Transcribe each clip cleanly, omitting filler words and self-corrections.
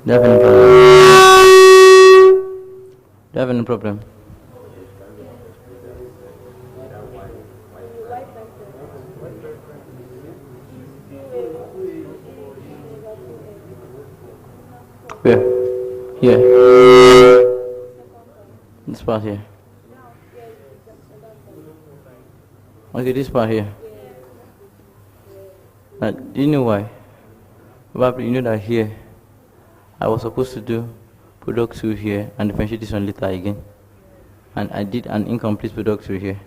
Do you have any problem? Do you have any problem? Where? Here. This part here. Okay, this part here. Do you know why? Probably you know that here I was supposed to do product 2 here and differentiate this one later again. And I did an incomplete product 2 here.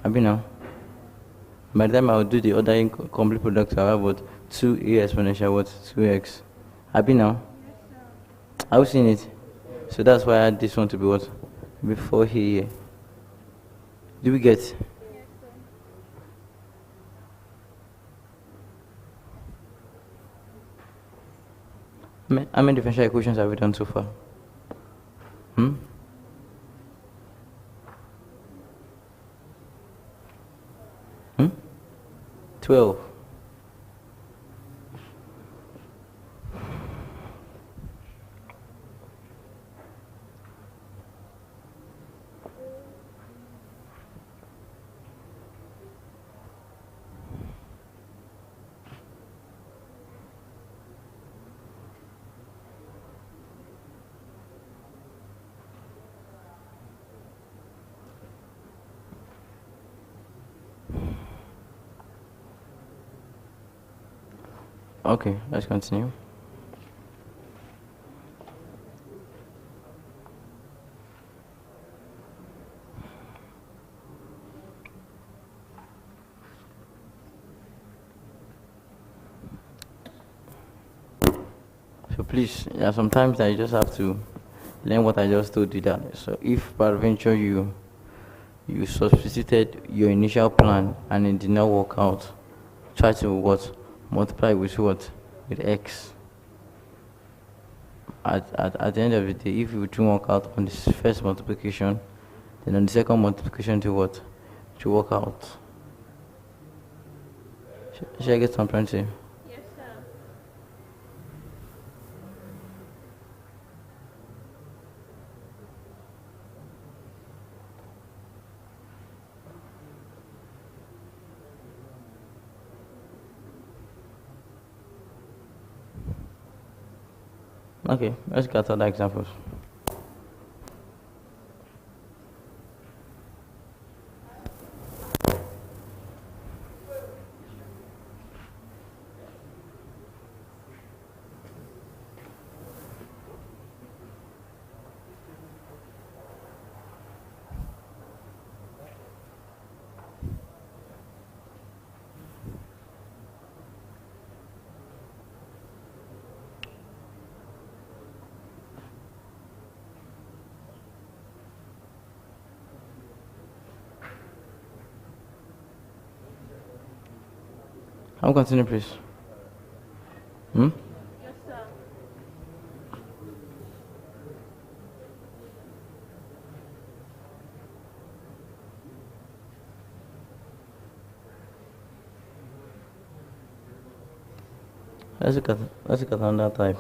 Have you now? By the time I will do the other incomplete product, I have what? 2a exponential what? 2x. Have you now? Have you seen it? So that's why I had this one to be what? Before here. Do we get? How many differential equations have we done so far? 12. Okay, let's continue. So please, sometimes I just have to learn what I just told you that. So if peradventure you substituted your initial plan and it did not work out, try to what? Multiply with what? With x. At the end of the day, if you do work out on this first multiplication, then on the second multiplication to what? To work out. Should I get some plenty? Yes, sir. Okay, let's get other examples. I'll continue, please. Yes, sir. Let's look at another type.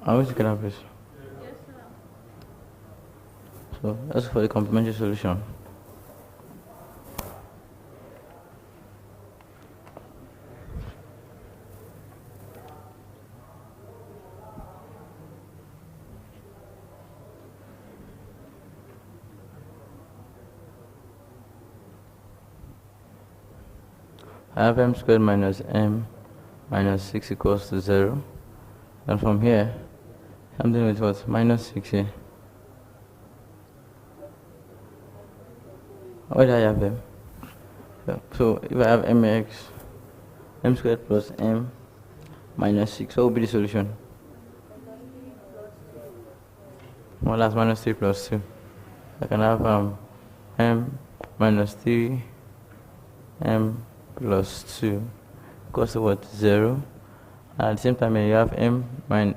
I wish you could have this. Yes, sir. So that's for the complementary solution. I have m squared minus m minus 6 equals to 0. And from here, something with what? Minus 6 here. Where do I have them? So if I have mx, m squared plus m minus 6, what will be the solution? Well, that's minus 3 plus 2. I can have m minus 3 m plus 2 equals to what? 0. And at the same time, you have m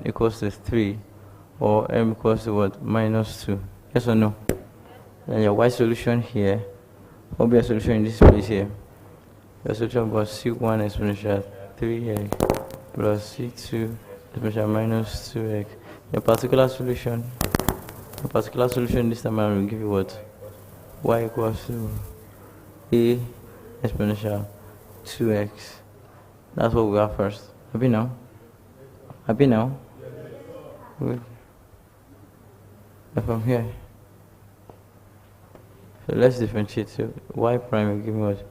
equals to 3, or m equals to what? Minus 2. Yes or no? Then your y solution here, what will be your solution in this place here? Your solution was c1 exponential 3x plus c2 exponential minus 2x. Your particular solution this time around will give you what? Y equals to a exponential 2x. That's what we have first. Happy now? Happy now? Good. And from here, so let's differentiate. So y prime will give me what?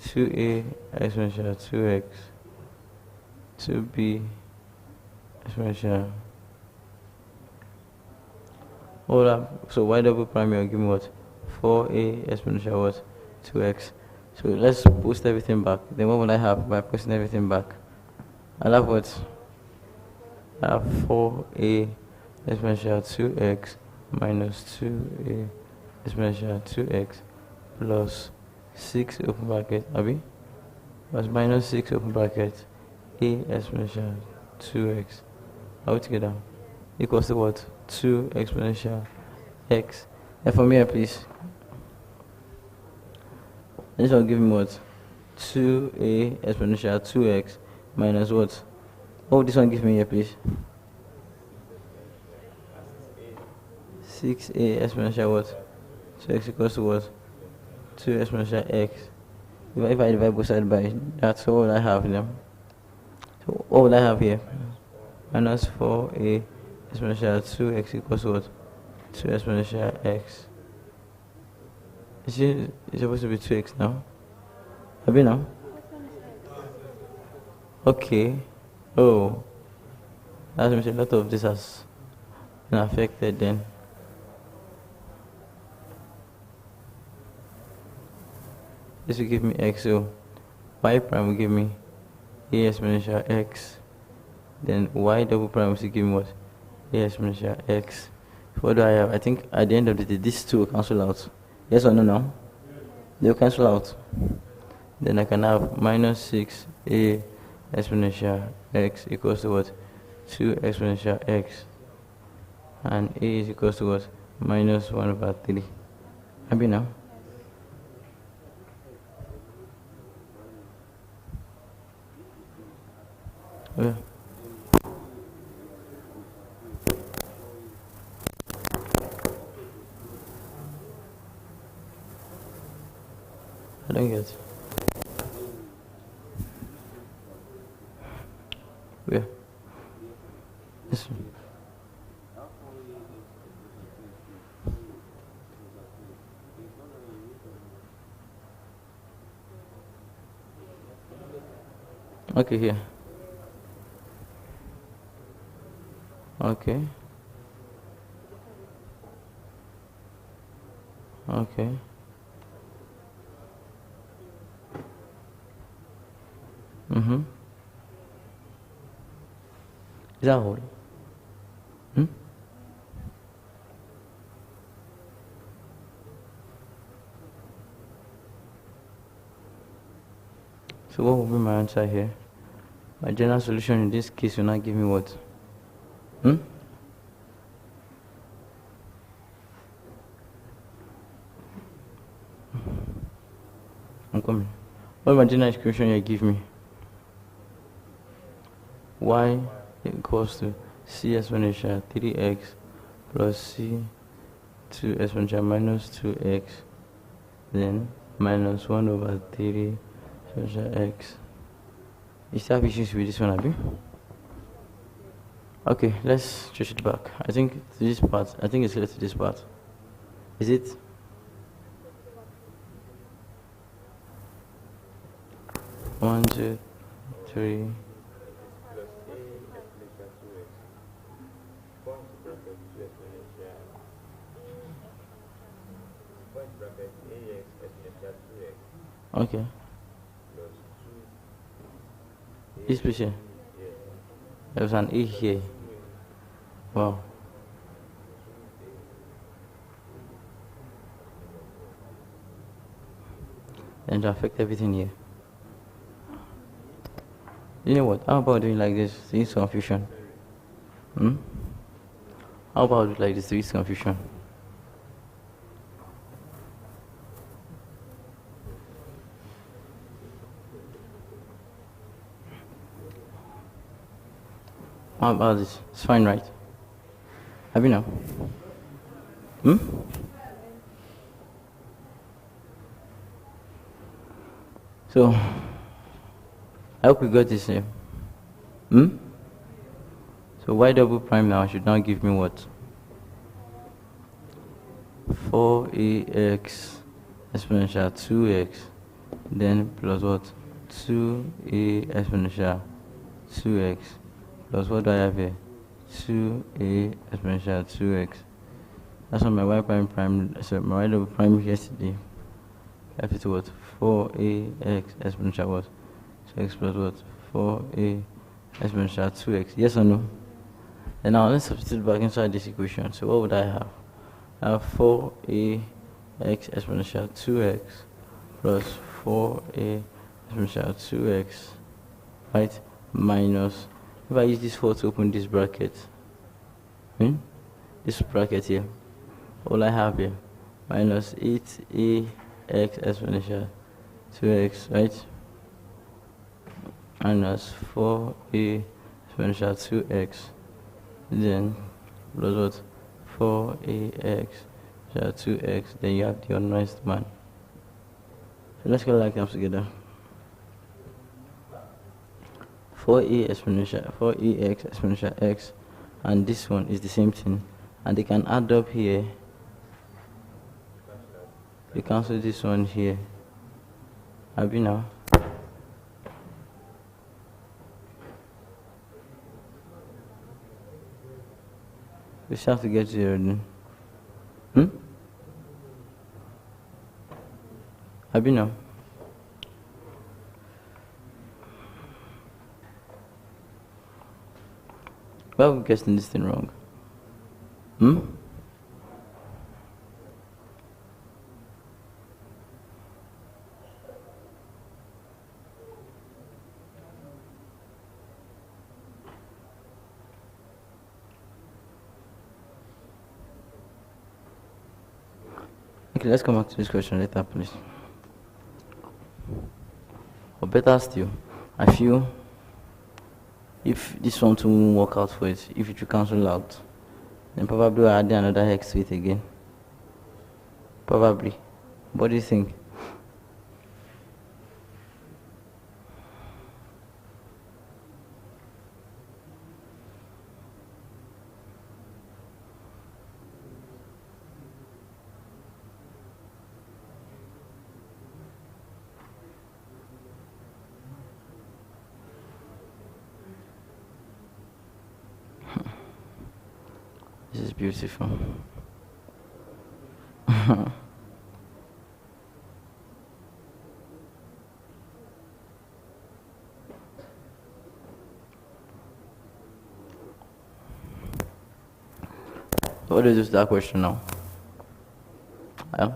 2a exponential 2x, 2b exponential. Hold up. So y double prime will give me what? 4a exponential what? 2x. So let's post everything back. Then what will I have by posting everything back? I'll have what? I have 4a exponential 2x minus 2a exponential 2x plus 6 open bracket, Abi? Plus minus 6 open bracket a exponential 2x. Are we together? Equals to what? 2 exponential x. And from here, please. This will give me what? 2a exponential 2x minus what? Oh, this one give me here, please. 6a exponential what? 2x equals to what? 2 exponential x. If I divide both sides by that, so what will I have them? So what will I have here? Minus 4a exponential 2x equals to what? 2 exponential x. It's supposed to be 2x now. Have you now? Okay. Oh. That means a lot of this has been affected then. This will give me x, so y prime will give me a exponential x. Then y double prime will give me what? A exponential x. What do I have? I think at the end of the day, these two will cancel out. Yes or no now? They will cancel out. Then I can have minus 6a exponential x equals to what? 2 exponential x. And a is equals to what? Minus 1 over 3. Happy now? Yeah. I don't get it. Yeah. This one. Okay, here. Okay. Okay. Mm-hmm. Is that whole? Hmm? So what will be my answer here? My general solution in this case will not give me what? I'm coming. What my general equation you give me? Y equals to c exponential 3x plus c 2 exponential minus 2x, then minus 1 over 3 exponential x. You still have issues with this one, Abi? Okay, let's stretch it back. I think to this part. I think it's clear to this part. Is it? One, two, three. Okay. This picture. There's an E here. Wow. then to affect everything here. You know what? How about doing like this? It's confusion. How about doing like this? It's confusion. How about this? It's fine, right? Have you now? So, I hope you got this here. So y double prime now should now give me what? 4ax exponential 2x, then plus what? 2a exponential 2x, plus what do I have here? 2a exponential 2x. That's what my y prime, so my y double prime yesterday. I have to what? 4ax exponential what? 2x plus what? 4a exponential 2x. Yes or no? And now let's substitute back inside this equation. So what would I have? I have 4ax exponential 2x plus 4a exponential 2x, right? Minus, if I use this 4 to open this bracket, this bracket here, all I have here, minus 8ax exponential 2x, right? Minus 4a exponential 2x, then plus what? 4ax exponential 2x, then you have the unnoised man. So let's get like them together. 4ax exponential x, and this one is the same thing, and they can add up here. You cancel this one here. Have you now? We still have to get 0 then. Have you now? Why are we guessing this thing wrong? Okay, let's come back to this question later, please. Or better still, I feel if this one won't work out for it, if it will cancel out, then probably I'll add another x to it again. Probably. What do you think? This is beautiful. What is this that question now? Yeah.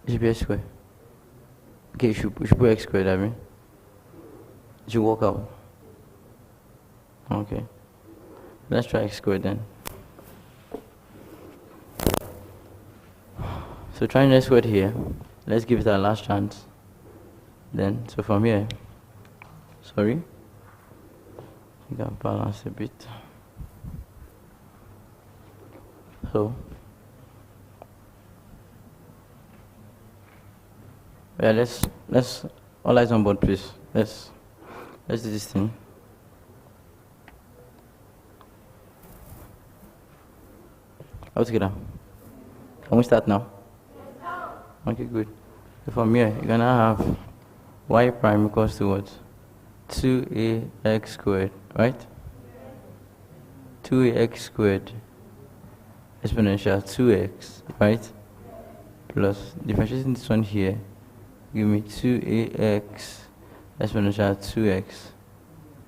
It should be x squared. Okay, we should put x squared, I mean. It should work out. Okay. Let's try x squared then. So trying x squared here, let's give it our last chance. Then, so from here, sorry, I can balance a bit. So, yeah, let's all eyes on board, please. Let's do this thing. All together. Can we start now? Okay, good. So from here, you're gonna have y prime equals to what? 2ax squared, right? 2ax squared exponential 2x, right? Plus differentiating this one here, give me 2ax exponential 2x.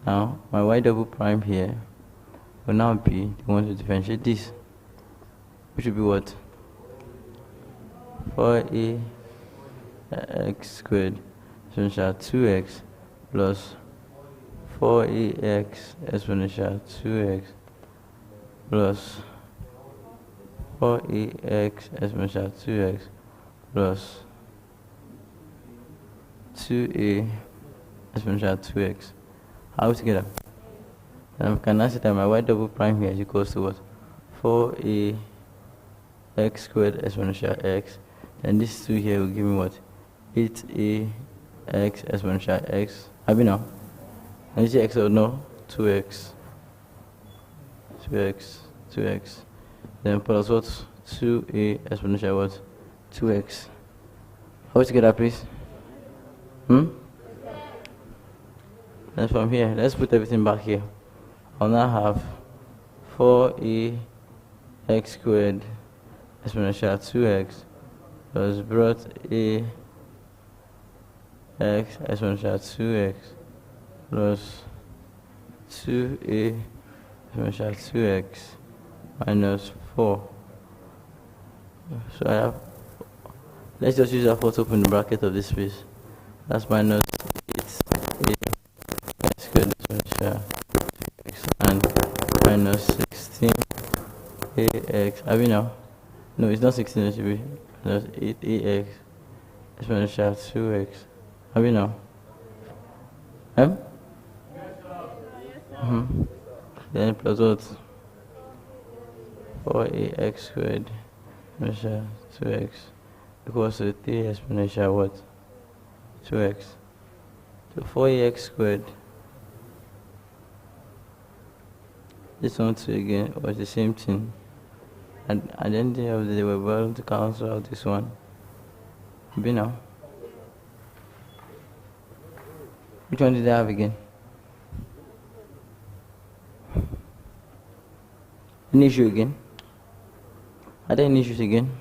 Now my y double prime here, will now be the one to differentiate this, which will be what? 4a x squared exponential 2x plus 4ax exponential 2x plus 4ax exponential 2x plus 2a exponential 2x. How together? And I can now say that my y double prime here is equals to what? 4a x squared exponential x. Then this 2 here will give me what? 8a x exponential x. Have you now? And this x or no? 2x. 2x. Then plus what? 2a exponential what? 2x. How we together, please? Then from here, let's put everything back here. I'll now have 4a x squared exponential 2x plus brought a x exponential 2x plus 2a exponential 2x minus 4. So I have, let's just use our 4 to open the bracket of this space. That's minus 8a x squared exponential 2x and minus 16ax. Have you now? No, it's not 16, it should be minus 8ax exponential 2x. Have you now? Then plus what? 4ax squared exponential 2x equals to 3 exponential what? 2x. So 4ax squared. This one too again was the same thing. And at the end of the day, we're able to cancel out this one. Be now. Which one did I have again? Any issue again? Are there any issues again?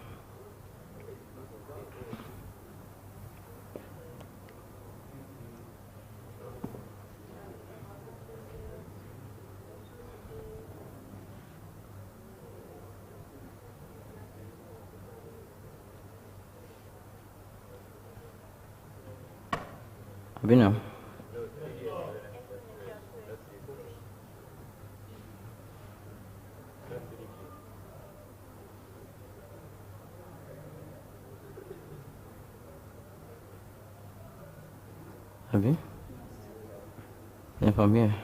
Abi now. Abi? Then from here.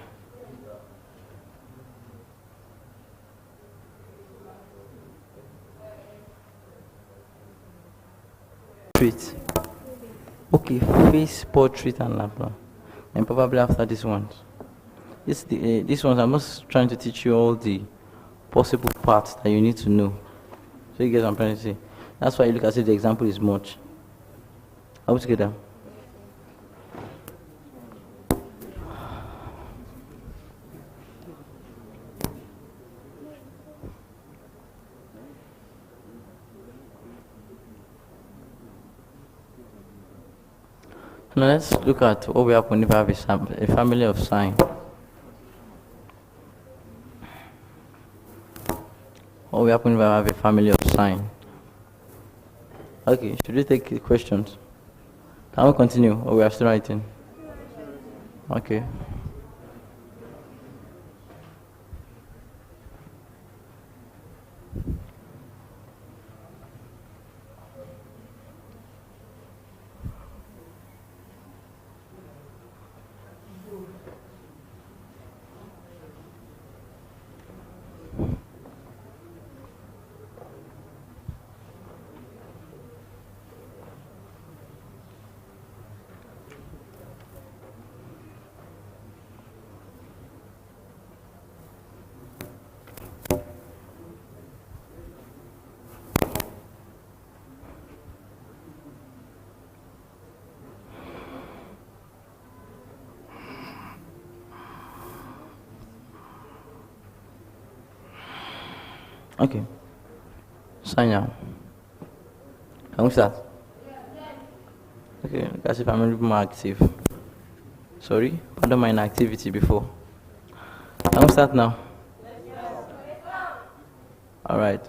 Treat. Okay, face, portrait, and Laplace. And probably after this one. This one, I'm just trying to teach you all the possible parts that you need to know. So you get what I'm trying to say. That's why you look at it, the example is much. Are we together? Now let's look at what will happen if I have a family of sine. What will happen if I have a family of sine? Okay, should we take the questions? Can we continue or we are still writing? Okay. Okay. Sign out. Can we start? Okay, that's if I'm a little more active. Sorry, pardon my inactivity before. Can we start now? All right.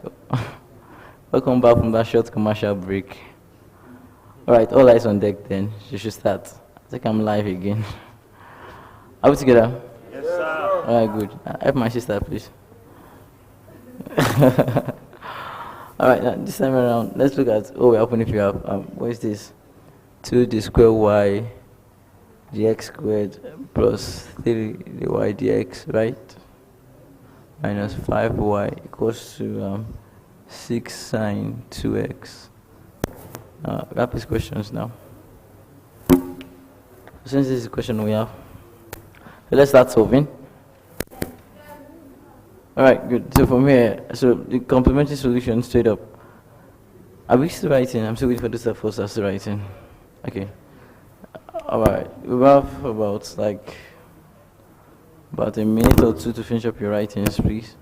Welcome back from that short commercial break. All right, all eyes on deck then. You should start. I think I'm live again. Are we together? Yes, sir. All right, good. Help my sister, please. All right, now, this time around, let's look at, we're open if you have, what is this? 2d squared y dx squared plus 3y dx, right? Minus 5y equals to 6 sine 2x. Rapid questions now. Since this is the question we have, so let's start solving. Alright, good. So from here, so the complementary solution straight up. Are we still writing? I'm still waiting for this stuff for us to writing. Okay. Alright, we have about a minute or two to finish up your writings, please.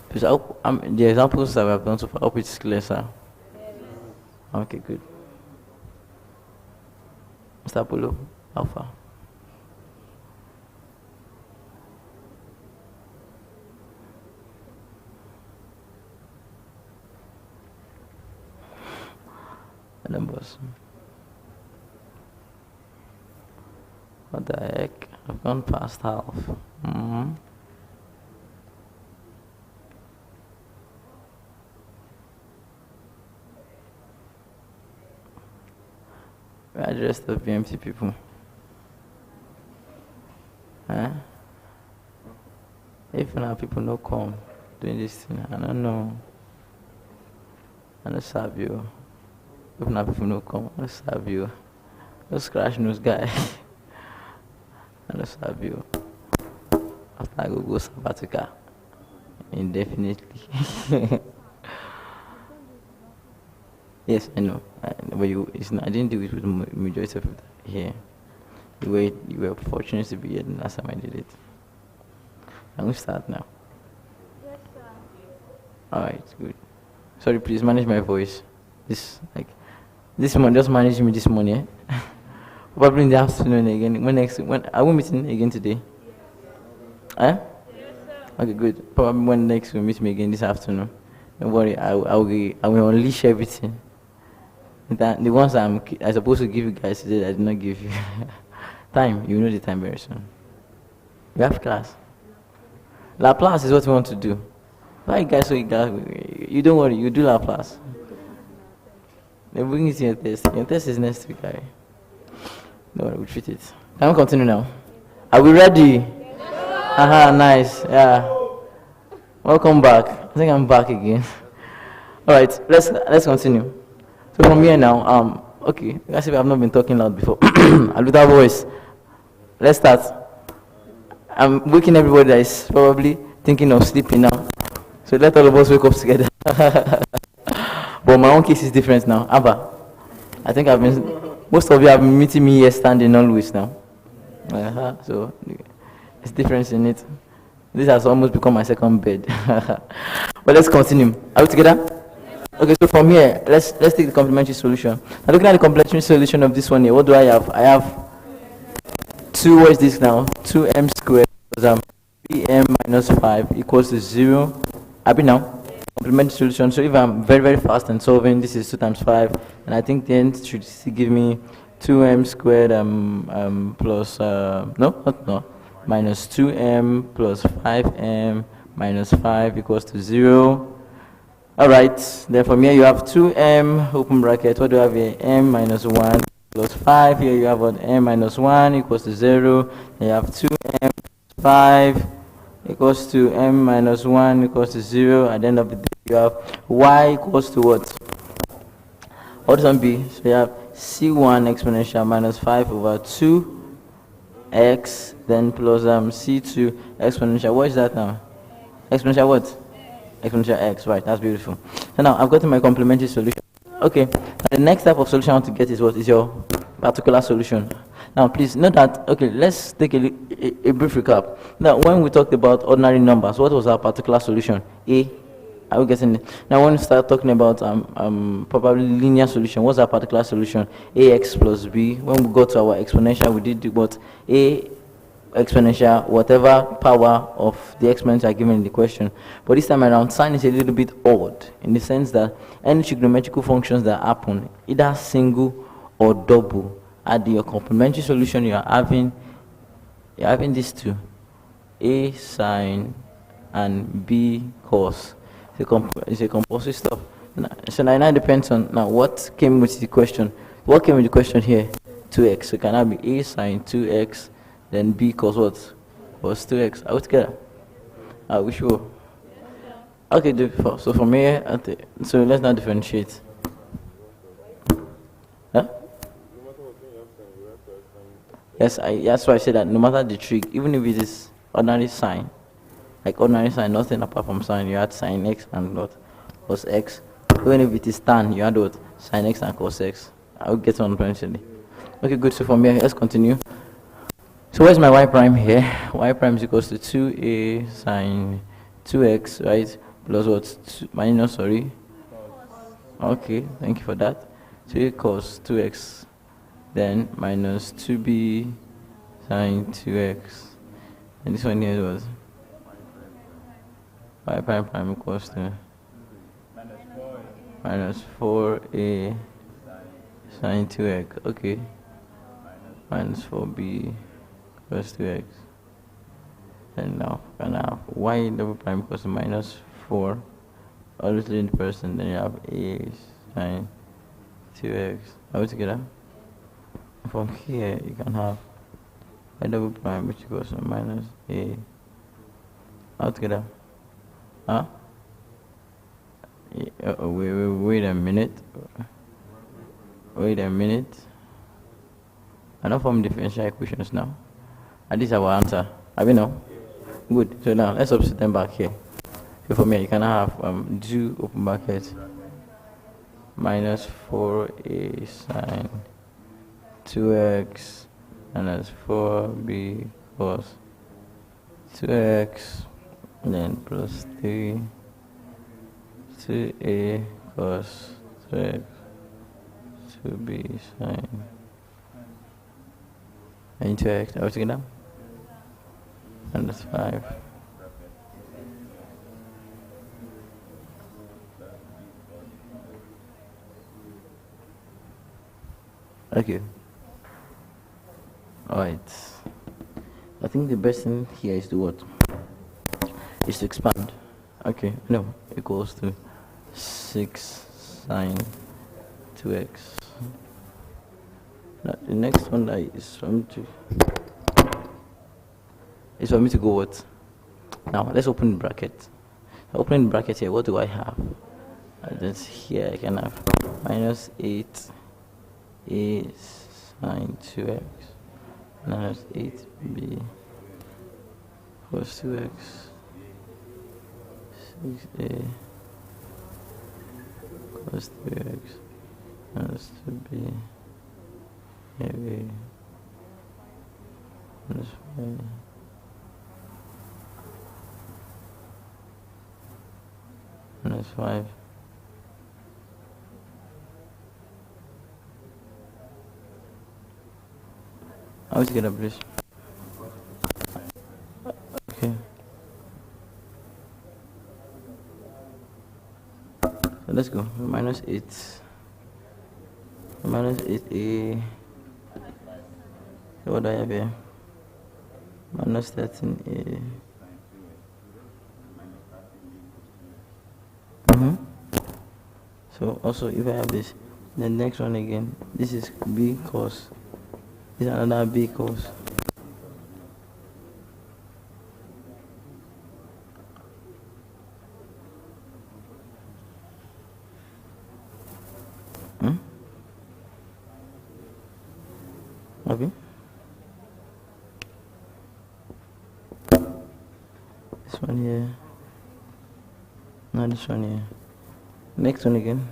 Please, I hope, the examples that we have done so far, I hope it's clear, sir. Okay, good. Mr. Apollo, Alpha. Numbers. What the heck? I've gone past half. Where are the rest of BMT people? Huh? If now people no come doing this thing, I don't know. I don't serve you. If now people no come, I don't serve you. No scratch nose guy. I don't serve you. After I go sabbatical. Indefinitely. Yes, I know. But I didn't do it with the majority of it here. You were fortunate to be here the last time I did it. I'm going to start now. Yes, sir. Alright, good. Sorry, please manage my voice. This one just managed me this morning. Probably in the afternoon again. When are we meeting again today? Yes. Yes, sir. Okay, good. Probably when next we meet me again this afternoon. Don't worry, I will unleash everything. The ones I'm supposed to give you guys today, I did not give you. Time, you know the time very soon. You have class. Laplace is what we want to do. Why you guys so you don't worry, you do Laplace. Then bring it to your test. Your test is next week, right? Don't worry, we'll treat it. Can we continue now? Are we ready? Yes, aha, nice. Yeah. Welcome back. I think I'm back again. Alright, let's continue. So from here now, okay, I see I've not been talking loud before. I'll do that voice. Let's start. I'm waking everybody that is probably thinking of sleeping now. So let all of us wake up together. But my own case is different now. Abba, I think most of you have been meeting me here standing always now. So it's difference in it. This has almost become my second bed. But let's continue. Are we together? Okay, so from here, let's take the complementary solution. Now looking at the complementary solution of this one here, what do I have? I have 2, what is this now? 2m squared plus 3m minus 5 equals to 0. Happy now? Complementary solution. So if I'm very, very fast and solving, this is 2 times 5, and I think then it should give me 2m squared plus, minus 2m plus 5m minus 5 equals to 0. Alright, then from here you have 2m, open bracket, what do I have here? M minus 1 plus 5, here you have what? M minus 1 equals to 0, then you have 2m 5 equals to m minus 1 equals to 0, at the end of the day you have y equals to what? What does that be? So you have c1 exponential minus 5 over 2x, then plus c2 exponential, what is that now? Exponential what? Exponential x, right, that's beautiful. So now I've gotten my complementary solution. Okay, the next type of solution I want to get is what? Is your particular solution. Now please note that, okay, let's take a brief recap. Now when we talked about ordinary numbers, what was our particular solution? A. Are we getting it? Now, when we start talking about probably linear solution, what's our particular solution? Ax plus b. When we go to our exponential, we did what? A exponential, whatever power of the exponents are given in the question. But this time around, sign is a little bit odd in the sense that any trigonometrical functions that happen, either single or double, at your complementary solution, you're having these two, a sine and b cos. It's a composite stuff. So now it depends on now what came with the question. What came with the question here? 2x. So can that be a sine 2x, then b cos what? Was 2x. Are we together? Are we sure? Okay, so from here, so let's not differentiate. Huh? Yes, that's why I said that no matter the trig, even if it is ordinary sine, like ordinary sine, nothing apart from sine, you add sine x and what? Cos x. Even if it is tan, you add what? Sine x and cos x. I'll get on eventually. Okay, good. So from here, let's continue. So where's my y prime here? Y prime is equals to 2a sine 2x, right? Plus what? Minus, sorry. Okay, thank you for that. 2a cos 2x, then minus 2b sine 2x. And this one here was y prime equals to minus 4a sine 2x. Okay. Minus 4b plus 2x. And now can have y double prime equals to minus 4. Obviously in the person, then you have a sine 2x. Are we together? From here you can have y double prime which equals to minus a. Are we together? Huh? Wait a minute. Wait a minute. I don't form differential equations now. And this is our answer. Have you know? Good. So now let's substitute them back here. So for me, you can have 2 open brackets minus 4a sine 2x minus 4b cos 2x, and then plus 3 2a cos 2x 2b sine and 2x. Are we together? And that's 5. Okay. Alright. I think the best thing here is to what? Is to expand. Okay, no, equals to 6 sine 2x. Now the next one is for me to go what? Now let's open the bracket. Opening the bracket here, what do I have? That's here I can have minus 8 a sine 2x minus 8b plus 2x 6a plus 2x minus 2b heavy minus 5 minus 5. How to get up, please? Okay. So let's go. Minus 8. Minus 8a. So what do I have here? Minus 13a. So also if I have this, the next one again, this is b cos. This is another b cos. Okay. This one here. Not this one here. Next one again.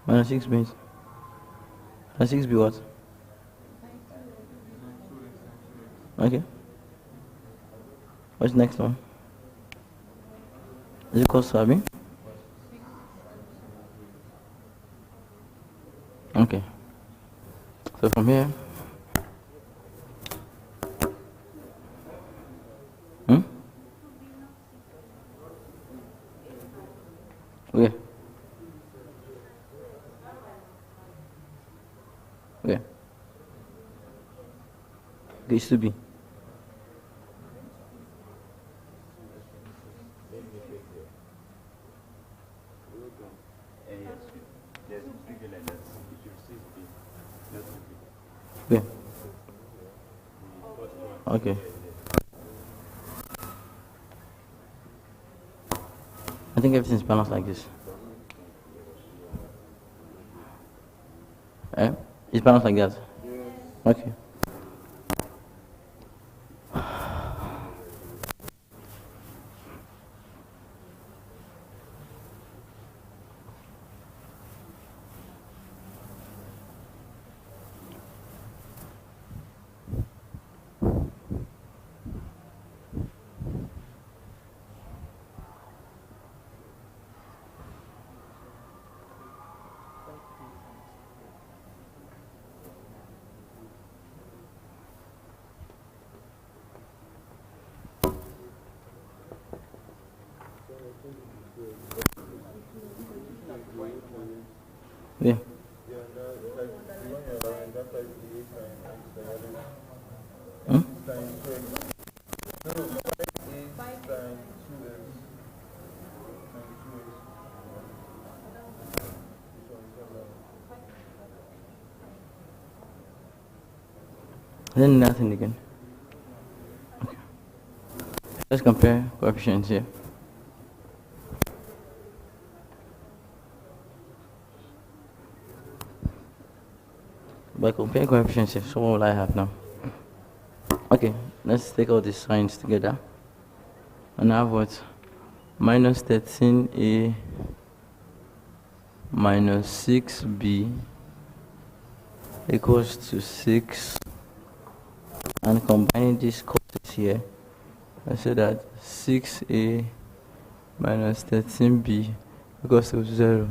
Minus 6 means. Minus 6 be what? Okay. What's the next one? Is it equals to Abi? Okay. So from here, where? Where? It should be. Where? Okay. I think everything's balanced like this. Eh? It's balanced like that? Okay. Yeah. Hmm? Then nothing again. Okay. Let's compare coefficients here. By comparing coefficients here, so what will I have now? Okay, let's take all these signs together. And I have what? Minus 13a minus 6b equals to 6. And combining these causes here, I say that 6a minus 13b equals to 0.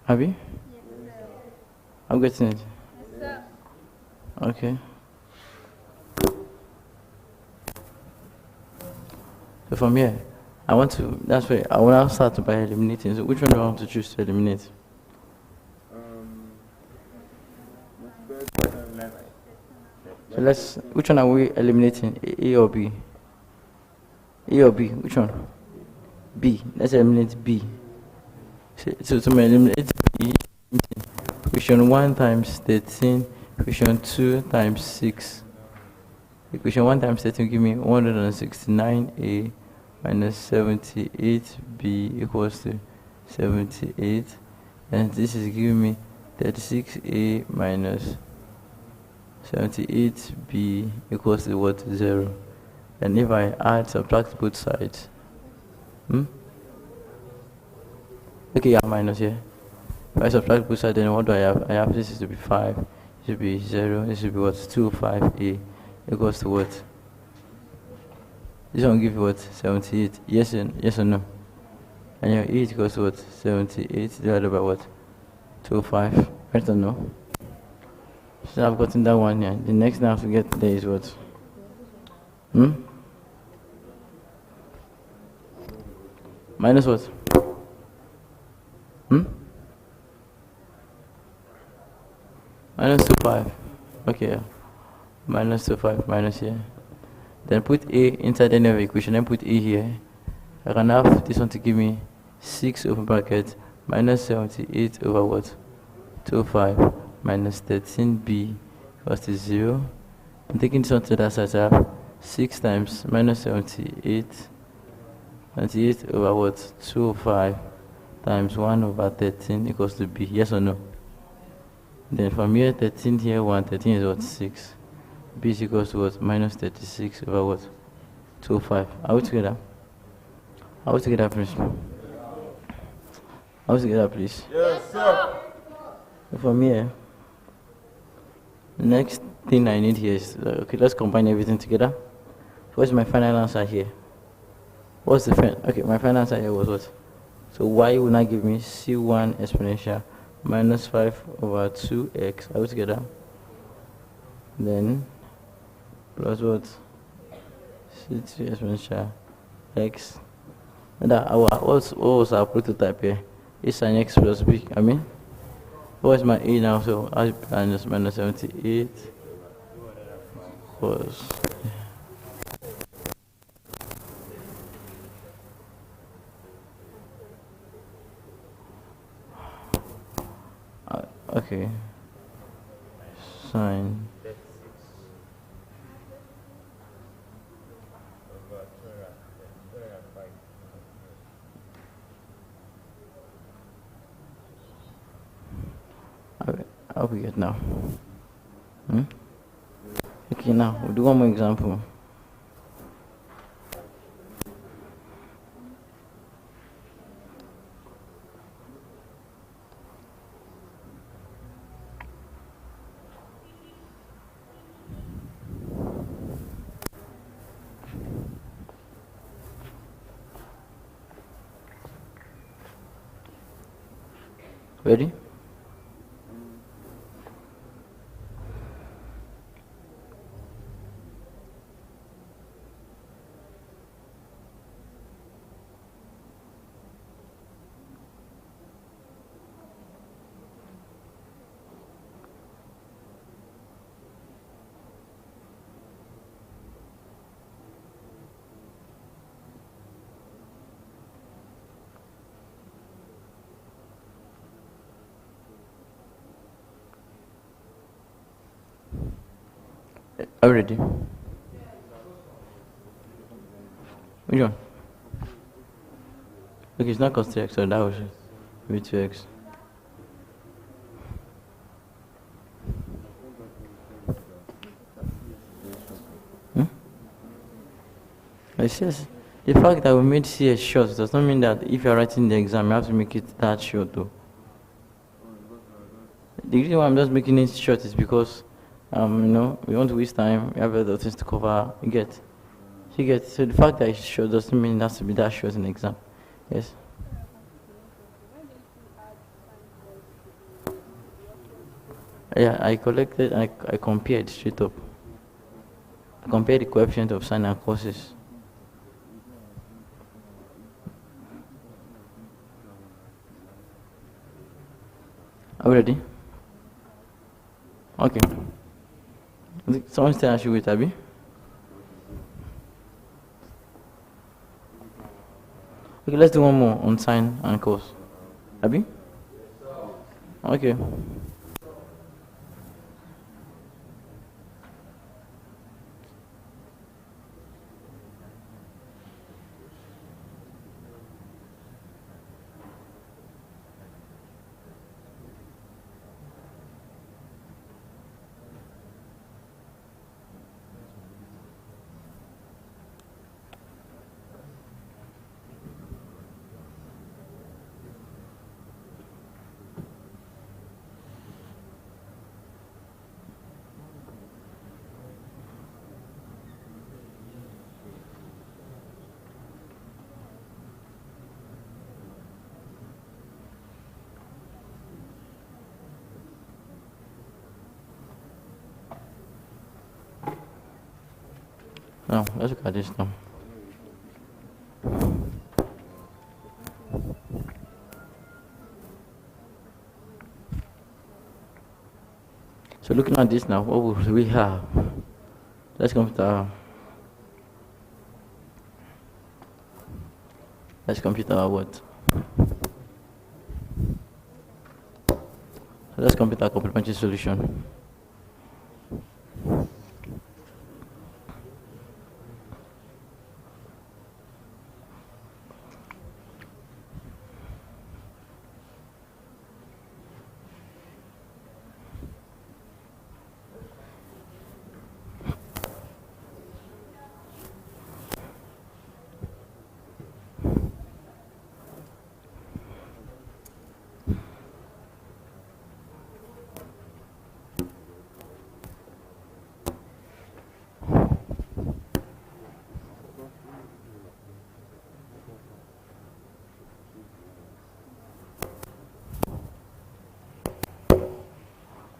Have you? I'm getting it. Yes, sir. Okay. So from here, I want to, that's why I want to start by eliminating. So which one do I want to choose to eliminate? So let's, which one are we eliminating? A or B? A or B? Which one? B. Let's eliminate B. So to eliminate B, equation 1 times 13, equation 2 times 6. Equation 1 times 13 will give me 169a minus 78b equals to 78. And this is giving me 36a minus 78b equals to what? 0. And if I add, subtract both sides. Okay, yeah, minus here. If I subtract both sides, then what do I have? I have this is to be 5. This should be 0. This should be what? 25a equals to what? This one will give you what? 78. Yes or no? And your 8 equals to what? 78 divided by what? 25. Right or no? So I've gotten that one here. The next thing I have to get there is what? Minus what? Minus 25. Okay, yeah. Minus 25, minus here. Then put a inside any of the equation, then put a here. I can have this one to give me 6 over bracket minus 78 over what? 25 minus 13b equals to 0. I'm taking this one to that side, so I have 6 times minus 78 over what? 25 times 1 over 13 equals to b. Yes or no? Then from here, 13 here, 1, 13 is what? 6. B is equals to what? Minus 36 over what? 25. Are we together? Are we together, please? All together, please. Yes, sir. From here, the next thing I need here is, okay, let's combine everything together. What's my final answer here? What's the final? Okay, my final answer here was what? So y will now give me c1 exponential minus 5 over 2x all together. Then plus what? C2 exponential x. And that what was our prototype here? It's an x plus b. I mean, what is my a now? So I minus 78 was. Okay. Sine. I hope we get now. Okay, now we'll do one more example. Ready? Already. Which one? Okay, it's not cos 3x, so that was v2x. It says the fact that we made CS short does not mean that if you are writing the exam, you have to make it that short though. The reason why I'm just making it short is because we want to waste time, we have other things to cover, you get. So the fact that it's short doesn't mean it has to be that short in the exam. Yes? Yeah, I collected, I compared straight up. I compared the coefficient of sine and coses. Are we ready? Okay. Someone still has you with Abby? Okay, let's do one more on sine and cos. Abby? Okay. Now, let's look at this now. So looking at this now, what would we have? Let's compute our what? So let's compute our complementary solution.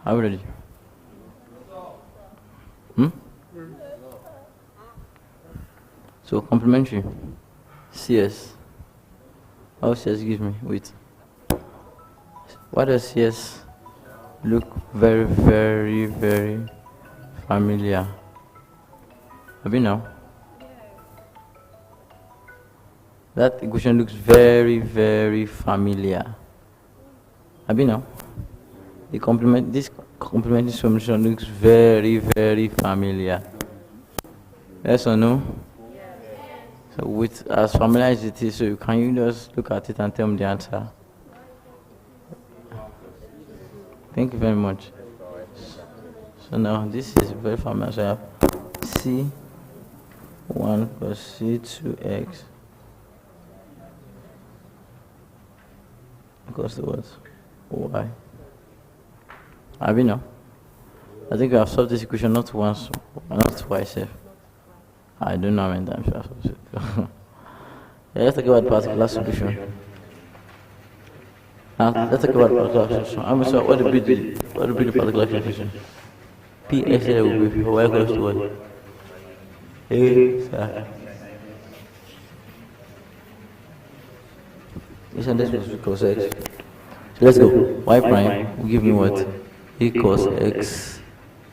Are we ready? Hmm? So complementary. CS. How CS give me? Wait. Why does CS look very, very, very familiar? Have you now? That equation looks very, very familiar. Have you now? This complementary solution looks very, very familiar. Yes or no? So with as familiar as it is, so can you just look at it and tell me the answer? Thank you very much. So now this is very familiar. So I have C1 plus C2x equals to what? Y. Have you know? I think we have solved this equation not once, not twice. I don't know how many times we have solved it. Yeah, let's talk about the particular solution. Now, let's talk about the particular solution. I'm sorry, what would be the particular solution? Px will be y equals to what? A, sir. This and this was equals x. So let's go. Y prime will give me what? A cos x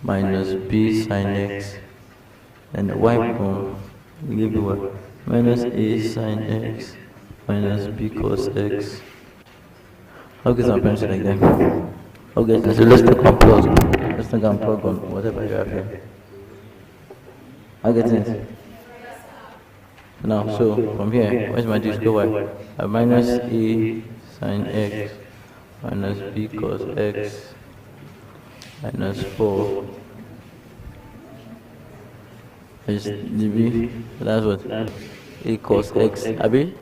minus b sin x. And y prime will give me what? Minus a sin x minus b cos x. I'll get some pencil like that. Okay, so let's take and plug. Let's take and plug on whatever you have here. I'll get it. Now, so from here, where's my d square y? Minus a sin x minus b cos x minus 4 is db. So that's what? A cos x. Abi?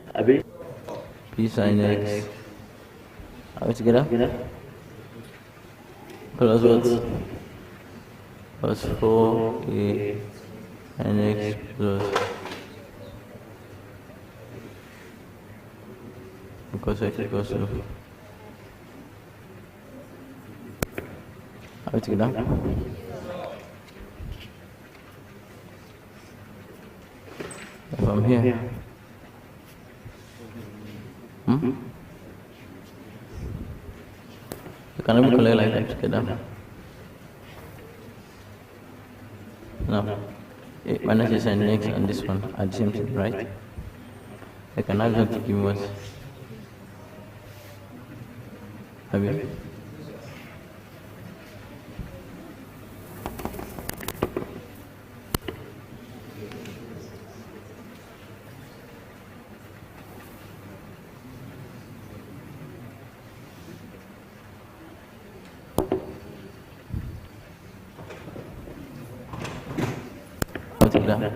B sin x. Are we together? Plus what? Plus 4a and x plus cos x equals to. Are we together? From here. You can even collect like that together. Now, minus a sin x and this one are the same thing, right? I can have them to give me what? Have you? That.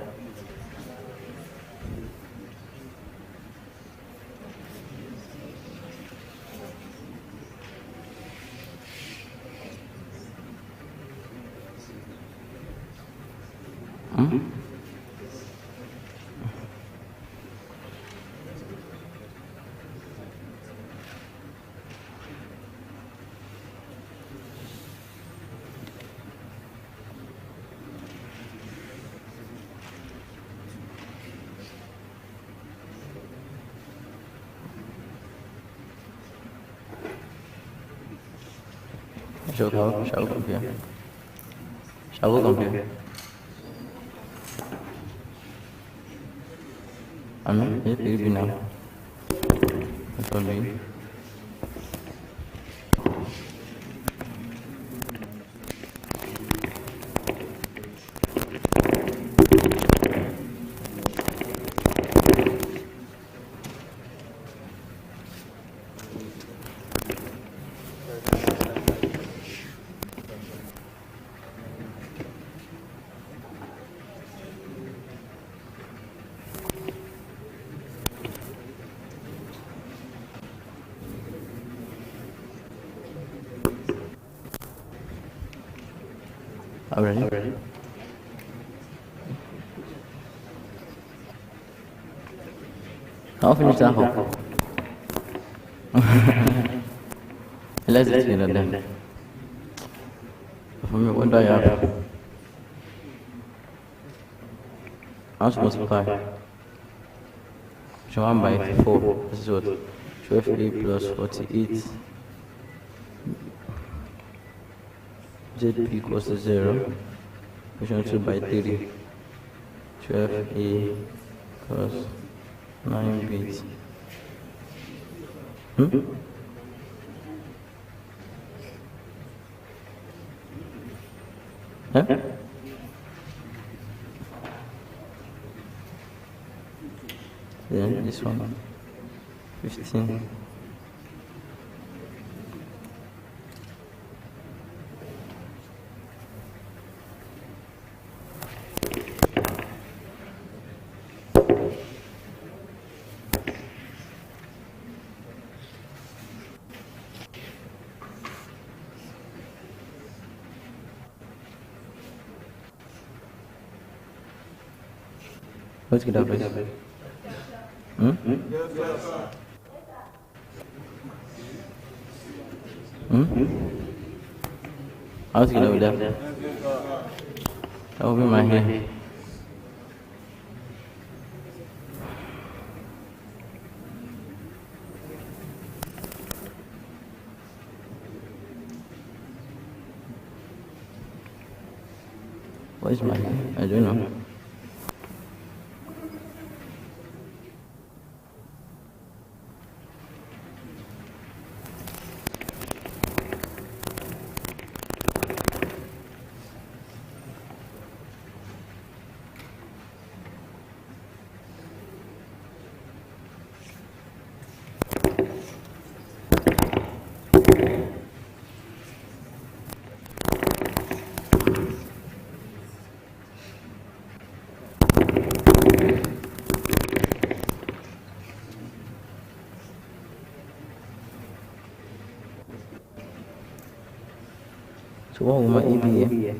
Shall we compare? Shall we compare? It will be now. It will be. Already? I'll finish that whole. Let's do it together then. For me, what do I have? I want to multiply. So 1 by 4. This is what? 12a plus 48. ZP equals to 0. Equation 2 by 3. 12a plus 9b. Huh? Then this one, 15. Let's get up, please. I was gonna do that. That will be my hand. What is my hand? I don't know. So what will my E be here?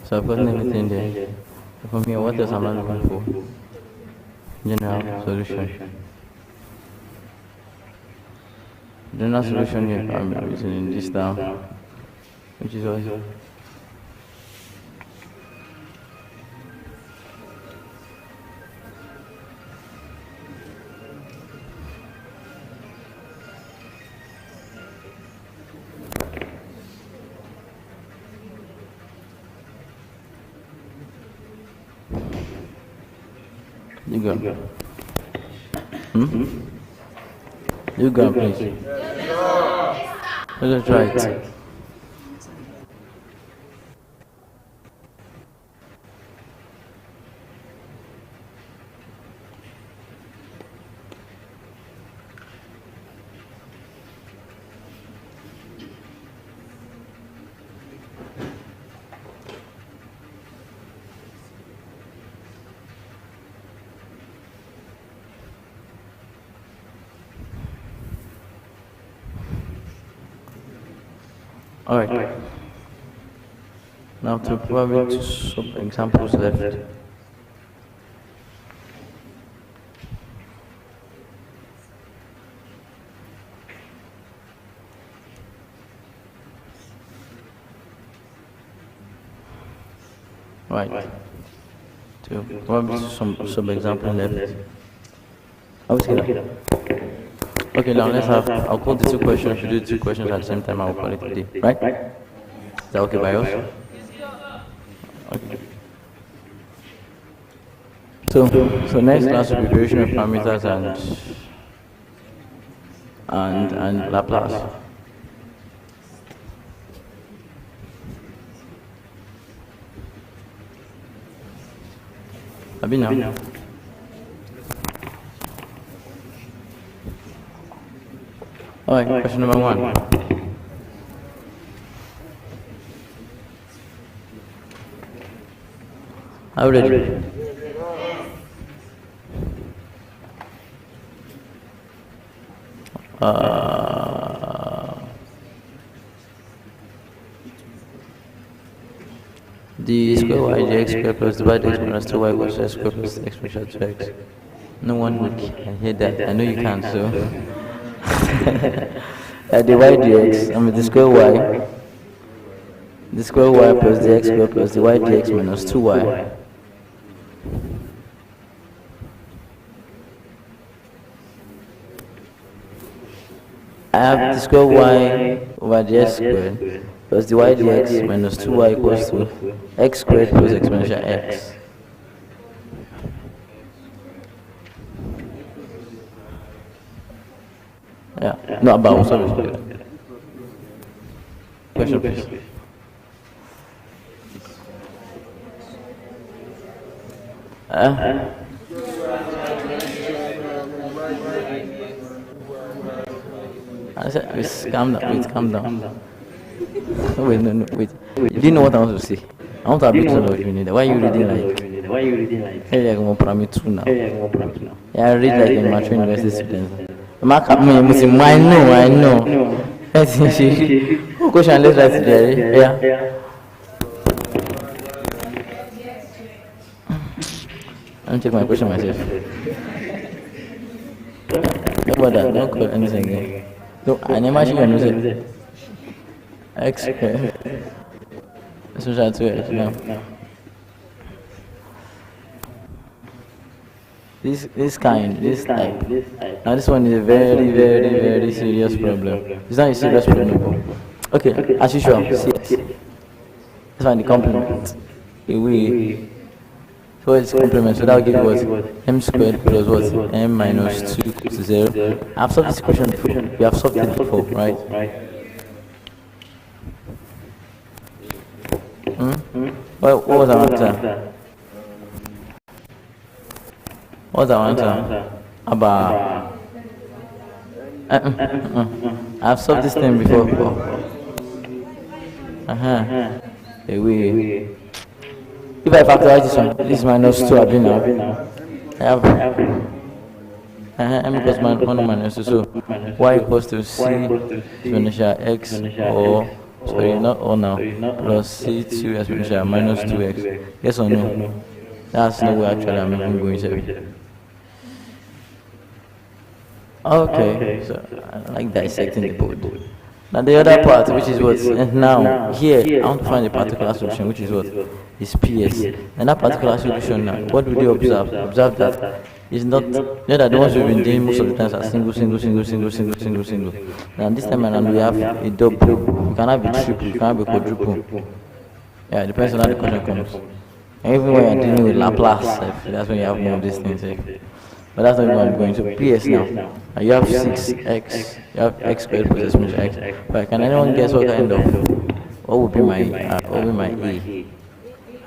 So I've gotten everything there. So from here, what else am I looking for? General solution. General solution here, I'm using this down, which is what? You go. You go, please. Let's try it. Alright. Now to probably some examples left. Right. To probably some example left. Okay, now let's have, I'll call the two questions. If you do two questions at the same time, I'll call it a day. Right? Is that okay by us? Okay. So next class will be creation of parameters and Laplace. Abi now. Alright, question number 1. How did you? D square y dx square plus divide x minus 2y equals x square plus x exponential 2x. No one would hear that. I know you can, so. The y dx, the square y. The square y plus the x squared plus the y dx minus 2y. I have the square y over the x squared plus the y dx minus 2y equals to x squared plus exponential x. Yeah, no, about, sorry. Question, please. I said, calm down, calm down. Wait, no, wait. You didn't know what I want to say. I want to be told of you need. Why are you reading like? Hey, I'm going to too now. Yeah, I read like a mature university student. I know. Who question let's write today? Yeah. I'll check my question myself. Don't bother, don't call anything again. No, I never see your music. X squared. So that's it now. This type. Now this one is a very, very, very serious problem. It's not a serious problem. Okay, as usual, CS. This one the complement. So it's complement, so that will give you what? M squared plus what? M minus 2 equals to 0. I've solved this question before. We have solved it before, right? What was our answer? What's our answer? About. I've solved this thing before. If I factorize this one, this is minus 2 I've been now. I have m equals 1 minus 2, so y equals to c exponential x, or sorry, not or now, plus c2 exponential minus 2x. Yes or no? That's no way actually I'm even going to. Okay, so I like dissecting the board. Now the other part, which is what? Now, here, I want to find a particular solution, which is what? Is PS. And that particular solution now, what would you observe? Observe that it's not, that the ones we've been doing most of the times are single. Now this time around we have a double. You can have a triple, you can have a quadruple. Yeah, it depends on how the question comes. And even when you're dealing with Laplace, that's when you have more of these things. But that's not even I'm going to PS now. You have 6x, you have x squared plus exponential x. But can anyone guess what kind of, what would be my E?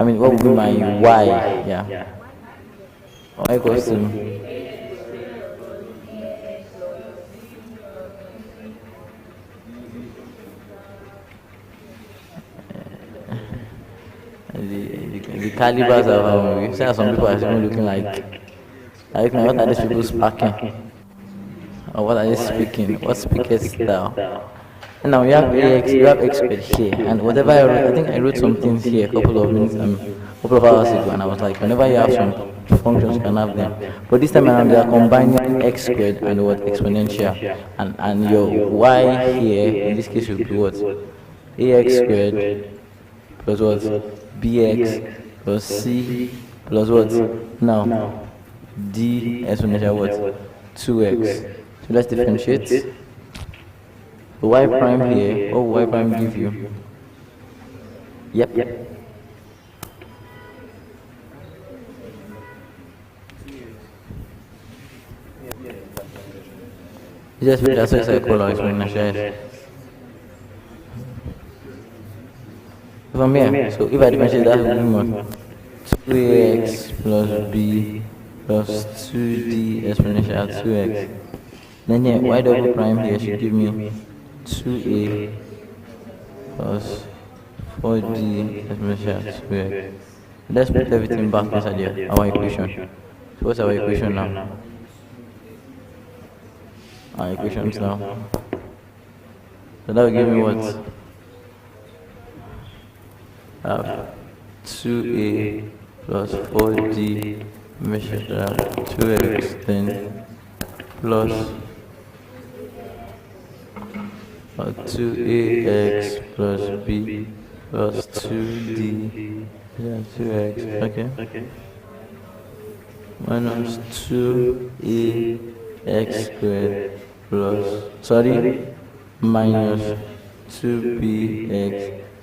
I mean, what would be my Y? Yeah. Y equals to the calibers of you see some people are even looking like what are these people sparking? Or what are they speaking? What speakers style? And now you have AX, you have X squared here, and whatever I think I wrote some things here a couple of hours ago, and I was like, whenever you have some functions, you can have them. But this time around, they are combining x squared and what? Exponential, and your y here in this case will be what? Ax squared plus what? Bx plus c plus what? Now d exponential what? 2x. So let's differentiate. The y prime here, what will y prime give you? Yep. Just that's what I call exponential. From here, so if I differentiate that will be what? 2ax plus b plus 2d exponential 2x. Then here, y double prime here should give me 2a plus 4d exponential 2x. Let's put everything back inside our equation. So what's our equation now? Our equations now. So that will give me what? 2a plus 4d measure that 2x then plus 2ax plus b plus 2d, yeah, 2x, okay, minus 2ax squared plus, sorry, minus 2bx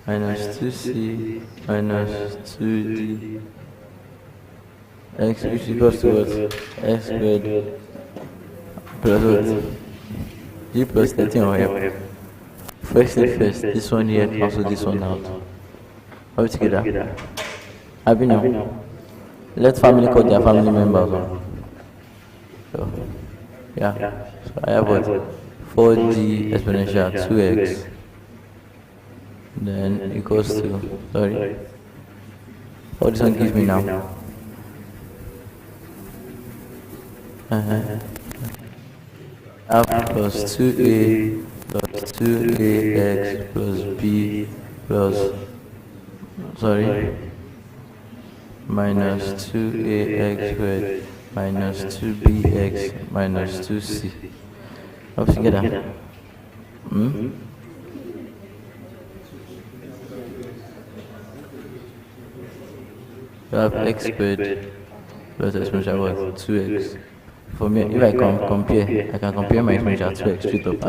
minus 2c minus 2d x, which equals to what? X squared plus what? G plus 13 or f. First thing first, this one here cancel this one out. Are we together? Have you know? Let family call their family members. So, yeah. So I have what? 4g exponential 2x then equals to, sorry, what this one gives me now? F plus 2a plus 2ax plus b plus, sorry, minus 2ax squared minus 2bx minus 2c. Up together. You have x squared plus exponential what? 2x. For me, if I compare, I can compare my exponential 2x straight up.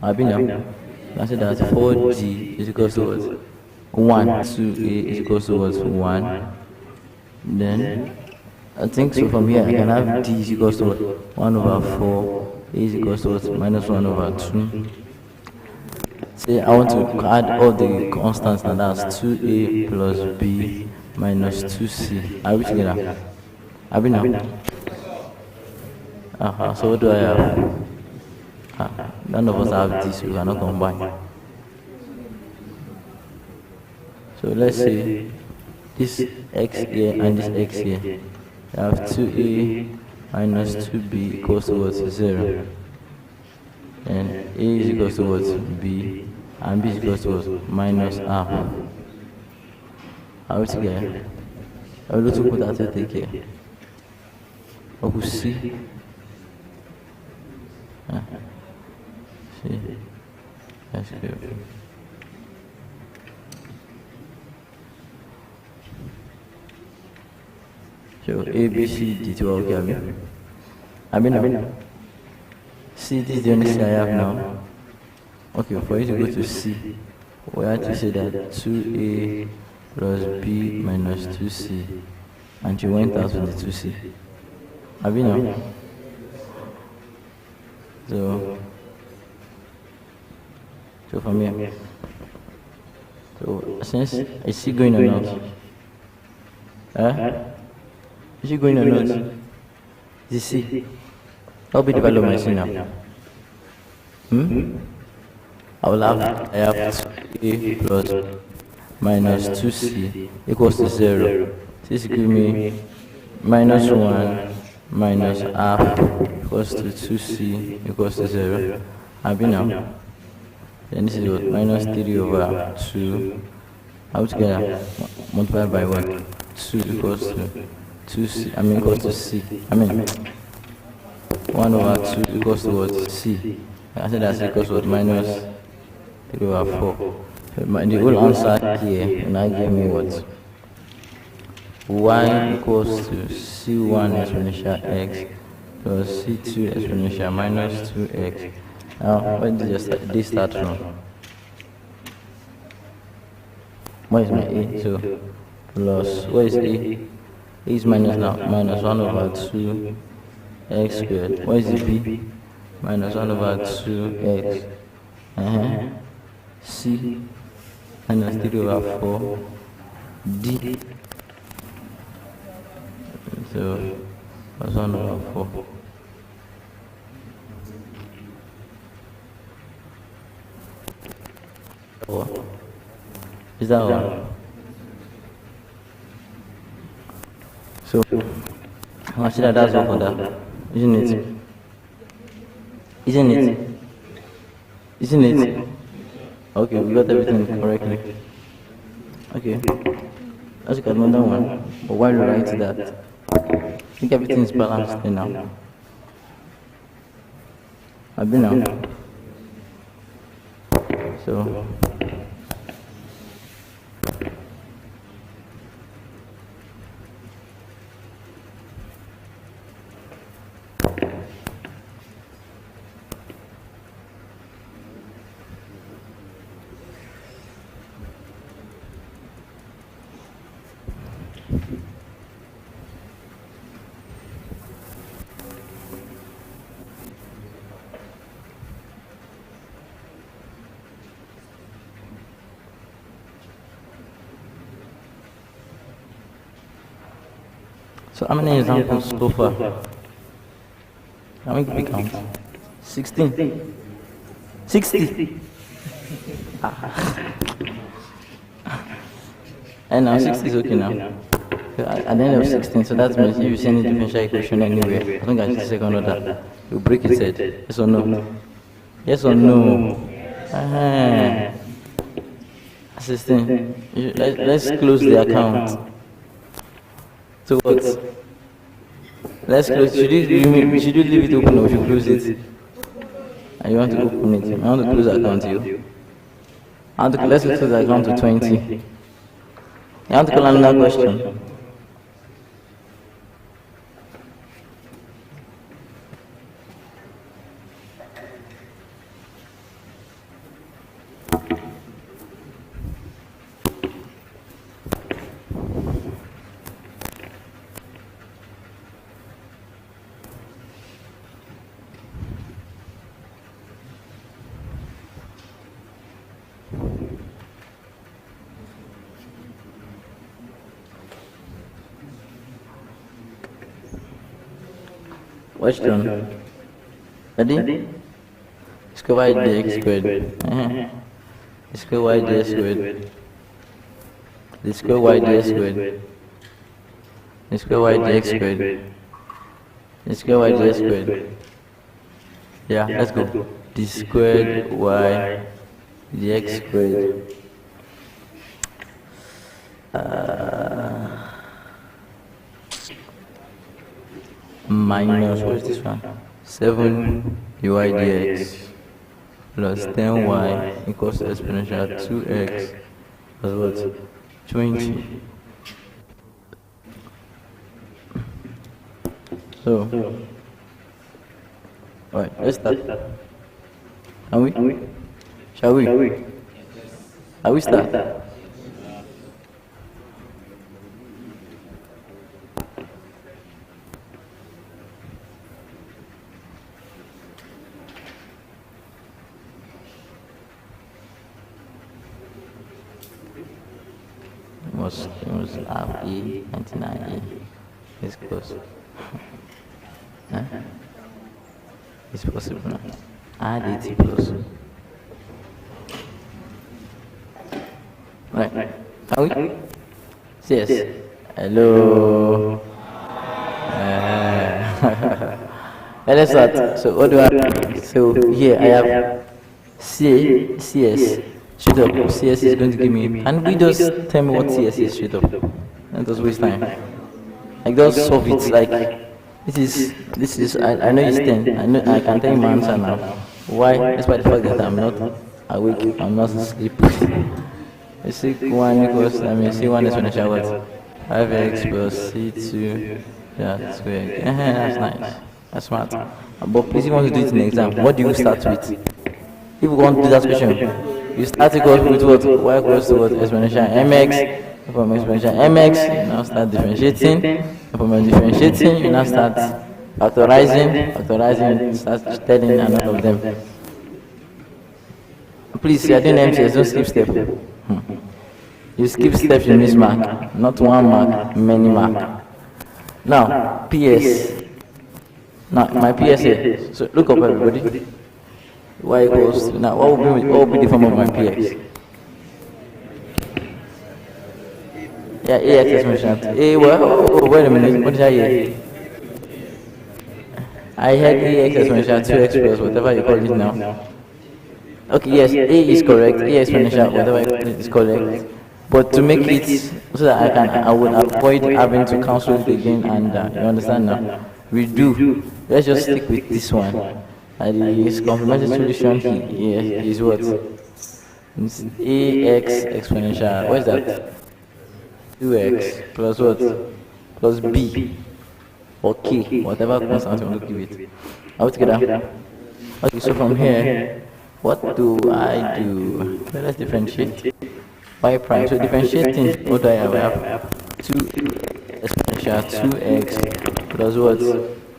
Abi now. I say that 4g is equals to what? 1, 2a is equals to what? 1. Then, I think so from here, I can have d is equals to what? 1 over 4, a is equals to what? Minus 1 over 2. Say I want to add all the constants, and that's 2a plus b minus 2c. Are we together? Abi now? So what do I have? None of us have this, we cannot combine. So let's say this x here and this x here. I have 2a minus 2b equals to what? 0. And a is equals to what? B. And b is equals to what? Minus half. Are we together? I will also put that to take care. I will see. See. That's good. So A, B, C, D to all gabi. Now. C, this is the only C I have now. Okay, for you to go to C, we have to say that 2A plus B minus 2C. And you went out with the 2C. Now. So from here. So since I see going or not? Is it going or not? Is it C? How be develop my C now? I have 2A plus minus 2C equals to 0. This gives me minus 1 minus half equals to 2C equals to 0. Now. Then this is what? Minus 3 over 2. How together? Multiplied by what? 2 equals to 2C. Equals to C. 1 over 2 equals to what? C. I said that's equals to what? Minus 3 over 4. So the whole answer here now give me what? Y equals to C1 exponential x plus C2 exponential minus 2x. Now, where did this start from? What is my A? So, plus, what is A? A is minus now, minus 1 over 2 x squared. What is the B? Minus 1 over 2 x. C, minus 3 over 4. D. So, plus 1 over 4. Is that all? So, consider that's all for that, isn't it? Isn't it? Okay, we got everything correctly. Okay. let's look at another one. But while we write that, I think everything is balanced now. I've been now. So. So how many examples so far? Can we keep count? 16. 60. And now 60 is okay now. At the end of 16, so that means if you see any differential equation anywhere, as long as it's the second order, you break its head. Yes or no? Yes or no? Assistant, let's close the account. So what? Let's close. Should you leave it open or should you close it? And you want to open it? I want to close the account here. Let's close the account to 20. I want to call another question. Question. Ready? Square y dx squared. Square y dx squared. The square y dx squared. The square y dx squared. The square y dx squared. Yeah, let's go. The squared y dx squared. Minus, what is this one? 7 uy dx plus 10y equals to exponential 2x plus what? 20. So, alright, let's start. Can we? Shall we? Are we start? It was half E, 99E. It's close. Huh? It's possible now. Add 80 plus. Right. Are we? Yes. Hello. Let's start. So what do I have? So here I have CS. Straight up, CS is going to give me, and we just tell me what CS is straight up. And just waste time. Like just solve it. Like this is. I know it's 10. I can tell you my answer now. Why? Despite the fact that I'm not awake, I'm not asleep. You see 1 equals. C1 is exponential what? 5x plus C2. Yeah, square. That's nice. That's smart. But please, if you want to do it in the exam, what do you start with? If you want to do that question. You start equals with what? Y equals to what? Exponential mx. From exponential mx, you now start differentiating. From differentiating, you now start factorizing, start telling a lot of them. Please, you are doing MCS, don't skip step. You skip steps, you miss mark. Not one mark, many mark. Now, PS. Now, my PSA. So look up, everybody. Y equals to, now what will be the form of my PX? Yeah, AX exponential. Wait a minute, what did I hear? I had AX exponential 2x plus whatever you call it now. Okay, yes, A is correct, A exponential, whatever you call it is correct. But to make it so that I would avoid having to cancel it again, and you understand now? We do. Let's just stick with this one. This complementary solution here is what? It's ax exponential. What is that? 2x plus what? Plus b or k, whatever constant you want to give it. Are we together? Okay, so from here, what do I do? Well, let's differentiate. Y prime. So differentiating, what do I have? I have 2 exponential 2x plus what?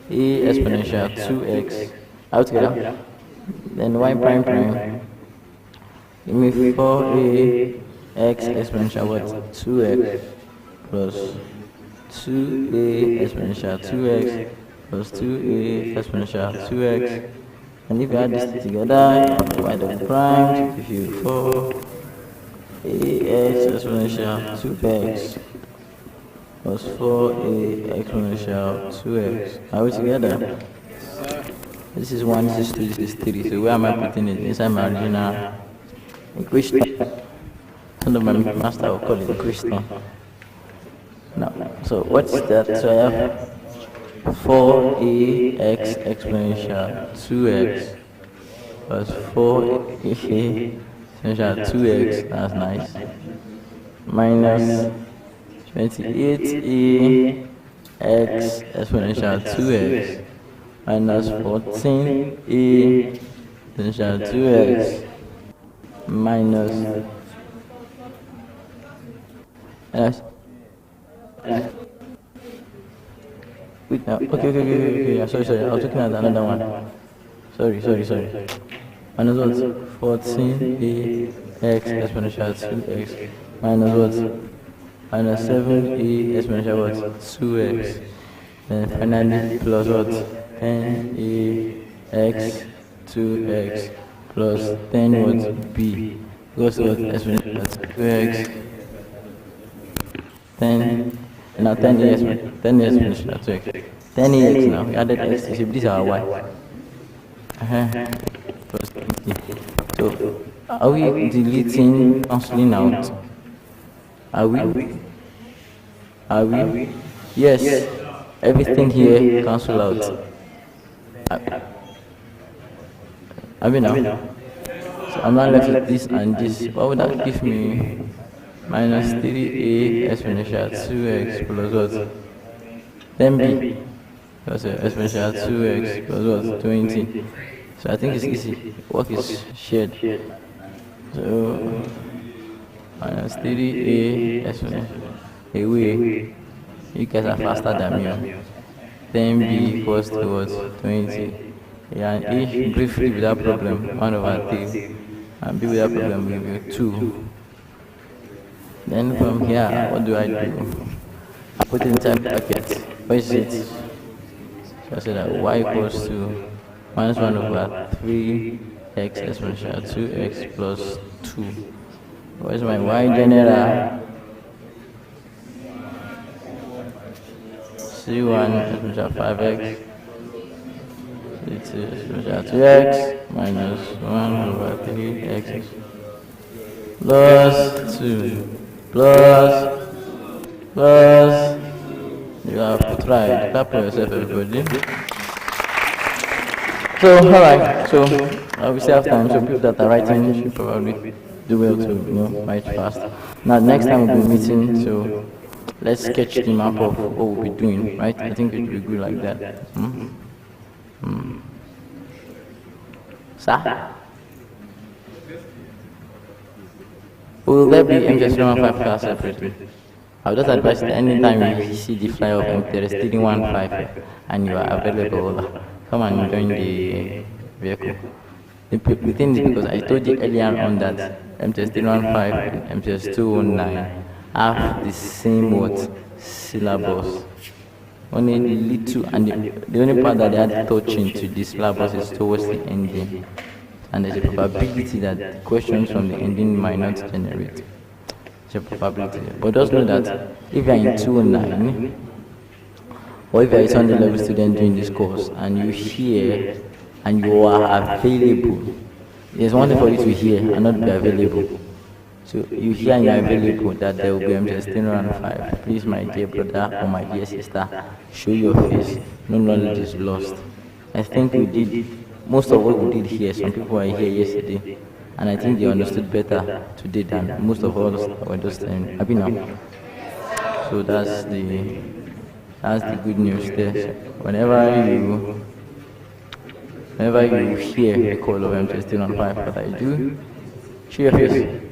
A exponential 2x. Out together. Then y prime prime. Give me 4a x exponential what? 2x plus 2a exponential 2x plus 2a exponential 2x. And if you add this together, you divide the prime to give you 4ax exponential 2x plus 4a exponential 2x. Are we together? This is 1, this is 2, this is 3. So where am I putting it? Inside my original equation. Some of my master will call it equation. Now, so what's that? So I have 4ax exponential 2x plus 4a exponential 2x, that's nice, minus 28ax exponential 2x minus 14a exponential 2x minus wait now. Okay. Yeah, sorry. I was looking at another one. Sorry. Minus what? 14ax exponential 2x minus what? Minus 7a exponential what? 2x. Then finally plus what? 10ax 2x plus 10 what? B. Goes to what? Exponential 2x. 10. Now 10ax exponential 2x. 10ax now. We added x. So these are y. Plus 20. So are we deleting, cancelling out? Are we? Yes. Everything here cancel out. Are we now? So I'm not left with this and this. What would that give me? Minus 3a exponential 2x plus what? 10b. That's exponential 2x plus what? 20. So I think it's easy. Work is shared. So minus 3a exponential. Away. You guys are faster than me. 10b equals to what? 20. Yeah, and a briefly without problem, 1 over 3. And b without problem will be 2. Then from here, what do? I put it inside brackets. What is it? So I say that y equals to minus 1 over 3x exponential 2x plus 2. What is my y general? C1 exponential 5x. C2 exponential 2x minus 1 over 3x plus 2. Plus, you have to try. Clap for yourself, everybody. So, alright, so we still have time, so people that are writing should probably do well to write fast. Now, next time we'll be meeting, so let's sketch the map of what we'll be doing, right? I think it will be good like that. Sir? Will there be MVT 115 class separately? I would just advise that anytime you see the flyer of MVT 315 and you are available, come and join the vehicle. The thing is, because I told you earlier on that MVT 315 and MVT 219 have the same syllabus. Only little, and the only part that they are touching to the syllabus is towards the ending. And there's a probability that the questions from the ending might not generate. There's a probability. But just know that if you are in 209, or if you are a 100 level student doing this course, and you hear and you are available, there's one thing for you to hear and not be available. So you hear in your available that there will be MTS 5. Please, my dear brother or my dear sister, show your face. No knowledge is lost. I think we did most of what we did here. Some people were here yesterday, and I think they understood better today than most of us were just happy now. So that's the good news there. So whenever you hear the call of MTS 5, what I do, show your face.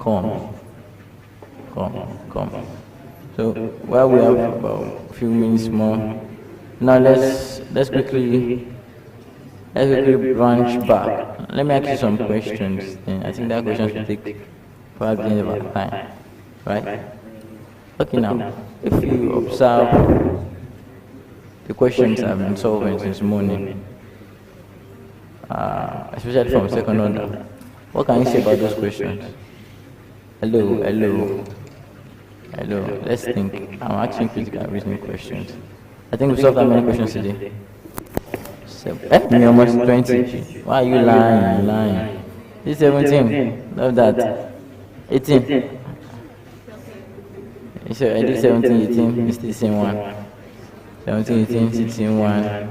Come. So while we have about a few minutes more, now let's quickly branch back. Let me ask you some questions. I think that questions will take probably the end of our time, right? Okay, now if you observe the questions I've been solving since morning, especially from second order, what can you say about those questions? Hello. Let's think. I'm asking critical reasoning questions. I think we solved that many questions today. Me almost 20. Why are you lying? This 17. Love that. 18. So I did 17, 18. It's the same one. 17, 18, 16, 1.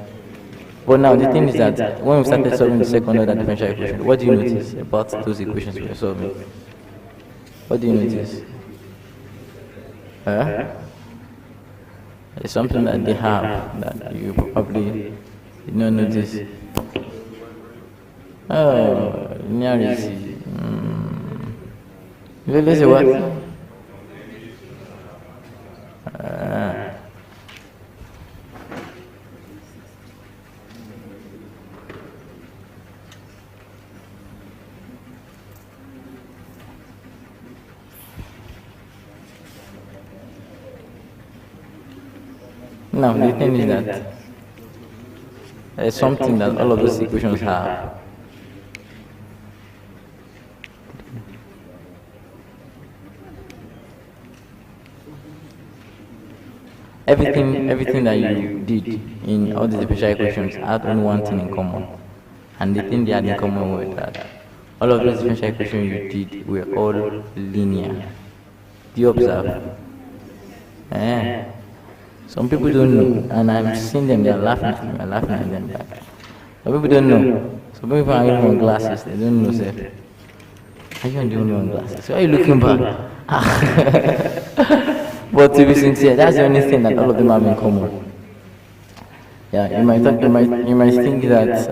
But now the thing is that when we started solving the second order differential equation, what do you notice about those equations we are solving? What do you notice? It's something that they have that you probably did not notice. Oh, linearity. Let's say what? Now, the thing is that there's something that all of those equations have. Everything that you did in all the differential equations had only one thing in common. And the thing they had in common was that all of those differential equations you did were all linear. Do you observe? Some people don't know, and I'm seeing them, they're laughing at me, I'm laughing at them back. Some people don't know. Some people are even on glasses, they don't know, sir. Are you the only one on glasses? So are you looking back? But to be sincere, that's the only thing that all of them have in common. Yeah, you might think that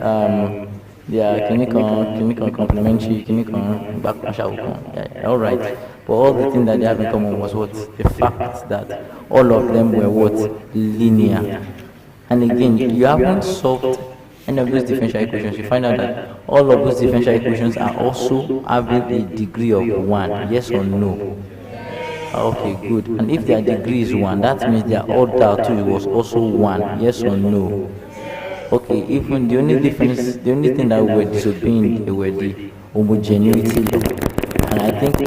they are clinical, complementary, clinical, backwash. Yeah, all right. But all the things that they have in common was what? The fact that all of them were what? Linear. And again, you haven't solved any of those differential equations. You find out that all of those differential equations are also having a degree of 1. Yes or no? Okay, good. And if their degree is 1, that means their order too was also 1. Yes or no? Okay, even the only thing that we were disobeying were the homogeneity law. And I think we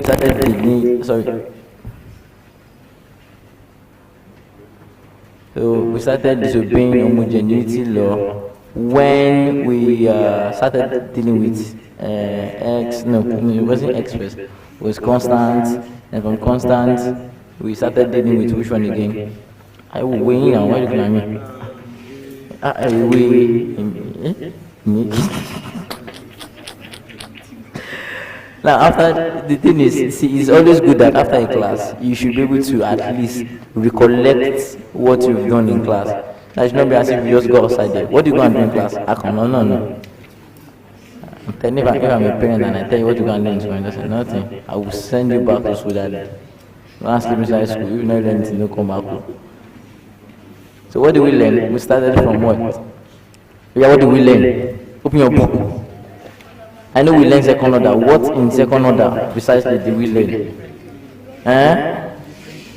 started disobeying homogeneity law when we started dealing with x. No, it wasn't x first. It was constant. And from constant, we started dealing with which one again? I will win now. Why are you looking at me? Now, after the thing is, see, it's always good that after a class, you should be able to at least recollect what you've done in class. That should not be as if you just go outside there. What do you go and do in class? I come, no. I'm telling you, if I'm a parent and I tell you what you go and learn in school, and I say nothing, I will send you back to school that day. Last sleep inside school, you know anything, you come back home. So what do we learn? We started from what? Yeah, what do we learn? Open your book. I know we learn second order. What in second order precisely did we learn?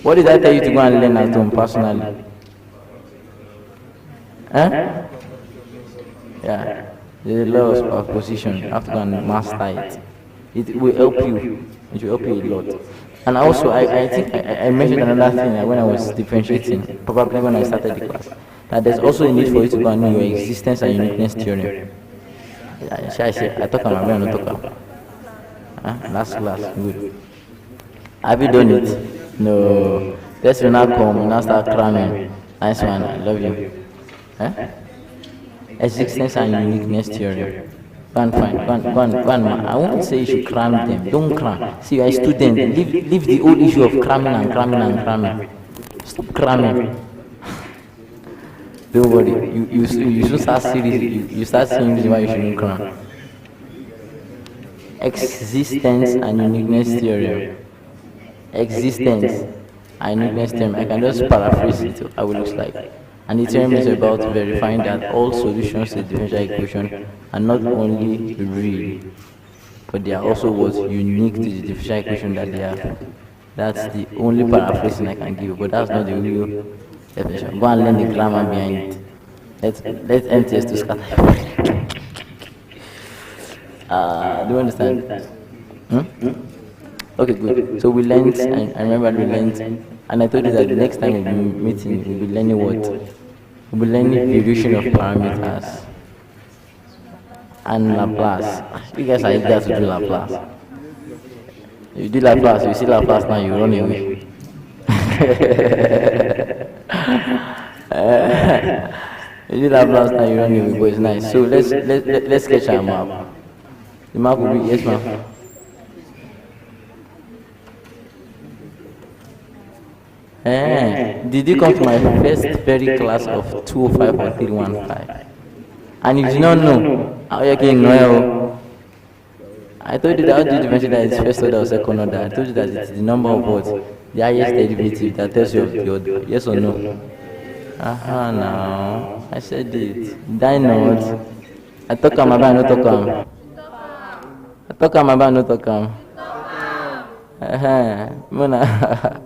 What did I tell you to go and learn at home personally? Yeah. The laws of position, you have to go and master it. It will help you. It will help you a lot. And also, I think I mentioned another thing when I was differentiating, probably when I started the class, that there's also a need for you to go and know your existence and uniqueness theorem. I talk about my brain, I talk about. Last class. Good. Have you done it? No. Let's now come. Now start cramming. Nice one. I love you. Huh? Existence and uniqueness theory. Go and find. Go and, I won't say you should cram them. Don't cram. See, you're a student. Leave the old issue of cramming and cramming and cramming. Stop cramming. Don't worry. You should start serious. You start seeing why you shouldn't cram. Existence and uniqueness theorem. Existence and uniqueness theorem. I can just paraphrase it how it looks like. And the theorem is about verifying that all solutions to the differential equation are not only real, but they are also what's unique to the differential equation that they have. That's the only paraphrasing I can give, but that's not the real definition. Go and learn the grammar behind it. Let MTS to scatter. Do you understand? Okay, good. So we learned, and I remember we learned, and I told you that the next time we'll be meeting, we'll be learning what? We'll be learning division of parameters and Laplace. You guys are eager to do Laplace. You do Laplace, you see Laplace now, you run away. You do Laplace now, you run away, but it's nice. So let's sketch our map. The map will be, yes ma'am. Did you come to my first very class of 205 or 315? And you do not know how you can know. I told you that how did you mention that it's first order or second order? I told you that it's the number of what? The highest derivative that tells you of the order. Yes or no? Now. I said it. Did I not? I talk about no talk. I talk about no talk. Mona.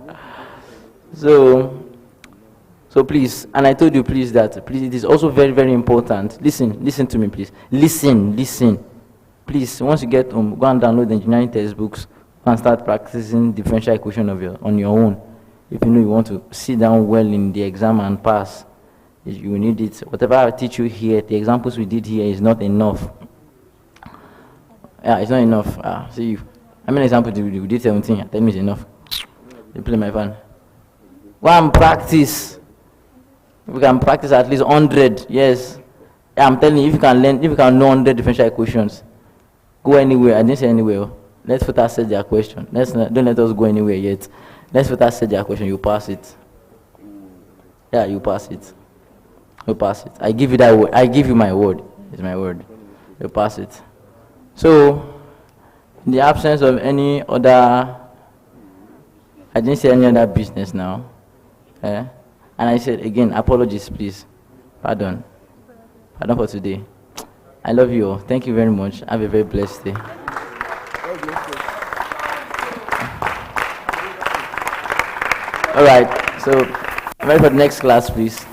So please, and I told you please that please it is also very, very important. Listen to me please. Listen. Please, once you get home, go and download the engineering textbooks and start practicing differential equation on your own. If you know you want to sit down well in the exam and pass, you need it. Whatever I teach you here, the examples we did here is not enough. Yeah, it's not enough. See you. How many examples we did 17? Tell me it's enough. You play my fan. Go and practice. If you can practice at least 100, yes. Yeah, I'm telling you, if you can know 100 differential equations, go anywhere. I didn't say anywhere. Let's first set their question. Don't let us go anywhere yet. Let's first set their question. You pass it. Yeah, you pass it. You pass it. I give you that word. I give you my word. It's my word. You pass it. So, in the absence of any other, I didn't say any other business now. And I said again, apologies, please. Pardon for today. I love you all. Thank you very much. Have a very blessed day. All right. So, ready for the next class, please.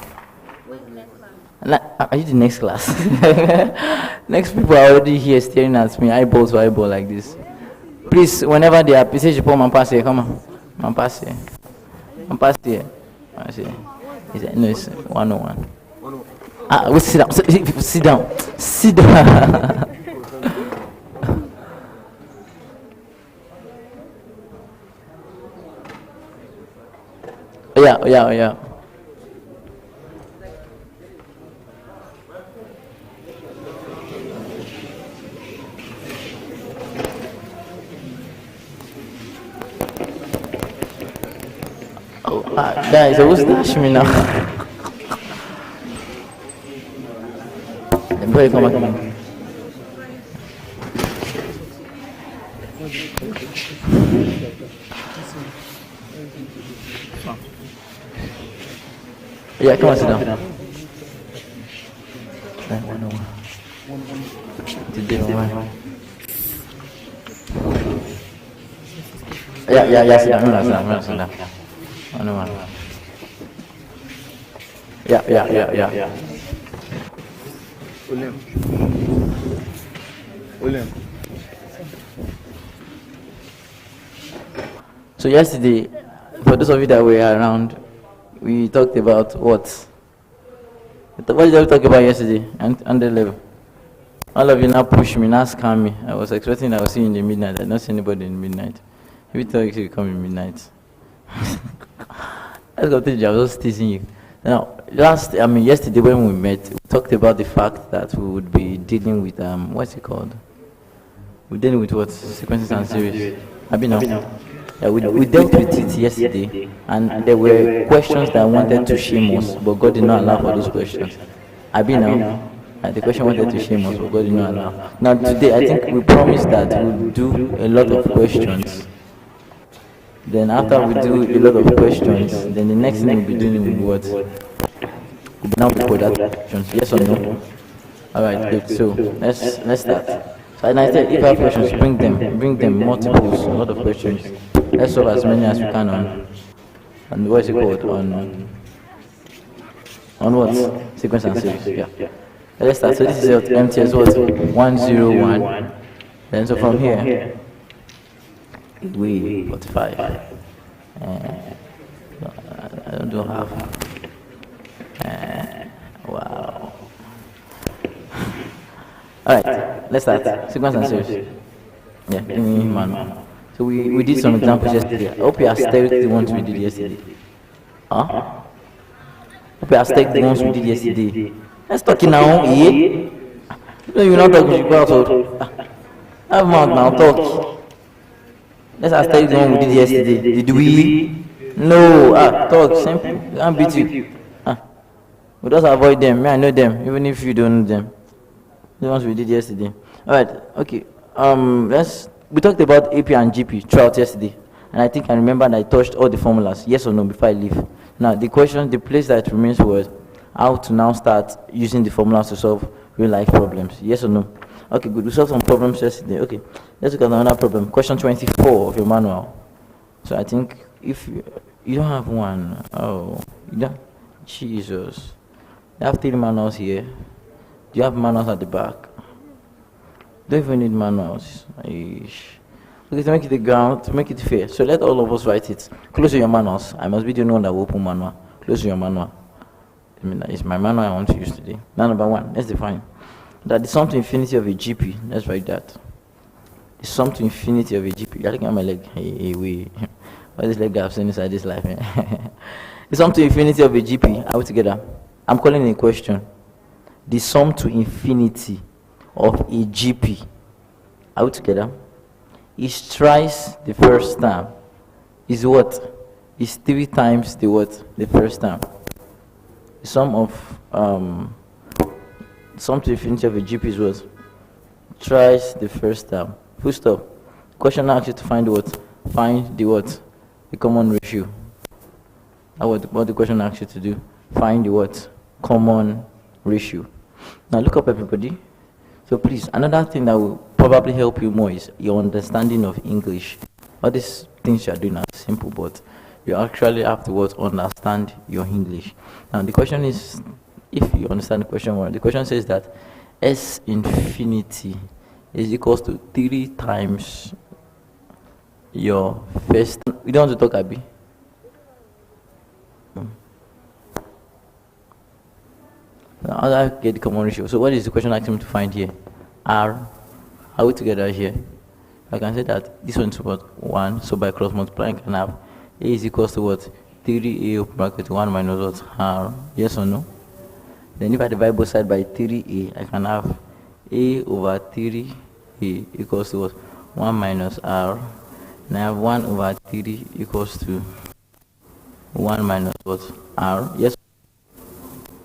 Are you the next class? Next people are already here staring at me, eyeball to eyeball like this. Please, whenever they are, please say, "Man, pass here. Come on, man, pass here. Man, pass here." I see. No, it's 101. Wait, sit down. Sit down. Oh yeah. Guys, who's dash me now? Boy, come on. Yeah, come on, sit down. Yeah, sit down. One. Yeah. William. So yesterday, for those of you that were around, we talked about what? What did we talk about yesterday? And the level. All of you now push me, now scam me. I was expecting I would see you in the midnight. I don't see anybody in the midnight. If you tell you come in midnight. Let's continue. I was just teasing you. Now, yesterday when we met, we talked about the fact that we would be dealing with what's it called? We're dealing with what? Sequences and series. I mean, yeah, we dealt with it yesterday, and there were questions that I wanted to shame us, but God did not allow for those questions. I mean, the question wanted to shame us, but God did not allow. Now, today, I think we promised that we'll do a lot of questions. Then after we do a lot of questions, then the next thing we'll be doing will be what? We'll now be quadratic equations. Yes or no? Alright, good. So let's start. So and I said if you have questions, bring them multiples, a lot of questions. Let's solve as many as we can on what is it called? On what? Sequence and series. Yeah. Let's start. So this is empty as what? 101. Then so from here we 45. I don't do half. Wow. Alright, let's start. Sequence and series. Yeah, give me manual. So we did some examples yesterday. I hope you are stuck the ones we did yesterday. Huh? Hope you are stuck the ones we did yesterday. Let's talk now, eh? No, you're not talking, you go out. Have mouth now, talk. Let's ask the one we did yesterday. Did we? No. Talk. Simple. Can't beat you. We just avoid them. I know them, even if you don't know them. The ones we did yesterday. Alright, okay. We talked about AP and GP throughout yesterday. And I think I remember that I touched all the formulas, yes or no, before I leave. Now the place that remains was how to now start using the formulas to solve real life problems. Yes or no? Okay, good. We solved some problems yesterday. Okay, let's look at another problem. Question 24 of your manual. So I think if you don't have one, you don't. Jesus. You have 3 manuals here. Do you have manuals at the back? Don't even need manuals. Okay, to make it the ground, to make it fair. So let all of us write it. Close to your manuals. I must be the one that will open manual. Close to your manual. I mean, that is my manual I want to use today. Now number 1, let's define. That the sum to infinity of a GP. Let's write that. The sum to infinity of a GP. You're looking at my leg. Hey, wait. What is leg that I've seen inside this life? The sum to infinity of a GP. Are we together? I'm calling it a question. The sum to infinity of a GP. Are we together? Is thrice the first term. Is what? Is 3 times the what? The first term. The sum of sum to infinity of a GP is what? Thrice the first term. Full stop. Question asks you to find what? Find the what? The common ratio. That's what the question asks you to do. Find the what? Common ratio. Now look up, everybody. So please, another thing that will probably help you more is your understanding of English. All these things you are doing are simple, but you actually have to what? Understand your English. Now the question is, if you understand the question well, the question says that S infinity is equals to 3 times your first. We don't want to talk, Abby. Now, how do I get the common ratio? So what is the question asking me to find here? R. Are we together here? I can say that this one is what? 1. So by cross multiplying, I can have A is equals to what? 3A open bracket 1 minus what? R. Yes or no? Then if I divide both sides by 3A, I can have A over 3A equals to what? 1 minus R. And I have 1 over 3 equals to 1 minus what? R.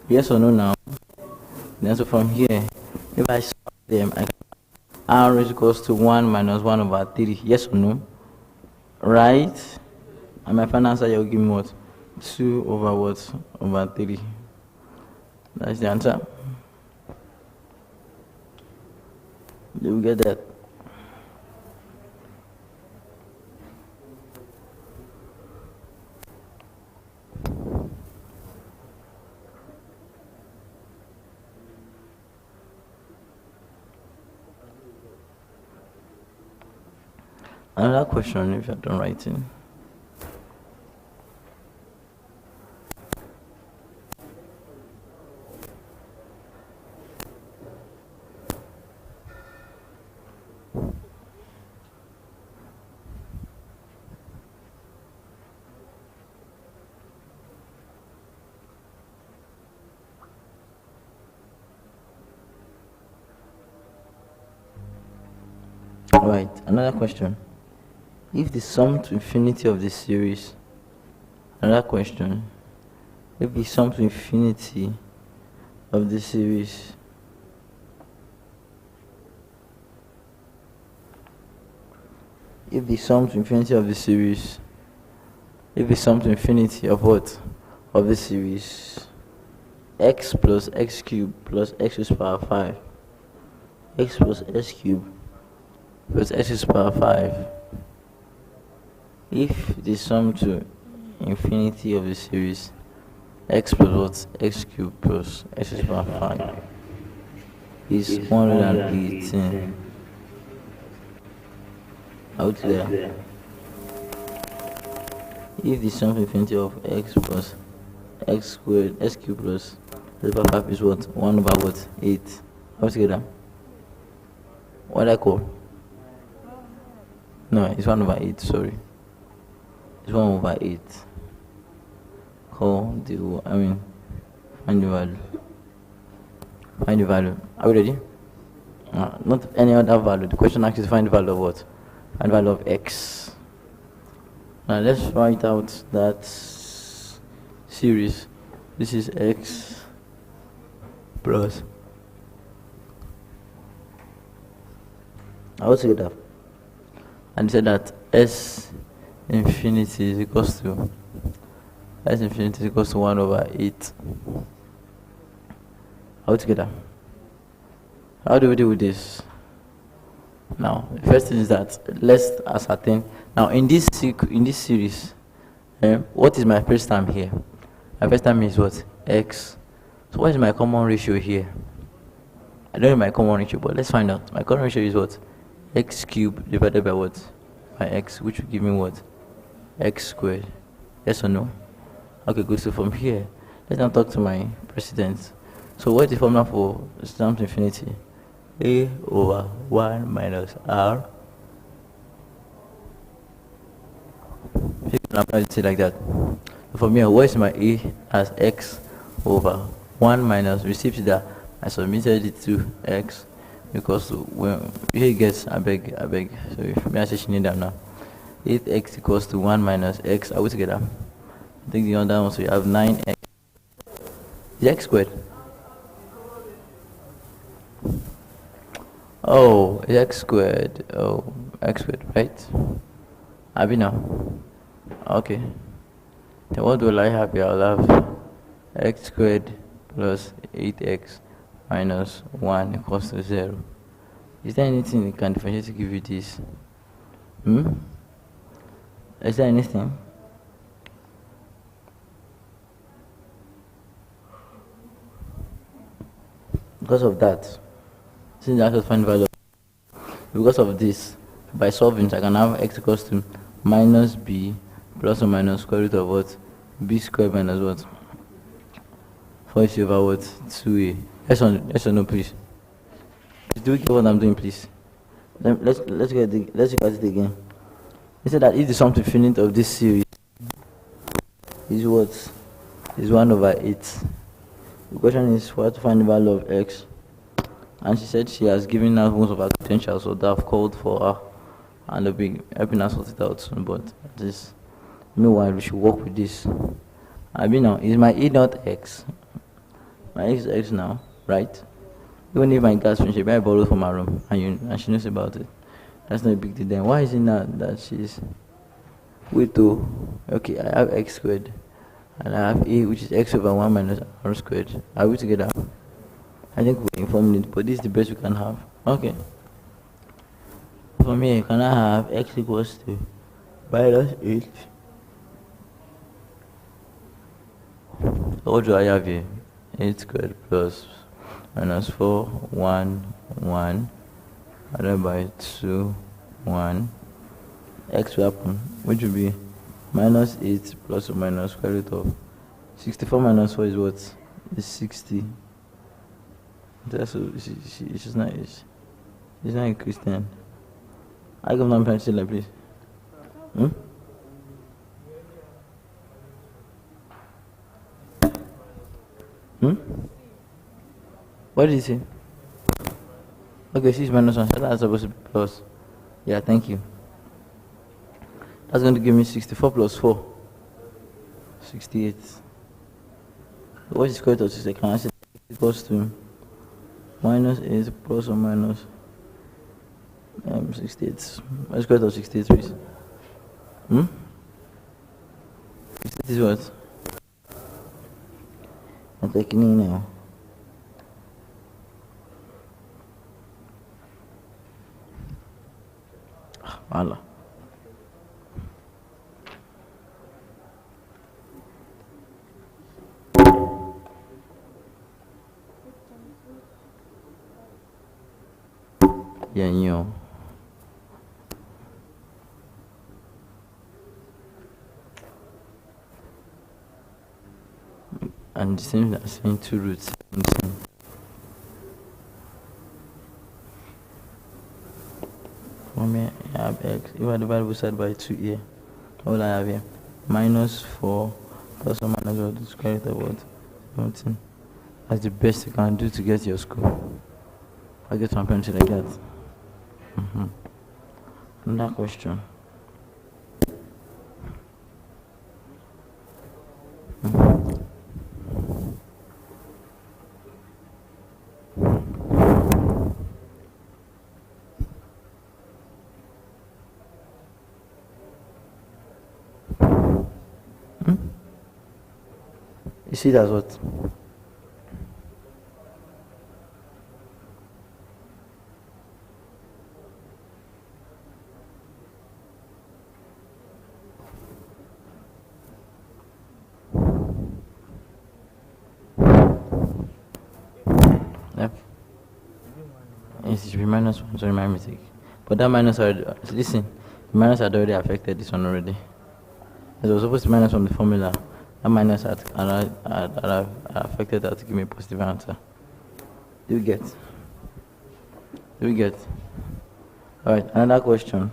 Yes or no now? Then so from here, if I solve them, I can R is equals to 1 minus 1 over 3. Yes or no? Right? And my final answer, you'll give me what? 2 over what? Over 3. That's the answer. Did we get that? Another question if you're done writing. Alright, another question. If the sum to infinity of the series, another question. If the sum to infinity of the series if the sum to infinity of the series if the sum to infinity of what? Of the series x plus x cubed plus x to the power 5 x plus x cubed plus x to the power 5 if the sum to infinity of the series x plus what? X cubed plus x to the power 5 is 118. Out there. If the sum to infinity of x plus x squared x cubed plus x to the power 5 is what? 1 over what? 8. How together? What I call? No, it's 1 over 8, sorry. It's 1 over 8. Find the value. Find the value. Are we ready? Not any other value. The question asks you to find the value of what? Find the value of x. Now let's write out that series. This is x plus. I also get that. And said that s infinity is equals to S infinity is equals to 1 over 8. All together. How do we deal with this? Now, the first thing is that let's ascertain. Now, in this series, what is my first term here? My first term is what? X. So, what is my common ratio here? I don't know my common ratio, but let's find out. My common ratio is what? X cubed divided by what? By x, which will give me what? X squared. Yes or no? Okay, good. So from here, let's now talk to my precedents. So what is the formula for sum to infinity? A over 1 minus r. You can apply it like that. So from here, what is my A as x over 1 minus, received that I submitted it to x, because when here it gets, I beg. So if me I say she need that now. If x equals to 1 minus x, are we together? I think the other one, so you have 9x. Is x squared? Oh, it's x squared. Oh, x squared, right? Have you now? Okay. Then what will I have here? I'll have x squared plus 8x minus 1 equals to 0. Is there anything you can differentiate to give you this? Is there anything? Because of that, since I have to find value, because of this, by solving, I can have x equals to minus b plus or minus square root of what? B squared minus what? 40 over what? 2a. Yes or no, please? Do you get what I'm doing, please? Let's look at it again. He said that if the sum to infinity of this series is what? Is 1 over 8. The question is for her to find the value of x. And she said she has given us most of her potential, so they have called for her and they'll be helping us sort it out soon. But this, meanwhile, we should work with this. I mean, now, is my E not x? My x is x now, right? Even if my gas finished, I borrowed from her room and she knows about it. That's not a big deal then. Why is it not that she's. Wait, though. Okay, I have x squared. And I have a, which is x over 1 minus r squared. Are we together? I think we're informed it, but this is the best we can have. Okay. From here, can I have x equals to minus 8? So what do I have here? 8 squared plus minus 4, 1, 1, divided by 2, 1. X will happen, which will be minus 8 plus or minus square root of 64 minus 4 is what? Is 60. That's she's not a Christian. I come down and say like please. What did he say? Okay, 6 minus 1, so that's supposed to be plus. Yeah, thank you. That's going to give me 64 plus 4. 68. What is square root of 6? Can I say equals to minus 8 plus or minus 68. What is square root of 68, please? 68 is what? I'm taking in now. Allah. Yeah, you. And the same as saying 2 roots 17. For me, I have x. If I divide both sides by 2 here, what will I have here? Minus 4 plus or minus what? The square root of what? 17. That's the best you can do to get your score. I get one pencil like that. Another question. You see that's what? Yep. Yes, it should be minus 1, sorry, my mistake. But that minus already, listen, the minus had already affected this one already. It was supposed to be minus from the formula. That minus had affected that to give me a positive answer. Do we get? Do we get? Alright, another question.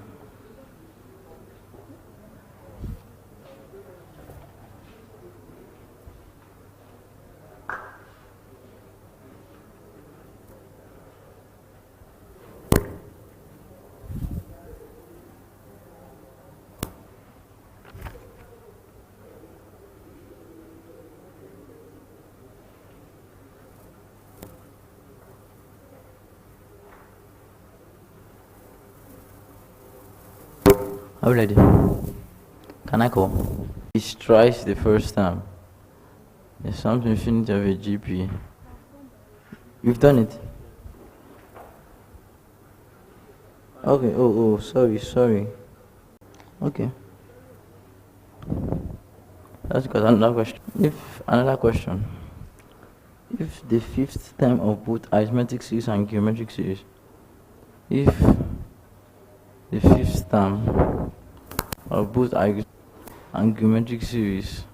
How will I do? Can I call? It's twice the first time. There's something infinity of a GP. You've done it? Okay, oh, sorry. Okay. That's because another question. If the fifth term of both arithmetic series and geometric series, if the fifth term of both arithmetic and geometric series,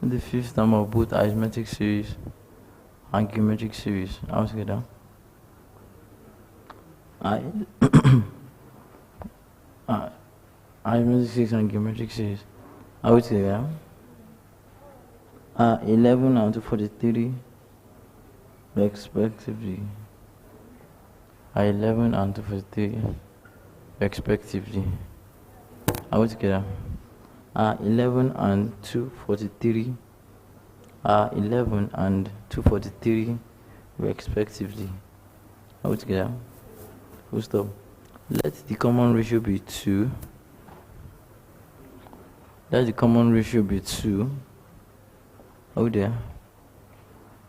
the fifth term of both arithmetic series and geometric series, how to get down? Arithmetic series and geometric series, how would you get down? 11 and 243 respectively. 11 and 243 respectively. I will together. 11 and 243. 11 and 243 respectively. I will together. Full stop. Let the common ratio be 2. Let the common ratio be 2. Oh there.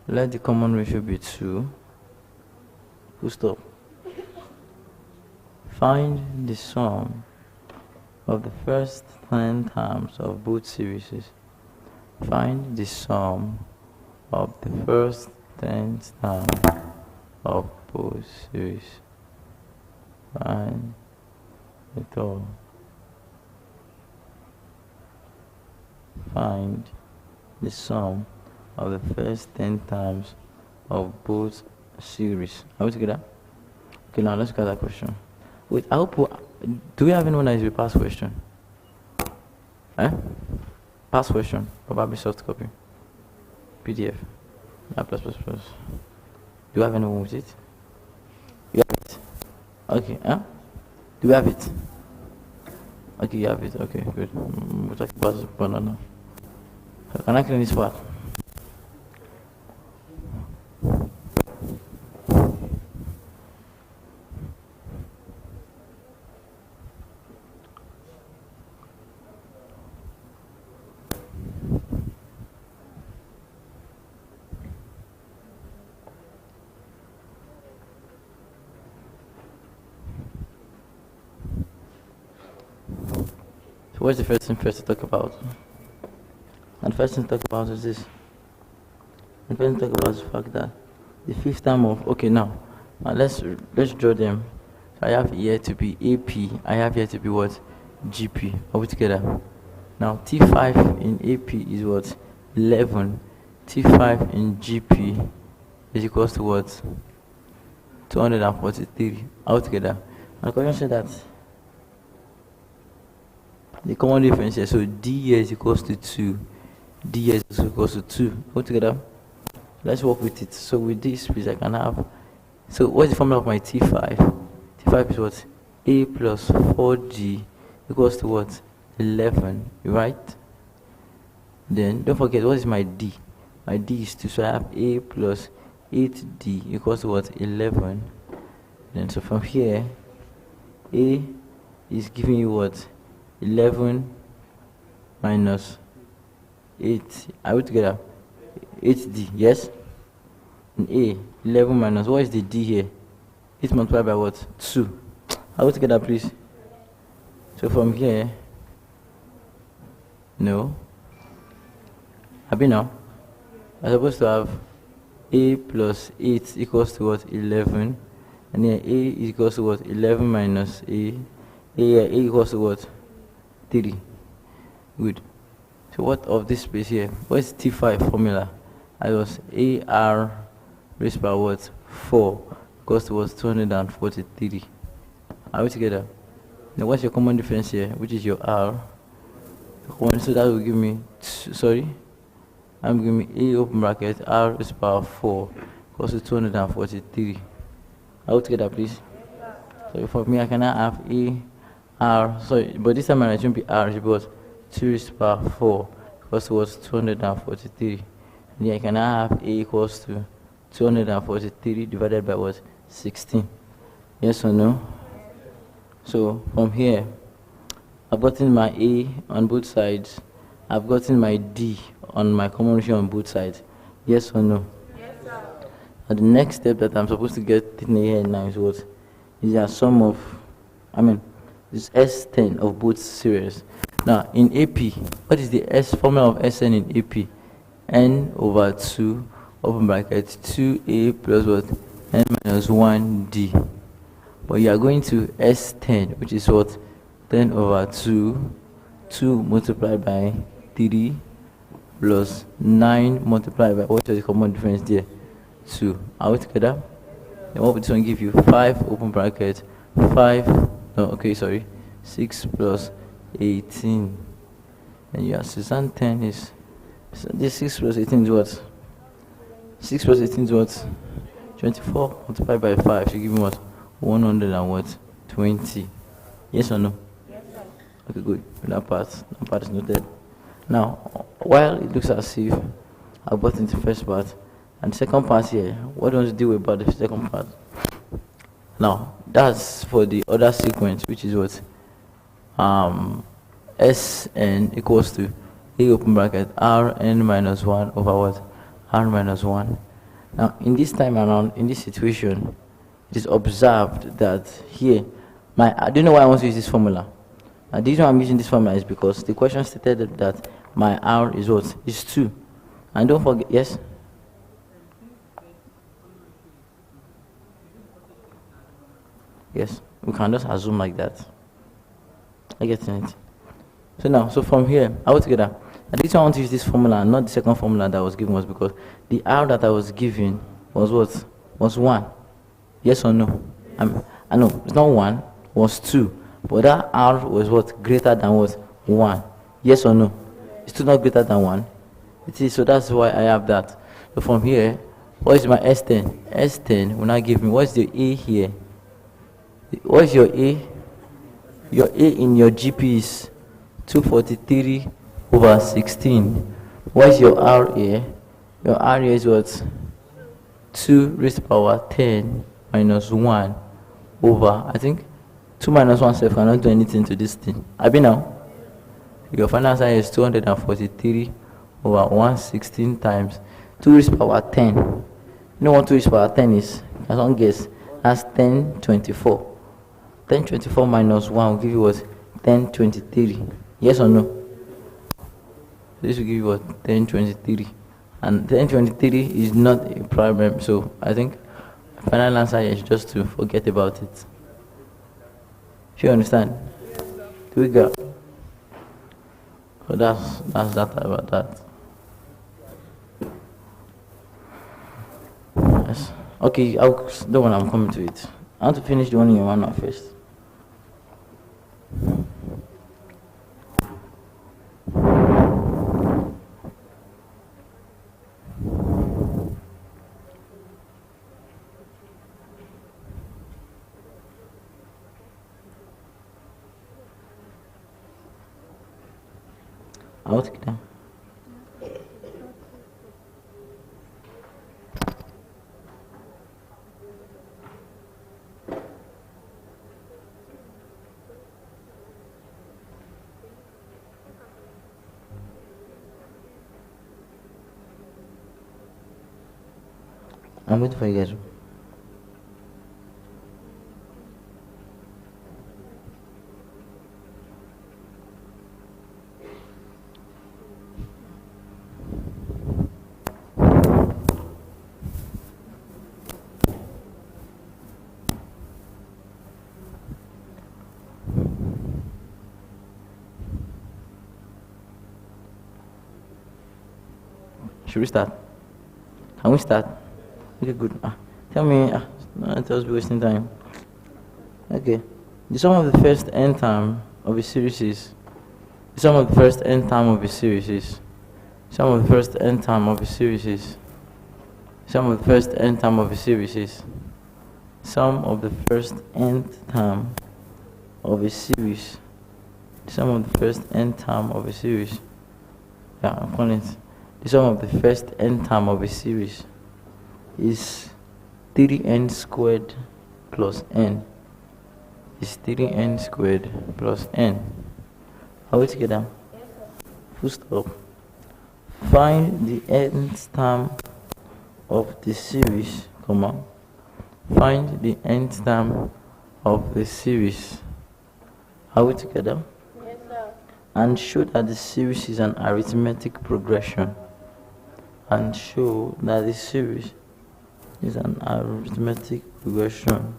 Let the common ratio be 2. Full stop. Find the sum of the first 10 terms of both series. Find the sum of the first 10 terms of both series. Find it all. Find the sum of the first 10 terms of both series. Are we together? Okay, now let's get that question. Wait, I hope. Do we have anyone that is with past question? Past question, probably soft copy. PDF. Do you have anyone with it? You have it? Okay, huh? Do we have it? Okay, you have it. Okay, good. We're talking about banana. Can I clean this part? So what's the first thing first to talk about? And the first thing to talk about is this. The first thing to talk about is the fact that the fifth term of, okay, now let's draw them. So I have here to be AP, I have here to be what? GP. Are we together? Now T5 in AP is what? 11. T5 in GP is equals to what? 243. Are we together? And the question said that the common difference here, so D here is equals to 2. D here is equals to 2. Put together. Let's work with it. So with this, please, I can have. So what's the formula of my T5? T5 is what? A plus 4G equals to what? 11, right? Then don't forget, what is my D? My D is 2, so I have A plus 8D equals to what? 11. Then so from here, A is giving you what? 11 minus 8. Are we together? 8D, yes? And A, 11 minus, what is the D here? 8 multiplied by what? 2. Are we together, please? So from here, no. Have you now? I'm supposed to have A plus 8 equals to what? 11. And then A is equals to what? 11 minus A. A equals to what? 3. Good. So what of this space here? What is T5 formula? I was AR raised by what? 4 equals to what? 243. Are we together? Now what's your common difference here? Which is your R? So that will give me, sorry, I'm giving me A open bracket R raised by 4 equals to 243. Are we together, please? So for me, I cannot have A R, sorry, but this time it shouldn't be R, it should be what? 2 raised to power 4 equals to what? 243. And then I can now have A equals to 243 divided by what? 16. Yes or no? So from here, I've gotten my A on both sides. I've gotten my D on my common ratio on both sides. Yes or no? Yes, sir. And the next step that I'm supposed to get in here now is what? Is a sum of, this S10 of both series. Now in AP, what is the S formula of Sn in AP? N over 2 open bracket 2A plus what? N minus 1D. But you are going to S10, which is what? 10 over 2, 2 multiplied by 3 plus 9 multiplied by, what is the common difference there? 2. Are we together? Then what would this one give you? 5 open bracket 5, no, okay, sorry, 6 plus 18. And you have 6 and 10 is, so this 6 plus 18 is what? 6 plus 18 is what? 24 multiplied by 5 should give me what? 100 and what? 20. Yes or no? Yes, sir. Okay, good. That part is noted. Now, while it looks as if I got into the first part, and the second part here, what do you want to do about the second part? Now, that's for the other sequence, which is what? Sn equals to A open bracket Rn minus 1 over what? R minus 1. Now, in this time around, in this situation, it is observed that here, I don't know why I want to use this formula. The reason I'm using this formula is because the question stated that my R is what? Is 2. And don't forget, yes? Yes, we can just assume like that. I get it. So now, so from here, I will together. The reason I want to use this formula and not the second formula that was given was because the R that I was given was what? Was 1. Yes or no? I know, it's not 1, was 2. But that R was what? Greater than what? 1. Yes or no? It's still not greater than 1. It is, so that's why I have that. So from here, what is my S10? S10 will now give me, what's the A here? What's your A? Your A in your GP is 243 over 16. What's your RA? Your RA is what? 2 raised to the power 10 minus 1 over, I think, 2 minus 1 self cannot do anything to this thing. Abi now? Your final answer is 243 over 116 times 2 raised to the power 10. You know what 2 raised to the power 10 is? Can someone guess? That's 1024. 1024 minus 1 will give you what? 1023. Yes or no? This will give you what? 1023. And 1023 is not a problem, so I think final answer is just to forget about it. Do you understand? Do we go? So that's that about that. Yes. Okay, the one I'm coming to it. I want to finish the one in your one first. I'll take it down. I'm waiting for you guys. Should we start? Can we start? Okay, good. Tell me, no, tell us we're wasting time. Okay. The sum of the first n term of a series is, the sum of the first n term of a series is, sum of the first n term of a series is, sum of the first n term of a series is, sum of the first nth term of a series, sum of the first n term of a series. Yeah, I'm calling it. The sum of the first n term of a series is 3n squared plus n. Is 3n squared plus n. Are we together? Full stop. Find the nth term of the series, comma. Find the nth term of the series. Are we together? Yes, sir. And show that the series is an arithmetic progression. And show that the series is an arithmetic progression.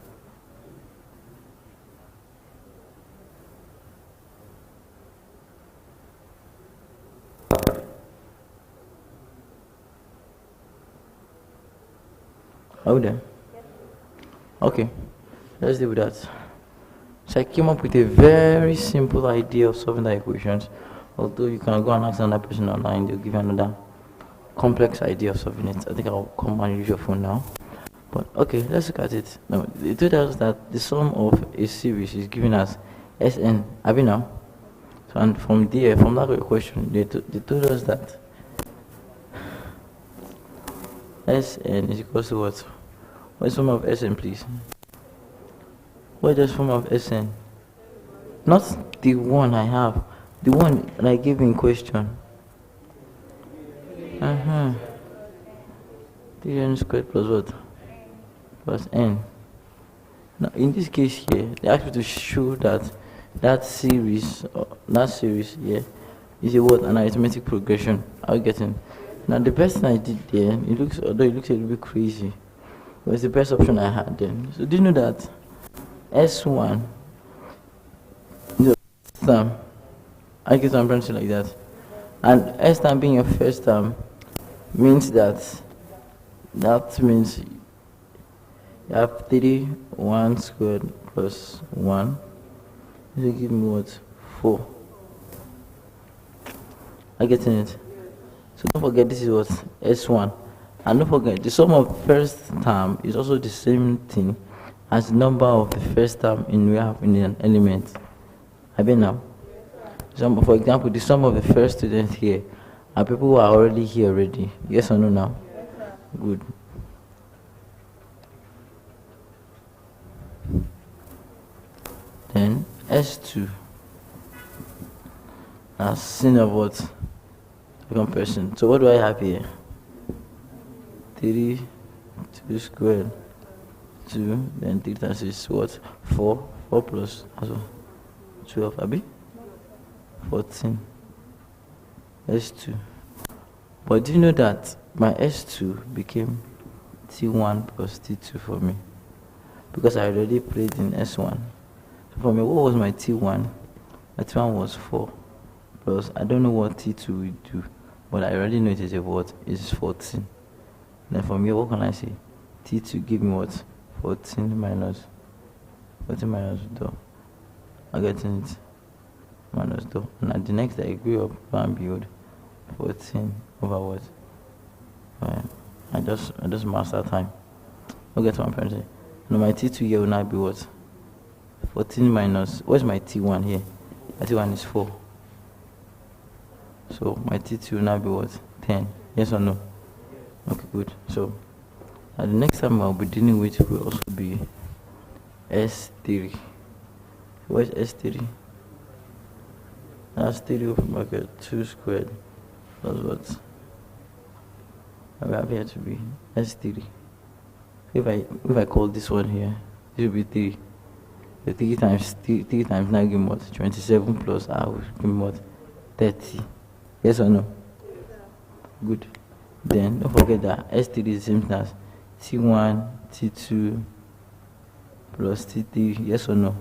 Are we there? Okay, let's deal with that. So I came up with a very simple idea of solving the equations. Although you can go and ask another person online, they'll give you another complex idea of solving it. I think I'll come and use your phone now. But okay, let's look at it. Now, it told us that the sum of a series is given as Sn. Have you now? So, and from there, from that equation, they told us that Sn is equal to what? What is the sum of Sn, please? What is the sum of Sn? Not the one I have, the one that I gave in question. 3n squared plus what? Plus n. Now in this case here, they ask me to show that that series here is a what? An arithmetic progression. Are you getting? Now the best thing I did there, although it looks a little bit crazy, but it's the best option I had then. So do you know that S1 the term, I get some branching like that, and S term being your first term means that means you have 1 squared plus 1. This will give me what? 4. I get in it. So don't forget this is what? S1. And don't forget the sum of first term is also the same thing as the number of the first term we have in an element. I mean now. For example, the sum of the first students here are people who are already here already. Yes or no now? Yes, sir. Good. Then S2 as sin of what? Second person. So what do I have here? 3, 2 squared, 2, then 3 times is what? 4, 4 plus also 12, Abi? 14. S2. But do you know that my S2 became T1 plus T2 for me? Because I already played in S1. So for me, what was my T1? My T1 was 4 plus, I don't know what T2 will do, but I already know it is a what? It's 14. Then from here, what can I say? T2 give me what? 14 minus dot. I'm getting it. Minus dot. Now the next I grew up and build 14 over what? I just master time. Look at what I'm trying to say. Now my T2 here will now be what? 14 minus, what's my T1 here? My T1 is 4. So my T2 will now be what? 10. Yes or no? Okay, good. So the next time I'll be dealing with will also be S3. Where's S3? That's 3 open bracket 2 squared plus what? I have here to be S3. If I call this one here, this will be 3. The 3 times now give me what? 27 plus I will give me what? 30. Yes or no? Good. Then don't forget that S3 is the same thing as T1, T2 plus T3. Yes or no?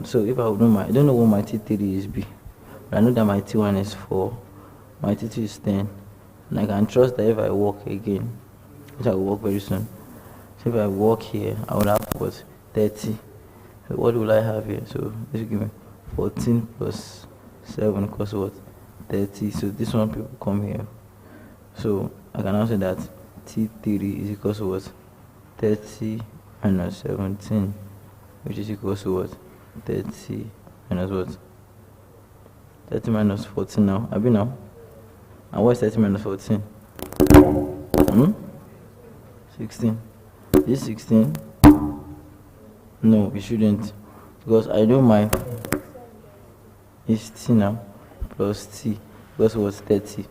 So if I would know I don't know what my T3 is be, but I know that my T1 is 4, my T2 is 10, and I can trust that if I walk again, which I will walk very soon. So if I walk here, I would have what? 30. So what will I have here? So this will give me 14 plus 7 equals what? 30. So this one people come here. So I can now say that T3 is equals to what? 30 minus 17, which is equals to what? 30 minus what? 30 minus 14 now. Have you now? And what's 30 minus 14? 16. This 16? No, it shouldn't. Because I know my is T now plus T because what? 30.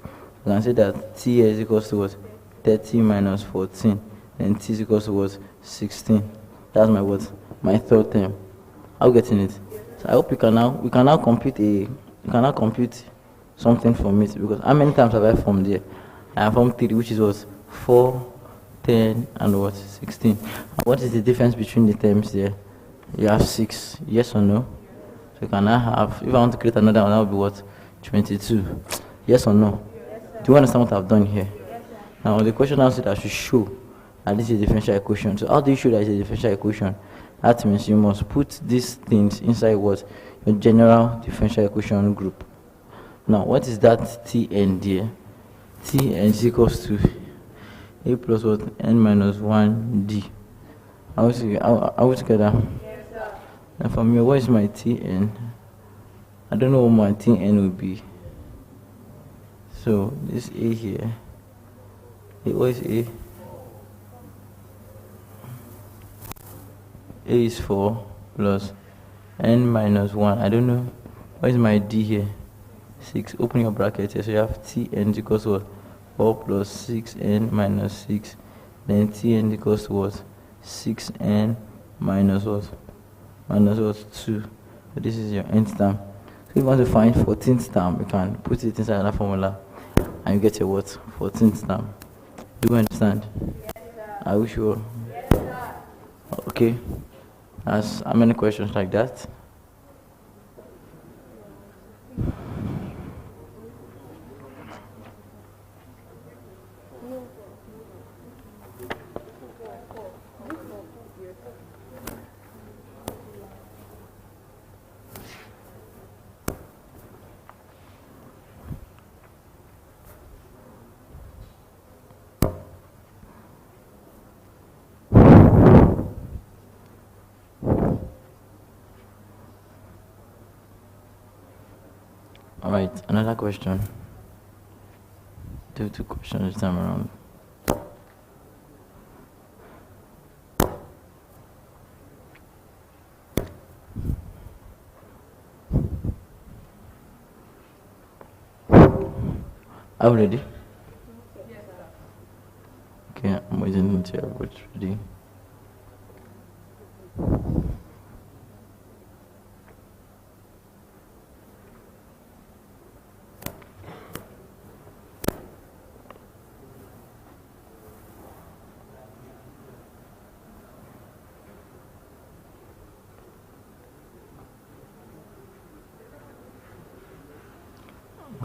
I can say that T is equals to what? 30 minus 14. And T is equals to what? 16. That's my what? My third term. Are you getting it? So I hope we can now compute something from it, because how many times have I formed here? I have formed 3, which is what? 4, 10, and what? 16. And what is the difference between the terms there? You have 6. Yes or no? So you can now have, if I want to create another one, that will be what? 22. Yes or no? Yes, sir. Do you understand what I've done here? Yes, sir. Now the question now said I should show that this is a differential equation. So how do you show that it's a differential equation? That means you must put these things inside what? Your general differential equation group. Now what is that Tn there? Tn is equals to a plus what? N minus 1d. Are we together? Yes, sir. And from here, what is my Tn? I don't know what my Tn will be. So this A here. What is A? A is 4 plus N minus 1. I don't know. What is my D here? 6. Open your bracket here. So you have Tn equals what? 4 plus 6n minus 6. Then Tn equals to what? 6n minus what? Minus what? 2. So this is your nth term. So if you want to find 14th term, you can put it inside that formula and you get your what? 14th term. Do you understand? Yes, sir. Are you sure? Yes, sir. Okay. That's how many questions like that? Alright, another question. Do 2 questions this time around. Are you ready? Yes, sir. Okay, I'm waiting until everybody's ready.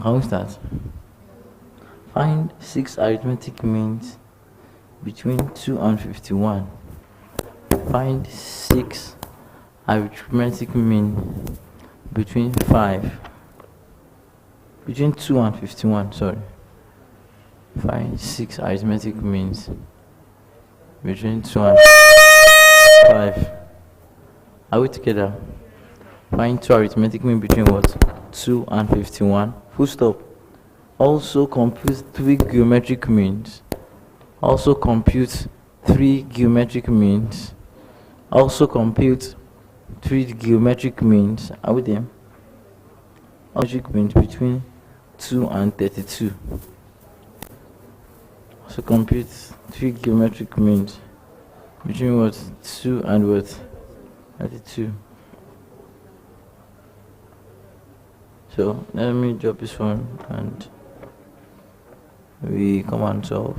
How is that? Find 6 arithmetic means between 2 and 51. Find 6 arithmetic mean between 2 and 51, sorry. Find 6 arithmetic means between 2 and 5. Are we together? Find 2 arithmetic mean between what? 2 and 51. Full stop. Also compute 3 geometric means. Also compute 3 geometric means. Also compute 3 geometric means. Are we there? Geometric means between 2 and 32. Also compute 3 geometric means between what? 2 and what? 32. So let me drop this one and we come and solve.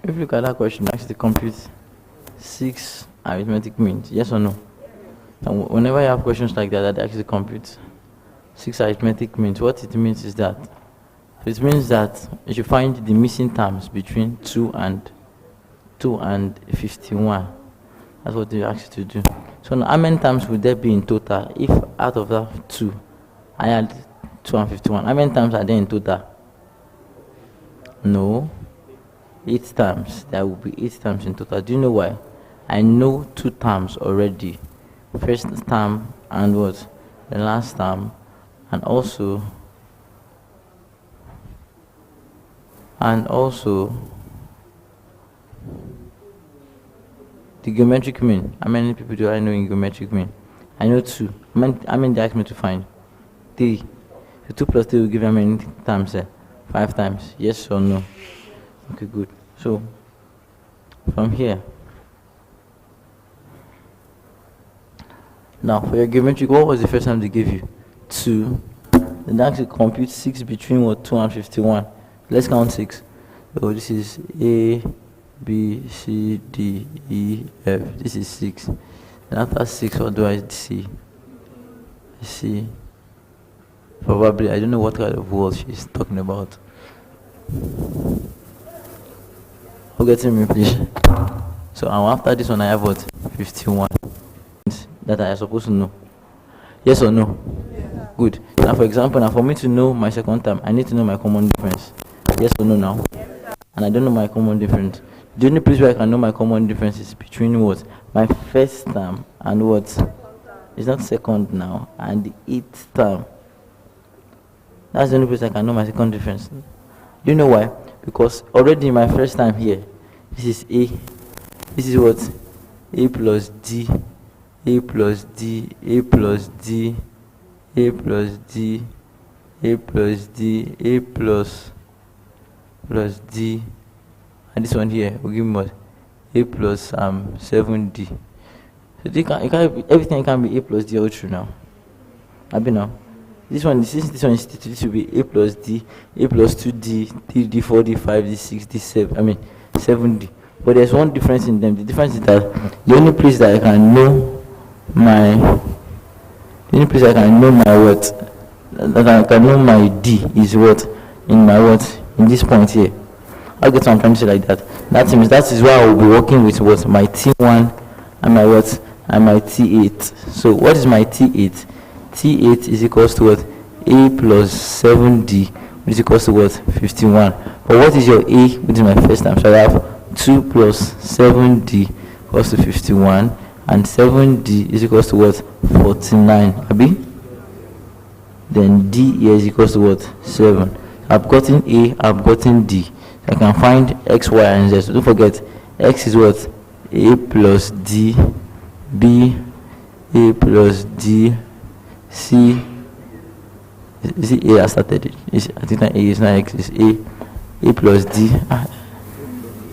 If you look at that question, actually compute 6 arithmetic means. Yes or no? And whenever you have questions like that actually compute 6 arithmetic means, what it means is that it means that you should find the missing terms between 2 and 51. That's what they ask you to do. So now, how many terms would there be in total if out of that 2 I add 2 and 51? How many terms are there in total? No. 8 terms. There will be 8 terms in total. Do you know why? I know 2 terms already. First term and what? The last term, and also the geometric mean. How many people do I know in geometric mean? I know 2. How many they ask me to find? 3. So 2 plus 3 will give how many times? 5 times. Yes or no? Okay, good. So from here, now for your geometric, what was the first time they gave you? 2. Then actually compute 6 between what? 2 and 51. Let's count 6. So this is A, B, C, D, E, F. This is 6. And after 6, what do I see? I see. Probably, I don't know what kind of word she's talking about. Who getting me, please? So after this one, I have what? 51. That I am supposed to know. Yes or no? Yes. Good. Now, for example, for me to know my second term, I need to know my common difference. Yes or no now? Yes, And I don't know my common difference. The only place where I can know my common difference is between what? My first term and what? It's not second now. And the 8th term. That's the only place I can know my second difference. Do you know why? Because already my first time here, this is A. This is what? A plus D. A plus D. A plus D. A plus D. A plus D. A plus D. And this one here will give me what? A plus 7D. So everything can be A plus D all through now. Abi now. This one is instituted to be A plus D, A plus 2D, 3D, 4D, 5D, 6D, 7D. but there's one difference in them. The difference is that the only place that I can know my what, that I can know my D is what, in my what, in this point here. I'll get what I'm trying to say like that. That means that is why I will be working with what, my T1 and my what, and my T8. So what is my T8? T8 is equals to what, A plus 7D, which is equals to what, 51. But what is your A, which is my first time? So I have 2 plus 7D equals to 51, and 7D is equals to what, 49. Abi? Then D here is equals to what, 7. I've gotten A, I've gotten D. I can find X, Y, and Z. So don't forget, X is what, A plus D, B, A plus D, C. Is it A I started it? I think that A is not X, it's A plus D,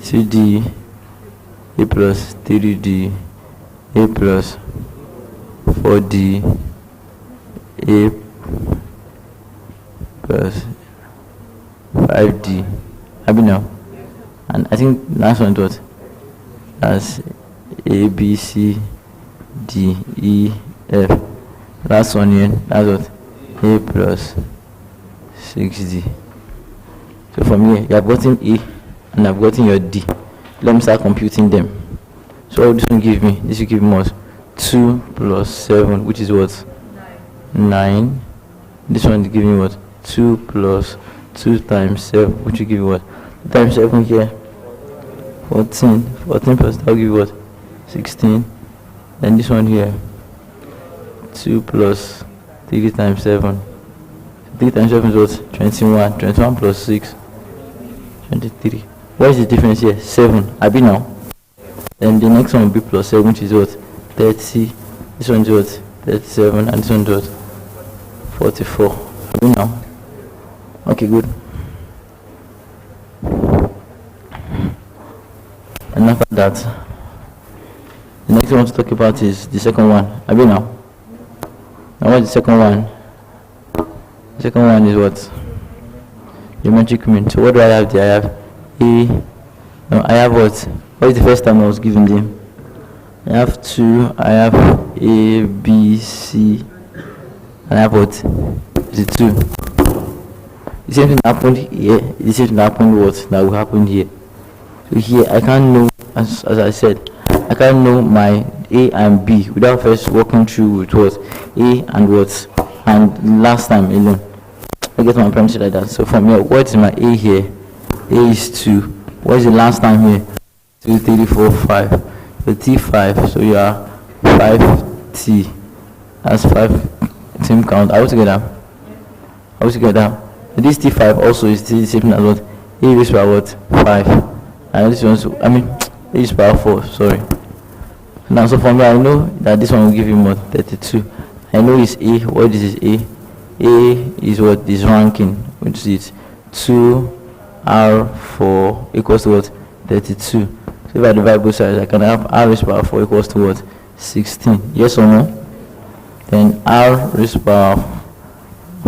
C D, A plus 3D, A plus 4D, A plus 5D. Have you now? And I think last one is what? That's A, B, C, D, E, F. Last one here, that's what? A plus 6D. So from here, you have gotten A and I've gotten your D. Let me start computing them. So what this one give me? This will give me what? 2 plus 7, which is what? 9. This one will give me what? 2 plus 2 times 7, which will give you what? 2 times 7 here, 14. 14 plus that will give you what? 16. Then this one here, 2 plus 3 times 7. 3 times 7 is what? 21. 21 plus 6, 23. What is the difference here? 7. I be now. Then the next one will be plus 7, which is what? 30. This one is what? 37. And this one is what? 44. I be now. Okay, good. And after that, the next one I want to talk about is the second one. I be now. Now what's the second one? The second one is what? Geometric mean. So what do I have there? I have A. No, I have what? What is the first time I was given them? I have 2. I have A, B, C. And I have what? Is it 2? The same thing happened here. The same thing happened what? That will happen here. So here I can't know, as I said, I can't know my A and B without first walking through with what? A and what? And last time alone. I get my premise like that. So from here, what is my A here? A is 2. What is the last time here? 2, 3, 4, 5. So T5. So you are 5T. That's 5. Same count. Are we together? Are we together? This T5 also is the same as what? A raised by what? 5. And this one, so, I mean, A raised by 4. Sorry. Now, so for me, I know that this one will give you more 32. I know it's A. What is A? A is what? This ranking, which is 2R4 equals to what? 32. So if I divide both sides, I can have R raised by 4 equals to what? 16. Yes or no? Then R raised by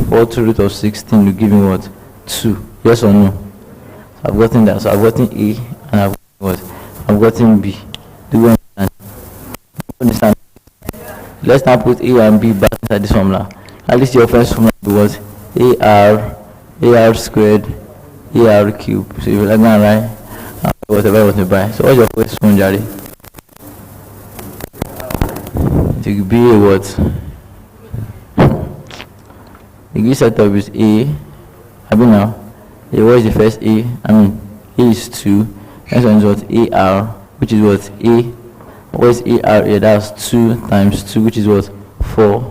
4 to root of 16 will give me what? 2. Yes or no? So I've gotten that. So I've gotten A and I've gotten what? I've gotten B. Do you understand? Let's now put A and B back inside this formula. At least your first formula was AR squared, AR cubed. So you will like that, right? Whatever I want to buy. So what's your first one, Jerry? It will be a what? The Greek setup is A. I mean now. What is the first A? I mean A is 2. Next one is what? AR, which is what? A. What is AR here? That's 2 times 2, which is what? 4.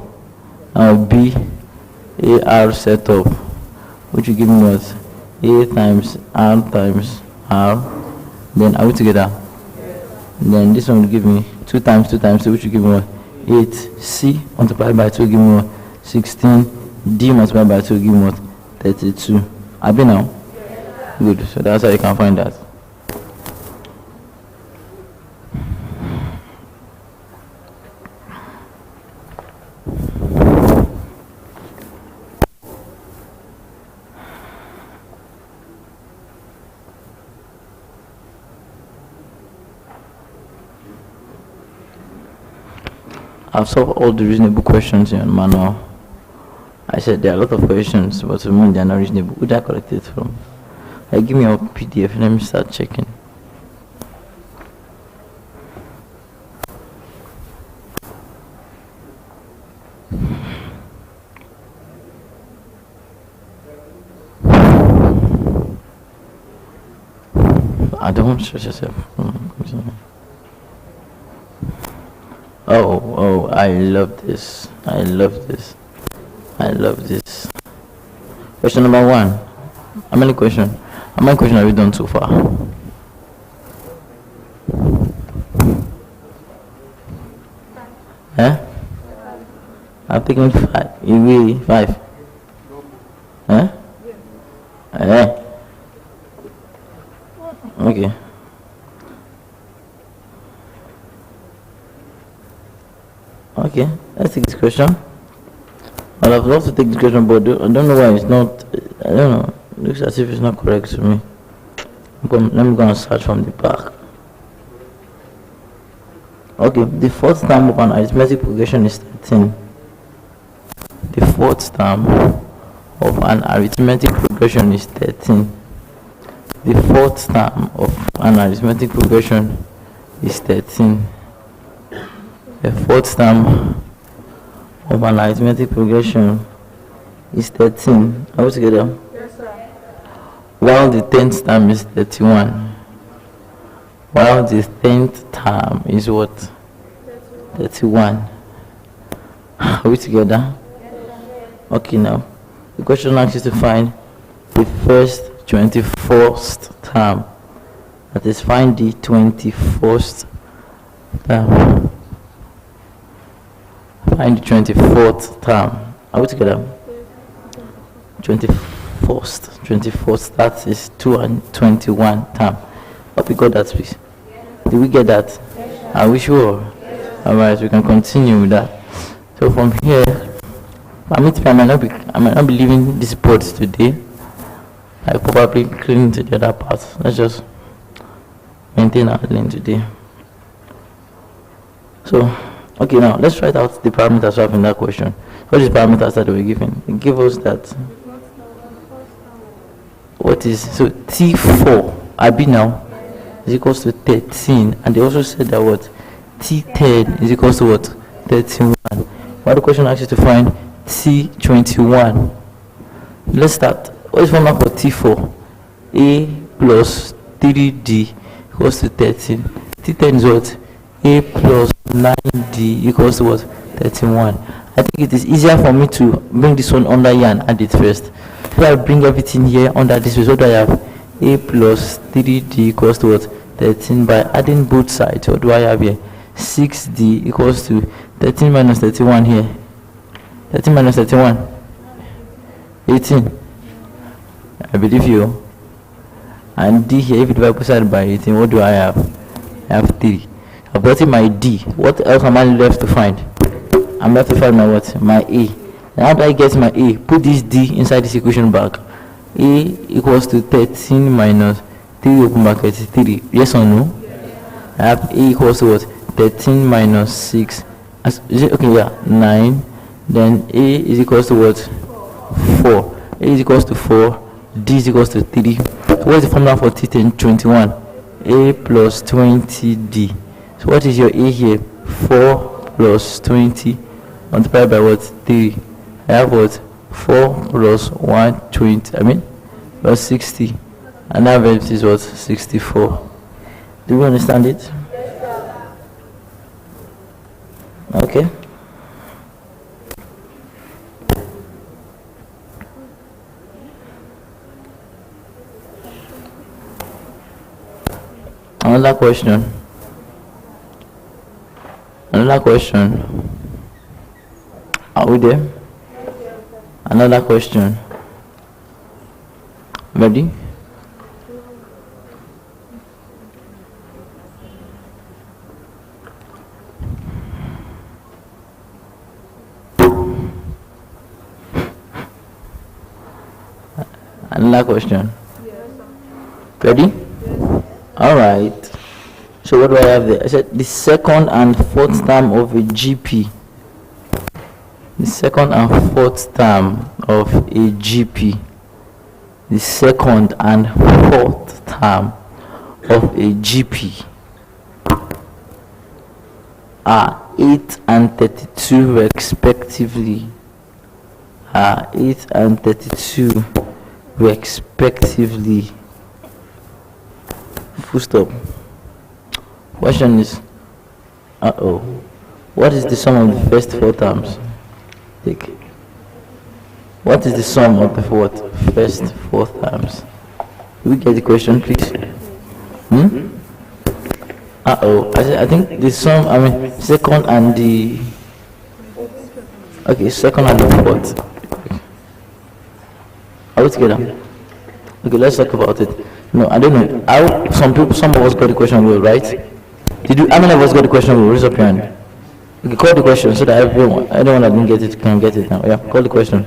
Now B, AR setup, which will give me what? A times R times R. Then are we together? And then this one will give me 2 times 2 times 2, which will give me what? 8. C multiplied by 2 will give me what? 16. D multiplied by 2 will give me what? 32. Are we now? Good. So that's how you can find that. I've solved all the reasonable questions in manual. I said there are a lot of questions, but to me they are not reasonable. Who did I collect it from? Give me your PDF. Let me start checking. I don't stress yourself. Oh, I love this. I love this. I love this. Question number 1. How many questions have you done so far? Huh? I've taken 5. You really 5? Huh? Yeah. Okay. Okay, let's take this question. I'd have loved to take this question, but I don't know why it's not. I don't know. It looks as if it's not correct to me. Let me go and search from the back. Okay, the fourth term of an arithmetic progression is 13. The fourth term of an arithmetic progression is 13. The fourth term of an arithmetic progression is 13. The fourth term of an arithmetic progression is 13. Are we together? Yes, sir. While the 10th term is 31. While the 10th term is what? 31. Are we together? Okay, now the question asks you to find the first 21st term. That is, find the 21st term. Find the 24th term. Are we together? 21st. That is 2 and 21 term. Hope we got that, please. Did we get that? Are we sure? Alright, we can continue with that. So from here, I might not be leaving this board today. I probably clean to the other part. Let's just maintain our lane today. So, okay, now let's write out the parameters we have in that question. What is parameters that we're given? It gives us that. What is so T4 IB now is equals to 13, and they also said that what T10 is equals to what 31. What the question asks you to find T21. Let's start. What is formula for T4? A plus 3D equals to 13. T10 is what? A plus 9D equals to what? 31. I think it is easier for me to bring this one under here and add it first. If I bring everything here under this, what do I have? A plus 3D equals to what? 13. By adding both sides, what do I have here? 6D equals to 13 minus 31 here. 13 minus 31. 18. I believe you. And D here, if you divide both sides by 18, what do I have? I have 3. I've gotten my D. What else am I left to find? I'm left to find my what? My A. Now how do I get my A? Put this D inside this equation back. A equals to 13 minus 3 open bracket 3. Yes or no? I have A equals to what? 13 minus 6. Is it okay? Yeah, 9. Then A is equals to what? 4. A is equals to 4. D is equals to 3. So what is the formula for T10? 21. A plus 20D. So what is your A here? 4 plus 20 multiplied by what? 3. I have what? 4 plus 120. Plus 60. And that value is what? 64. Do you understand it? Okay. Another question. Are we there? Another question. Ready? Another question. Ready? All right. So what do I have there? I said the second and fourth term of a GP the second and fourth term of a GP, the second and fourth term of a GP are 8 and 32 respectively. Are 8 and 32 respectively. Full stop. Question is, what is the sum of the first four terms? Take. What is the sum of the first four terms? Will we get the question, please? I think the sum, second and the... Okay, second and the fourth. Are we together? Okay, let's talk about it. No, I don't know. Some of us got the question wrong, right? How many of us got the question wrong? Raise up your hand. Okay, call the question so that anyone that didn't get it can get it now. Yeah, call the question.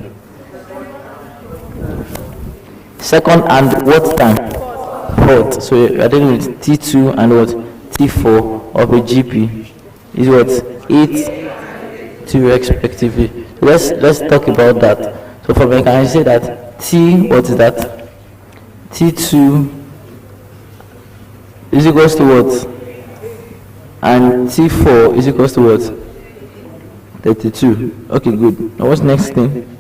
Second and what time? Fourth. So I think it's T2 and what? T4 of a GP is what? 8, 2 respectively. Let's talk about that. So for me, can I say that T, what is that? T2 is equals to what? And T4 is equals to what? 32. Okay, good. Now what's next thing?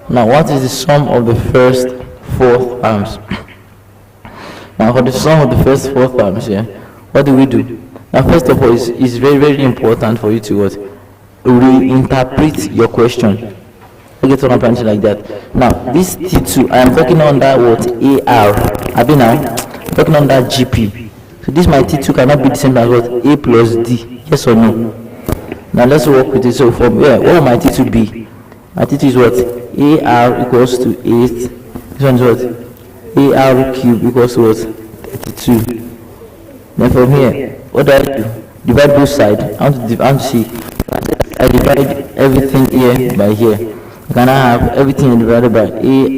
Now what is the sum of the first four terms? Now for the sum of the first four terms here, what do we do? Now first of all, it's very, very important for you to what? Reinterpret your question. Okay, so I'm planning like that. Now this T2, I am talking on that what? AR. I've been now talking on that GP. So this my T2 cannot be the same as what? A plus D. Yes or no? Now let's work with it. So from here, what will my T2 be? My T2 is what? AR equals to 8. This one is what? AR cube equals to what? 32. Then from here, what do I do? Divide both sides. I want to see. I divide everything here by here. Can I have everything divided by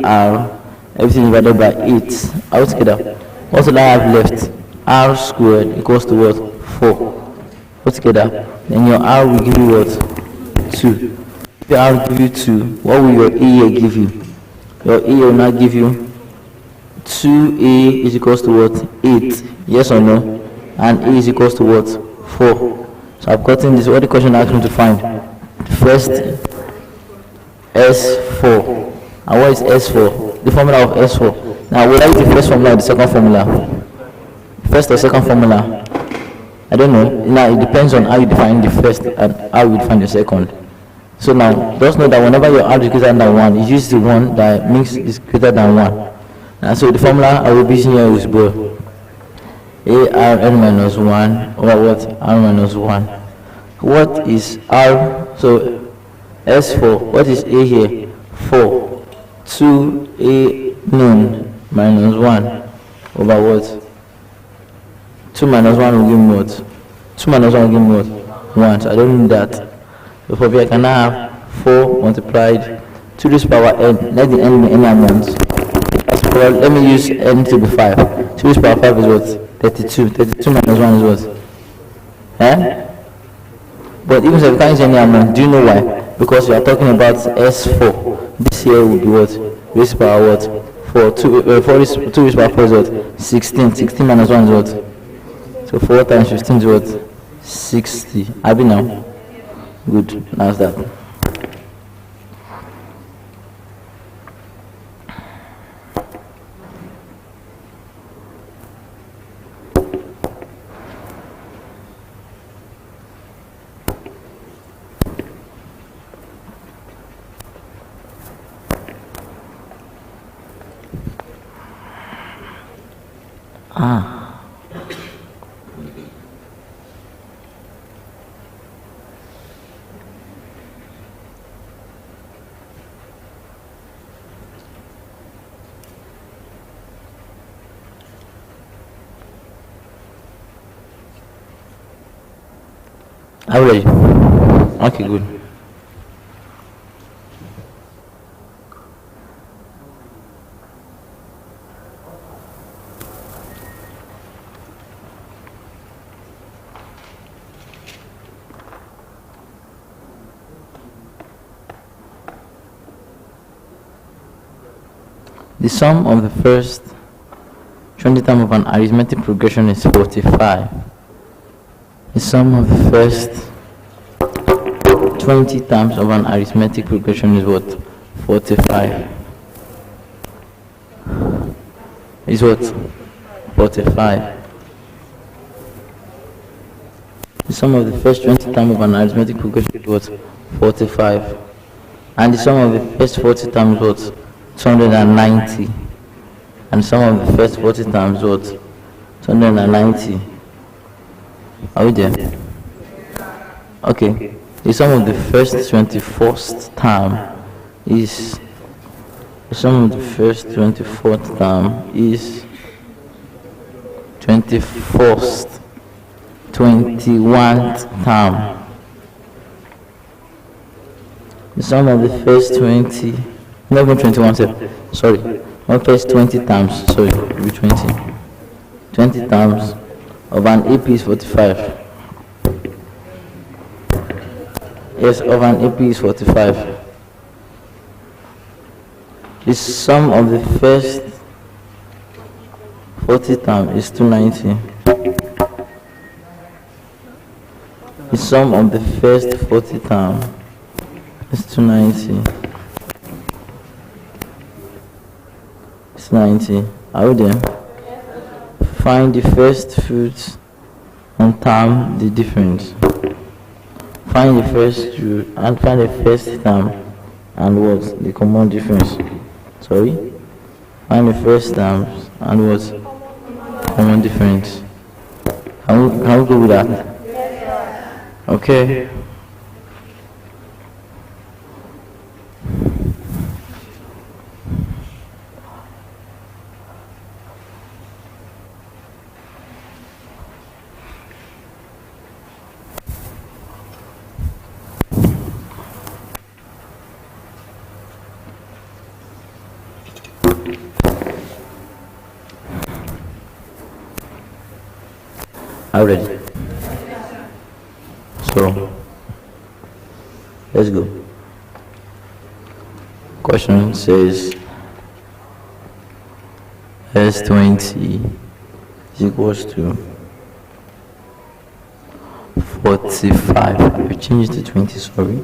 AR, everything divided by 8? Out together. What will I have left? R squared equals to what? 4. Put together. Then your R will give you what? 2. If your R will give you 2, what will your A here give you? Your A will now give you 2A is equals to what? 8. Yes or no? And A is equals to what? 4. So I've gotten this. What the question asked me to find? First S4. And what is S4? The formula of S4. Now, will I use the first formula or the second formula? First or second formula? I don't know. Now, it depends on how you define the first and how you define the second. So now, just know that whenever your R is greater than 1, you use the one that makes it greater than 1. And so the formula I will be using here is ARN minus 1 over what? R minus 1. What is R? So S4. What is A here? 4. 2A known minus 1 over what? 2 minus 1 will give me what? 2 minus 1 will give me what? 1. So I don't need that. So for me, I can now have 4 multiplied 2 raised to the power n. Let the n be any amount. Let me use n to be 5. 2 raised to the power 5 is what? 32. 32 minus 1 is what? But even if you can't use any amount, do you know why? Because we are talking about S4. This here will be what? Raised to the power what? 4. 2 raised to the power 4 is what? 16. 16 minus 1 is what? So 4 times 15 is what? 60. Have you now? Good. That's that. Are you ready? Okay, good. The sum of the first 20 terms of an arithmetic progression is 45. The sum of the first 20 terms of an arithmetic progression is what? 45. Is what? 45. The sum of the first 20 terms of an arithmetic progression is what? 45. And the sum of the first 40 terms is what? 290. And the sum of the first 40 terms is what? 290. Are we there? Okay. The sum of the first 21st term is, the sum of the first 24th term is 21st term. The sum of the first 20, not even 21, sorry, not first 20 terms, sorry, be 20 terms of an AP is 45. Yes, of an AP is 45. The sum of the first 40 terms is 290. The sum of the first 40 terms is 290. It's 90. Are we there? Find the first fruits and term the difference. Find the first root and find the first term and what? The common difference. Sorry? Find the first terms and what? Common difference. Can we go with that? Okay. Are you ready? So, let's go. Question says S20 is equals to 45. I changed to 20, sorry.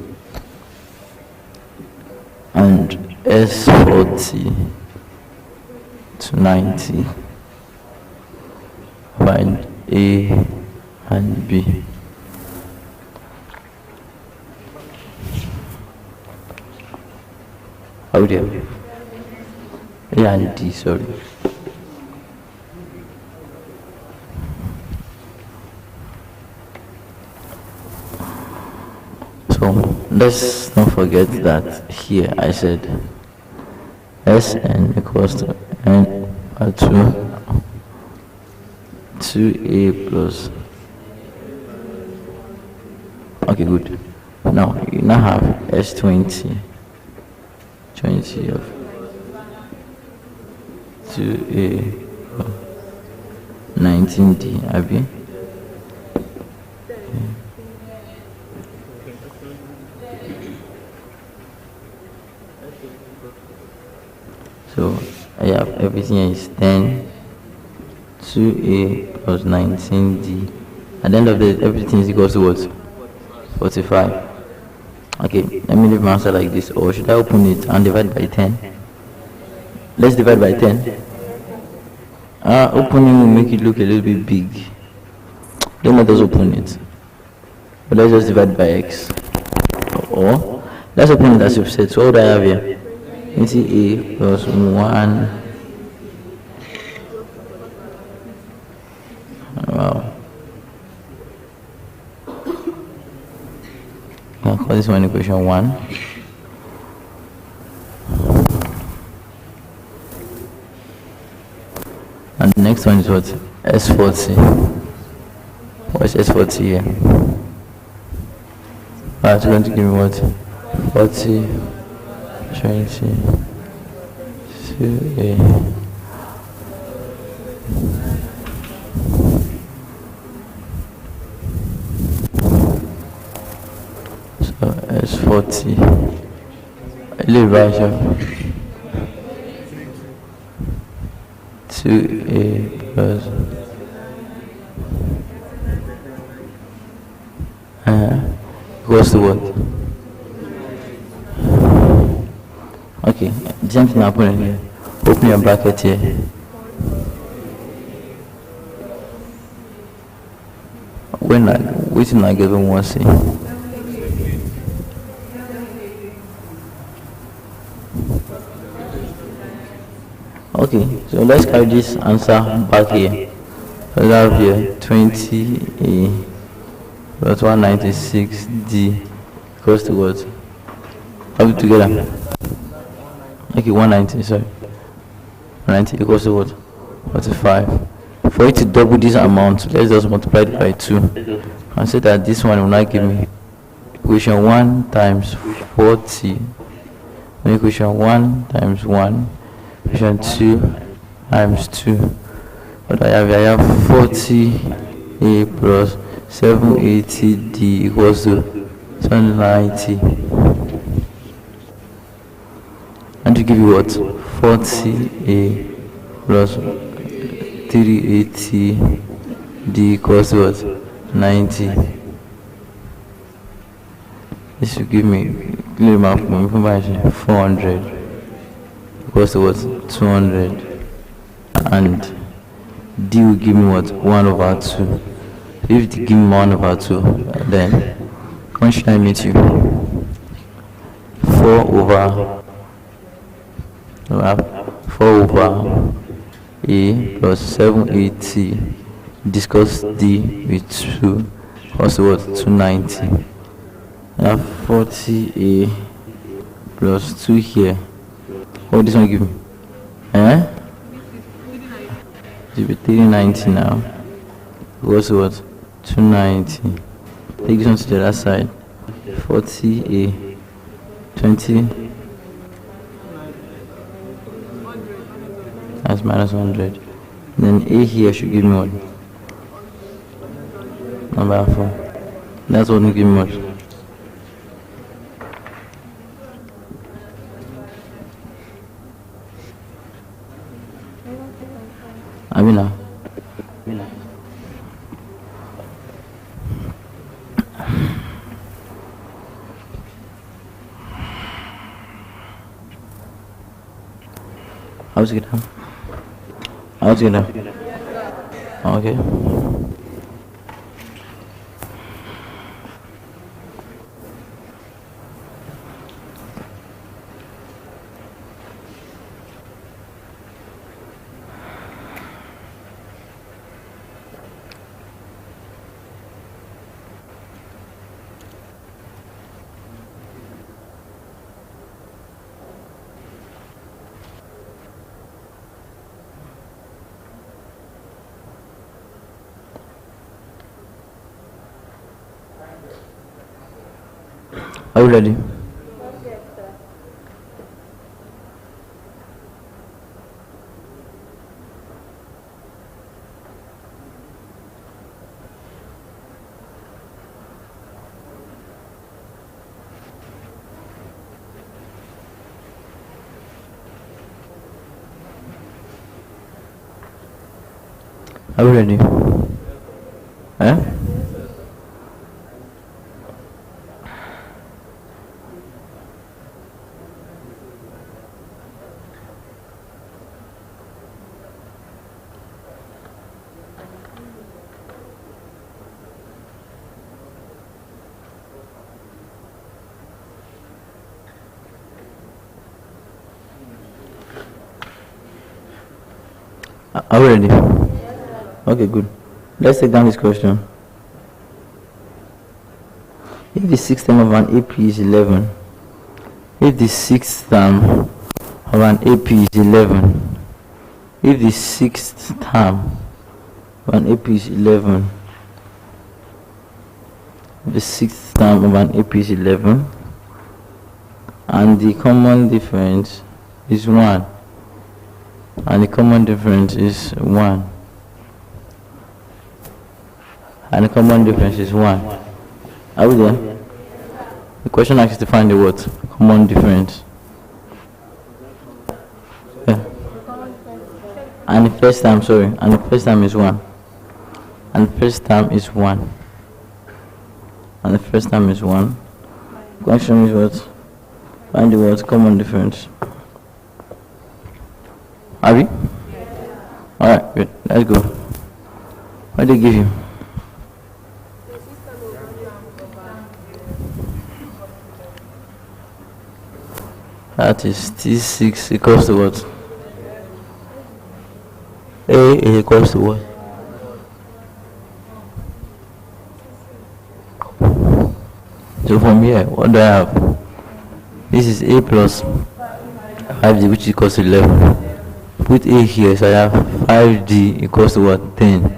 And S40 to 90. Find A and B. How do you? A and D, sorry. So let's not forget that here I said Sn equals to n by 2a plus. Okay, good. Now you now have S20 of 2a 19d, Abby. So I have everything is 10 2a plus 19d. At the end of the day, everything is equal to what? 45. Okay, let me leave my answer like this, or should I open it and divide by 10? Let's divide by 10. Opening will make it look a little bit big. Don't let us open it. But let's just divide by x. Or let's open it as you've said. So what do I have here? 20a plus 1. Wow. I'll call this one equation 1. And the next one is what? S40. What's S40 here? It's going to give me what? 40, 20, 2a. S40. 2a plus equals to what? Okay, the same thing happening here. Open your bracket here. When I waiting I give him one C. Okay, so let's carry this answer back here. So we have here 20a plus 196d equals to what? Have it together. Okay, 190, sorry. 190 equals to what? 45. For it to double this amount, let's just multiply it by 2 and say that this one will now give me equation 1 times 40, equation 1 times 1, equation 2 times 2. What I have 40a plus 780d equals to 290. And to give you what? 40a plus 380d equals to what? 90. This will give me 400 equals to what? 200. And d will give me what? 1 over 2. If they give me 1 over 2, then when should I meet you? 4 over a plus 780 discuss d with 2 also what? 290. I have 40a plus 2 here. What this one give me? It will be 390 now. Equals what? 290. Take this one to the other side. 40a 20. That's minus 100. Then a here should give me what? Number 4. That's what will give me what? Amina. How's it now? How's it now? Okay. Are you ready? Yes, sir. Are you ready? Are we ready? Okay, good. Let's take down this question. If the sixth term of an AP is 11, if the sixth term of an AP is 11, if the sixth term of an AP is 11, the sixth term of an AP is 11, and the common difference is 1, and the common difference is 1, and the common difference is 1. Are we there? The question asks to find the what? Common difference. Yeah. And the first term, sorry, and the first term is 1. And the first term is 1. And the first term is 1. Question is what? Find the word common difference. Are we? Alright, good. Let's go. What did they give you? That is T6 equals to what? A is equals to what? So from here, what do I have? This is A plus 5D, which equals to 11. Put A here, so I have 5D equals to what? 10.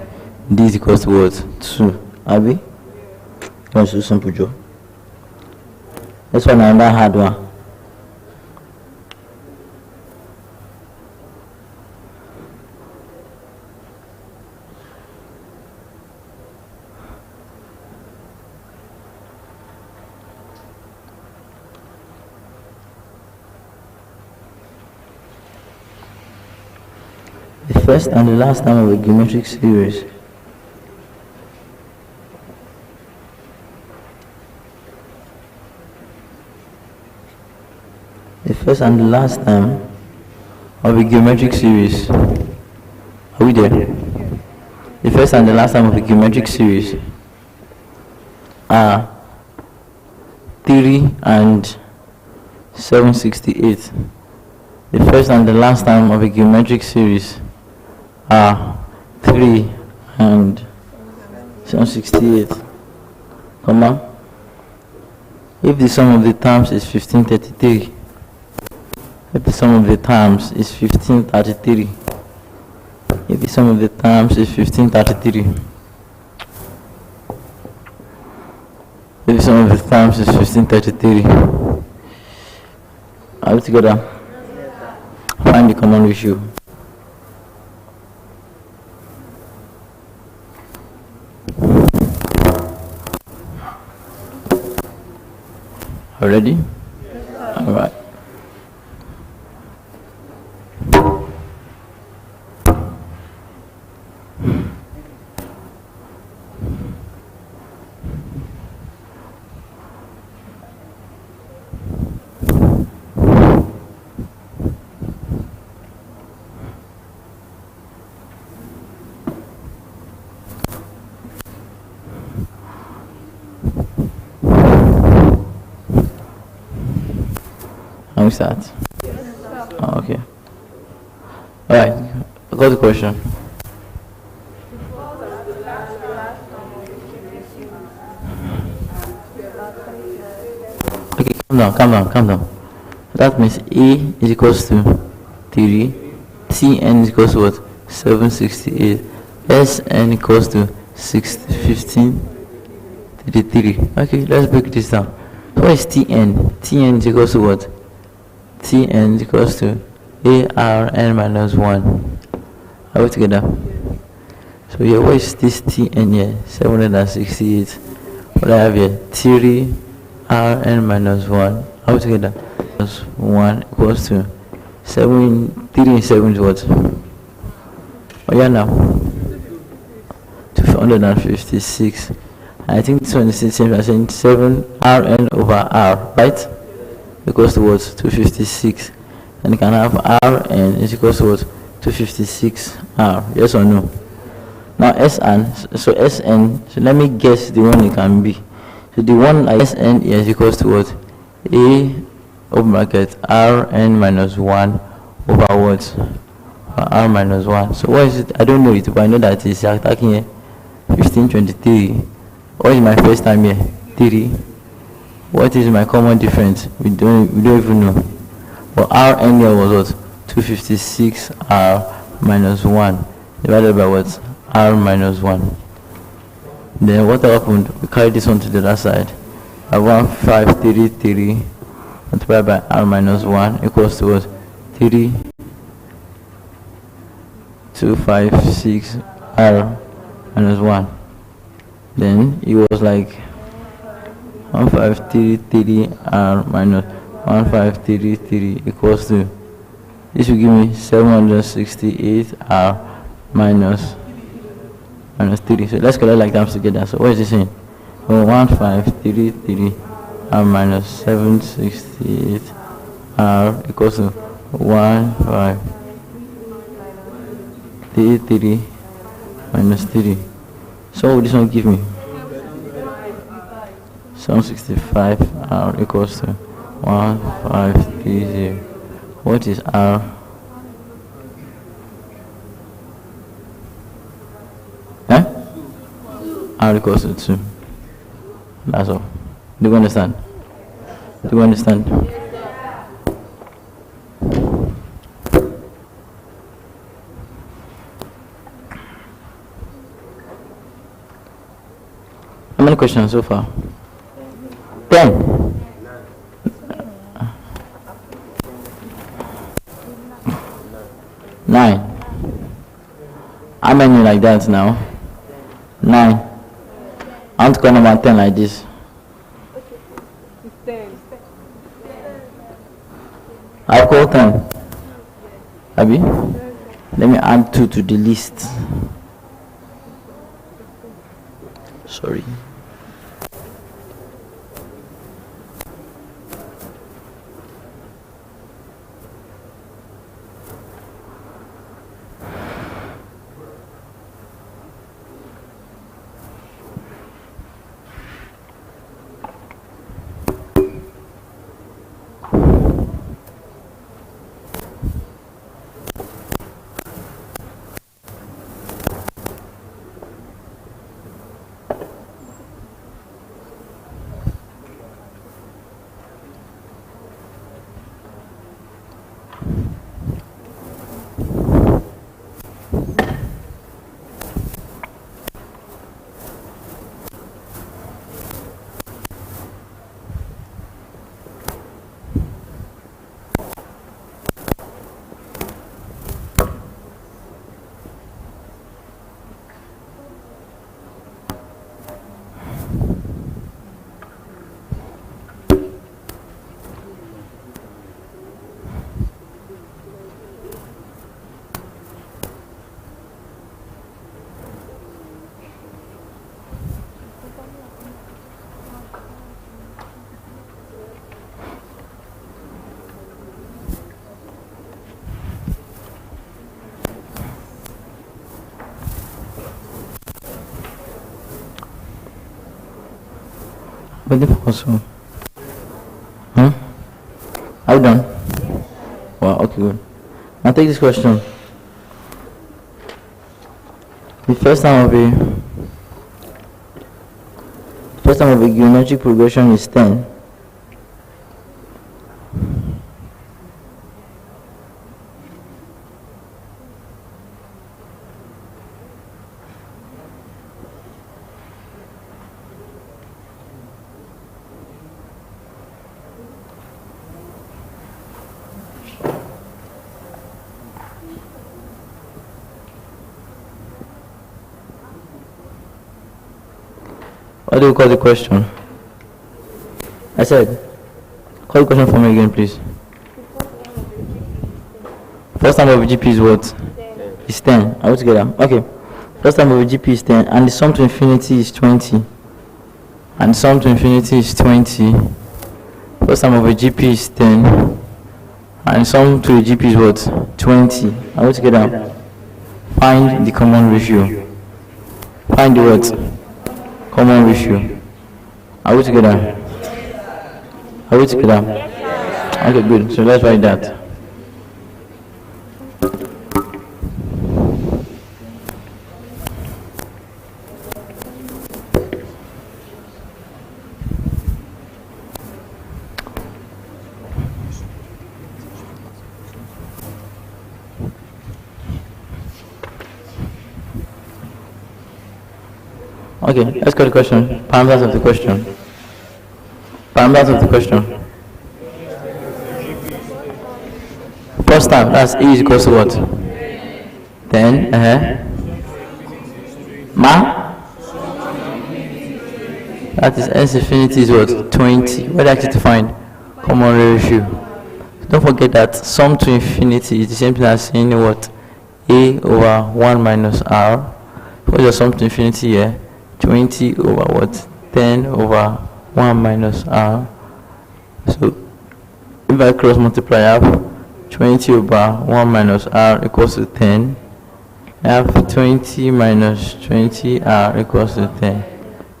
D is equals to what? 2. Abi? That's so simple, Joe. That's one another hard one. The first and the last term of a geometric series. The first and the last term of a geometric series. Are we there? The first and the last term of a geometric series are 3 and 768. The first and the last term of a geometric series are 3 and 768. Comma. If the sum of the terms is 1533. If the sum of the terms is 1533. If the sum of the terms is 1533. If the sum of the terms is 1533. Are we together? Find the common ratio. Ready? Yes, all right. Can we start? Yes, oh, okay. Alright, I got the question. Okay, calm down. That means A is equals to 3, Tn is equals to what? 768, Sn equals to 1533. Okay, let's break this down. So what is Tn? Tn is equals to what? Tn is equals to ARN minus 1. Are we together? So here, what is this Tn here? 768. What I have here? 3 Rn minus 1. Are we together? Plus 1 equals to 7. 3 and 7 is what? Oh yeah, now 256. I think this one is the same as saying 7 Rn over R, right? Equals to what? 256. And you can have Rn is equals to what? 256 R. Yes or no? Now Sn, so Sn, so let me guess the one it can be. So the one like Sn is equals to what? A open bracket Rn minus 1 over what? R minus 1. So what is it? I don't know it, but I know that it's attacking here 1523. What is my first time here? 3. What is my common difference? We don't even know. But Rn here was what? 256 R minus 1 divided by what? R minus 1. Then what happened? We carry this one to the other side. 1533 multiplied by R minus 1 equals to what? 3256 R minus 1. Then it was like 1533 R minus 1533 equals to This will give me 768R minus 3. So let's collect like terms together. So what is this saying? 1533 R minus 768 R equals to 1533 minus 3. So what will this one give me? 765 R equals to 1530. What is R? R equals to 2. That's all. Do you understand? Do you understand? How many questions so far? 10. 9. How many like that now? 9. I want to call number 10 like this. I'll call 10. Abby? Let me add 2 to the list. Sorry. Also, are you done? Wow, okay, good. Now take this question. The first time of a geometric progression is 10. What do you call the question? I said, call the question for me again, please. First time of a GP is what? 10. It's 10. Are we together? Okay. First time of a GP is 10, and the sum to infinity is 20. And the sum to infinity is 20. First time of a GP is 10, and the sum to the GP is what? 20. Are we together? Find the common ratio. Find the what? Common ratio. Are we together? Are we together? Okay, good. So let's write that. Okay, let's go to the question. Parameters of the question. Parameters of the question. First time, that's E is equal to what? 10, That is S infinity is what? 20. What do I have to find? Common ratio. don't forget that sum to infinity is the same thing as saying what? A over 1 minus R. What's your sum to infinity here? 20 over what? 10 over 1 minus R. So if I cross multiply, I have 20 over 1 minus R equals to 10. I have 20 minus 20R equals to 10.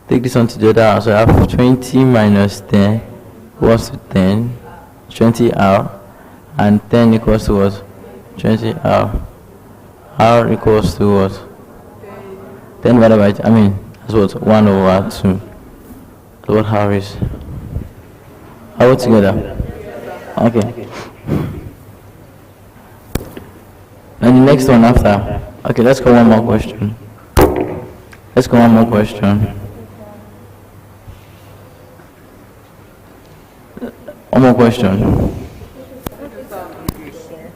Take this one to the other half. So I have 20 minus 10 equals to 10. 20R. And 10 equals to what? 20R. R equals to what? 10 divided by, that's what? 1 over 2. That's what R is. Are we together? Okay. And the next one after. Okay, let's go one more question. One more question.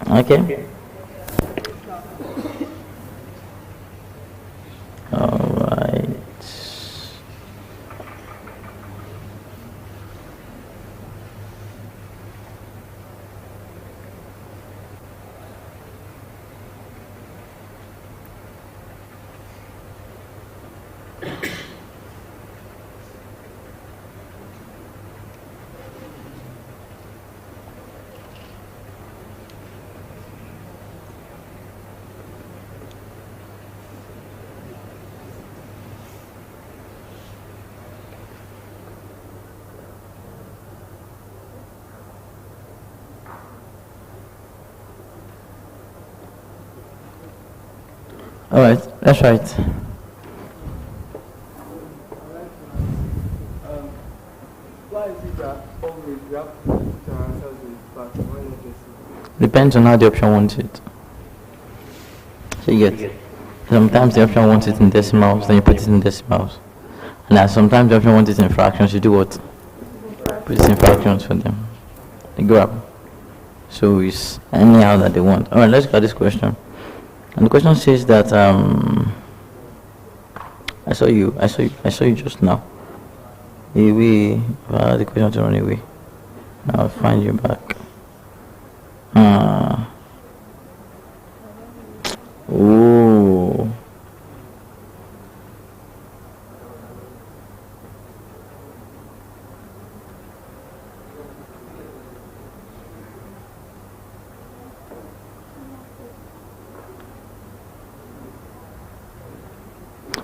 Okay. All right. All right, that's right. Why is it that always we have to put our answers in part? Why not just? Depends on how the option wants it. So you get, sometimes the option wants it in decimals, then you put it in decimals. And then sometimes the option wants it in fractions, you do what? Put it in fractions for them. They grab. So it's anyhow that they want. All right, let's get this question. And the question says that I saw you just now. The question to run away. Now I'll find you back. Oh.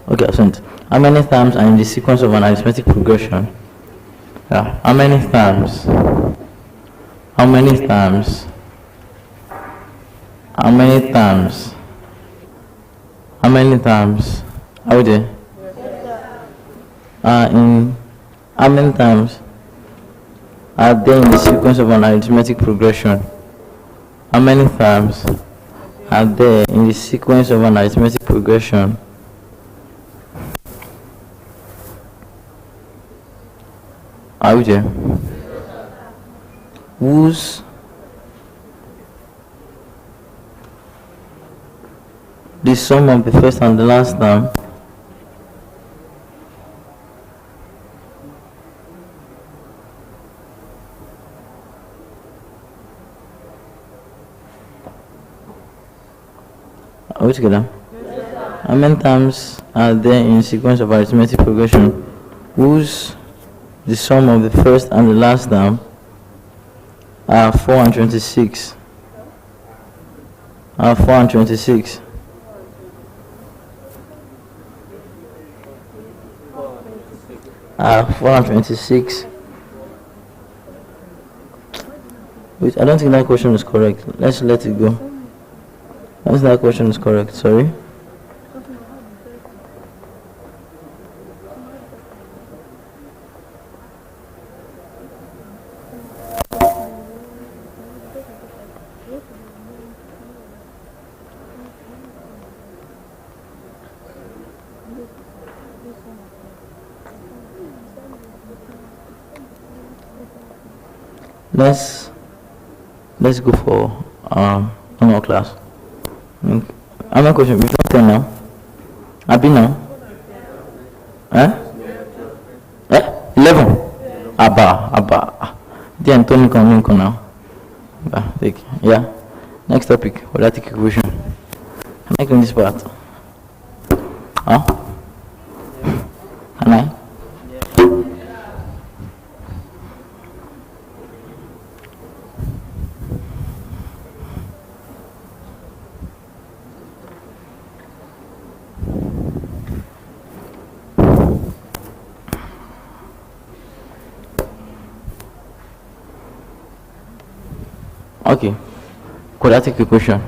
Okay, absent. How many terms are in the sequence of an arithmetic progression? Yeah. How many terms? How many terms? How many terms? How many terms? How would you? In how many terms are there in the sequence of an arithmetic progression? How many terms are there in the sequence of an arithmetic progression? Are we there? Whose the sum of the first and the last term are we together? How many terms are there in sequence of arithmetic progression whose the sum of the first and the last term are 4 and 26. 4 and 26. Ah, 4 and 26. Wait, I don't think that question is correct. Let's let it go. I don't think that question is correct. Sorry. Let's go for normal class. I'm a question. Which one now? I've been now. 11. Abba. The Anthony coming now. Yeah. Next topic, quadratic equation. Can I clean this part? Huh? Can I? Okay, quadratic equation.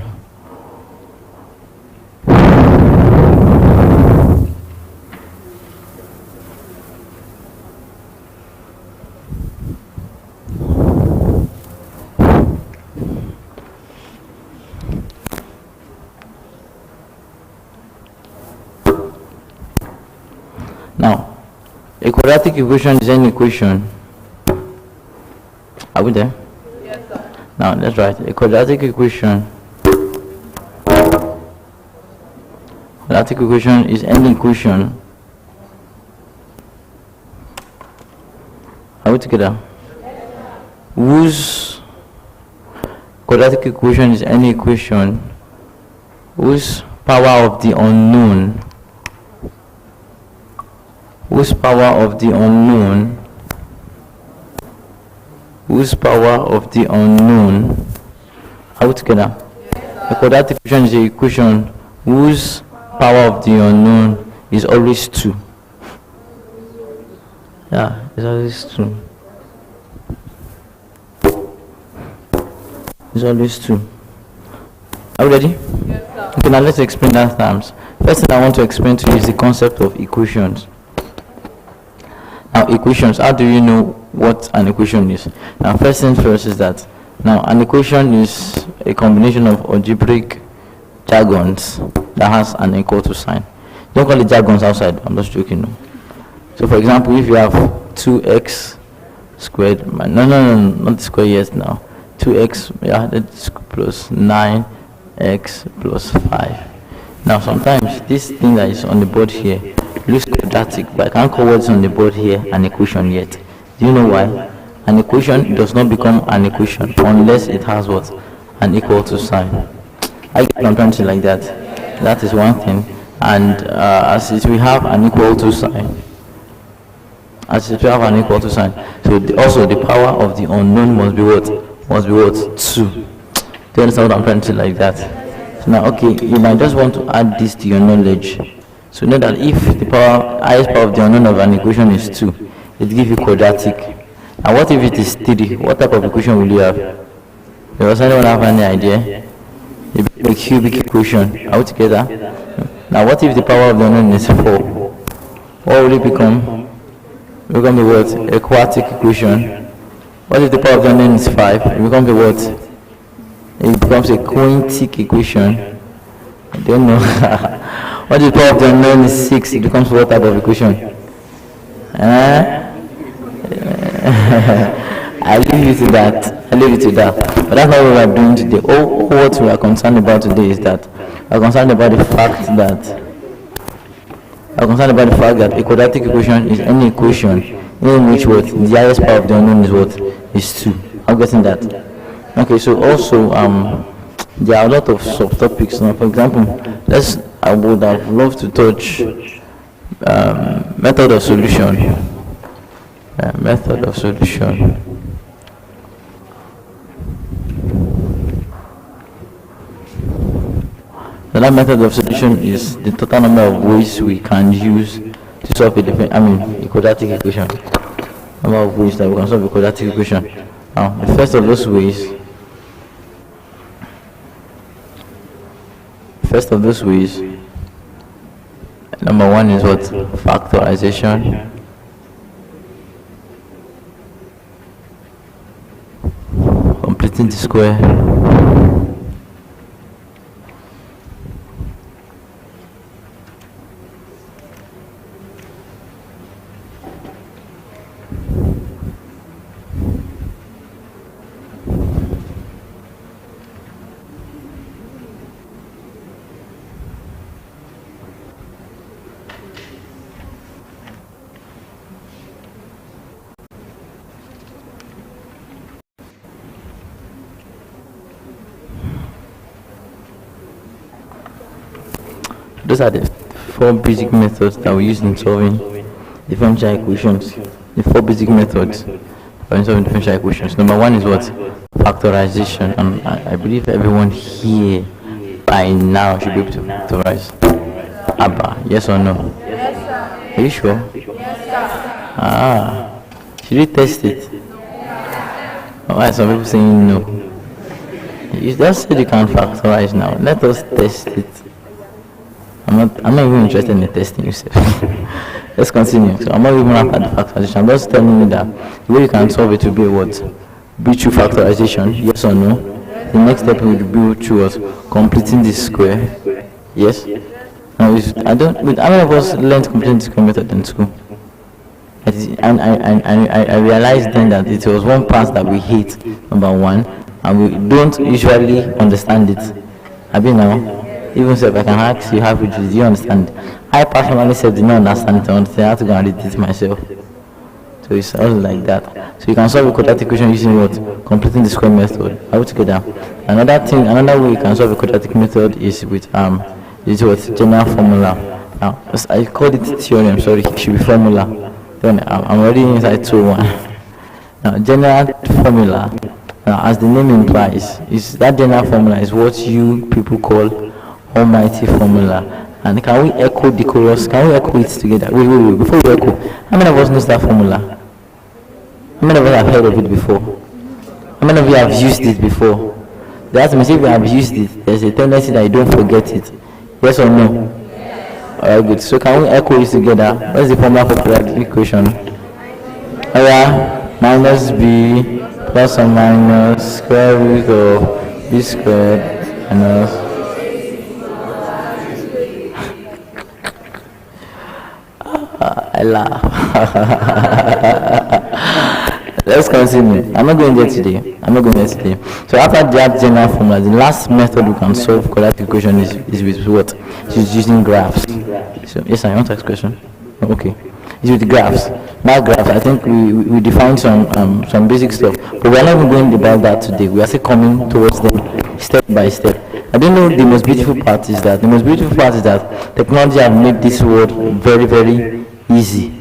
Now, a quadratic equation is an equation. Are we there? Yes, sir. Now, that's right. A quadratic equation. Quadratic equation is any equation. Are we together? Whose quadratic equation is any equation whose power of the unknown, whose power of the unknown, whose power of the unknown, are we together? A quadratic equation is an equation whose power of the unknown is always 2. Yeah, it's always 2. It's always 2. Are we ready? Yes, sir. Okay, now let's explain that terms. First thing I want to explain to you is the concept of equations. Now, equations, how do you know what an equation is? Now, first thing first is that, now, an equation is a combination of algebraic jargons that has an equal to sign. Don't call it jargons outside, I'm just joking. No. So, for example, if you have 2x squared, no, not the square yet now. 2x, yeah, that's plus 9x plus 5. Now, sometimes this thing that is on the board here looks quadratic, but I can't call what's on the board here an equation yet. Do you know why? An equation does not become an equation unless it has what? An equal to sign. I get what I'm trying to say like that. That is one thing. And as it we have an equal to sign, so also the power of the unknown must be what? Must be what? 2. Do you understand what I'm trying to say like that? So now, okay, you might just want to add this to your knowledge. So know that if the highest power of the unknown of an equation is 2, it gives you quadratic. And what if it is 3? What type of equation will you have? Does anyone have any idea? A cubic equation. Are we together? Now what if the power of the unknown is 4? What will it become? It will become a what? A quadratic equation. What if the power of the unknown is 5? It becomes a what? It becomes a quintic equation. I don't know. What if the power of the unknown is 6? It becomes what type of equation? I leave you to that. But that's not what we are doing today. All what we are concerned about today is that we are concerned about the fact that a quadratic equation is any equation in which what the highest power of the unknown is what? Is 2. I'm getting that. Okay, so also there are a lot of subtopics. Now, for example, I would have loved to touch method of solution. Method of solution. So that method of solution is the total number of ways we can use to solve a quadratic equation. Number of ways that we can solve a quadratic equation. Now, the first of those ways. Number 1 is what? Factorization. Completing the square. those are the 4 basic methods that we use in solving differential equations. The 4 basic methods for solving differential equations. Number 1 is what? Factorization. And I believe everyone here by now should be able to factorize. Abba, yes or no? Yes, sir. Are you sure? Yes, sir. Ah, should we test it? Why are some people saying no? You just said you can factorize now. Let us test it. I'm not even interested in the testing yourself. Let's continue. So I'm not even after the factorization. I'm just telling you that the way you can solve it will be what? Be through factorization, yes or no? The next step will be through what? Completing this square. Yes? Now, how many of us learned completing the square method in school? And I realized then that it was one part that we hate, number 1, and we don't usually understand it. Have you now? Even so, if I can ask you how do you understand it? I personally said did not understand it until I had to go and read it myself. So it's also like that. So you can solve a quadratic equation using what? Completing the square method. Are we together? Another way you can solve a quadratic method is with what? General formula. Now I called it theorem, sorry, it should be formula. Then I'm already inside 2-1. Now general formula, now as the name implies, is that general formula is what you people call almighty formula. And can we echo the chorus? Can we echo it together? Wait, before we echo, how many of us knows that formula? How many of us have heard of it before? How many of you have used it before? That means if you have used it, there's a tendency that you don't forget it. Yes or no? Yes. Alright, good. So can we echo it together? What's the formula for quadratic equation? Minus b plus or minus square root of b squared minus I laugh. Let's continue. I'm not going there today. So after that general formula, the last method we can solve quadratic equation is with what? It's using graphs. So yes, I want to ask a question. Okay. It's with graphs. Now graphs, I think we defined some basic stuff, but we're not even going about that today. We are still coming towards them step by step. I don't know, the most beautiful part is that technology have made this world very, very easy.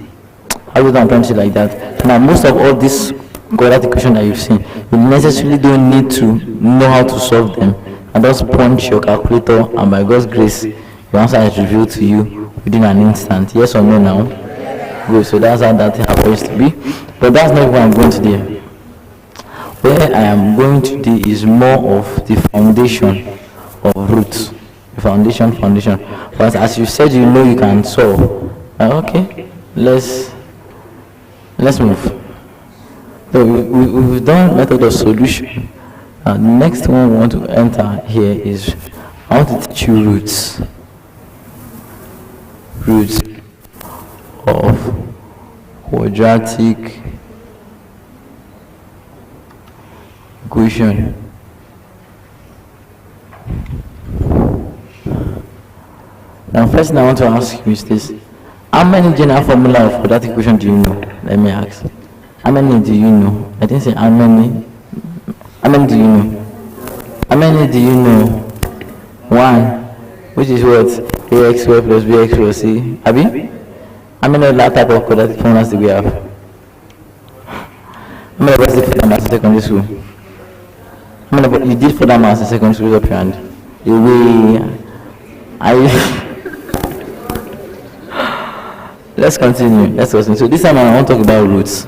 I would not say like that. Now most of all these quadratic equations that you've seen, you necessarily don't need to know how to solve them, and just punch your calculator, and by God's grace your answer is revealed to you within an instant. Yes or no now? Good. So that's how that happens to be, but that's not where I'm going today. Where I am going today is more of the foundation of roots. The foundation. But as you said, you know you can solve. Okay, let's move. So we've done method of solution. The next one we want to enter here is I want to teach you roots of quadratic equation. Now first thing I want to ask you is this: how many general formula of quadratic equation do you know? Let me ask. How many do you know? I didn't say how many. How many do you know? How many do you know? 1, which is what? ax squared plus bx plus c. Abi? How many other type of quadratic formulas do we have? How many of us did further maths in secondary school? How many of you did further maths in secondary school? Up your hand. Let's continue. So this time I want to talk about roots.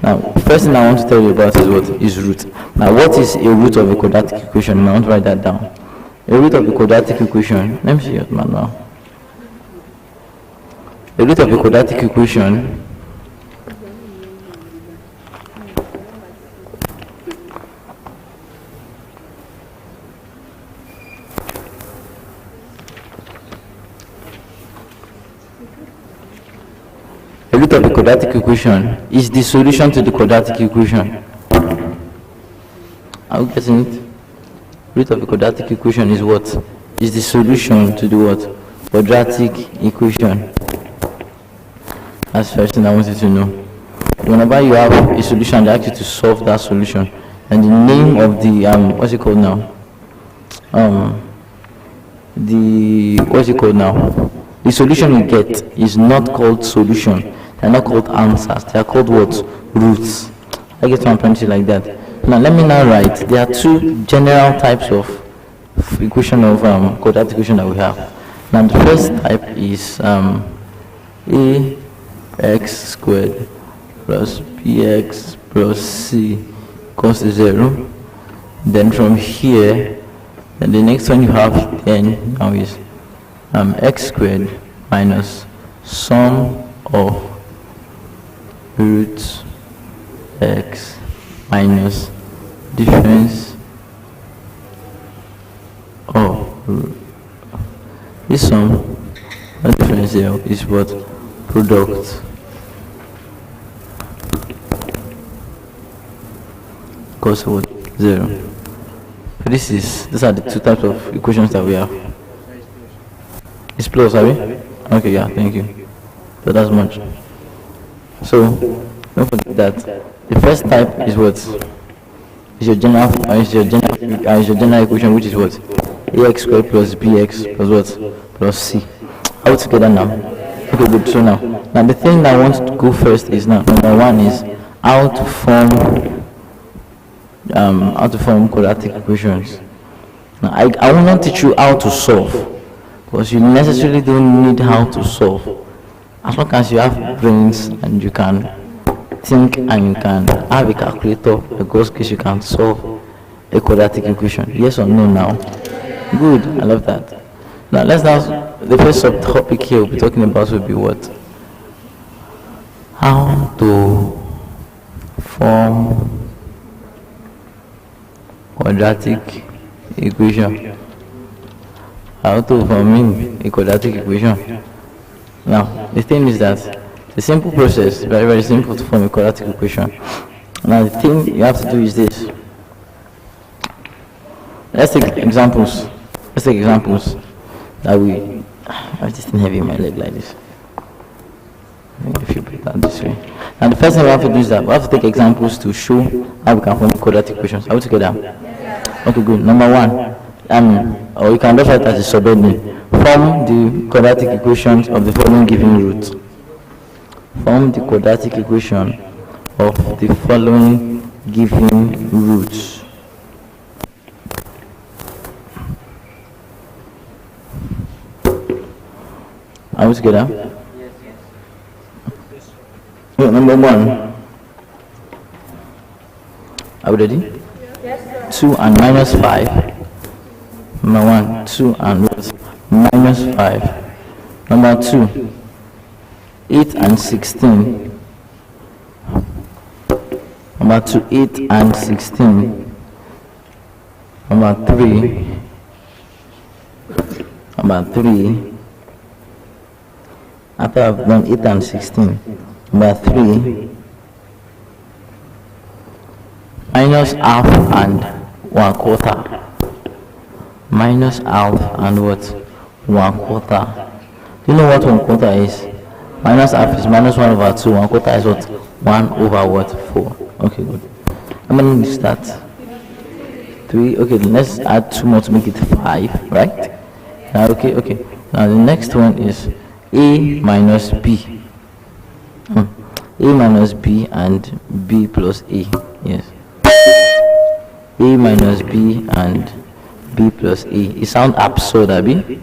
Now, first thing I want to tell you about is what is root. Now, what is a root of a quadratic equation? I want to write that down. A root of a quadratic equation. Let me see your man now. A root of a quadratic equation is the solution to the quadratic equation. Are you getting it? Root of a quadratic equation is what? Is the solution to the what? Quadratic equation. That's the first thing I want you to know. Whenever you have a solution, they ask you to solve that solution. And the name of the what's it called now? the solution you get is not called solution. They are not called answers. They are called what? Roots. I get what I'm trying to say like that. Now let me now write. There are two general types of equation of quadratic equation that we have. Now the first type is ax squared plus bx plus c equals to 0. Then from here, then the next one you have then now is x squared minus sum of root x minus difference of this sum and difference here is what? Product equals to what? 0. So these are the two types of equations that we have. It's plus, are we? Okay, yeah, thank you. So that's much. So don't forget that the first type is what? Is your general equation, which is what? Ax squared plus bx plus what? Plus c. All together now. Okay, good. So now the thing that I want to go first is now number one is how to form quadratic equations. Now I will not teach you how to solve, because you necessarily don't need how to solve. As long as you have brains and you can think and you can have a calculator, a ghost case, you can solve a quadratic equation. Yes or no now? Good, I love that. Now the first subtopic here we'll be talking about will be what? How to form quadratic equation. How to form a quadratic equation. Now the thing is that the simple process, very very simple to form a quadratic equation. Now the thing you have to do is this. Let's take examples that we I just didn't have in my leg like this. I think if you put that this way. Now the first thing we have to do is that we have to take examples to show how we can form quadratic equations. Are we together? Okay, good. Number one, or you can just write as a subheading. Form the quadratic equations of the following given root. Form the quadratic equation of the following given roots. Are we together? So, number one. Are we ready? Yes, sir. 2 and minus 5. Number 1, 2 and minus 5. Number 2, 8 and 16. Number 2, 8 and 16. Number 3, after I've done 8 and 16, number 3, minus half and 1/4. Minus half and what? 1/4. Do you know what 1/4 is? Minus half is minus 1/2. 1/4 is what? 1/4. Okay, good. How many is that? 3. Okay, let's add 2 more to make it 5, right? Now, okay. Now the next one is a minus b. A minus b and b plus a. Yes. A minus b and b plus a. It sounds absurd, Abi.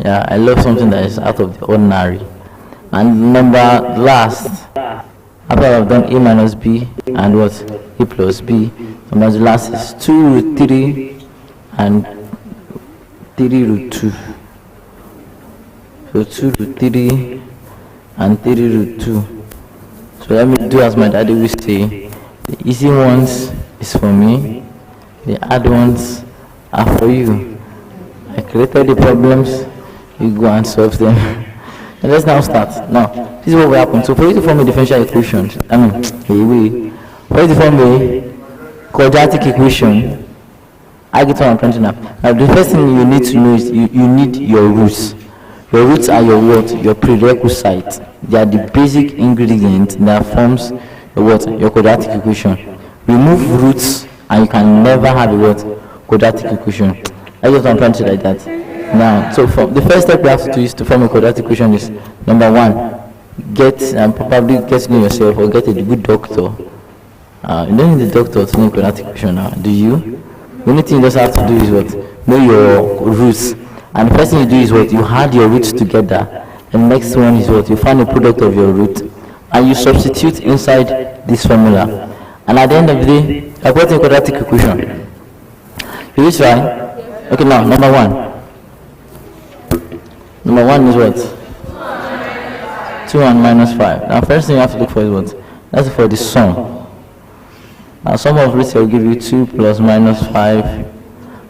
Yeah, I love something that is out of the ordinary. And number last, after I've done a minus b and what? A plus b. Number last is 2 root 3 and 3 root 2. So 2 root 3 and 3 root 2. So let me do as my daddy will say. The easy ones is for me. The hard ones are for you. I created the problems, you go and solve them. And let's now start. Now, this is what will happen. So for you to form a differential equation, for you to form a quadratic equation, I get what I'm trying to now. Now the first thing you need to know is you need your roots. Your roots are your what? Your prerequisite. They are the basic ingredient that forms your what? Your quadratic equation. Remove roots and you can never have a what? Quadratic equation. I just want to say like that. Now, so for the first step you have to do is to form a quadratic equation is number one, get probably get to know yourself or get a good doctor. You don't need the doctor to know quadratic equation now, do you? The only thing you just have to do is what? Know your roots. And the first thing you do is what? You add your roots together. And the next one is what? You find the product of your root and you substitute inside this formula. And at the end of the day, I've got a quadratic equation. You will try? Okay, now number one. Number one is what? 2 and minus 5. Now first thing you have to look for is what? That's for the sum. Now sum of roots will give you 2 plus minus 5.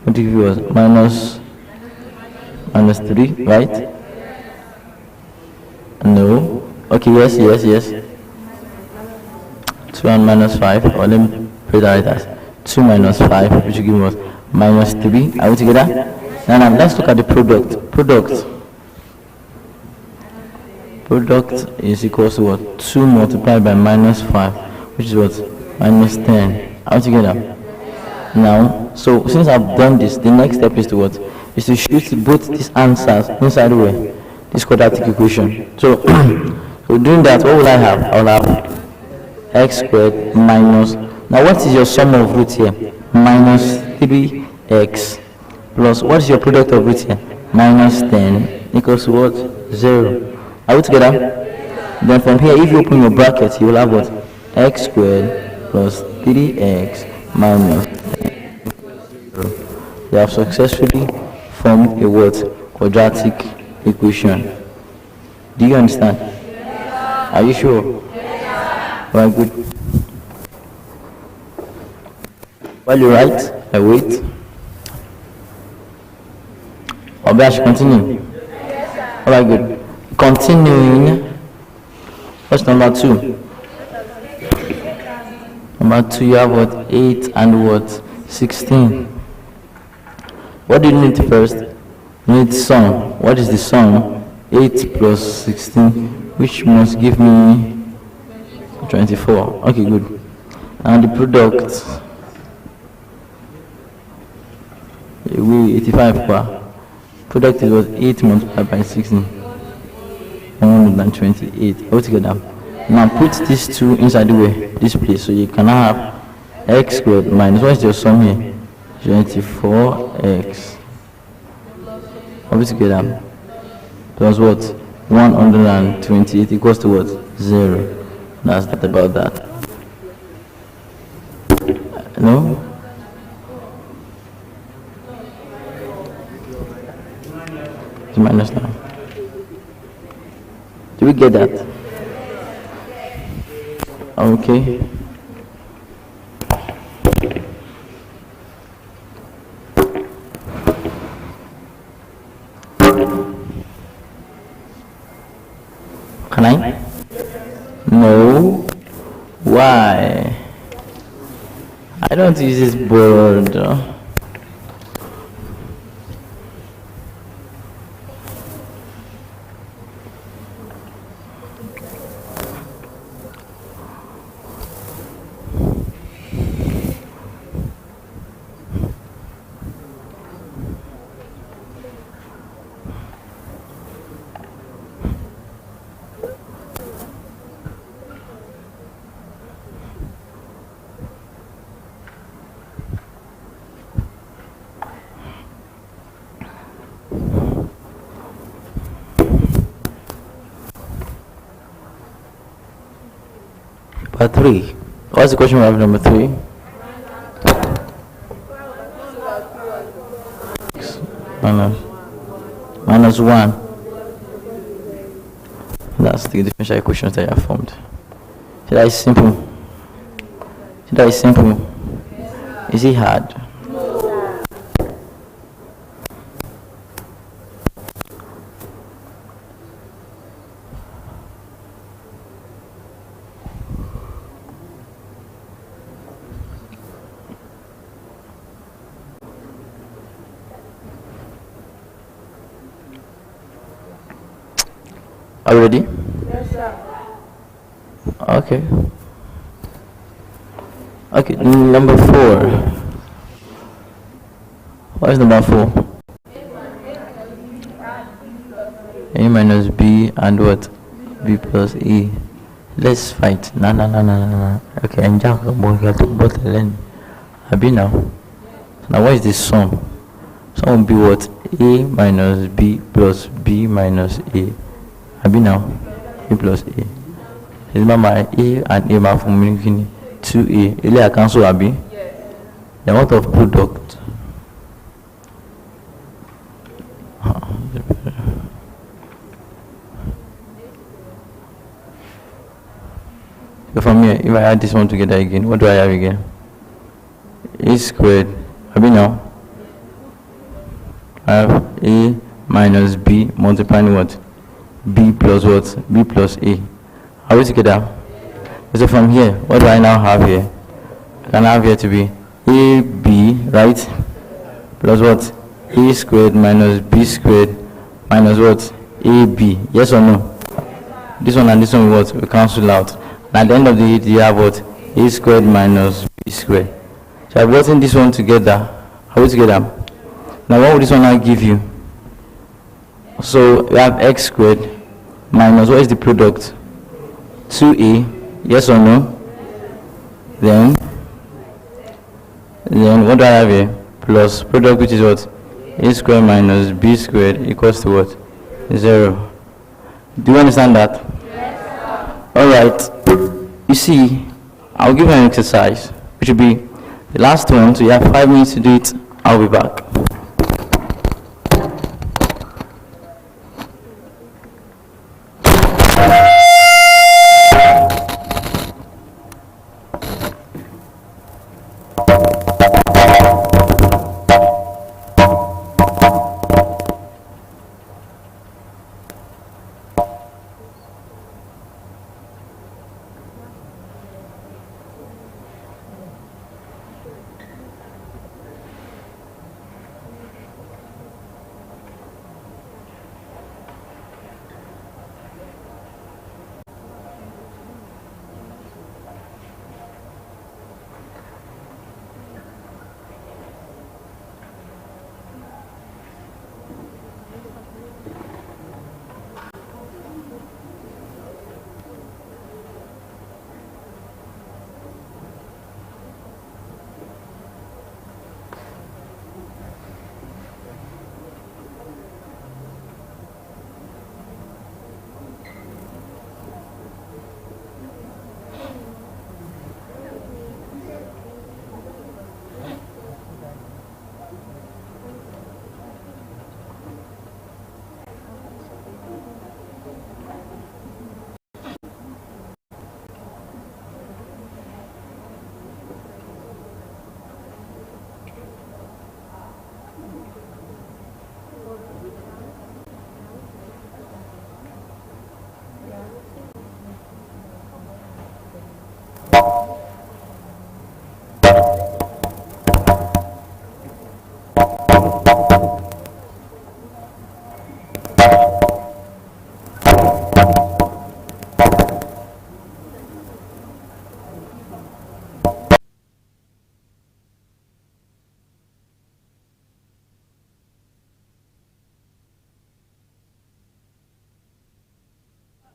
What do you give us? Minus 3, right? No. Okay, yes. 2 and minus 5. Or let me put that as 2 minus 5, which will give us minus 3. Are we together? Now let's look at the product. Product is equals to what? 2 multiplied by minus 5, which is what? Minus 10. Are we together? Now, so since I've done this, the next step is to what? Is to shoot both these answers inside where? This quadratic equation. So, so doing that, what will I have? I will have x squared minus, now what is your sum of roots here? Minus 3x plus, what is your product of roots here? Minus 10 equals to what? 0. Are we together? Then from here, if you open your bracket, you will have what? X squared plus 3x minus 10. You have successfully formed a what? Quadratic equation. Do you understand? Are you sure? Very good. While you write, I wait. Or I should continue? Alright, good. Continuing. What's number 2? Number 2, you have what? 8 and what? 16. What do you need first? You need sum. What is the sum? 8 plus 16, which must give me 24. Okay, good. And the product, we 85 per. Product is what? 8 multiplied by 16. 128 altogether. Now put these two inside the way, this place, so you can have x squared minus, what is your sum here? 24x altogether plus what? 128 equals to what? 0. That's not about that. No? It's minus now. Do we get that? Okay. Can I? No. Why? I don't use this board. Part 3. What's the question we have number 3? Minus 1. That's the differential equations that I have formed. See, that is simple. See, that is simple. Is it hard? Are you ready? Yes, sir. Okay. Okay, number 4. What is number 4? A minus B and what? B plus A. Let's fight. No. Okay, and Jack, boy, you have to both learn. Abi now. Now what is the sum? Sum will be what? A minus B plus B minus A. Abi now. A plus A. Remember A and A are forming 2A. Really I cancel Abi? Yes. The amount of product. So from here, if I add this one together again, what do I have again? A squared. Abi now. I have A minus B multiplying what? B plus what? B plus A. Are we together? So from here, what do I now have here? I can have here to be AB, right? Plus what? A squared minus B squared minus what? AB. Yes or no? This one and this one what? We cancel out. And at the end of the day, you have what? A squared minus B squared. So I've gotten this one together. Are we together? Now what will this one now give you? So we have x squared minus what is the product? 2a. Yes or no? Then what do I have here? Plus product, which is what? A squared minus b squared equals to what? 0. Do you understand that? Yes, all right. You see, I'll give you an exercise which will be the last one, so you have 5 minutes to do it. I'll be back.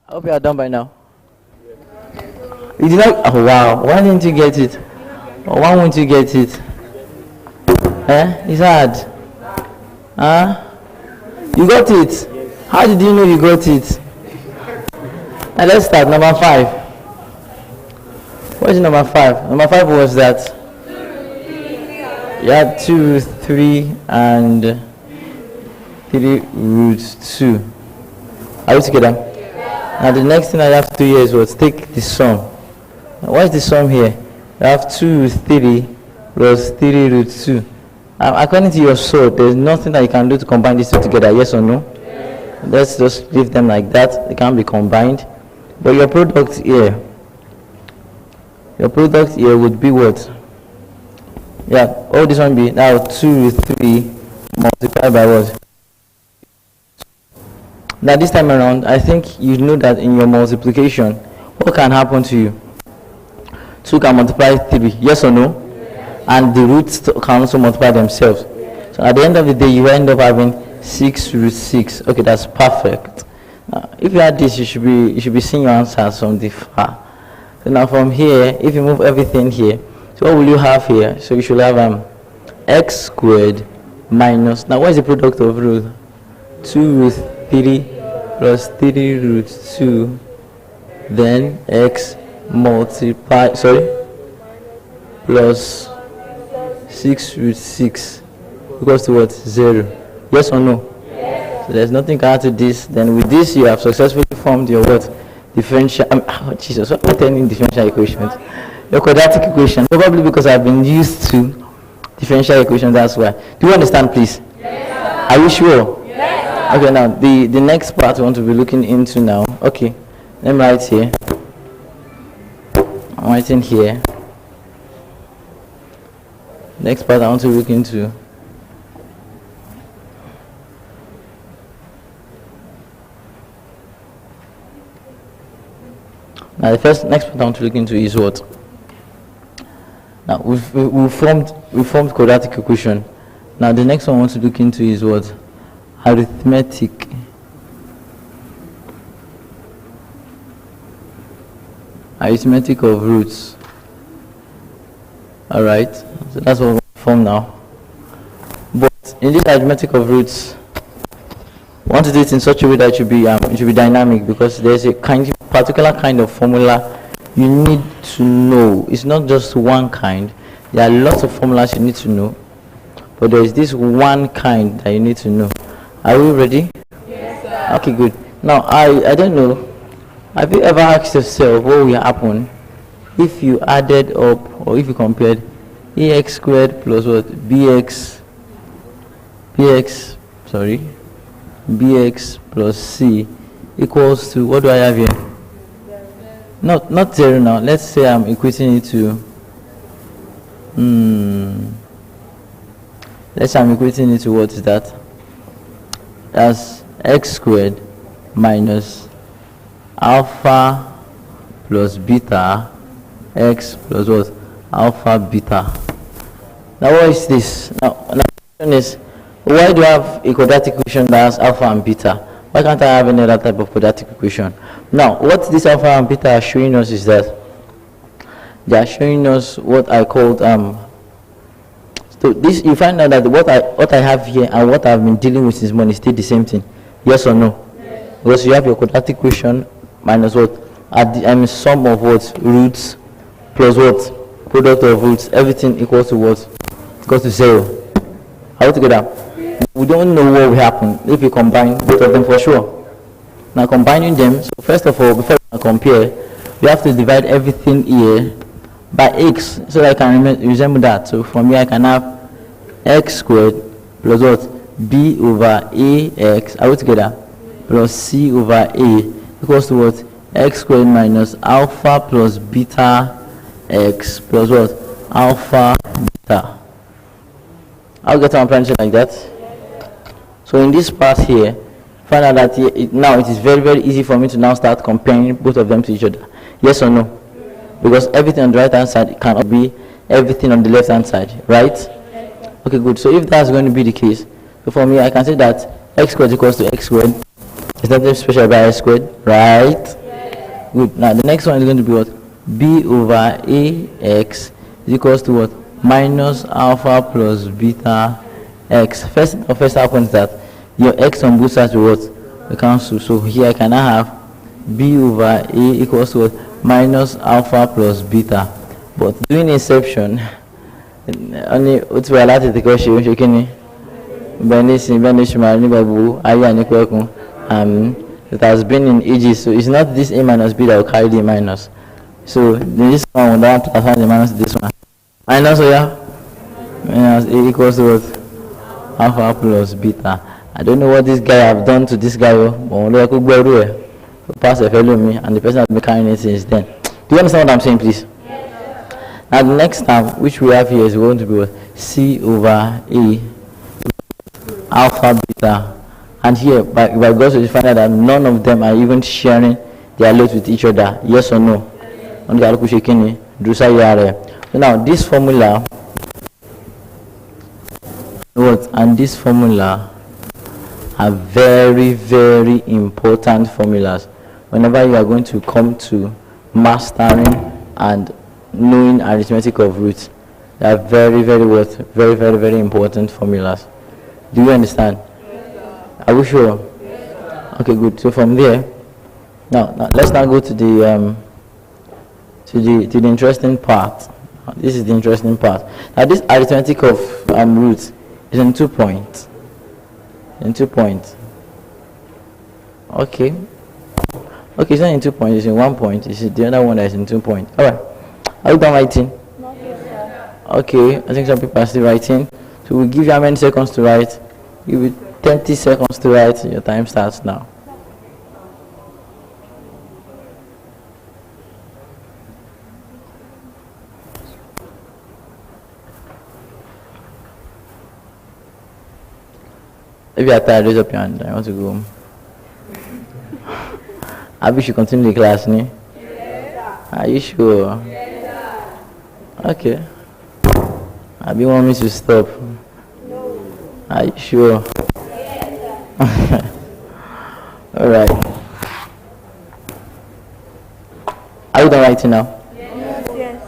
I hope you are done by now. You did not? Oh wow! Why didn't you get it? Or why won't you get it? It's hard. Huh? You got it? How did you know you got it? Now let's start. Number 5. What is number 5? Number 5 was that you had 2, 3, and 3 roots 2. Are we together? Now the next thing I have to do here is what? Take the sum. Now, what is the sum here? You have 2, 3 plus 3 root 2. According to your sword, there's nothing that you can do to combine these two together, yes or no? Yes. Let's just leave them like that. They can't be combined. But your product here would be what? Yeah, all this one be now 2, 3 multiplied by what? Now this time around, I think you know that in your multiplication, what can happen to you? 2 can multiply 3, yes or no? Yes. And the roots can also multiply themselves. Yes. So at the end of the day, you end up having 6 root 6. Okay, that's perfect. If you had this, you should be seeing your answers from the far. So now from here, if you move everything here, so what will you have here? So you should have x squared minus, now what is the product of root? 2 root 3 plus 3 root 2, then x multiply, plus 6 root 6 equals to what? 0. Yes or no? Yes. So there's nothing can add to this. Then with this, you have successfully formed your what? Differential. Jesus, what am I telling differential equations? Your quadratic equation. Probably because I've been used to differential equations. That's why. Do you understand, please? Yes. Are you sure? Yes. Okay. Now the next part we want to be looking into now. Okay. Let me write here. I'm writing here. Next part I want to look into. Now the next part I want to look into is what? Now we formed quadratic equation. Now the next one I want to look into is what? Arithmetic. Arithmetic of roots. Alright, so that's what we form now. But in this arithmetic of roots, we want to do it in such a way that it should be dynamic, because there's a particular kind of formula you need to know. It's not just one kind. There are lots of formulas you need to know, but there is this one kind that you need to know. Are we ready? Yes, sir. Okay, good. Now I don't know. Have you ever asked yourself what will happen if you added up, or if you compared ax squared plus what? bx plus c equals to, what do I have here? Not 0 now. Let's say I'm equating it to let's say I'm equating it to, what is that? That's x squared minus alpha plus beta x plus what? Alpha beta. Now what is this? Now the question is, why do I have a quadratic equation that has alpha and beta? Why can't I have any other type of quadratic equation? Now what this alpha and beta are showing us is that they are showing us what I called so this, you find out that what I have here and what I've been dealing with this morning stay the same thing. Yes or no? Yes. Because you have your quadratic equation minus what? Sum of what? Roots plus what? Product of roots. Everything equals to what? Equals to 0. Are we together? We don't know what will happen if we combine both of them for sure. Now combining them, so first of all, before we compare, we have to divide everything here by x, so that I can resemble that. So from here I can have x squared plus what? b over ax, are we together? Plus c over a equals to what? X squared minus alpha plus beta x plus what? Alpha beta. I'll get an approximation like that. So in this part here, find out that now it is very, very easy for me to now start comparing both of them to each other. Yes or no? Because everything on the right hand side cannot be everything on the left hand side, right? Okay, good. So if that's going to be the case, so for me I can say that x squared equals to x squared. There's nothing special about x squared, right? Good. Now the next one is going to be what? b over ax is equals to what? Minus alpha plus beta x. First happens that your x on both sides will what? Will cancel. So here I can now have b over a equals to what? Minus alpha plus beta. But doing inception, only what we allow to take question, it has been in ages, so it's not this a minus b that will carry the minus. So this one will not transfer the minus to this one. Minus, so yeah, minus a equals to what? Alpha plus beta. I don't know what this guy have done to this guy, but I could go everywhere. Pass a fellow me, and the person has been carrying it since then. Do you understand what I'm saying, please? Yes. Now the next term which we have here is going to be what? C over a alpha beta. And here, by God's will, you find out that none of them are even sharing their loads with each other. Yes or no? So now this formula, what? And this formula are very, very important formulas. Whenever you are going to come to mastering and knowing arithmetic of roots, they are very, very very, very, very important formulas. Do you understand? Yes, are we sure? Yes, okay, good. So from there, now let's now go to the interesting part. This is the interesting part. Now this arithmetic of roots is in 2 points. In 2 points. Okay, it's not in 2 points, it's in 1 point. It's the other one that is in 2 points. Alright, are you done writing? Not yet, sir. Okay, I think some people are still writing. So we'll give you how many seconds to write? Give you 20 seconds to write. Your time starts now. If you are tired, raise up your hand. I want to go home. I wish you continue the class, ne? Yes, sir. Are you sure? Yes, sir. Okay. I be want me to stop. No. Are you sure? Yes, sir. Alright. Are you done writing now? Yes, yes.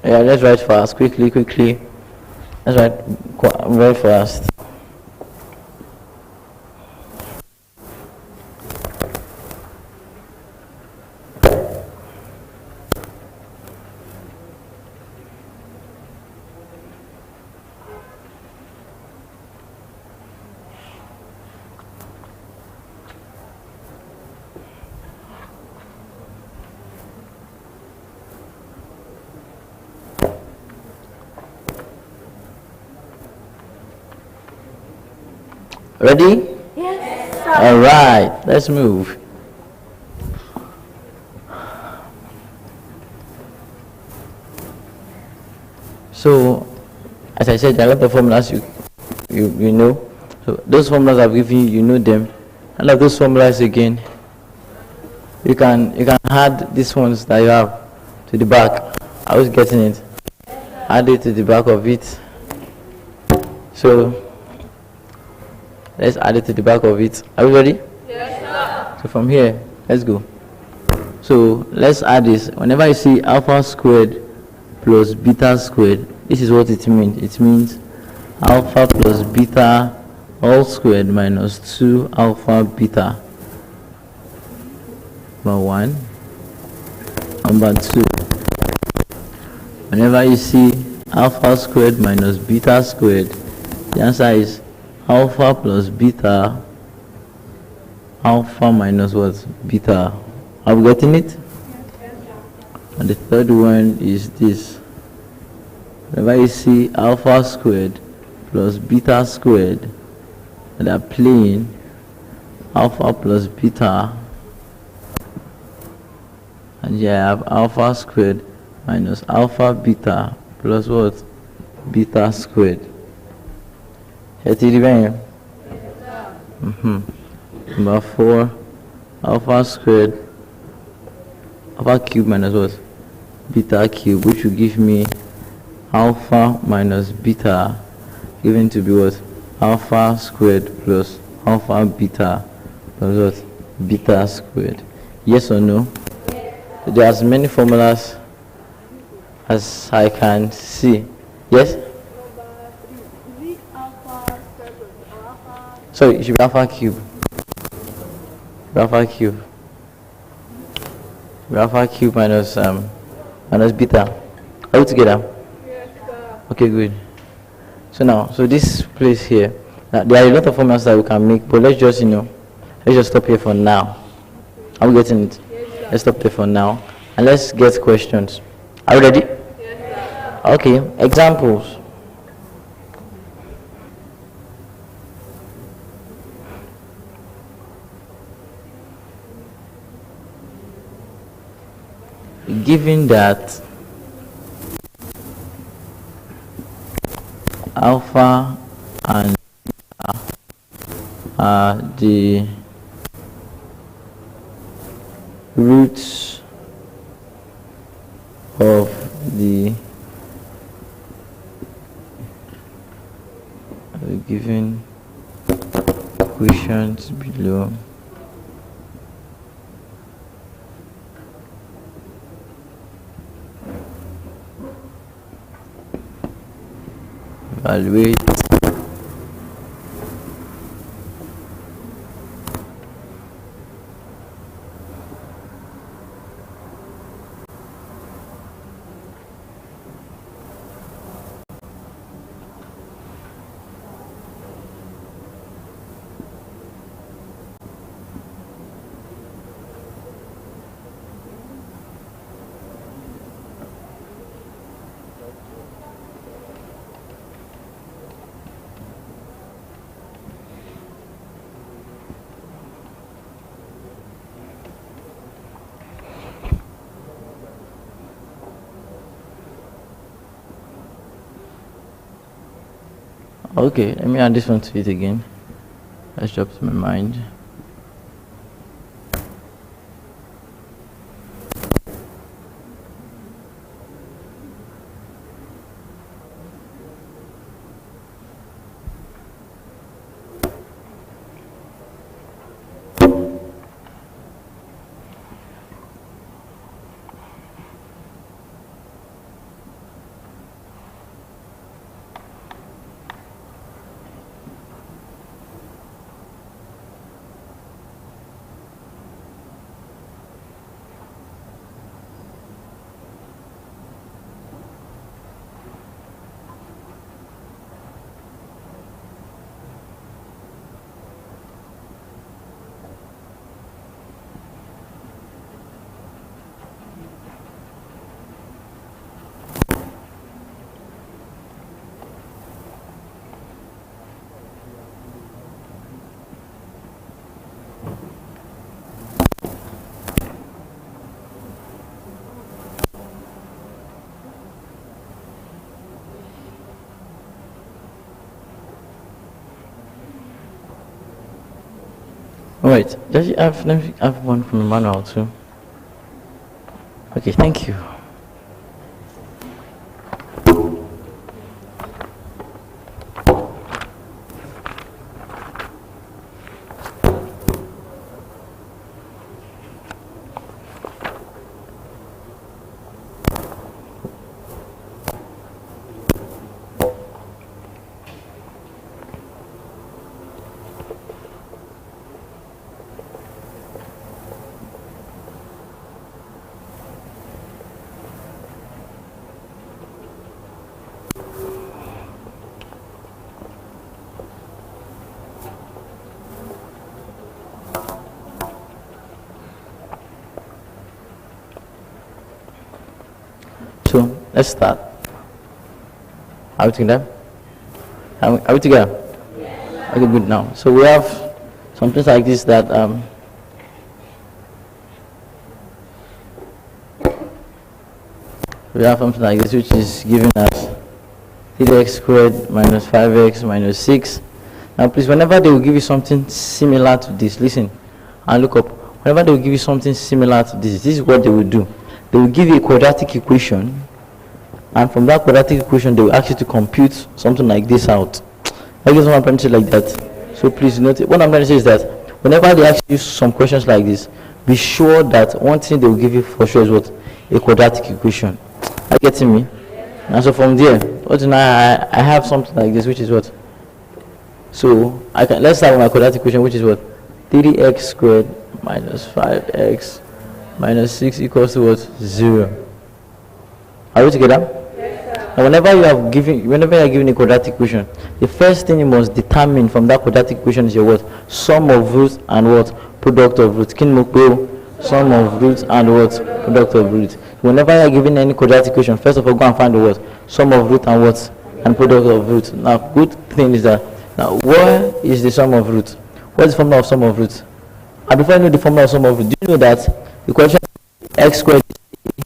Yeah, let's write fast. Quickly. Let's write very fast. Ready? Yes, sir. All right, let's move. So, as I said, there are a lot of formulas you know. So those formulas I've given you, you know them. And of those formulas again, you can add these ones that you have to the back. I was getting it. Add it to the back of it. So let's add it to the back of it. Are we ready? Yes, sir. So from here, let's go. So let's add this. Whenever you see alpha squared plus beta squared, this is what it means. It means alpha plus beta all squared minus 2 alpha beta. Number 1. Number 2. Whenever you see alpha squared minus beta squared, the answer is alpha plus beta, alpha minus what? Beta. Are we getting it? And the third one is this. Whenever you see alpha squared plus beta squared, and they're playing alpha plus beta, and here I have alpha squared minus alpha beta plus what? Beta squared. Number 4, alpha squared, alpha cube minus what? Beta cube, which will give me alpha minus beta, given to be what? Alpha squared plus alpha beta plus what? Beta squared. Yes or no? Yes. There are as many formulas as I can see. Yes? Sorry, it should be alpha cube. Alpha cube. Alpha cube minus minus beta. Are we together? Yes, sir. Okay, good. So this place here, now there are a lot of formulas that we can make, but let's just let's just stop here for now. Are we getting it? Yes, sir. Let's stop here for now and let's get questions. Are you ready? Yes, sir. Okay, examples. Given that alpha and beta are the roots of the given equation, equations below. Evaluate. Okay, let me add this one to it again. Let's drop to my mind. Alright, let me have one from the manual too. Okay, thank you. So let's start. Are we together? Are we together? Yes. Okay, good. Now, so we have something like this that we have something like this which is giving us 3x squared minus 5x minus 6. Now, please, whenever they will give you something similar to this, listen and look up. Whenever they will give you something similar to this is what they will do. They will give you a quadratic equation, and from that quadratic equation, they will ask you to compute something like this out. I guess what I'm trying to say like that. So please note, what I'm trying to say is that whenever they ask you some questions like this, be sure that one thing they will give you for sure is what? A quadratic equation. Are you getting me? And so from there, I have something like this, which is what? So let's start with my quadratic equation, which is what? 3x squared minus 5x minus 6 equals to what? 0. Are we together? Yes, sir. Now whenever you are given a quadratic equation, the first thing you must determine from that quadratic equation is your what? Sum of roots and what? Product of roots. Sum of roots and what? Product of roots. Whenever you are given any quadratic equation, first of all, go and find the what? Sum of root and what? And product of roots. Now, good thing is that, now, where is the sum of roots? What is the formula of sum of roots? And before you know the formula of sum of roots, do you know that the coefficient of x squared is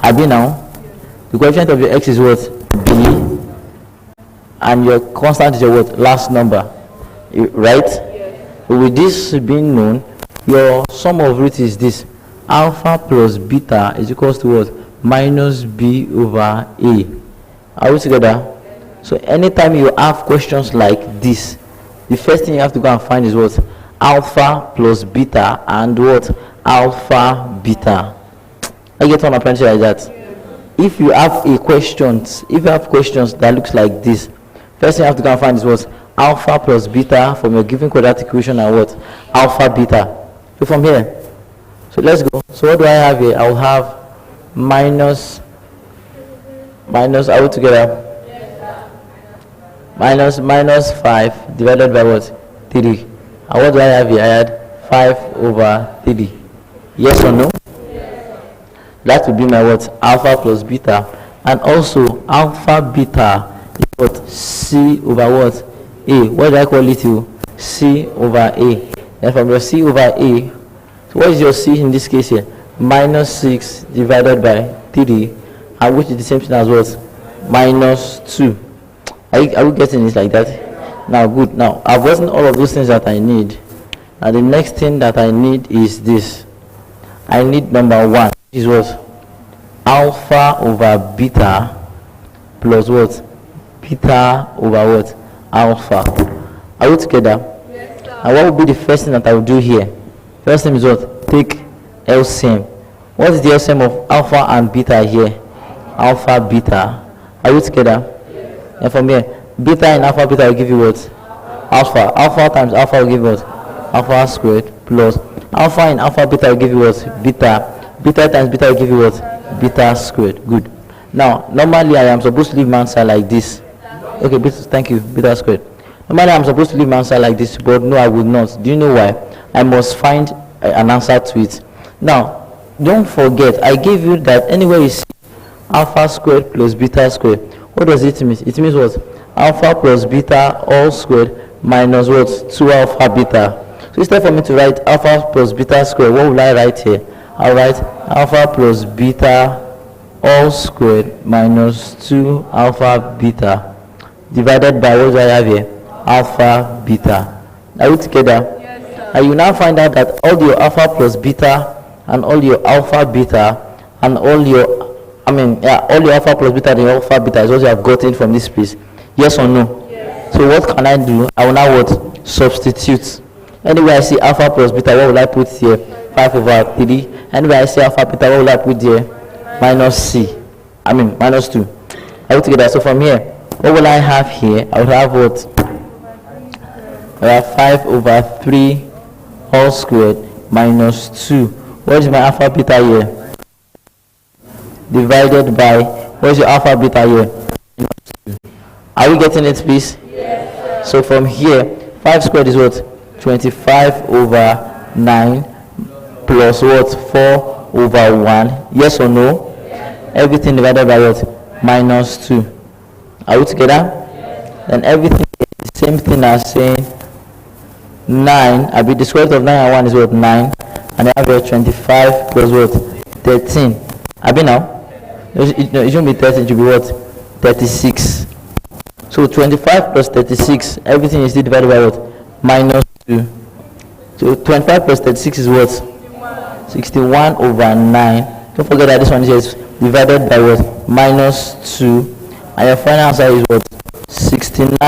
AB now? The coefficient of your x is what? B. And your constant is your what? Last number. Right? Yes. With this being known, your sum of roots is this. Alpha plus beta is equals to what? Minus b over a. Are we together? So anytime you have questions like this, the first thing you have to go and find is what? Alpha plus beta and what? Alpha beta. I get on apprenticeship like that. If you have questions that looks like this, first thing you have to go and find is what? Alpha plus beta from your given quadratic equation and what? Alpha beta. So from here, so let's go. So what do I have here? I'll have minus, are we together? Minus 5 divided by what? 3. And what do I have here? I had 5 over 3. Yes or no? Yes. That would be my what? Alpha plus beta. And also alpha beta is what? C over what? A. What do I call it to? C over A. And from your C over A, so what is your C in this case here? Minus 6 divided by 3, and which is the same thing as what? Minus 2. Are we getting it like that? Now good. Now I've gotten all of those things that I need. Now the next thing that I need is this. I need number 1, which is what? Alpha over beta plus what? Beta over what? Alpha. Are we together? Yes, sir. And what would be the first thing that I will do here? First thing is what? Take LCM. What is the LCM of alpha and beta here? Alpha beta. Are we together? And from here, beta and alpha beta will give you what? Alpha. Alpha times alpha will give you what? Alpha squared plus alpha and alpha beta will give you what? Beta. Beta times beta will give you what? Beta squared. Good. Now, normally I am supposed to leave my answer like this. Okay, thank you. Beta squared. Normally I'm supposed to leave my answer like this, but no, I will not. Do you know why? I must find an answer to it. Now, don't forget, I gave you that anywhere you see alpha squared plus beta squared. What does it mean? It means what? Alpha plus beta all squared minus what? 2 alpha beta. So instead for me to write alpha plus beta squared, what will I write here? I'll write alpha plus beta all squared minus 2 alpha beta divided by what do I have here? Alpha beta. Are we together? Yes, sir. And you now find out that all your alpha plus beta and all your alpha beta and all your all your alpha plus beta and your alpha beta is what you have gotten from this place. Yes or no? Yes. So what can I do? I will now what? Substitute. Anywhere I see alpha plus beta, what will I put here? 5 over 3. Anywhere I see alpha beta, what will I put here? Minus 2. Are we together? So from here, what will I have here? I will have what? I have 5 over 3 all squared minus 2. What is my alpha beta here? Divided by, what is your alpha beta here? Are we getting it, please? Yes, sir. So from here, 5 squared is what? 25 over 9 plus what? 4 over 1. Yes or no? Yes. Everything divided by what? Minus 2. Are we together? Yes. Then everything is the same thing as saying 9. The square root of 9 and 1 is what? 9. And I have here 25 plus what? 13. Now? It shouldn't be 13, it should be what? 36. So 25 plus 36, everything is still divided by what? Minus 2. So 25 plus 36 is what? 61 over 9. Don't forget that this one is divided by what? Minus 2. And your final answer is what? 69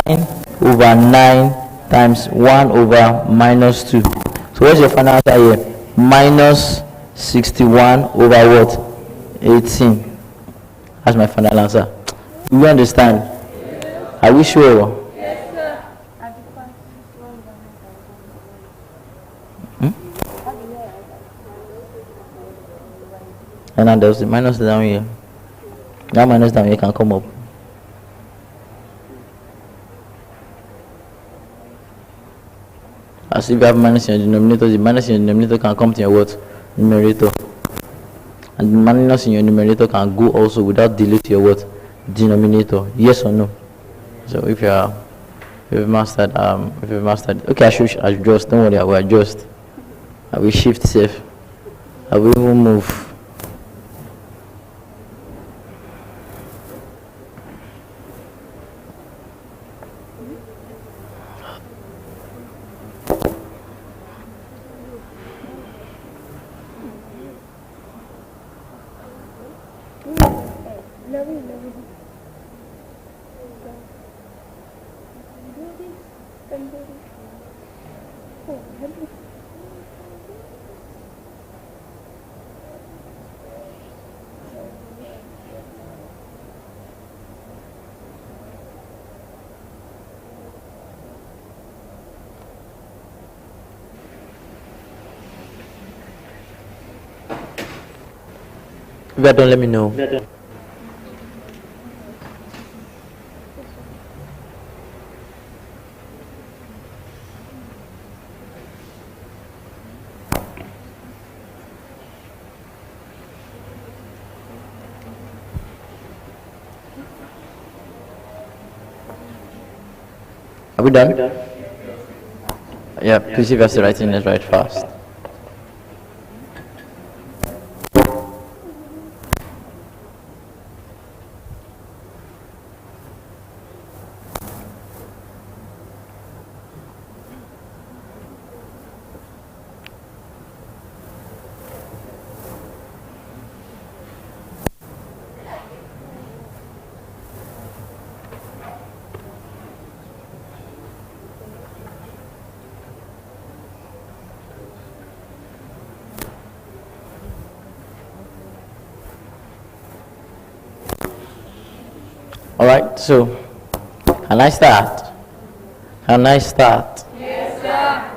over 9 times 1 over minus 2. So what's your final answer here? Minus 61 over what? 18. That's my final answer. Do you understand? Yes. Are we sure? Yes, sir. And now there's the minus down here. That minus down here can come up. As if you have minus in your denominator, the minus in your denominator can come to your what? Numerator. And the minus in your numerator can go also without delete your what? Denominator. Yes or no? So if you've mastered okay, I should adjust. Don't worry, I will adjust. I will shift safe. I will even move. If you don't, let me know. Are we done? Yeah, please see if you're writing it right fast. Alright, so can I start? Can I start? Yes, sir.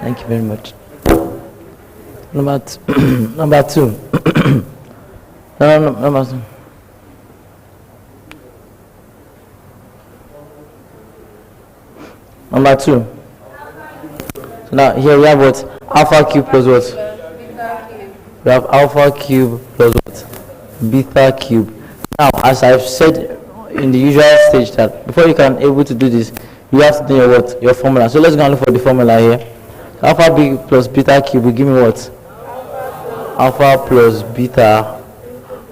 Thank you very much. Number two. Number two. Number two. So now here we have what? Alpha cube plus what? We have alpha cube plus what? Beta cube. Now, as I've said in the usual stage, that before you can able to do this, you have to do your what? Your formula. So let's go and look for the formula here. Alpha b plus beta cube will give me what? Alpha plus beta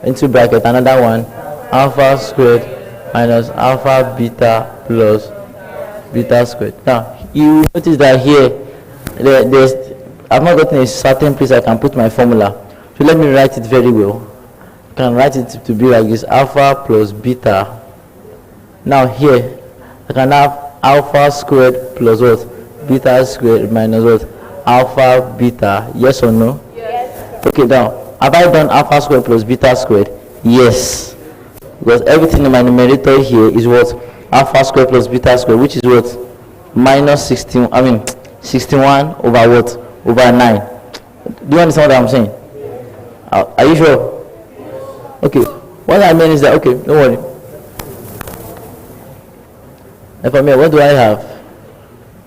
into bracket, another one, alpha squared minus alpha beta plus beta squared. Now you notice that here there's I've not gotten a certain place I can put my formula, so let me write it very well. I can write it to be like this: alpha plus beta. Now here I can have alpha squared plus what? Beta squared minus what? Alpha beta. Yes or no? Yes. Okay, now have I done alpha squared plus beta squared? Yes, because everything in my numerator here is what? Alpha squared plus beta squared, which is what? Minus 16, 61 over what? Over 9. Do you understand what I'm saying? Are you sure? Okay, what I mean is that, okay, don't worry. And for me, what do I have?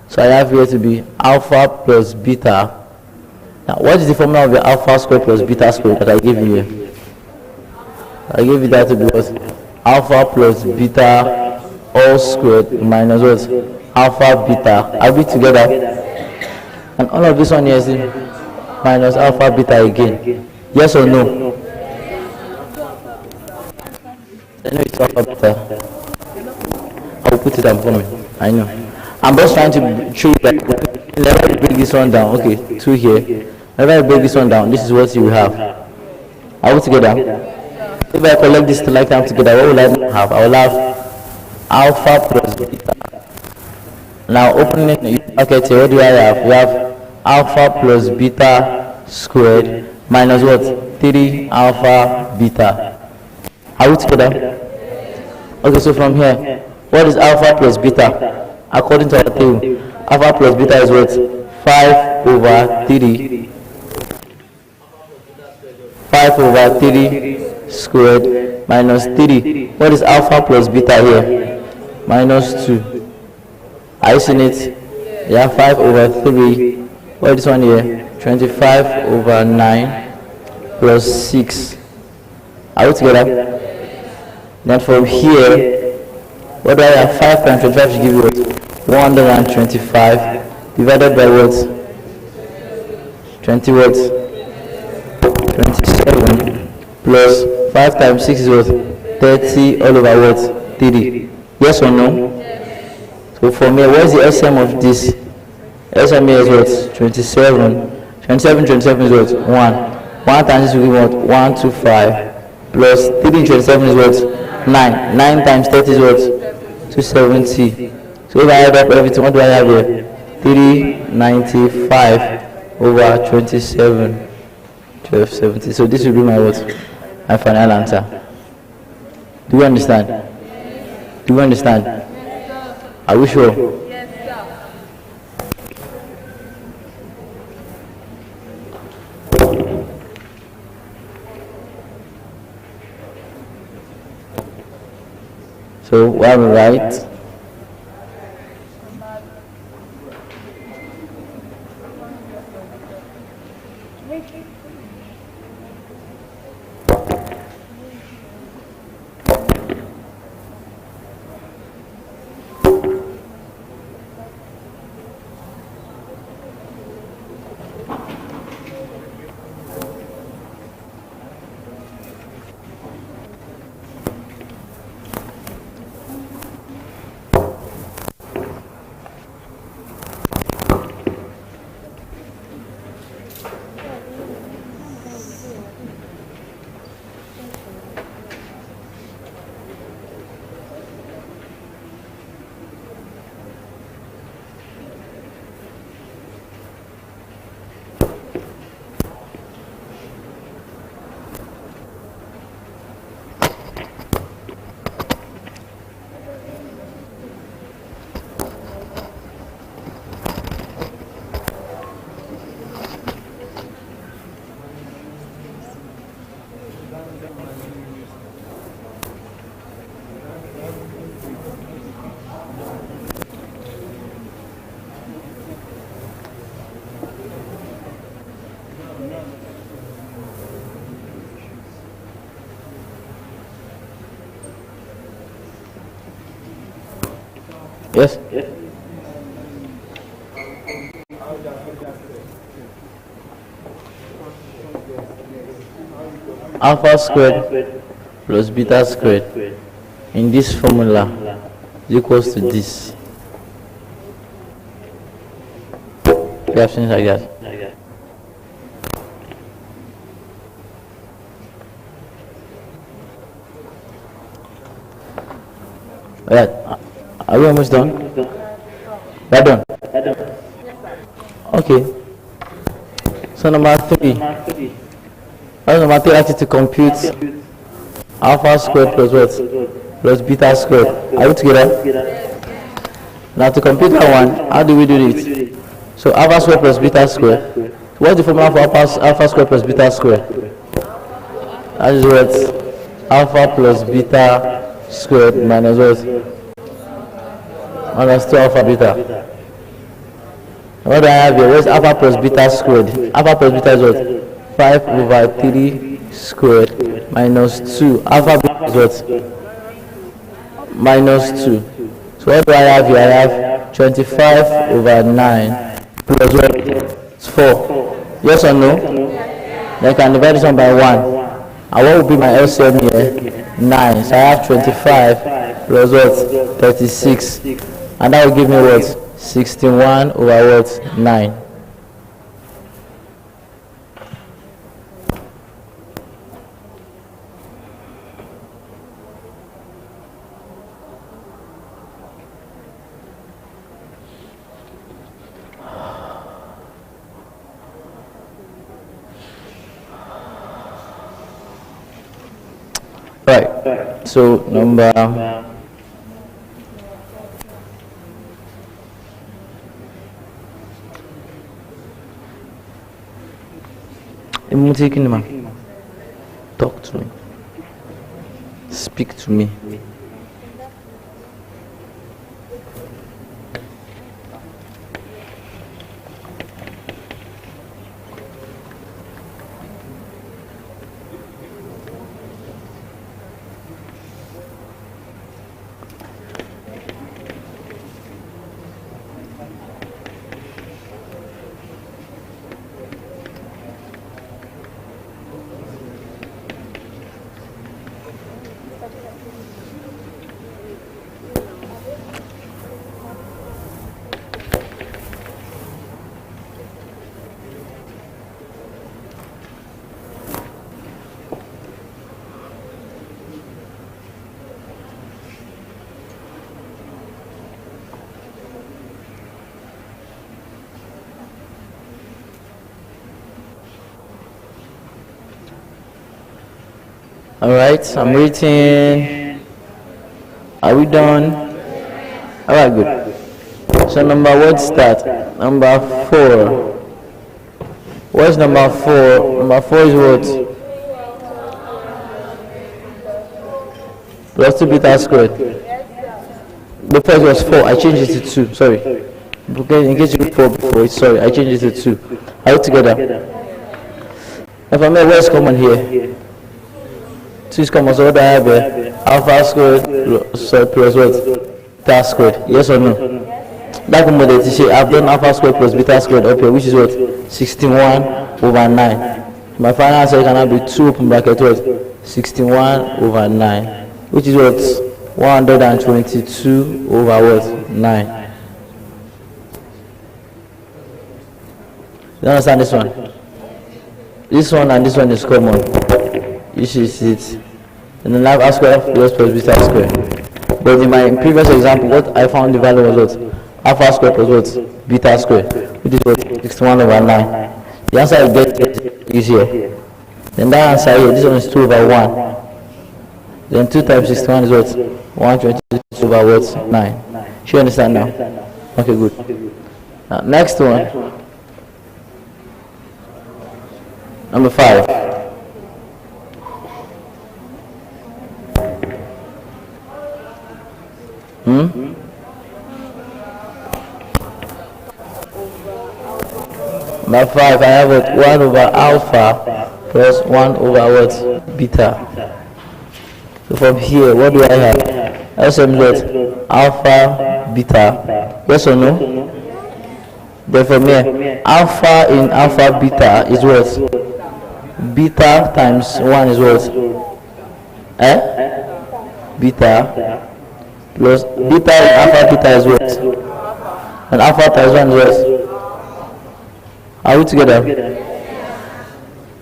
So I have here to be alpha plus beta. Now, what is the formula of the alpha squared plus beta squared that I gave you here? I gave you that to be what? Alpha plus beta all squared minus what? Alpha beta. Are we together? And all of this one here is minus alpha beta again. Yes or no? I know it's alpha beta. I will put it down for me. I know. I'm just trying to show you that. Let me break this one down. Okay, 2 here. Let me break this one down. This is what you have. Are we together? If I collect this to like them together, what will I have? I will have alpha plus beta. Now opening it, okay, so what do I have? We have alpha plus beta squared minus what? 3 alpha beta. Are we together? Okay, so from here, what is alpha plus beta? According to our table, alpha plus beta is what? 5 over 3. 5 over 3 squared minus 3. What is alpha plus beta here? Minus 2. Are you seeing it? Yeah, 5 over 3. What is this one here? 25 over 9 plus 6. Are we together? Then from here, what do I have? 5 times 25 should give you what? 125 divided by what? 20 what? 27 plus 5 times 6 is what? 30 all over what? 3. Yes or no? So for me, what is the LCM of this? LCM here is what? 27. 27 is what? 1. 1 times this will give what? 125 plus 3 in 27 is what? 9. 9 times 30 is what? 270. So if I add up everything, what do I have here? 395 over 27. 1270. So this will be my what? My final answer. Do you understand? Do you understand? Are we sure? Yes, sir. So what we write? Yes? Alpha squared plus beta squared in this formula is equals to this. You have things like that. Right. Are we almost done? We're done. Okay. So number 3. Number 3 asks you to compute alpha squared plus what? Plus beta squared. Are we together? Now to compute that one, how do we do it? So alpha squared plus beta squared. What's the formula for alpha squared plus beta squared? That is what? Alpha plus beta squared minus what? Minus 2 alpha beta. What do I have here? What's alpha plus beta squared? Alpha plus beta is what? 5 over 3 squared minus 2. Alpha beta is what? Minus 2. So what do I have here? I have 25 over 9 plus what? It's 4. Yes or no? Then I can divide this one by 1. And what will be my LCM here? 9. So I have 25 plus what? 36. And that will give me what? 61 over what? 9. Right. So number talk to me. Speak to me. All right, I'm writing Are we done? Alright, good. So number what start? Number 4. What's number 4? Number 4 is what? Plus 2 beta squared. Before it was 4, I changed it to 2. Sorry. Okay, in case you put 4 before it, sorry, I changed it to 2. Are you together? If I make what's common here? 2 is common, so what do I have here? Alpha squared plus what? Beta squared. Yes or no? That commodity, I've done alpha squared plus beta squared up here, which is what? 61 over 9. My final answer can now be 2 open bracket what? 61 over 9, which is what? 122 over what? 9. You understand this one? This one and this one is common. You should see it. And then alpha square plus beta square. But in my previous example, what I found the value was what? Alpha square plus what? Beta square, which is what? 61 over 9. The answer I get is here. Then that answer here, this one is 2 over 1. Then 2 times 61 is what? 122 over what? 9. Should you understand now? Okay, good. Now, next one. Number 5. Number 5, I have what? 1 over alpha plus 1 over what? Beta. So from here, what do I have? SM is what? Alpha, beta. Yes or no? Then from here, alpha in alpha beta is what? Beta times 1 is what? Beta plus beta in alpha beta is what? And alpha times 1 is what? Are we together?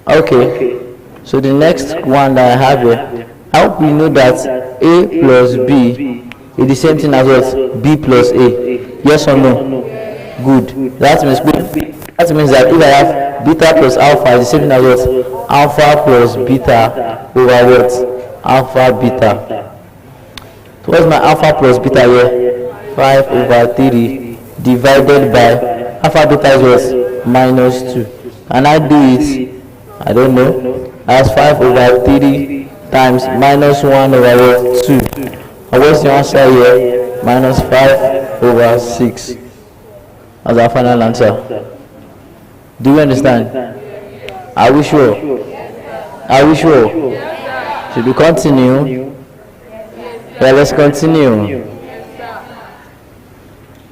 Okay. So the next one that I have here, I hope we know that A plus B is the same thing as what? B plus A. Yes or no? Good. That means that if I have beta plus alpha is the same thing as what? Alpha plus beta over what? Alpha beta. So what's my alpha plus beta here? 5 over 3 divided by alpha beta is what? Minus 2. And I do it, I don't know, as 5 over 3 times minus 1 over 2. And what's the answer here? Minus 5 over 6. As our final answer. Do you understand? Are we sure? Are we sure? Should we continue? Yeah, let's continue.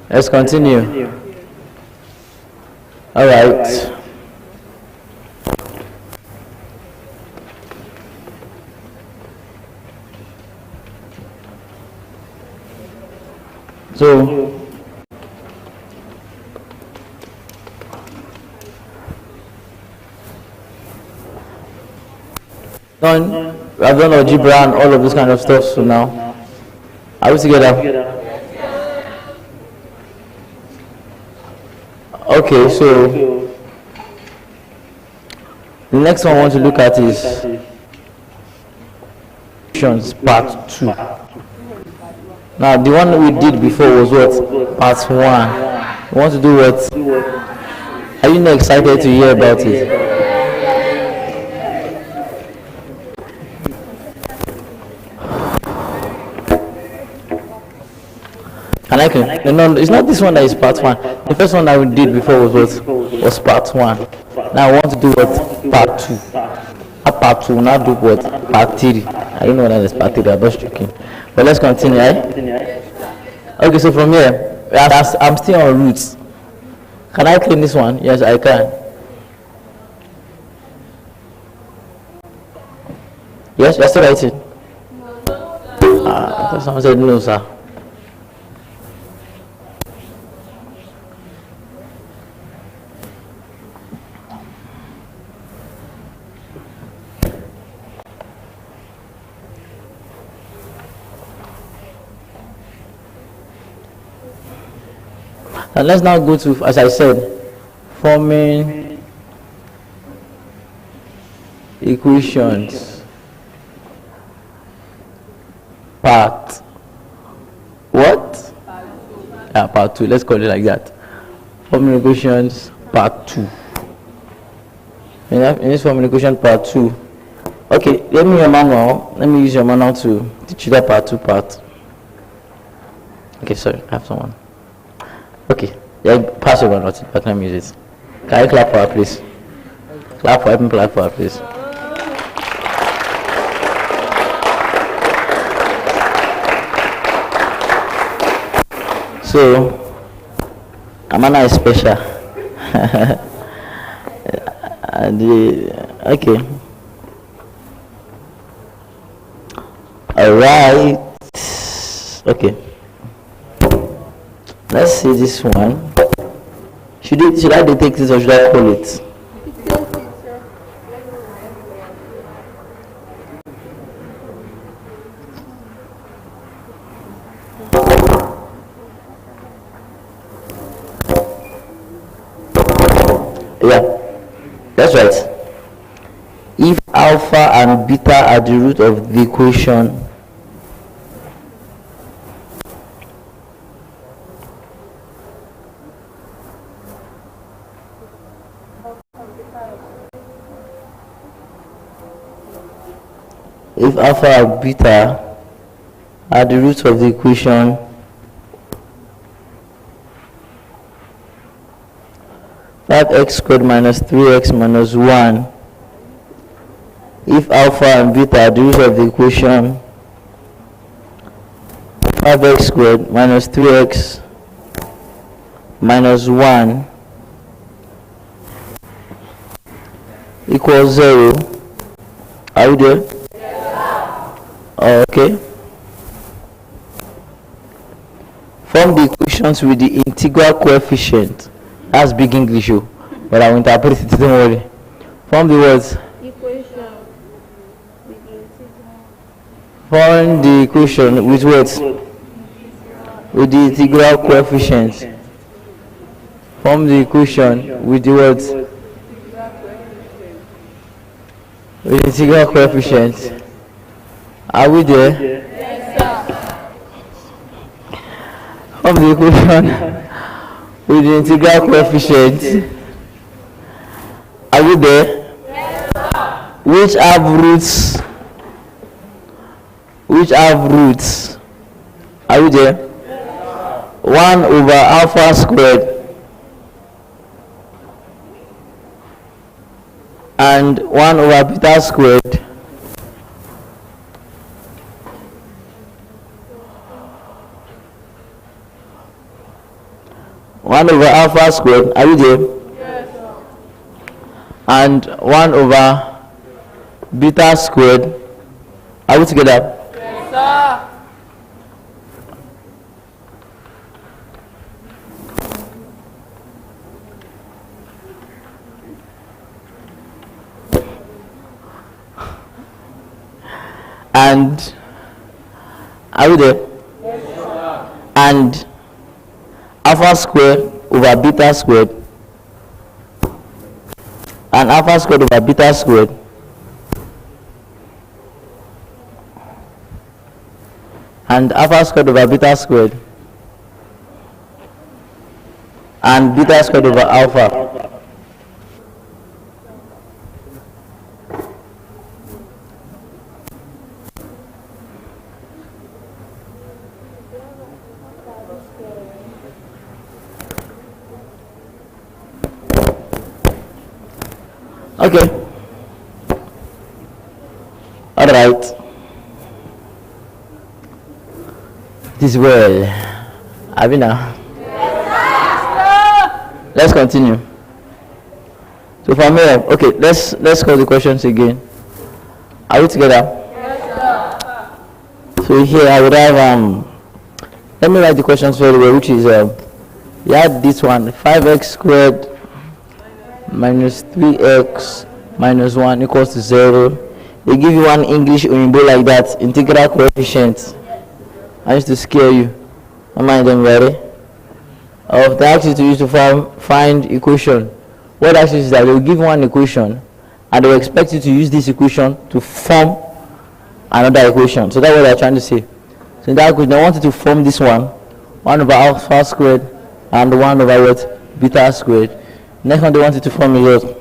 Let's continue. All right. So I've done algebra and all of this kind of stuff. So now, are we together? Okay, so the next one I want to look at is part 2. Now the one we did before was what? Part 1. We want to do what? Are you not excited to hear about it? No, it's not this one that is part 1. The first one that we did before was what? Was part 1. Now I want to do what? Part 2. Part 2, now do what? Part 3. I don't know what that is part 3, I'm just joking. But let's continue, Okay, so from here, I'm still on roots. Can I clean this one? Yes, I can. Yes, you're still writing? Someone said no, sir. And let's now go to, as I said, forming equations part What? Part 2. Let's call it like that. Formula equations part 2. In this formula equation part 2. Okay, let me use your manual to teach you that part 2 part. Okay, sorry, I have someone. Okay, yeah, pass your manual, but let me use it. Can you clap for her, please? Clap for her, clap for her, please. So, Amana is special. Okay. Alright. Okay. Let's see this one. Should I detect this or should I call it? Yeah, that's right. If alpha and beta are the root of the equation, if alpha and beta are the roots of the equation, x squared minus 3x minus 1. If alpha and beta are the roots of the equation, 5x squared minus 3x minus 1 equals 0. Are you there? Okay. Form the equations with the integral coefficient. That's big English, but I will interpret it, don't worry. Form the words. Equation. Form the equation with words. With the integral coefficient. Form the equation with the words. With the integral coefficient. Are we there? Yes, sir. Form the equation with the integral coefficient. Are we there? Yes, sir. Which have roots? Which have roots? Are we there? Yes, 1 over alpha squared and 1 over beta squared over alpha squared, are you there? Yes, sir. And 1 over beta squared, are we together? Yes, sir. And are we there? Yes, sir. And alpha squared over beta squared and alpha squared over beta squared and alpha squared over beta squared and beta squared over alpha. Okay. All right. This well. Abina. Yes, Let's continue. So from here, okay, let's call the questions again. Are we together? Yes, sir. So here I would have let me write the questions very well, which is you had this one, 5x squared minus 3x minus 1 equals to 0. They give you one English Oyinbo like that, integral coefficient. I used to scare you. I mind them ready. They ask you to use to find equation. What actually is that they will give one equation and they will expect you to use this equation to form another equation. So that's what they're trying to say. So in that equation, I wanted to form this one 1 over alpha squared and 1 over what? Beta squared. Next one they wanted to form is what?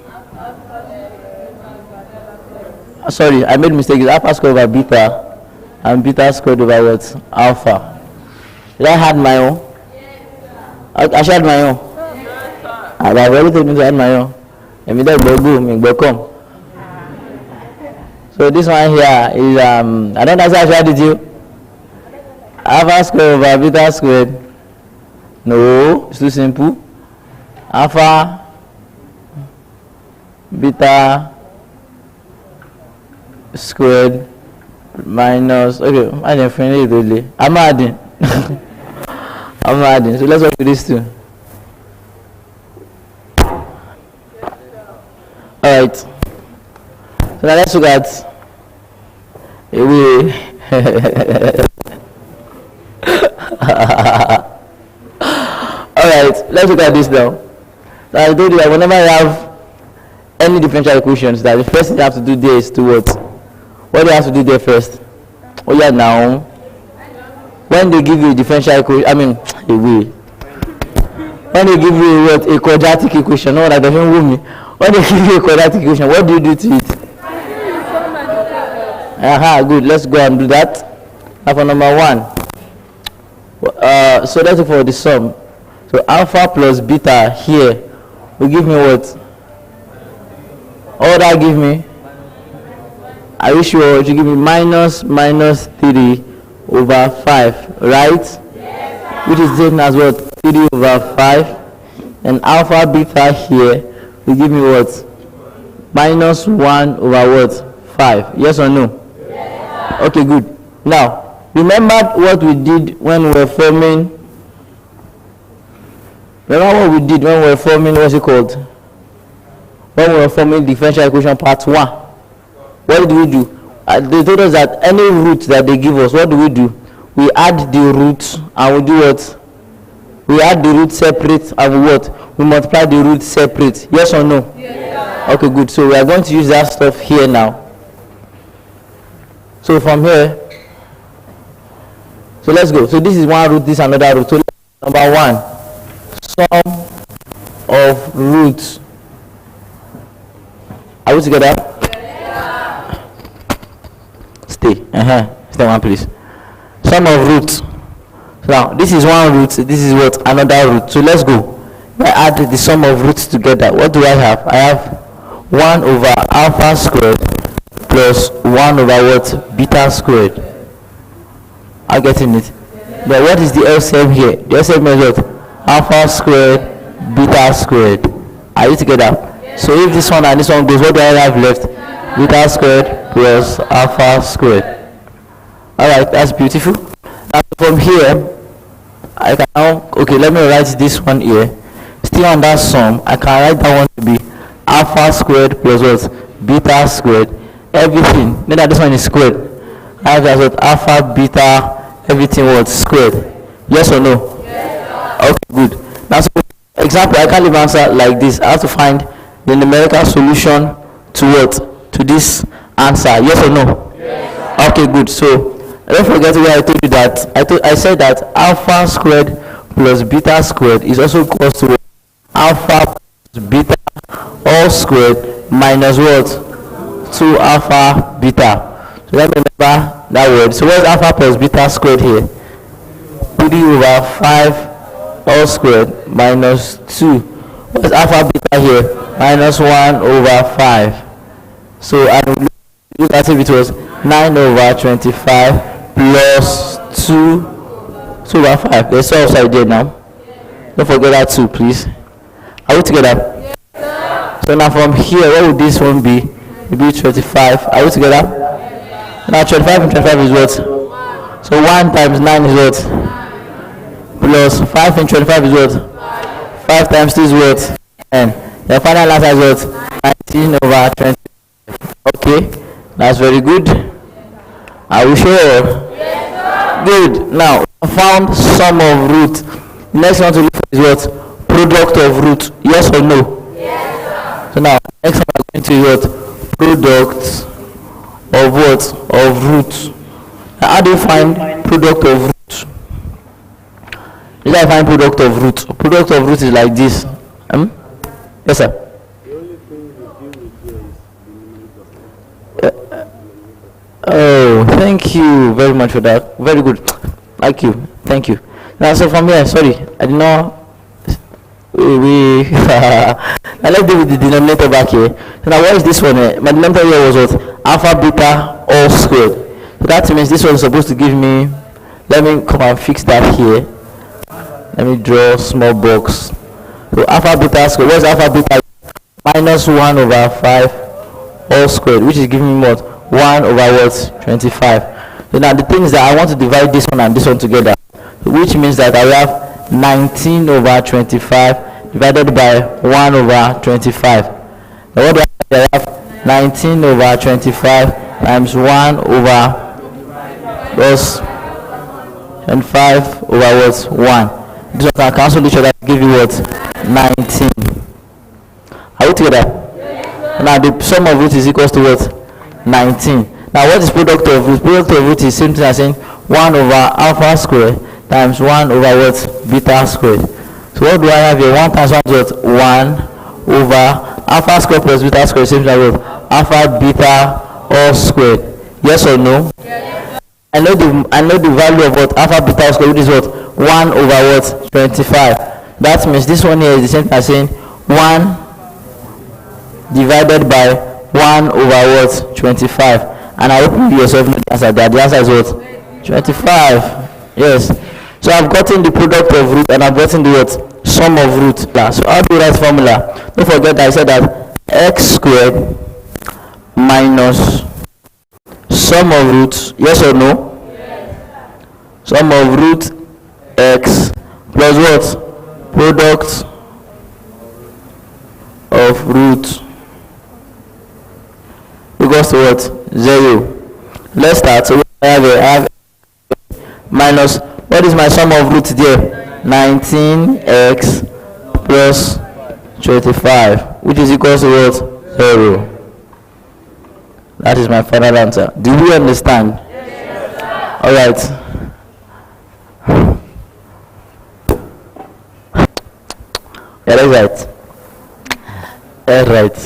Sorry, I made a mistake. It's alpha squared over beta and beta squared over what? Alpha. Did I had my own? I shared my own. I've already told me to add my own. And me that go come. So this one here is I don't know how I did you. Alpha squared over beta squared. No, it's too simple. Alpha beta squared minus I'm adding. I'm adding. So let's work with this too. Alright. So now let's look at a way. Alright, let's look at this now. So I told you that whenever you have any differential equations, that the first thing you have to do there is to what? What do you have to do there first? Oh yeah, now when they give you a differential equation, when they give you what? A quadratic equation, no, that doesn't woo me. When they give you a quadratic equation, what do you do to it? Good, let's go and do that. Now for number 1. So let's look for the sum. So alpha plus beta here will give me what? All that give me? Are you sure it will give me minus 3 over 5, right? Yes, which is taken as what? 3 over 5. And alpha beta here will give me what? Minus 1 over what? 5. Yes or no? Yes. Okay, good. Now, remember what we did when we were forming. What's it called? When we were forming differential equation part 1. What did we do? They told us that any root that they give us, what do? We add the roots and we do what? We add the root separate and we what? We multiply the root separate. Yes or no? Yes. Okay, good. So we are going to use that stuff here now. So from here, so let's go. So this is one root, this is another root. So number 1, sum of roots. Are we together? Yeah. Stay. Stay one, please. Sum of roots. Now this is one root. This is what? Another root. So let's go. I add the sum of roots together. What do I have? I have 1 over alpha squared plus 1 over what? Beta squared. I'm getting it. But what is the LCM here? The LCM is what? Alpha squared, beta squared. Are you together? So if this one and this one goes, what do I have left? Beta squared plus alpha squared. Alright, that's beautiful. Now from here, I can now, okay, let me write this one here. Still on that sum, I can write that one to be alpha squared plus what? Beta squared. Everything. Then that this one is squared. I have that what? Alpha, beta, everything was squared. Yes or no? Yes. Okay, good. Now, so example, I can't leave answer like this. I have to find the numerical solution to what? To this answer. Yes or no? Yes. Okay, good. So don't forget where I told you that I said that alpha squared plus beta squared is also equal to alpha plus beta all squared minus what? 2 alpha beta. So let me remember that word. So what's alpha plus beta squared here? 3 over 5 all squared minus 2. What's alpha beta here? Minus 1 over 5. So I will look at if it was 9 over 25 plus 2 over 5. There's two upside there now. Don't forget that 2, please. Are we together? Yes, so now from here, what would this one be? It will be 25. Are we together? Yes. Now 25 and 25 is what? So 1 times 9 is what? Plus 5 and 25 is what? 5 times 2 is what? And the final answer is what? 19 over 20. Okay, that's very good. Are we sure? Yes, sir. Good. Now, I found sum of root. Next one to look for is what? Product of root. Yes or no? Yes, sir. So now, next one I'm going to what? Product of what? Of root. How do you find product of roots? This is how I find product of roots. Product of roots is like this. Yes, sir. The only thing we deal with here is the numerator. Oh, thank you very much for that. Very good. Thank you. Thank you. Now, so from here, sorry, I did not. Now let's deal with the denominator back here. So now what is this one? My denominator here was what? Alpha, beta, all squared. So that means this one is supposed to give me. Let me come and fix that here. Let me draw a small box. So alpha, beta squared. What's alpha, beta? Minus 1 over 5 all squared, which is giving me what? 1 over what? 25. So now the thing is that I want to divide this one and this one together, which means that I have 19 over 25 divided by 1 over 25. Now what do I have? 19 over 25 times 1 over plus 25 over what? 1. This one can cancel each other to give you what? 19. Are we together? Now the sum of roots is equals to what? 19. Now what is product of roots? Product of roots is same thing as saying 1 over alpha squared times 1 over what? Beta squared. So what do I have here? 1 times 1 is what? 1 over alpha squared plus beta squared, same thing as what? Alpha beta all squared. Yes or no? Yes. I know the value of what? Alpha beta all squared, which is what? 1 over what? 25. That means this one here is the same thing as saying 1 divided by 1 over what? 25. And I hope you yourself know the answer. The answer is what? 25. Yes. So I've gotten the product of root and I've gotten the what? Sum of root. So how do you write formula? Don't forget that I said that x squared minus sum of roots. Yes or no? Yes. Sum of root x plus what? Product of root equals to what? 0. Let's start. So I have minus, what is my sum of roots there? 19x plus 25, which is equals to what? 0. That is my final answer. Do we understand? Yes, all right. Yeah, that's right. That's right.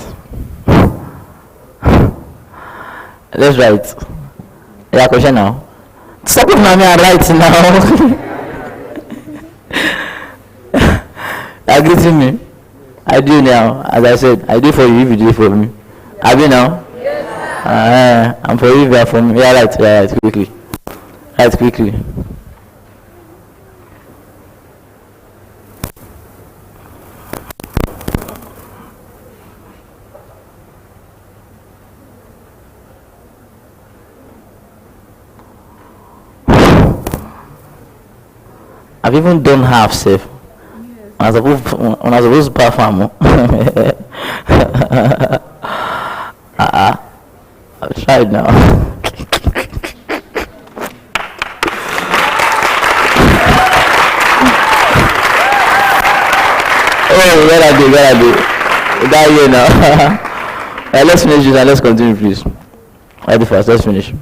That's right. Yeah, question now. Stop with mommy and right now. Agree to me? I do now. As I said, I do for you if you do for me. Have you now? Yes. I'm for you if you are for me. Yeah, right. Yeah, right. Quickly. Right, quickly. I've even done half safe. Yes. When I was supposed to perform. I've tried now. Oh, where I do? That way now. Let's finish this and let's continue, please. Right fast, let's finish.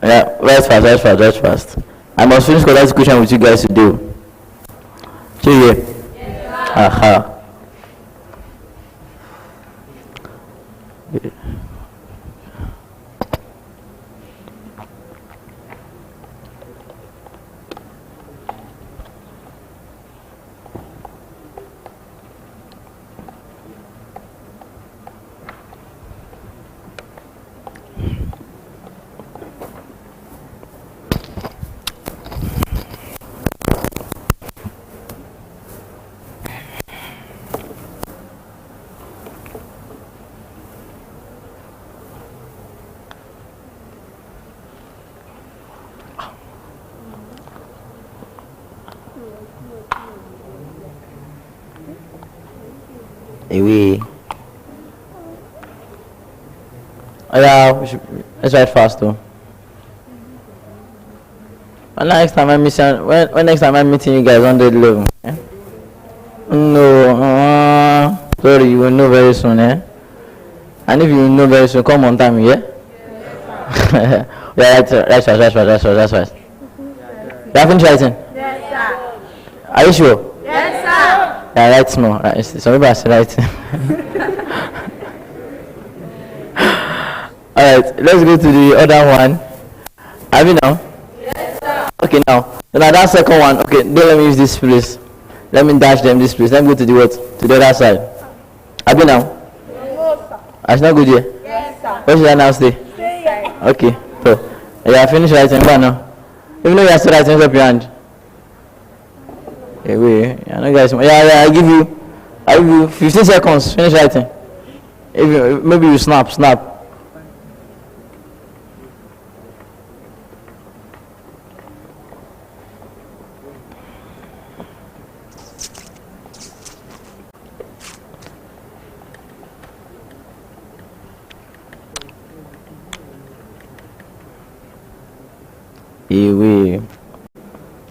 Yeah, right fast. I must finish quadratic equation with you guys to do. So here. Yes, aha. Away. Oh yeah, let's write fast though. When next time I'm meeting you guys on the level? Eh? No, sorry, you will know very soon, eh? And if you will know very soon, come on time, yeah? Yeah, right fast. You have finished writing? Yes, sir. Are you sure? Yes, sir. Yeah, write small. Right. Some people are still writing. Alright, let's go to the other one. Have you now? Yes, sir. Okay, now that second one. Okay, don't let me use this place. Let me dash them this place. Let me go to the what? To the other side. Have you now? No, sir. It's not good here. Yes, sir. Where should I now stay? Stay here. Okay, so you have finished writing. Go on now. Even though you are still writing, up your hand. Hey, wait. I know guys. Yeah. I give you 15 seconds. Finish writing. Maybe you snap.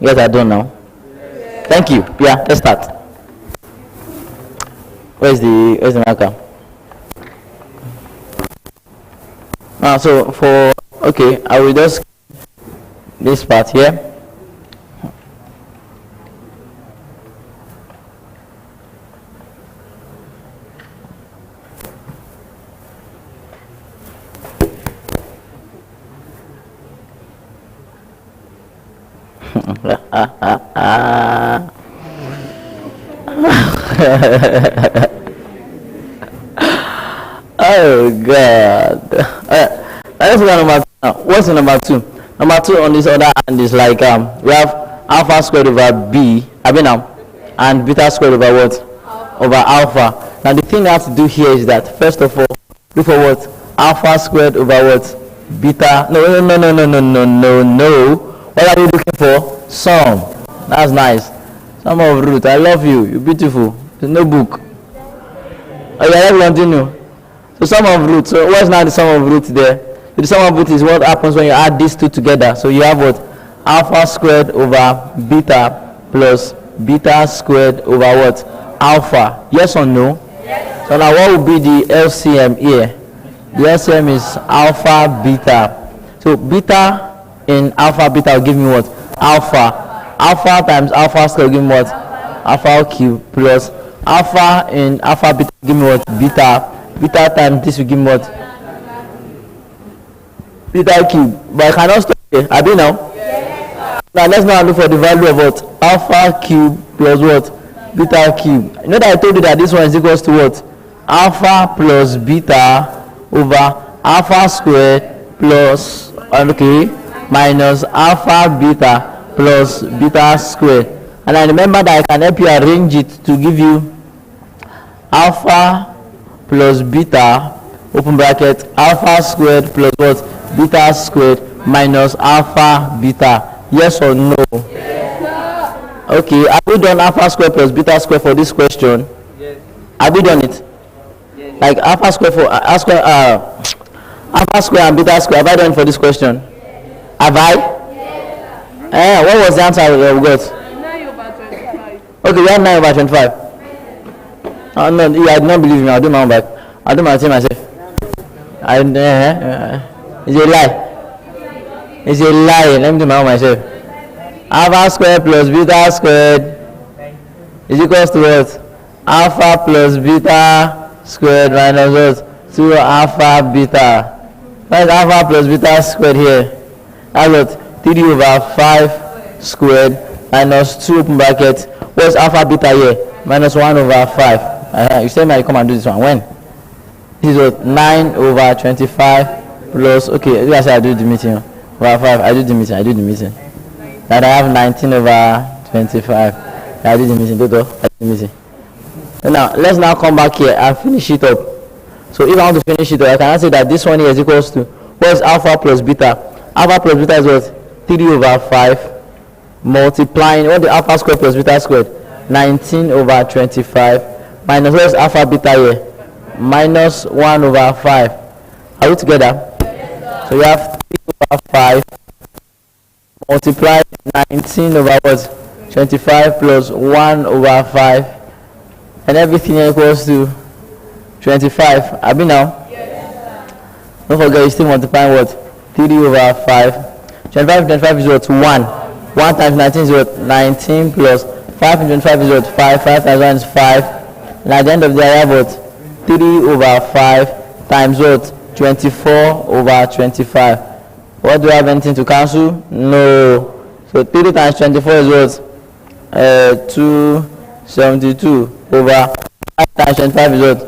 You guys are done now. Yes. Thank you. Yeah, let's start. Where's the marker? So I will just this part here. Oh God. Let's go number 2 now. What's the number 2? Number 2 on this other hand is like we have alpha squared over b, and beta squared over what? Over alpha. Now the thing I have to do here is that first of all, look for what? Alpha squared over what? Beta. No. What are you looking for? Sum. That's nice. Sum of root. I love you. You're beautiful. There's no book. Okay, let's continue. So sum of root. So what's now the sum of root there? So the sum of root is what happens when you add these two together. So you have what? Alpha squared over beta plus beta squared over what? Alpha. Yes or no? Yes. So now what will be the LCM here? The LCM is alpha beta. So beta in alpha beta will give me what? Alpha. Alpha times alpha square will give me what? Alpha cube plus alpha in alpha beta will give me what? Beta. Beta times this will give me what? Beta cube. But I cannot stop here. Are we now? Yes. Now let's now look for the value of what? Alpha cube plus what? Beta cube. You know that I told you that this one is equals to what? Alpha plus beta over alpha squared plus minus alpha beta plus beta squared. And I remember that I can help you arrange it to give you alpha plus beta open bracket alpha squared plus what? Beta squared minus alpha beta. Yes or no? Yes, sir. Okay, have we done alpha squared plus beta squared for this question? Yes. Have we done it? Yes. Like alpha squared for alpha square and beta square. Have I done for this question? Have I? Yes. What was the answer we got? 9 over 25. Okay, we have 9 over 25. Oh no, I do not believe me. I'll do my own back. I'll do my thing myself. It's a lie. It's a lie. Let me do my own myself. Alpha squared plus beta squared is equals to what? Alpha plus beta squared minus what? 2 alpha beta. What is alpha plus beta squared here? That's what? 3 over 5 squared minus 2 open bracket. What's alpha beta here? Minus 1 over 5. You say me I come and do this one. When? This is what? 9 over 25 plus, okay, you guys say I do the meeting. Over 5, I do the meeting. And I have 19 over 25. I do the meeting. I do the meeting. And now, let's now come back here and finish it up. So if I want to finish it up, I can say that this one here is equals to, what is alpha plus beta? Alpha plus beta is what? 3 over 5 multiplying, what the alpha squared plus beta squared? 19 over 25 minus, what is alpha beta here? Minus 1 over 5. Are we together? Yes, so we have 3 over 5 multiply 19 over what? 25 plus 1 over 5, and everything equals to 25. Are we now? Yes, don't forget, you still multiplying what? 3 over 5. 25 25 is what? 1. 1 times 19 is what? 19 plus 5 and 25 is what? 5. 5 times 1 is 5. And at the end of the day, I have what? 3 over 5 times what? 24 over 25. What do I have anything to cancel? No. So 3 times 24 is what? 272 over 5 times 25 is what?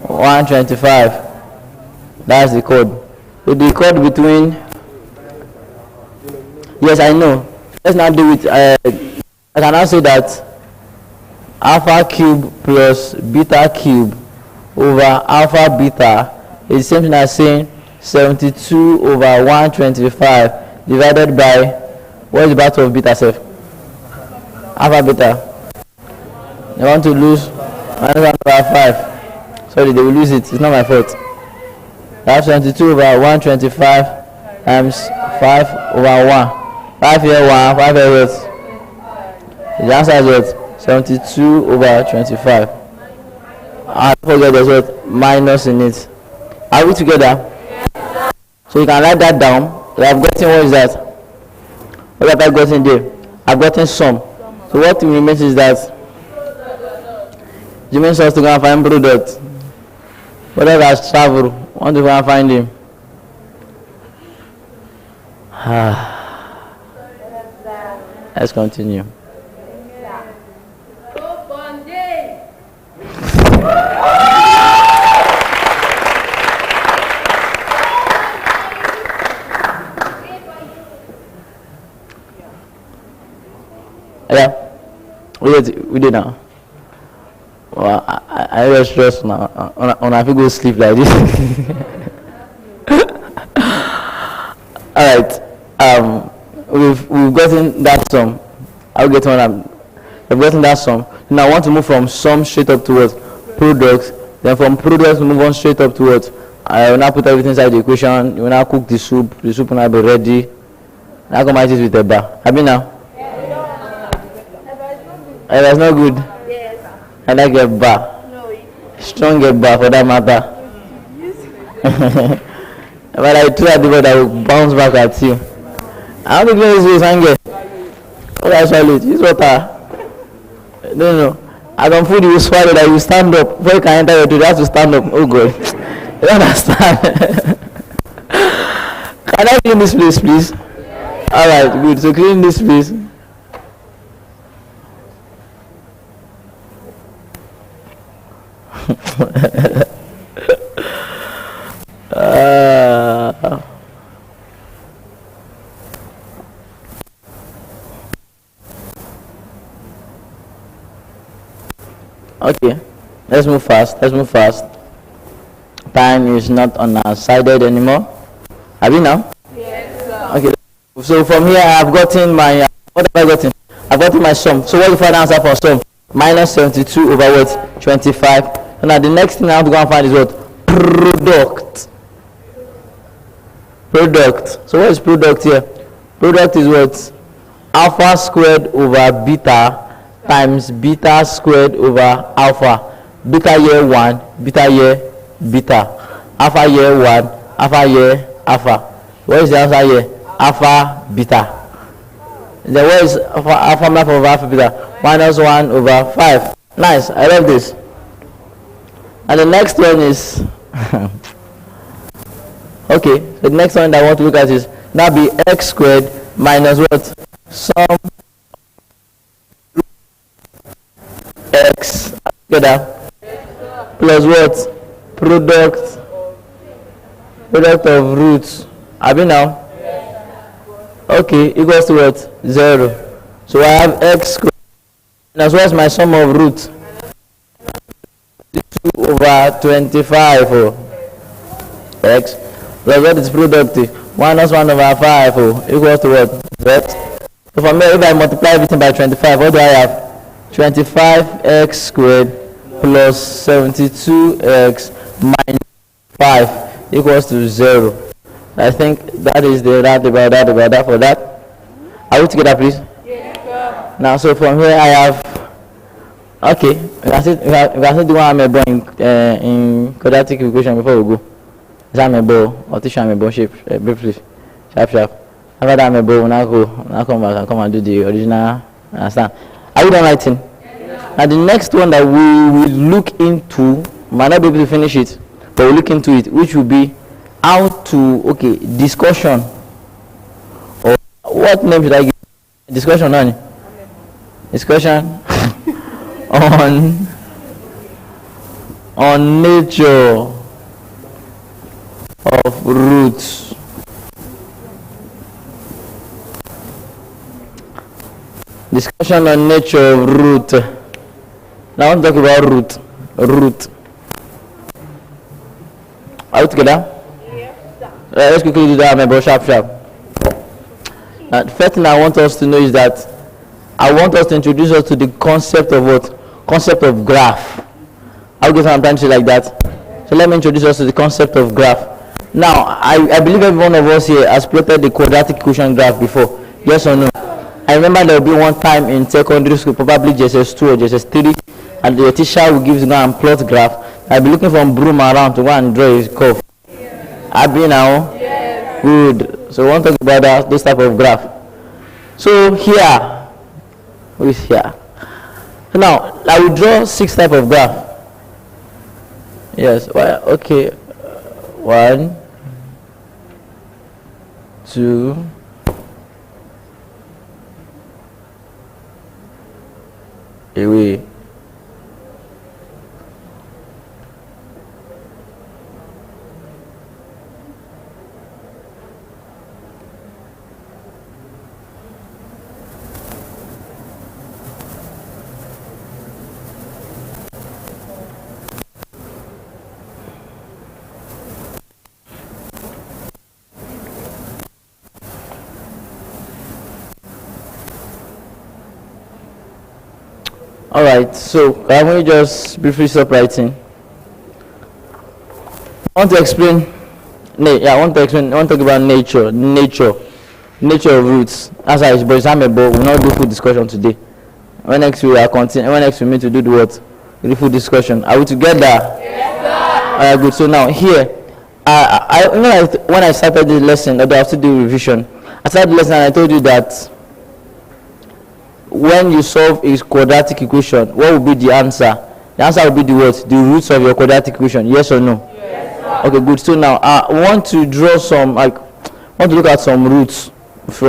125. That's the code. So the code between, yes, I know. Let's now do it. I can now say that alpha cube plus beta cube over alpha beta is the same thing as saying 72 over 125 divided by, what is the part of beta self? Alpha beta. They want to lose minus 1 over 5. Sorry, they will lose it. It's not my fault. That's 72 over 125 times 5 over 1. 5 here 1, 5 here what? The answer is what? 72 over 25. And don't forget there's what? Minus in it. Are we together? So you can write that down. So I've gotten, what is that? What have I gotten there? I've gotten sum. So what remains is that you mean us to go and find product. Whatever has traveled, want to go and find him. Let's continue. Bunday. Yeah, we did now. Well, I was stressed now. On I feel go sleep like this. All right. We've gotten that sum. I'll get one. We've gotten that sum. Now I want to move from sum straight up towards products. Then from products move on straight up towards. I will now put everything inside the equation. You will now cook the soup. The soup will now be ready. Now combine it with a bar. Have you now? That's not good. Yes. I like a bar. No. Strong a bar for that matter. But I try the word, I will bounce back at you. I want to clean this with anger. Oh, I swallow it. Use water. No. I can food you swallow that you stand up. Before you can enter your toilet, you have to stand up. Oh God. You don't understand. Can I clean this place, please? Alright, good. So clean this place. Okay, let's move fast. Time is not on our side anymore. Have you now? Yes, sir. Okay, so from here I have gotten my what have I gotten? I've gotten my sum. So what is the final answer for sum? Minus 72 over what? 25. So now the next thing I have to go and find is what? Product. So what is product here? Product is what? Alpha squared over beta times beta squared over alpha. Beta here 1, beta here beta. Alpha here 1, alpha here alpha. What is the answer here? Alpha beta. Then what is alpha map over alpha beta? Minus 1 over 5. Nice, I love this. And the next one is okay, the next one that I want to look at is now be x squared minus what? Sum x together plus what? Product of roots. Have you now? Okay, equals to what? 0. So I have x squared minus what's my sum of roots? 2 over 25 x plus what is product? Minus 1 over 5 equals to what? Right? So from here, if I multiply everything by 25, what do I have? 25x squared plus 72x minus 5 equals to 0. I think that is the that about for that. Are we together, please? Yes, sir. Now, so from here I have. Okay, we can still do one amebo in quadratic equation before we go. Is amebo or tissue amebo shape? Briefly, Sharp. After that, I'm a bow. Now come back and come and do the original. Understand? Are you done writing? Yes, now the next one that we will look into, might not be able to finish it, but we'll look into it, which will be how to discussion. Or what name should I give? Discussion on discussion on nature of roots. Discussion on nature of root. Now I want to talk about root. Are we together? Yes, sir. Let's quickly do that, my bro. Sharp. The first thing I want us to know is that I want us to introduce us to the concept of what? Concept of graph. I'll get some time to say like that. So let me introduce us to the concept of graph. Now, I believe every one of us here has plotted the quadratic equation graph before. Yes or no? I remember there will be one time in secondary school, probably JSS2 or JSS3, and the teacher will give you and plot graph. I'll be looking for broom around to go and draw his curve. Happy now? Yes. Good. So we want to talk about those type of graph. So here, who is here? So now, I will draw 6 type of graph. Yes, well, okay. 1, 2, away. Alright, so can we just briefly stop writing? I want to talk about nature of roots. As I was we'll not do full discussion today. When next we meet to do the what? The full discussion. Are we together? Yes, sir. Alright, good. So now here, when I started the lesson, although I have to do revision, I started the lesson and I told you that when you solve a quadratic equation, what will be the answer? The answer will be the what? The roots of your quadratic equation. Yes or no? Yes, sir. Okay, good. So now I want to draw look at some roots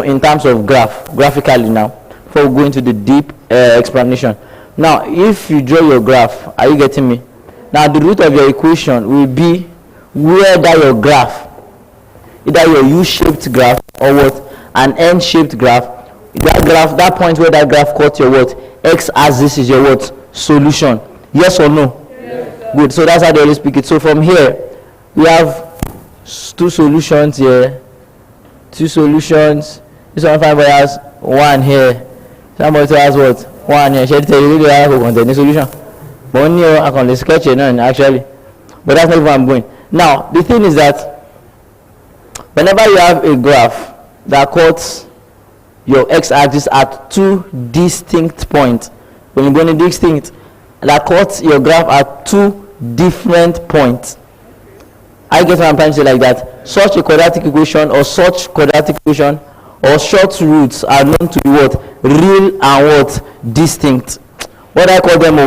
in terms of graphically now, before we go into the deep explanation. Now, if you draw your graph, are you getting me? Now, the root of your equation will be whether your graph, either your U-shaped graph or what? An N-shaped graph. That point where that graph cut your what? X-axis is your what? Solution. Yes or no? Yes, good. So that's how they always speak it. So from here, we have 2 solutions here. 2 solutions. This one has 1 here. Somebody has what? 1 here. Should I tell you really how to contain the solution? But only I can sketch it actually. But that's not where I'm going. Now, the thing is that whenever you have a graph that cuts your x-axis at 2 distinct points, when you're going to distinct, that cuts your graph at 2 different points. I get what I'm trying to say like that. Such a quadratic equation or such quadratic equation or short roots are known to be what? Real and what? Distinct. What do I call them?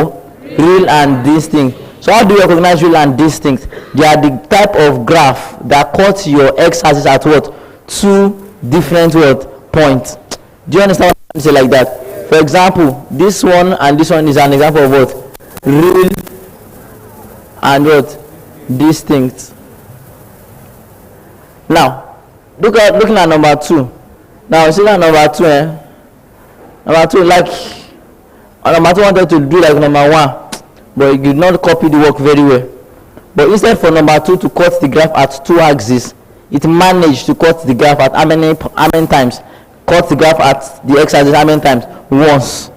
Real and distinct. So how do you recognize real and distinct? They are the type of graph that cuts your x-axis at what? 2 different what? Points. Do you understand what I'm saying like that? For example, this one and this one is an example of what? Real and what? Distinct. Now, looking at number 2. Now, see that number 2, Number 2, like, number 2 wanted to do like number 1, but he did not copy the work very well. But instead for number 2 to cut the graph at 2 axes, it managed to cut the graph at how many times? Cut the graph at the x-axis how many times? Once.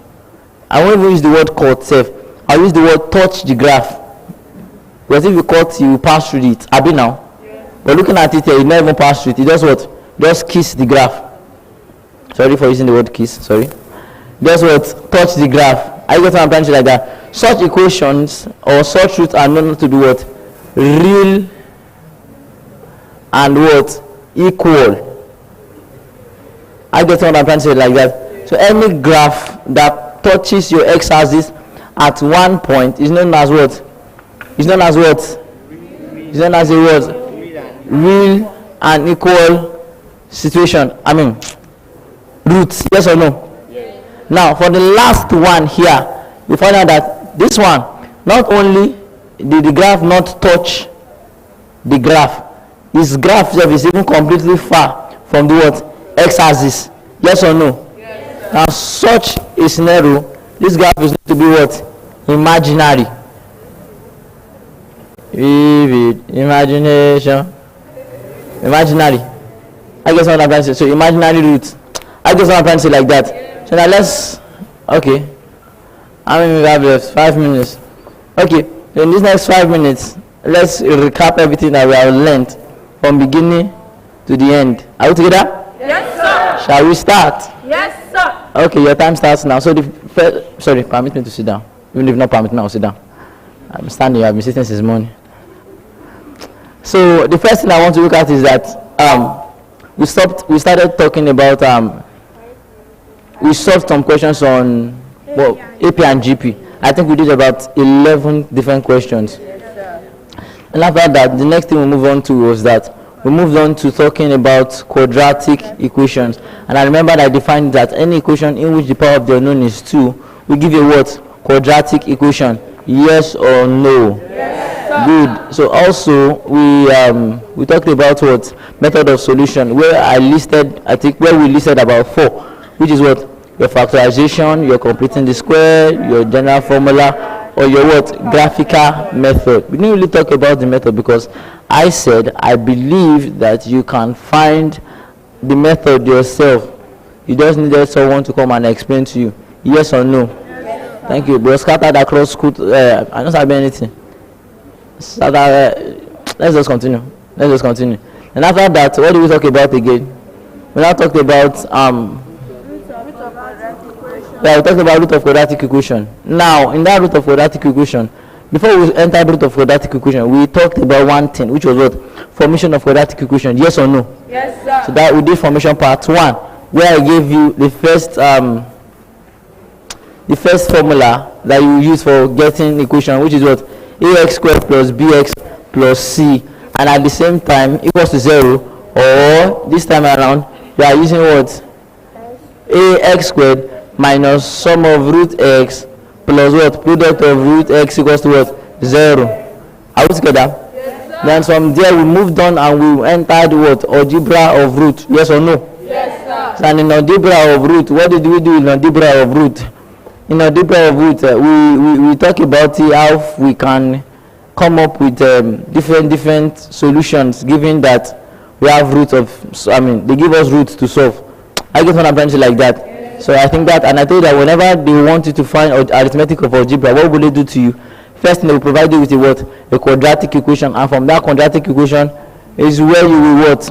I won't even use the word cut safe. I'll use the word touch the graph. Because if you cut, you will pass through it. Abi now? Yeah. But looking at it here, you never even pass through it. You just what? Just kiss the graph. Sorry for using the word kiss. Sorry. Just what? Touch the graph. I get what I'm trying to say like that. Such equations or such roots are known to be what? Real and what? Equal. I get what I'm trying to say like that. So any graph that touches your x-axis at one point is known as what? Is known as what? Is known as a what? Real and equal situation. I mean, roots. Yes or no? Yes. Now, for the last one here, we find out that this one, not only did the graph not touch the graph, his graph is even completely far from the what? X-axis. Yes or no? Yes. Now, such a scenario, this graph is going to be what? Imaginary. Vivid imagination. Imaginary. I guess what I'm trying to say. So imaginary roots. I guess what I'm trying to say like that. So now let's. Okay. How many we have left? 5 minutes. Okay. So in these next 5 minutes, let's recap everything that we have learned from beginning to the end. Are we together? Yes, sir. Shall we start? Yes, sir. Okay, your time starts now. So the first, sorry, permit me to sit down. Even if not permit me, I'll sit down. I'm standing. I've been sitting since morning. So the first thing I want to look at is that we started talking about we solved some questions on AP and GP. I think we did about 11 different questions. Yes, sir. And after that, the next thing we moved on to was that we moved on to talking about quadratic equations. And I remember I defined that any equation in which the power of the unknown is 2, we give you what? Quadratic equation. Yes or no? Yes, good. So also we talked about what? Method of solution, where we listed about 4, which is what? Your factorization, your completing the square, your general formula, or your what? Graphical method. We didn't really talk about the method because I said I believe that you can find the method yourself. You just needed someone to come and explain to you. Yes or no? Yes. Thank you. But scattered across school. I don't have anything. Let's just continue. And after that, what do we talk about again? We now talked about we talked about root of quadratic equation. Now, in that root of quadratic equation, before we enter root of quadratic equation, we talked about one thing, which was what? Formation of quadratic equation. Yes or no? Yes, sir. So that we did formation part 1, where I gave you the first formula that you use for getting equation, which is what? Ax squared plus bx plus c, and at the same time equals to 0, or this time around we are using what? Ax squared minus sum of root x plus what? Product of root x equals to what? 0. Are we together? Yes, then from there we moved on and we entered what? Algebra of root. Yes or no? Yes, sir. And in algebra of root, what did we do in algebra of root? In algebra of root, we talk about how we can come up with different solutions, given that we have roots of, they give us roots to solve. I get what I'm trying to say like that. So I think that, and I told you that whenever they want you to find arithmetic of algebra, what will they do to you? First, they will provide you with a quadratic equation, and from that quadratic equation is where you will what?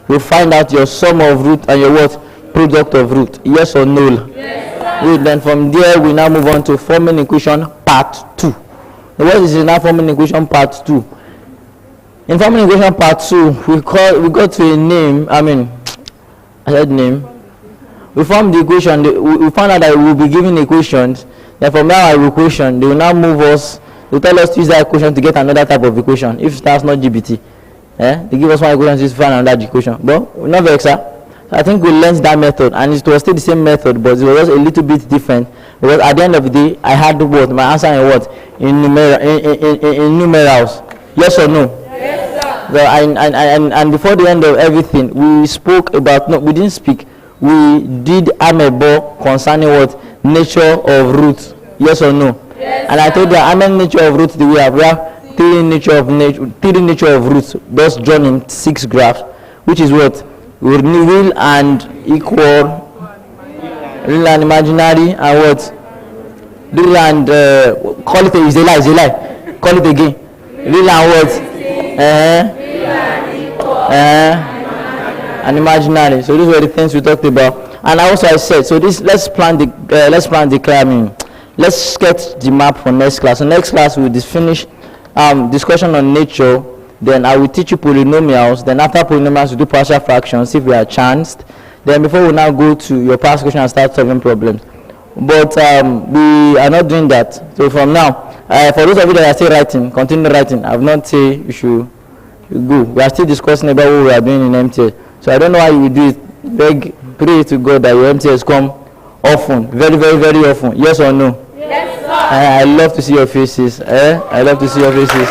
You will find out your sum of root and your what? Product of root. Yes or no? Yes. Good. Then from there we now move on to forming equation part 2. Now, what is now forming equation part 2? In forming equation part 2, we got to a name. I said name. We formed the equation. We found out that we will be given equations. Then from that equation, they will now move us. They will tell us to use that equation to get another type of equation. If that's not GBT, they give us one equation to find another equation. But we're not very excited. So I think we learned that method, and it was still the same method, but it was just a little bit different. Because at the end of the day, I had what? My answer in what? In numerals. Yes or no? Yes, sir. So, and before the end of everything, we spoke about, no, we didn't speak. We did amebo concerning what? Nature of roots. Yes or no? Yes, and I told you how many nature of roots do we have? We have three nature of roots, thus drawn in 6 graphs, which is what? Real and equal, real and imaginary, and what? Real and call it is a lie. Call it again. Real and what? Real and equal. And imaginary. So these were the things we talked about. And also I said, so this let's sketch the map for next class. So next class we'll just finish discussion on nature. Then I will teach you polynomials. Then after polynomials we do partial fractions if we are chanced. Then before we now go to your past question and start solving problems. But we are not doing that. So from now, for those of you that are still writing, continue writing. I have not say you should go. We are still discussing about what we are doing in MTS. So I don't know how you will do it. Beg, pray to God that your MTS come often, very, very, very often. Yes or no? Yes, sir. I love to see your faces. I love to see your faces.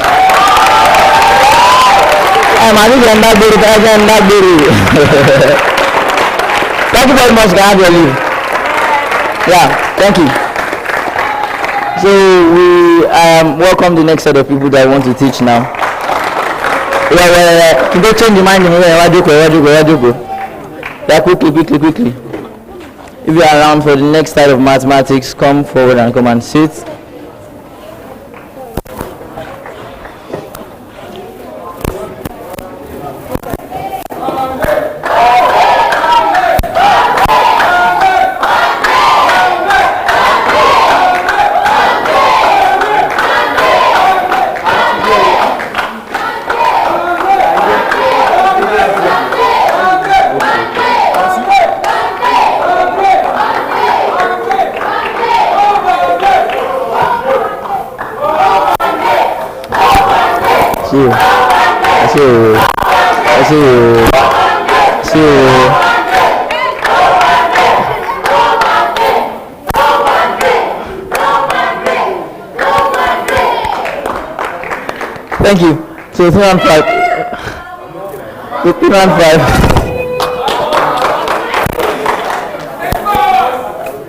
Thank you very much. Can I have your leave? Yeah, thank you. So we welcome the next set of people that want to teach now. Yeah. Can they change the mind? Yeah, quickly. If you are around for the next type of mathematics, come forward and come and sit. See you. Thank you. So 3 and 5. 3 and 5.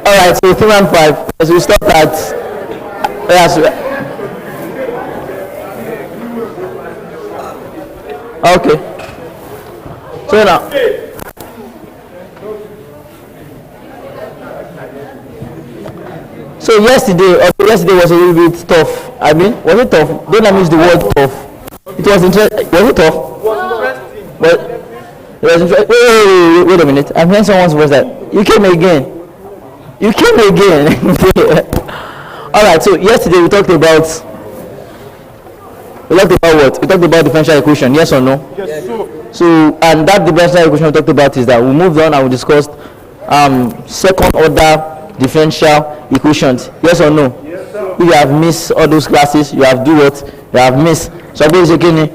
Alright, so 3 and 5. As we start at okay. So now, so yesterday was a little bit tough. I mean, was it tough? Don't use the word tough. It was interesting. Was it tough? Well, it was interesting. Wait a minute. I'm hearing someone's voice that you came again. All right. So yesterday we talked about what? We talked about differential equation. Yes or no? Yes, sir. So, and that differential equation we talked about is that we moved on and we discussed second order differential equations. Yes or no? Yes, sir. If you have missed all those classes, you have do what? You have missed. So basically,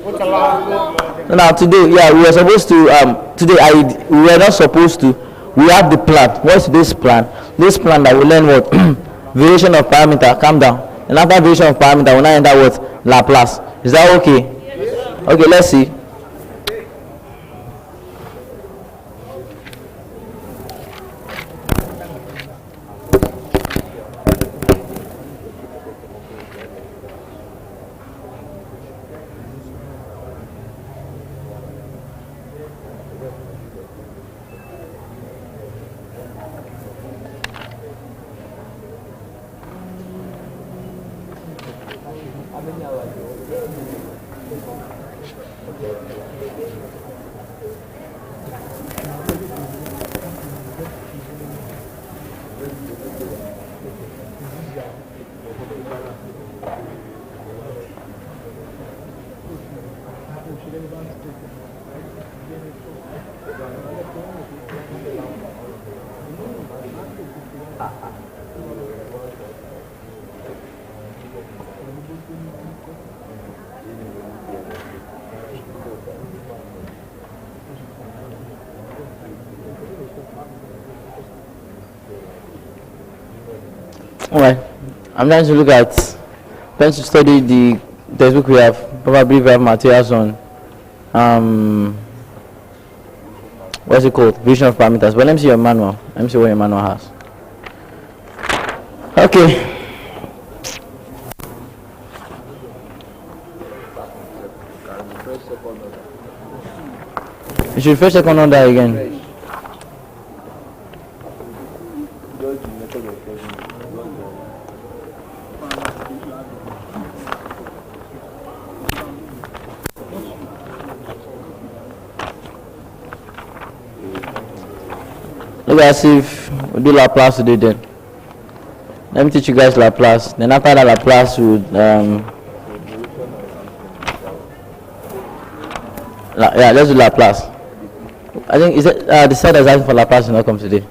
now today, we were supposed to we were not supposed to. We have the plan. What's this plan? This plan that we learn what? Variation of parameter. Calm down. And after variation of parameter, we now enter what? Laplace. Is that okay? Yes, sir. Okay, let's see. Alright, I'm trying to study the textbook we have. Probably we have materials on what's it called? Vision of parameters. But let me see your manual. Let me see what your manual has. Okay. You should first second order again. Look as if we do Laplace today then. Let me teach you guys Laplace. Then after that Laplace would let's do Laplace. I think is it the side that's asking for Laplace will not come today.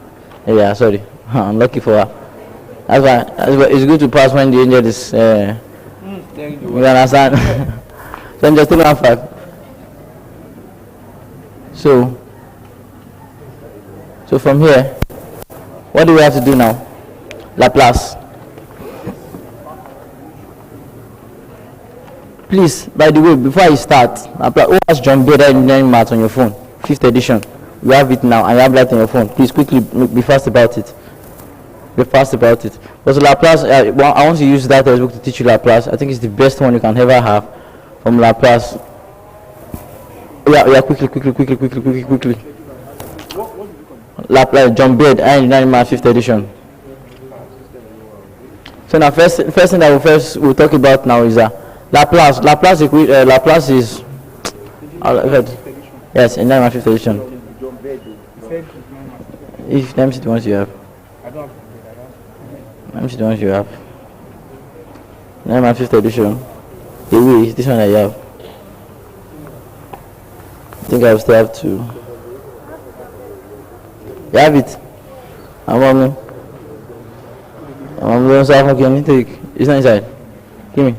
Yeah, sorry. I'm lucky for her. That's why it's good to pass when the angel is. You understand? So I'm just taking 5. So from here, what do we have to do now? Laplace. Please, by the way, before I start, who has John Bader engineering math on your phone? 5th edition. You have it now, and you have that on your phone. Please quickly be fast about it. Be fast about it. Because Laplace, I want to use that textbook to teach you Laplace. I think it's the best one you can ever have from Laplace. Yeah, quickly. Laplace, John Bader engineering math 5th edition. So now, first thing that we'll talk about now is Laplace. Laplace is yes, in 5th edition. If let me see the ones you have. Let me see the ones you have. 5th edition. Is this one that you have? I think I will still have to. You have it. I'm going to take. It's not inside. Give me.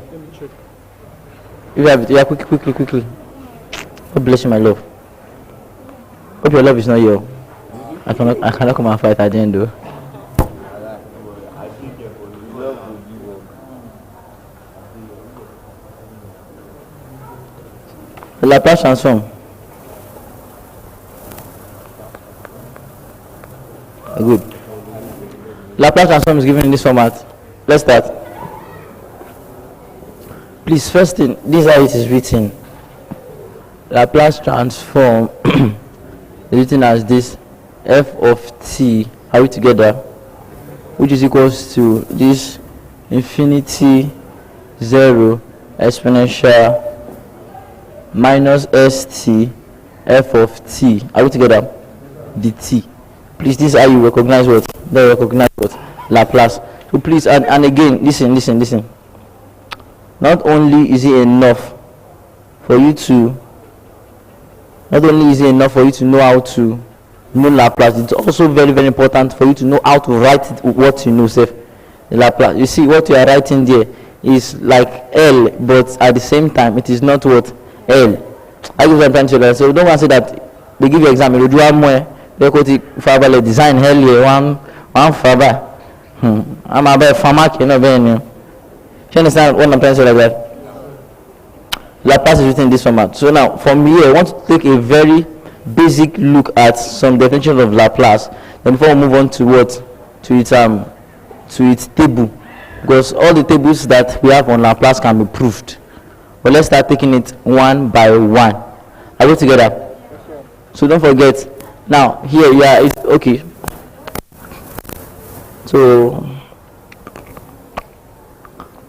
You have it. Yeah, quickly. God bless you, my love. Hope your love is not here. I cannot come and fight at the end, though. The Laplace transform. Good. Laplace transform is given in this format. Let's start. Please, first thing, this is how it is written. Laplace transform is written as this: f of t, are we together? Which is equals to this infinity 0 exponential minus st f of t, are we together? dt. Please, this is how you recognize what? They recognize what? Laplace. So please, and again, listen. Not only is it enough for you to know how to know Laplace, it's also very, very important for you to know how to write it, what you know, self. Laplace. You see, what you are writing there is like L, but at the same time, it is not what? L. I give you a so don't want to say that they give you an example. You do one more. They go to Fabale design hell here, one Faba. I'm about Famak, you know, you understand what I'm trying to say like that? Laplace is written in this format. So now, from here, I want to take a very basic look at some definition of Laplace. Then before we move on to what? To its table. Because all the tables that we have on Laplace can be proved. But let's start taking it one by one. Are we together? So don't forget. Now, here, yeah, it's okay. So,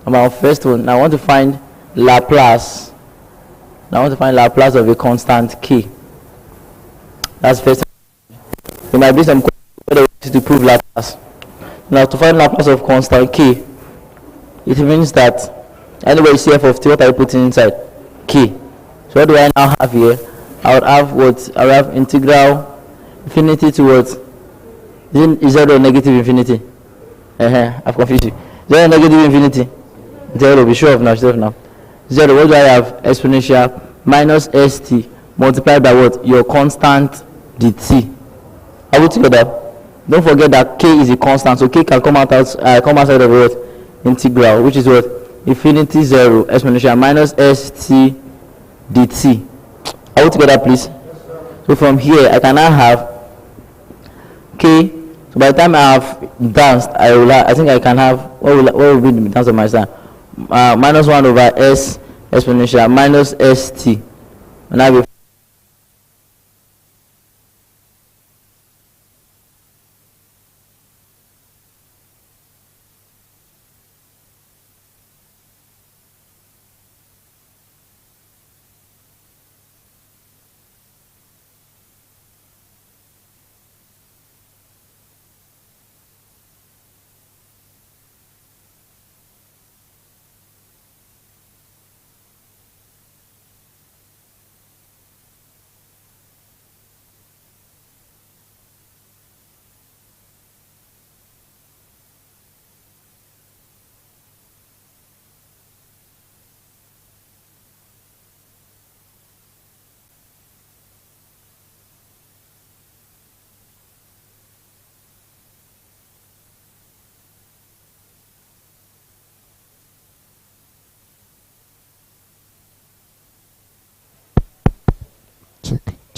our first one, I want to find Laplace. Now, I want to find Laplace of a constant k. That's first. There might be some questions to prove Laplace. Now, to find Laplace of constant k, it means that anyway you see f of t, what are you putting inside? K. So what do I now have here? I would have what? I would have integral infinity to what? Is 0 negative infinity? I've confused you. 0 negative infinity? 0, be sure of now, 0, what do I have? Exponential minus st multiplied by what? Your constant dt. Are we together? Don't forget that k is a constant, so k can come outside of what? Integral, which is what? Infinity 0 exponential minus st dt. Are we together, please? So from here, I can now have k. So by the time I have danced, I think I can have, what will be the dance of my son? Minus 1 over s exponential minus st. And I will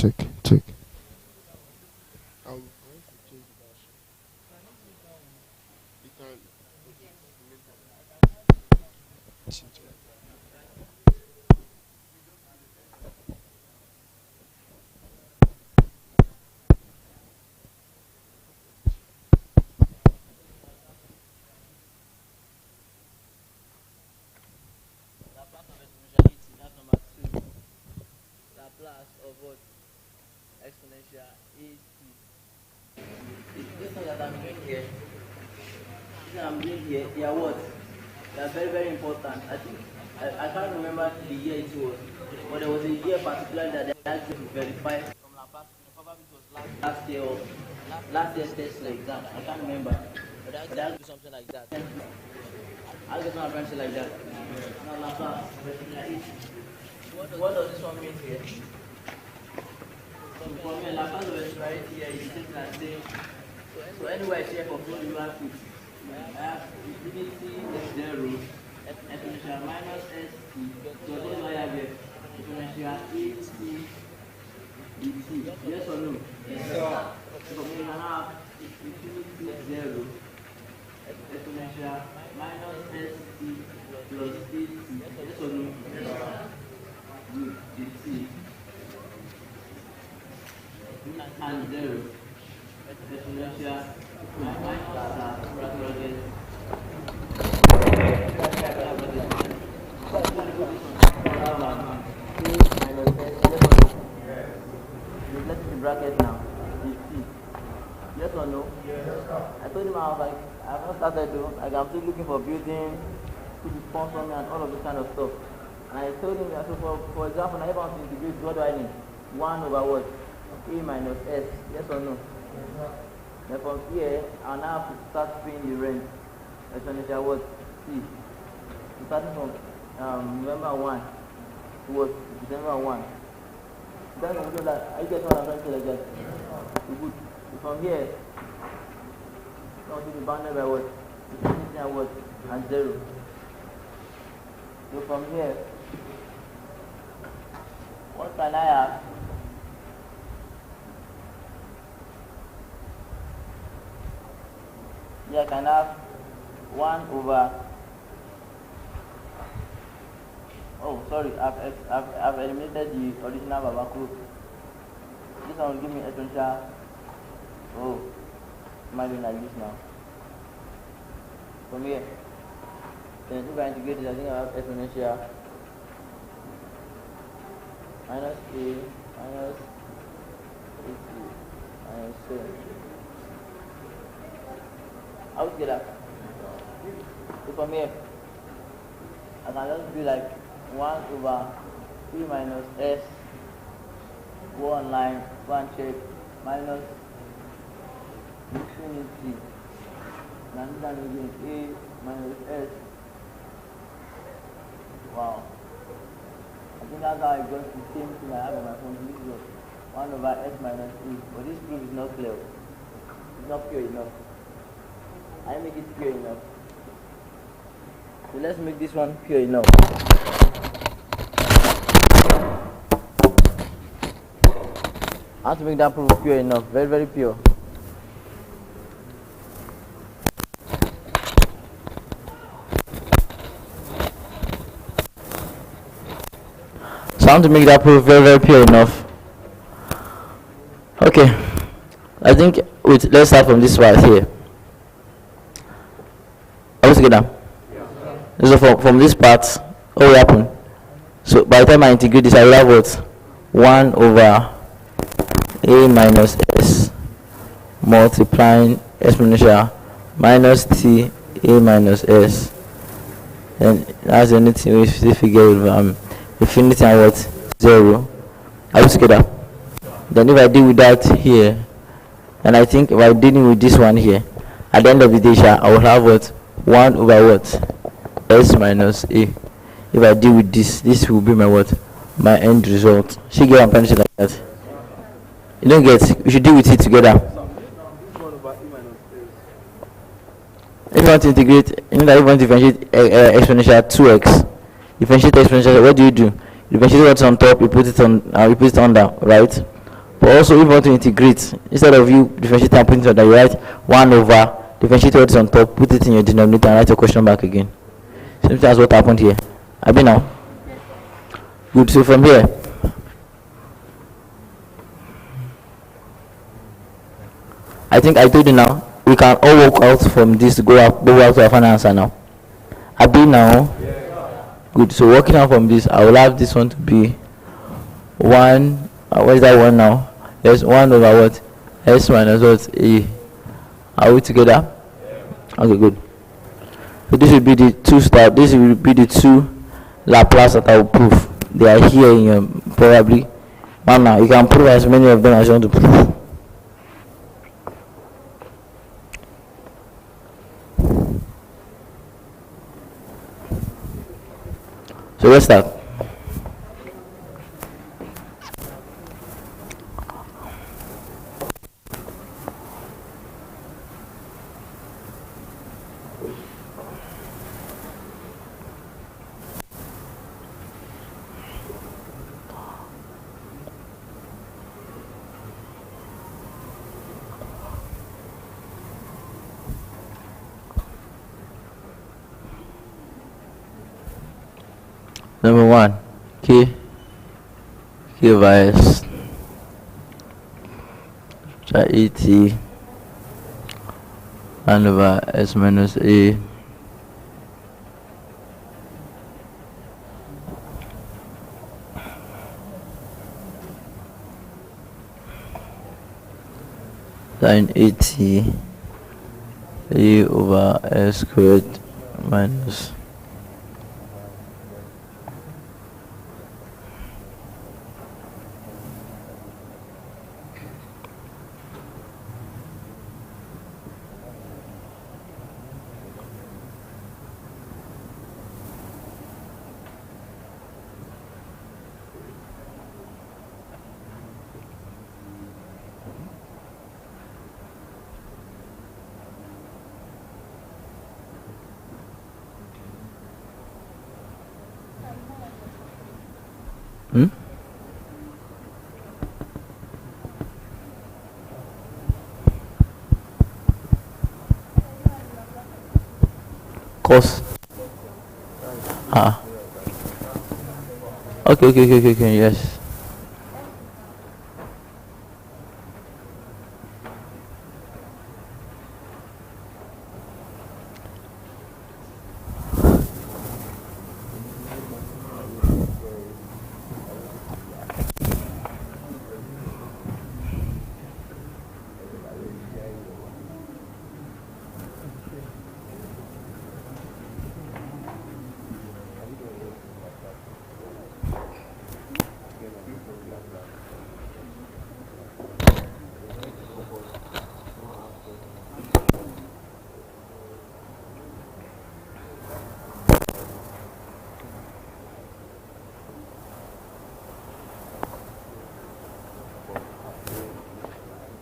check. Laplace of exponentiality, that's number 2. Laplace of what? Exponential AT. This thing that I'm doing here, they are what? They are very, very important. I think, I can't remember the year it was, but there was a year particularly that they had to verify from Laplace, probably it was last year or last year's test exam. I can't remember, but they had to do something like that. I'll get my friends like that. Now Laplace, what does this one mean here? So for me, Laplace of exponentiality here is something like saying, so anywhere I check for flow, you have it. I have infinity is 0, exponential minus st. So this is what I have here. Exponential at dt. Yes or no? Yes, sir. So we can have infinity is 0, exponential minus st plus at. Yes or no? Yes, sir. Good. dt. And 0. Exponential minus bracket. Let's see bracket now. Yes or no? Yes. I told him I was like, I have not started though. Like I'm still looking for building, to sponsor me and all of this kind of stuff. And I told him, so for example, now if I want to integrate, what do I need? 1 over what? A minus s. Yes or no? Yes. Then from here, I'll now have to start filling the range. Exponential what? C. So starting from November 1 to what? December 1. Then I'm going that I get what I'm trying to say like that. So good. So from here, now to be bounded by what? Infinity and what? And 0. So from here, what can I have? Yeah, I can have 1 over. Oh, sorry, I've eliminated the original Babakuru. This one will give me exponential. Oh, am I doing like this now? From here, then if I integrate it, I think I have exponential minus a minus 80 minus 7. How would you get that? So from here, I can just be like 1 over 3 minus s, go online, go and check, minus infinity, and then again a minus s. Wow. I think that's how I got the same thing I have on my phone. This is 1 over s minus e. But this proof is not clear. It's not pure enough. I make it pure enough. So let's make this one pure enough. I have to make that proof pure enough. Very, very pure. So I want to make that proof very, very pure enough. Okay. I think let's start from this right here. Are we together? Yeah. So from this part, what will happen? So by the time I integrate this, I will have what? 1 over a minus s multiplying exponential minus t a minus s. And that's the only thing we figure with infinity and what? 0. Are we together? Then if I deal with that here, and I think if I dealing with this one here, at the end of the day, I will have what? 1 over what? S minus a. If I deal with this will be my what? My end result. She get one pencil like that. You don't get. We should deal with it together. If you want to integrate, you know that if you want to differentiate exponential 2x, differentiate exponential, what do? You differentiate what's on top, you put it on, you put it under, right? But also, if you want to integrate, instead of you differentiating and putting it on the right, 1 over, differentiate what is on top, put it in your denominator and write your question back again. Same thing as what happened here. Abi now? Good. So from here, I think I told you now, we can all work out from this to go out to our final answer now. Abi now? Good. So working out from this, I will have this one to be 1, what is that one now? Yes, 1 over what? S minus what? A. Are we together? Okay, good. So this will be the this will be the 2 Laplace that I will prove. They are here in your, probably. Now you can prove as many of them as you want to prove. So let's start. Number 1, K over S, ET 1 over S minus A sin 80 A over S squared minus cos. Okay, yes.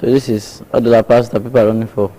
So this is all the Laplace that people are running for.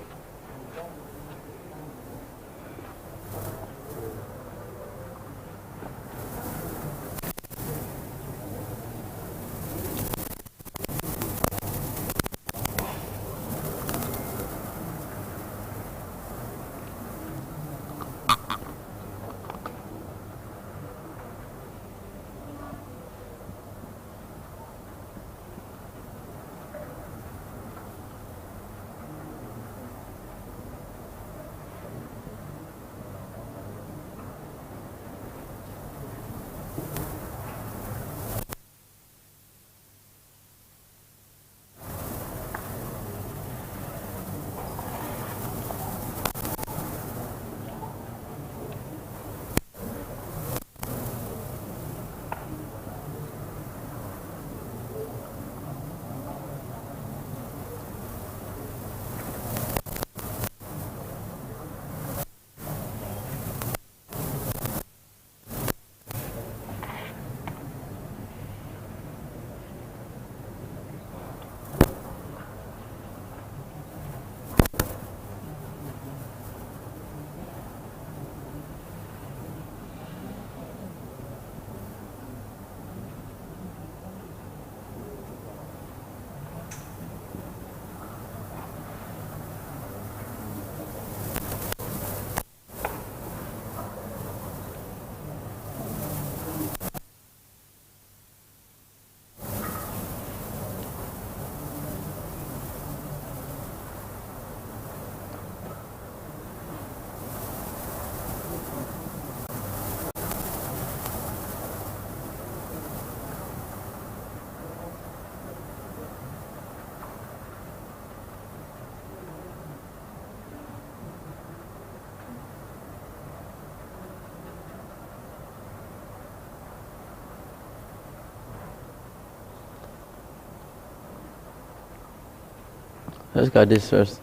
Let's look at this first.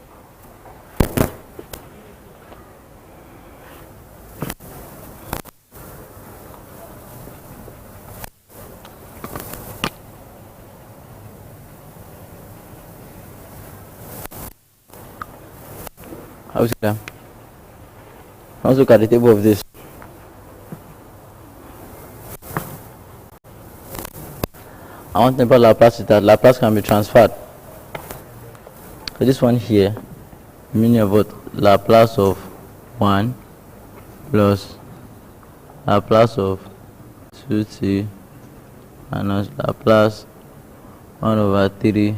Let's look at the table of this. I want to know about Laplace is that Laplace can be transferred. So this one here, meaning of what? Laplace of 1 plus Laplace of 2t minus Laplace 1 over 3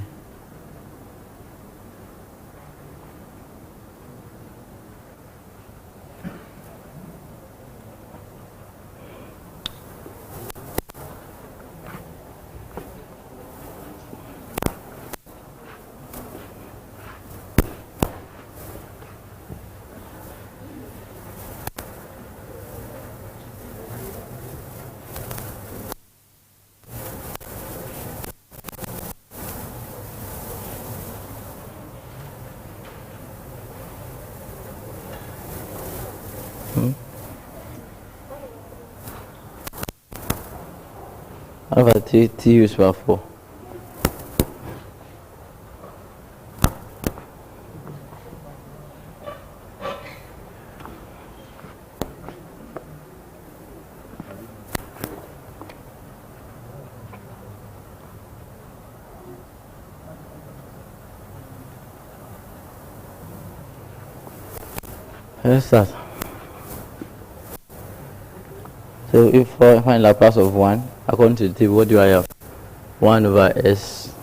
over t used for 4. Let's start. So if I find Laplace of 1, according to the table, what do I have? 1 over s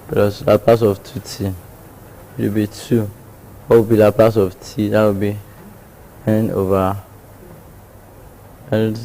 plus Laplace of 2t. It will be 2. What will be Laplace of t? That will be n over L.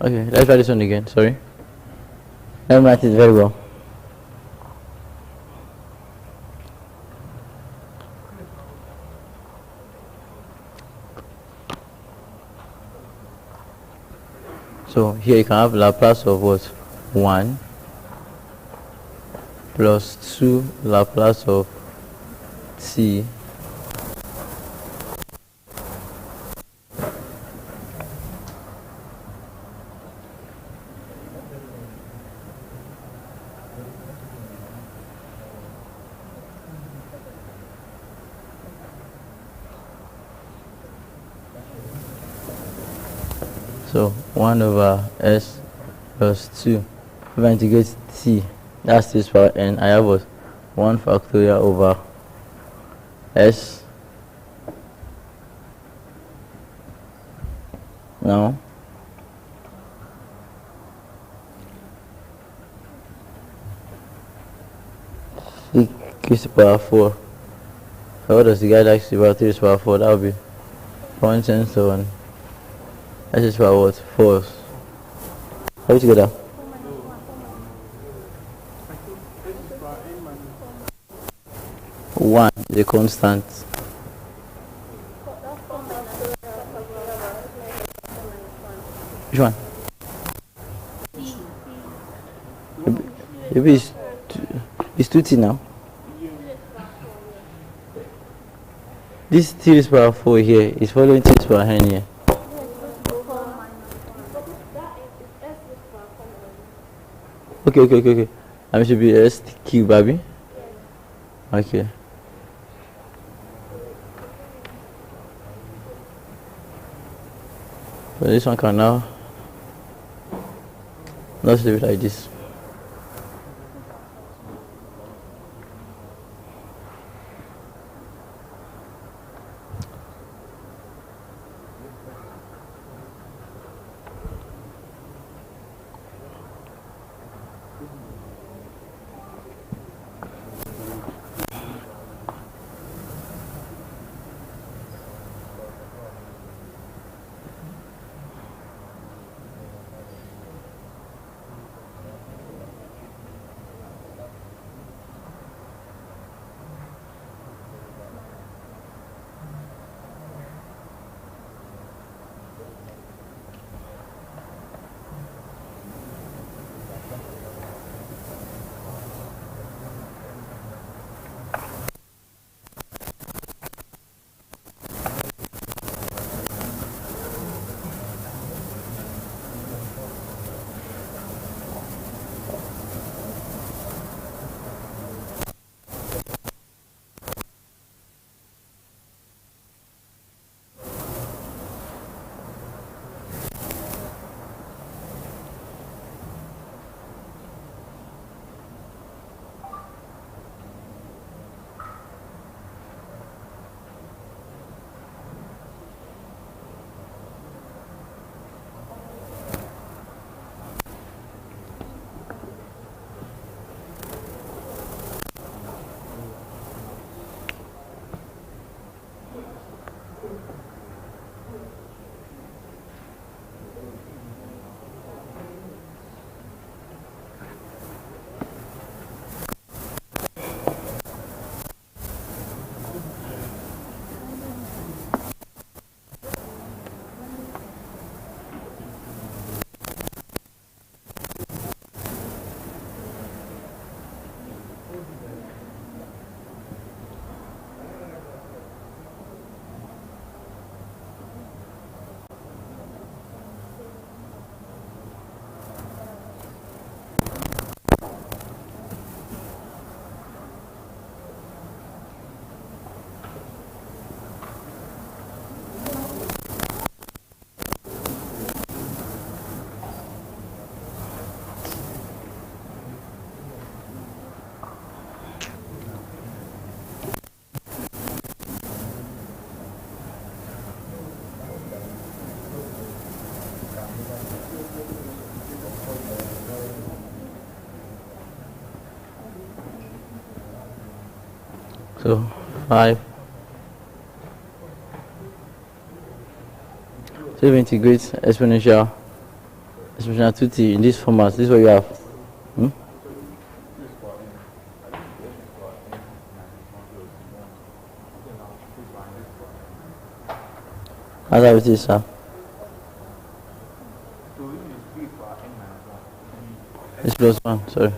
Okay, let's try this one again. Sorry. Let me write it very well. So here you can have Laplace of what? 1 plus 2 Laplace of t So 1 over s plus 2. If I integrate t, that's this power n. I have what? 1 factorial over s. Now c raised to the power 4. So what does the guy like to the power 3 raised to the power 4? That would be 0.77. S is power what? 4. How you together? One is a constant. Which one? Maybe it's 2t now. This t is power 4 here is following t is power n here. Okay. I should be s cube, baby. Okay. So this one can now let's leave it like this. So 5. So if you integrate exponential 2t in this format, this is what you have. How's that with this, sir? It's plus 1, sorry.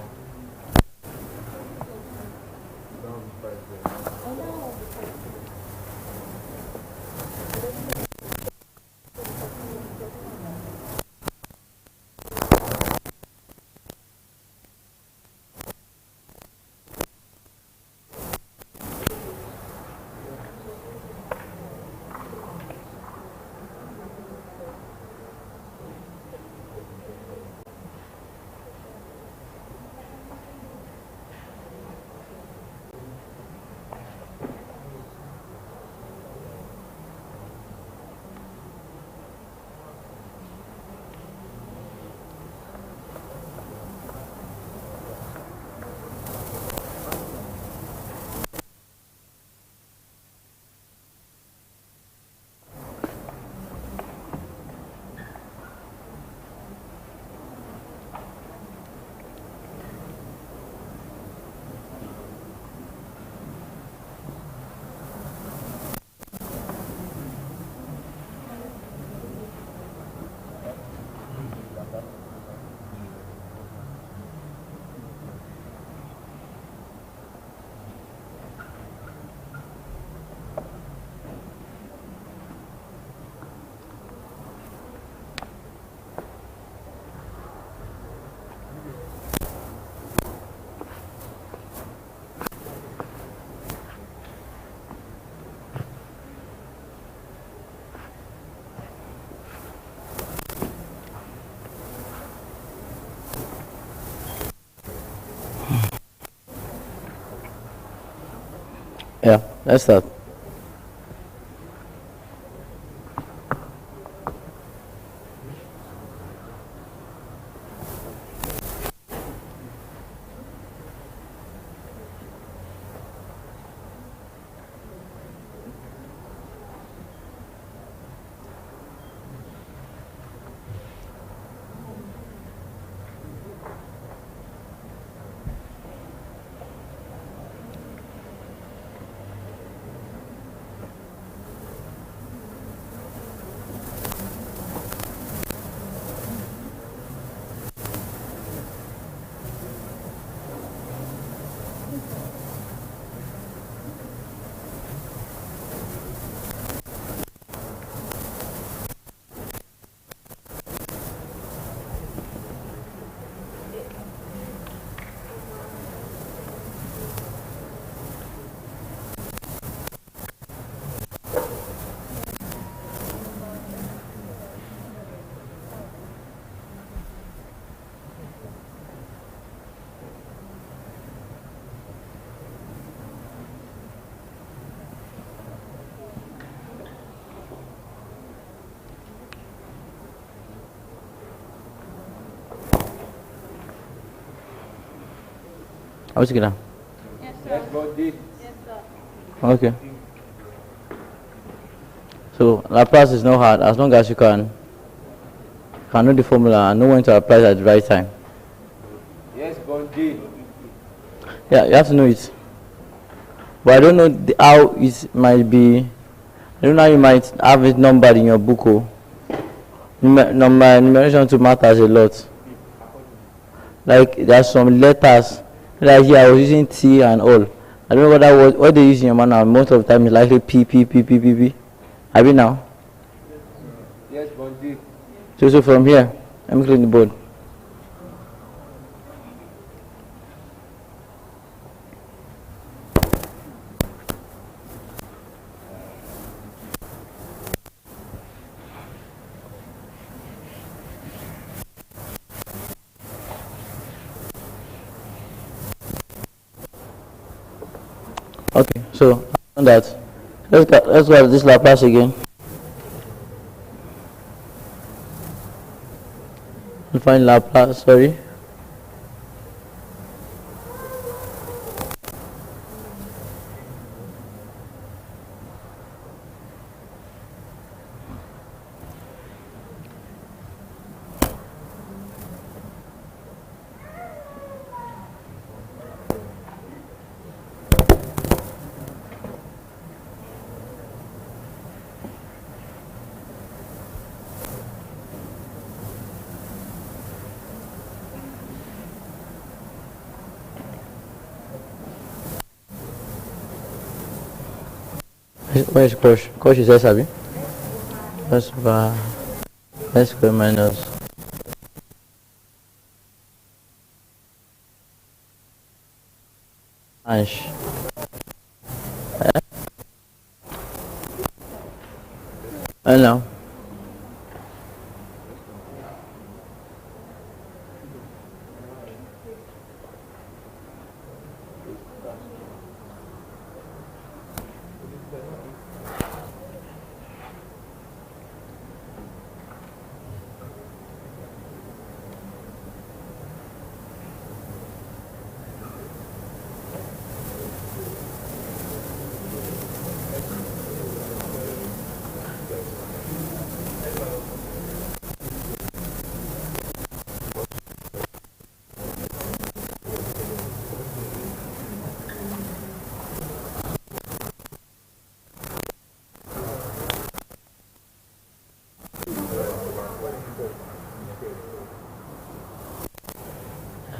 Yeah, let's start. How much you get? Yes, sir. Yes, sir. Okay. So Laplace is not hard as long as you can know the formula and know when to apply it at the right time. Yes, Bunday. Yeah, you have to know it. But I don't know how it might be. I don't know how you might have it numbered in your book. Numeration to matters a lot. Like there's some letters. Like here I was using T and all. I don't know what they use in your manual. Most of the time it's likely P. Have you now? Yes, Bunday. So from here, let me clean the board. Okay, so on that, let's go at this Laplace again. And find Laplace, sorry. Where is Cauchy? Cauchy is Sabi. S over S square minus Ash. Hello.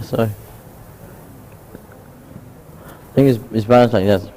Sorry. I think it's balanced like that.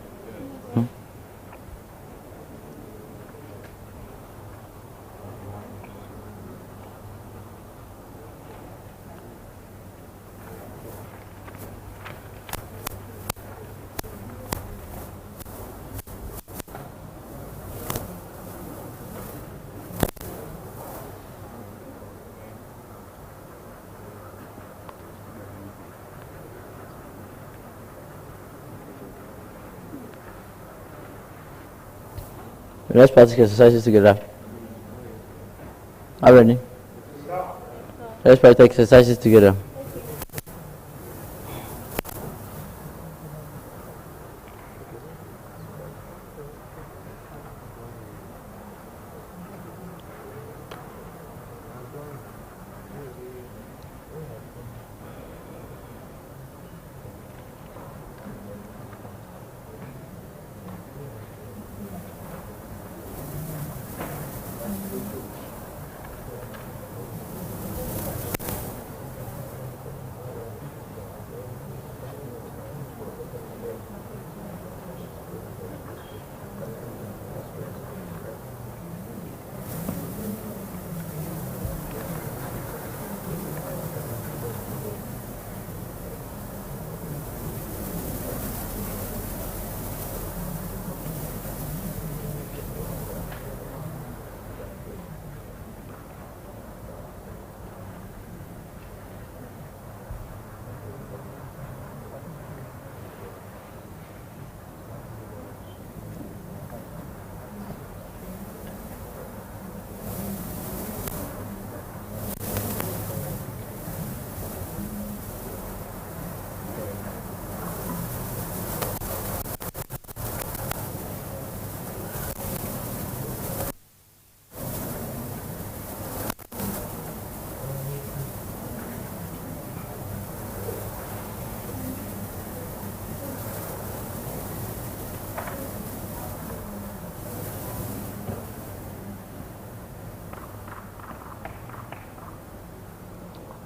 Let's practice exercises together. Are you ready? Let's practice exercises together.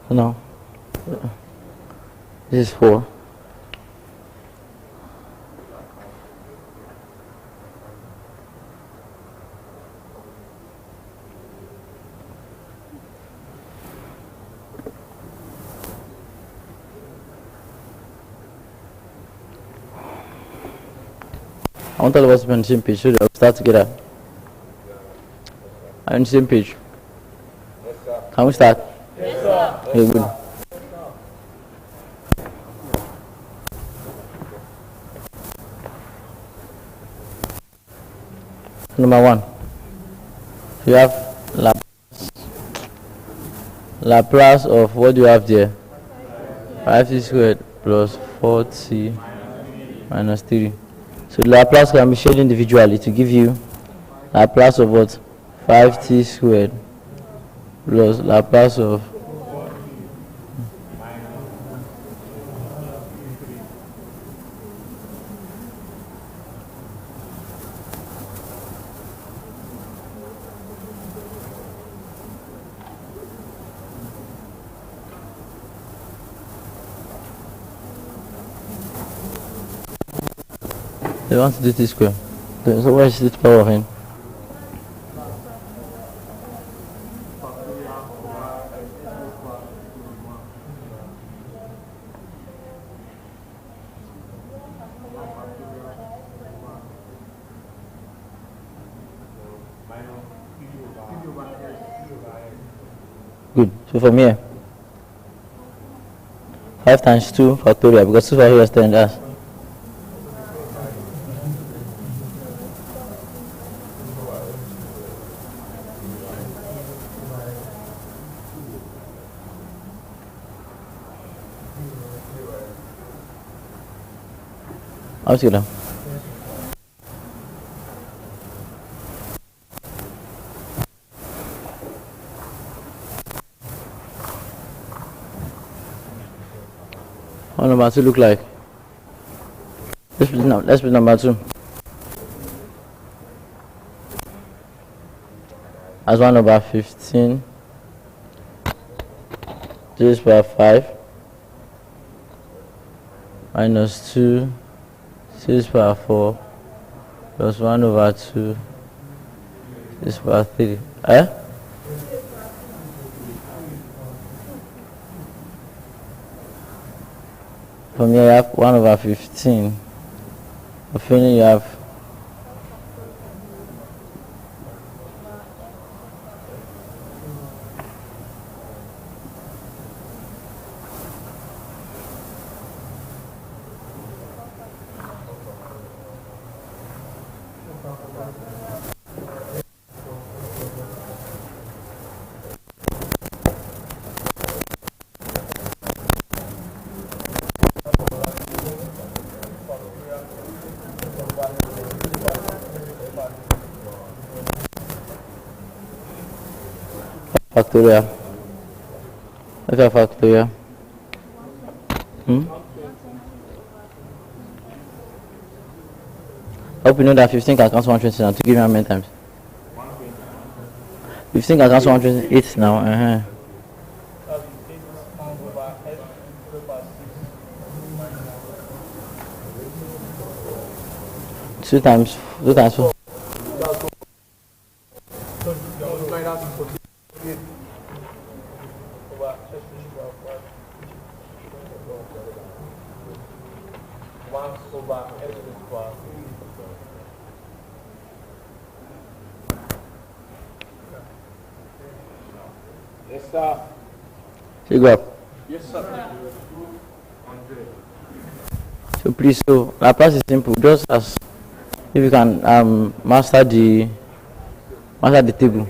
No. This is 4. I want all of us to be on the same page so that we'll start together. Are you on the same page? Yes, sir. Can we start? Yes, sir. Okay, good. Number 1. You have Laplace of what do you have there? 5t squared plus 4t minus 3. So the Laplace can be shared individually to give you Laplace of what? 5t squared plus Laplace of they want to do t square. So what is the power of n? Good. So from here, 5 times 2 factorial, because 2 factorial is 10 as. I'll see you now. What number 2 look like? Let's put number 2 as 1 over 15 raised by 5 minus 2 6 power 4 plus 1 over 2 6 power 3. From here you have 1 over 15. Finally you have factorial. Look at factorial. I hope you know that 15 can count 120 now. To give me how many times? 15 can count 128 now. 2 times 4. Yes, sir. You go up. Yes, sir. So please, so Laplace is simple. Just as if you can master the table.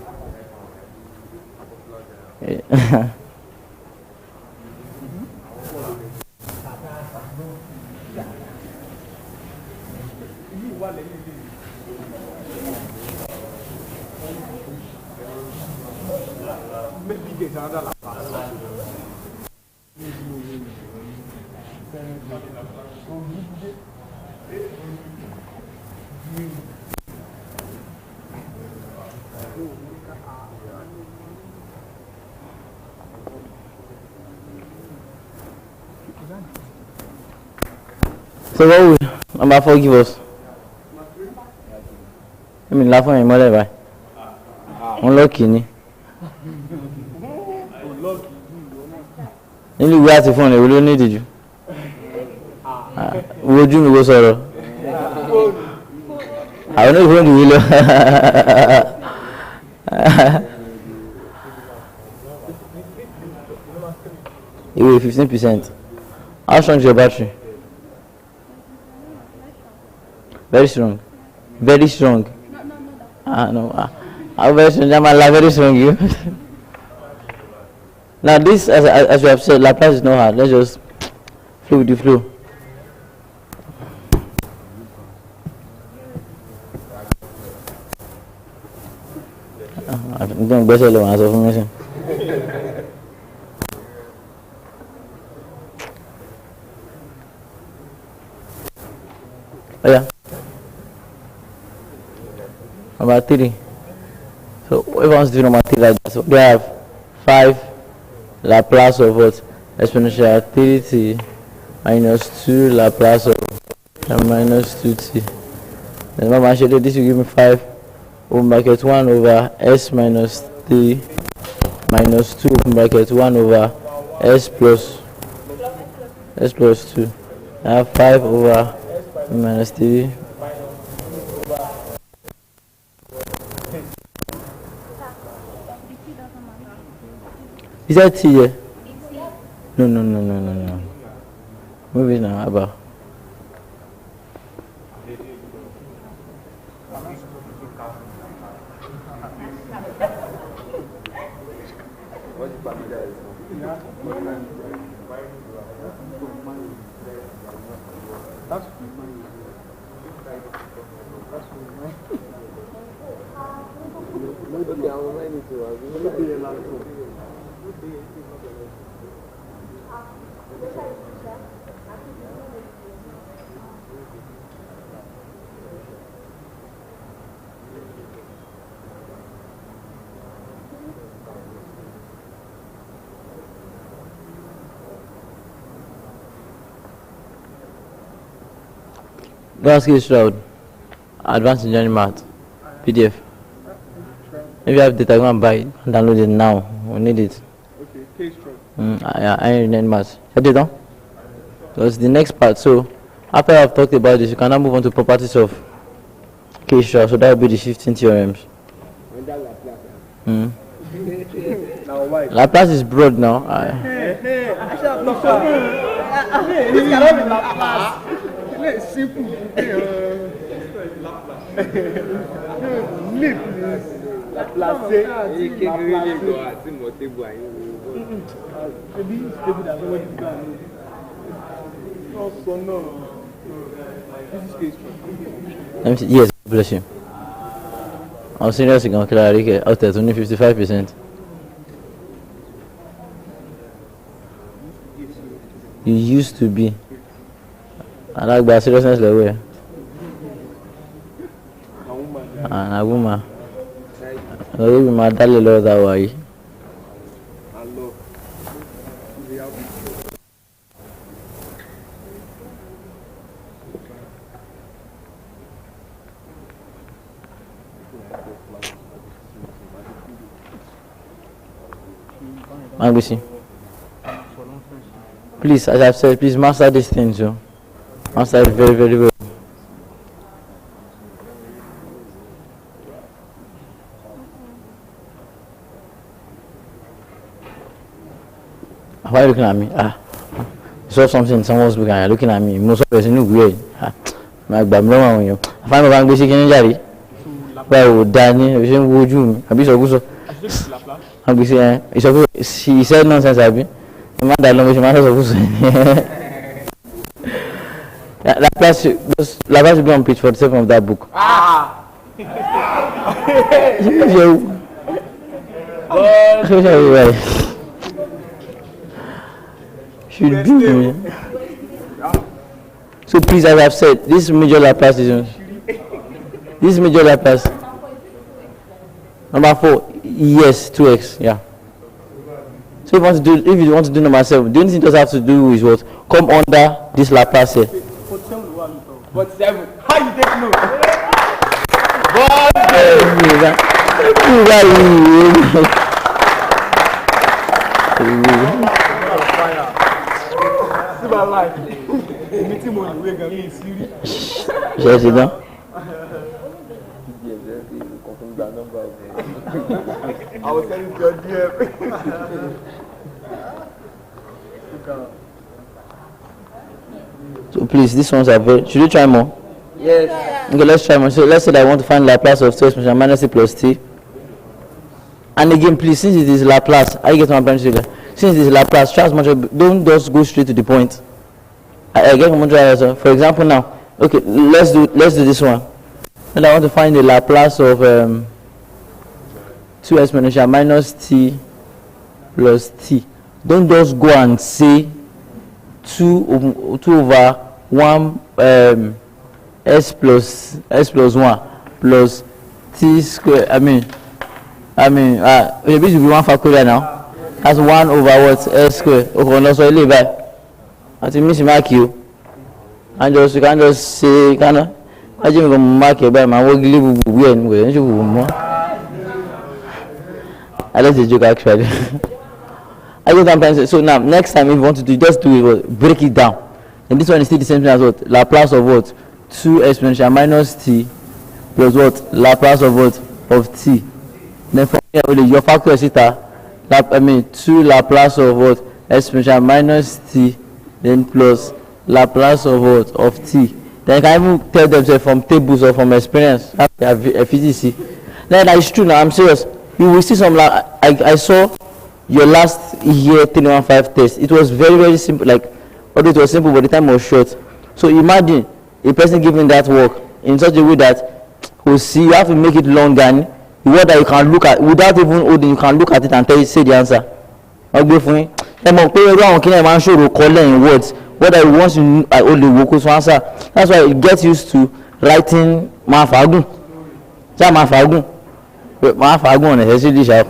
So what will number 4 give us? I mean, laugh on your mother, right? Unlucky, ni. Nílùú ìwé àti fóònù èwo ló ní ìdíjú? Wojú mi wo sọ̀rọ̀? Àwọn onífóònù yìí lọ. Ìwé 15%. How strong is your battery? Very strong. Very strong. No. How very strong? Very strong, you. Now this, as we have said, Laplace is not hard. Let's just flow with the flow. I'm going better than as of missing. Oh yeah. Number 3. So if I want to do number 3 like that, so they have 5 Laplace of what? Exponential 3t minus 2 Laplace of minus 2t Then Mama this will give me 5 open bracket 1 over s minus 3 minus 2 open bracket 1 over s plus 2. I have 5 over minus 3. Is that T here? No. Move it now, Abba. Basket Shroud, Advanced Engineering Math, PDF. If you have data, go and buy it and download it now. We need it. Okay, case Shroud. I need math. Have you done? That's the next part. So, after I've talked about this, you can now move on to properties of case Shroud. So, that will be the 15 theorems. Laplace is broad now. This cannot be Laplace. It's simple. Yes, bless you. I'm seriously going to clarify out there, only 55%. You used to be. I like that seriousness level. And a woman. I will be my darling Lord that way. Please, as I've said, please master these things, yo. Master it very, very well. Why are you looking at me? You saw something, someone's looking at me. Most of us know weird. My Babylon on you. I find my basic energy. Well, Danny, would you? I be so good. I'm saying, she said nonsense, Abby. The man that long matters of Laplace will be on page 47 of that book. Should be. So please, as I've said, this major Laplace is this major Laplace. Number 4, yes, 2x, yeah. So if you want to do number 7, the only thing you just have to do is what? Come under this Laplace here. 47. How you take note? I was telling you, dear. So please, these ones are very. Should you try more? Yes. Okay, let's try more. So let's say that I want to find Laplace of 2 exponential minus c plus t. And again, please, since it is Laplace, I get my parents together. Since it is Laplace, try as much. Don't just go straight to the point. I get from for example, now, okay, let's do this one. And I want to find the Laplace of 2 exponential minus t plus t. Don't just go and say 2 over 1 s plus 1 plus t square. I mean, this will be 1 factorial now. That's 1 over what? S square. Okay, no, so I leave that. I think miss mark you. And just you can just say I just go mark it by my work live when you more. I like the joke actually. I just sometimes so now next time if you want to do just do it, break it down. And this one is still the same thing as what? Laplace of what? 2 exponential minus t plus what? Laplace of what? Of t. Then from here your factor is theta. 2 Laplace of what? Exponential minus t then plus Laplace of what? Of t. Then you can even tell themselves from tables or from experience. Physics. Then it's true now, I'm serious. You will see some I saw your last year 315 test. It was very, very simple, like although it was simple but the time was short. So imagine a person giving that work in such a way that we'll see you have to make it long and the word that you can look at without even holding, you can look at it and say the answer. I'll go for you. Man show color in words. What I want you only work to answer. That's why it gets used to writing Mathathon. Mathathon on a SCD sharp.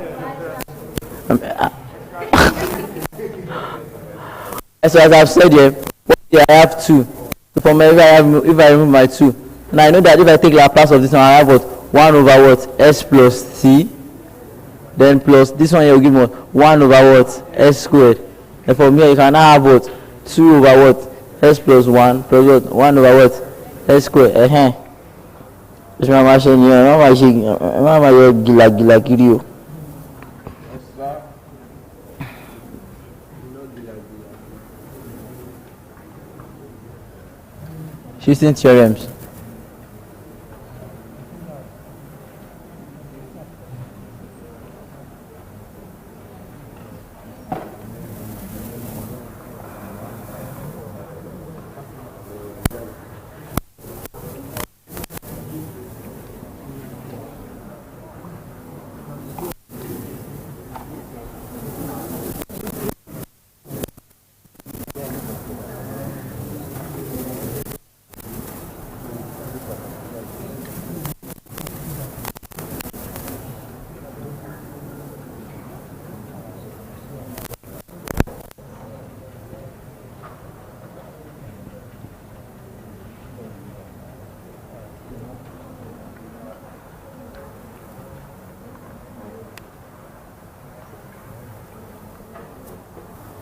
So as I've said here, I have 2. So from if I remove my 2, and I know that if I take Laplace of this one, I have what 1 over what s plus t, then plus this one here will give me 1 over what s squared. And from here you can now have what 2 over what s plus 1 plus what 1 over what s squared. This my machine here. Mama your gila kiri. 16 theorems.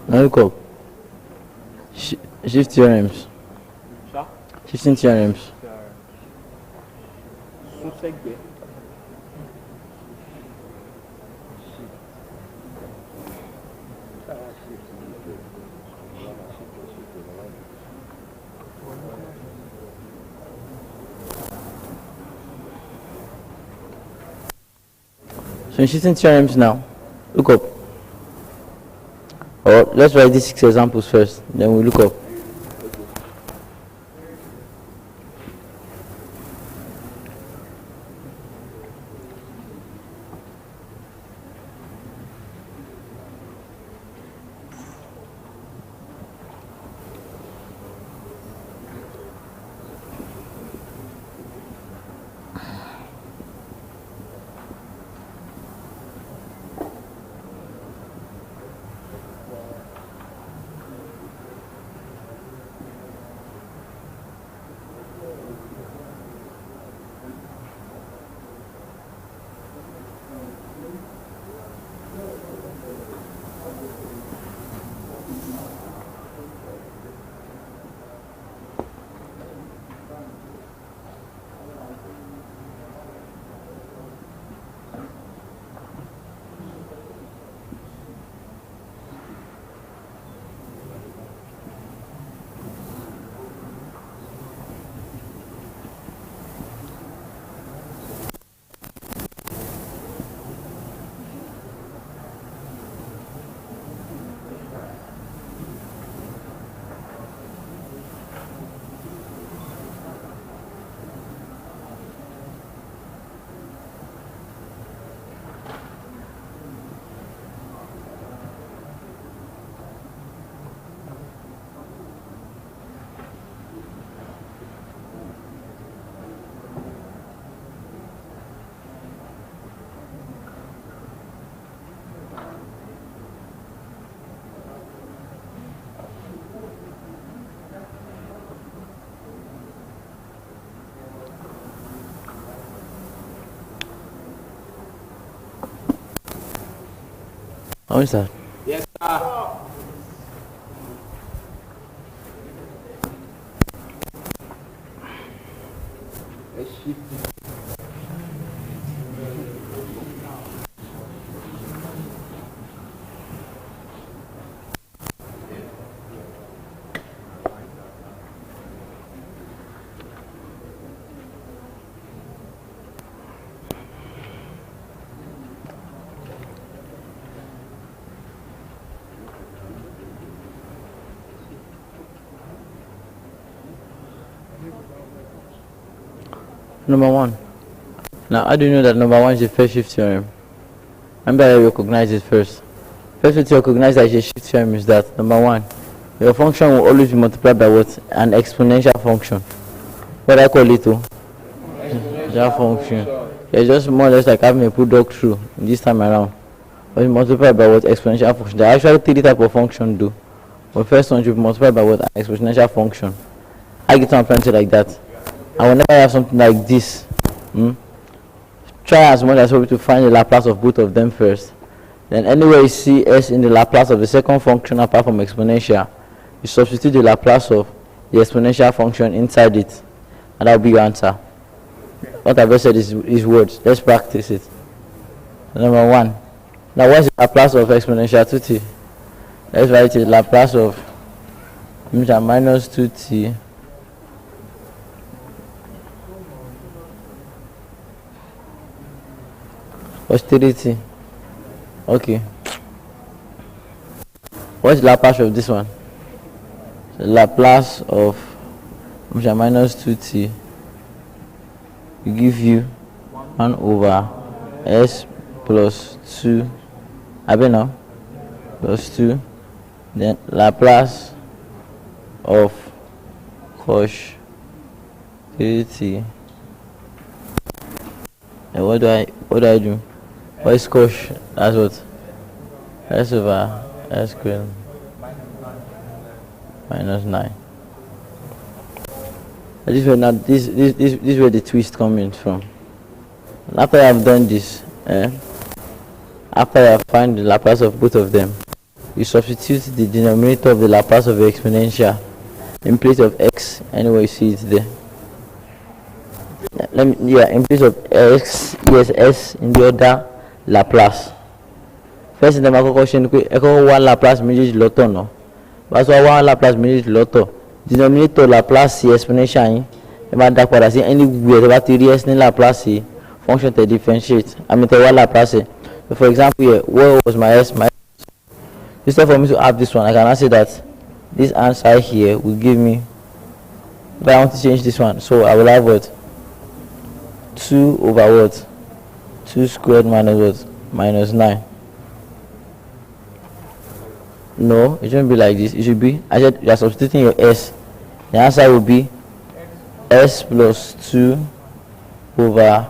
Now look up. Shift theorems. 16 theorems. So in 16 theorems now, look up. Or let's write these 6 examples first, then we'll look up. How is that? Yes, sir. Let's shift it. Number 1. Now, how do you know that number 1 is the first shift theorem? Remember, I recognize it first. First way to recognize that it's a shift theorem is that number 1, your function will always be multiplied by what? An exponential function. What I call it to? Exponential function. It's just more or less like having a product through this time around. But it's multiplied by what? Exponential function. There are actually 3 types of function do. But first one should be multiplied by what? An exponential function. I get on plenty like that. And whenever I have something like this, try as much as possible to find the Laplace of both of them first. Then anywhere you see s in the Laplace of the second function apart from exponential, you substitute the Laplace of the exponential function inside it, and that will be your answer. What I've just said is words. Let's practice it. Number 1. Now what's the Laplace of exponential 2t? Let's write it. Laplace of minus 2t was 3t. Okay. What's the Laplace of this one? The Laplace of minus 2t will give you 1 over s plus 2. I don't know. Plus 2. Then Laplace of cos 3t. And what do I do? What is cos? That's what? S over s squared minus 9. This is where the twist comes from. And after I have done this, after I find the Laplace of both of them, you substitute the denominator of the Laplace of the exponential in place of x. Anyway, you see it there. In place of x, yes, s in the other Laplace. First in the question, one Laplace méjèèjì lọ́tọ̀ no. But one Laplace méjèèjì lọ́tọ̀. Denominator Laplace exponential yín. Ẹ máa dá padà sí anywhere tó bá ti rí s ní Laplace function to differentiate. I mean, one Laplace. So for example, here, what was my s? Instead for me to have this one, I can now say that this answer here will give me. But I want to change this one, so I will have what? 2 over what? 2 squared minus what? Minus 9. No, it shouldn't be like this. It should be, I said you are substituting your s. The answer will be s plus 2 over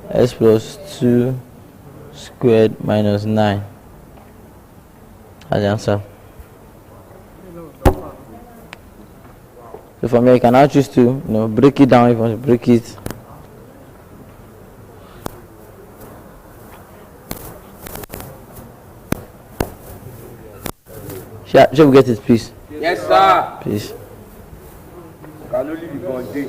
s plus 2 squared minus 9. That's the answer. So for me, I can now choose to break it down if you want to break it. Shall we get it, please? Yes, sir. Please. Can only be Bunday.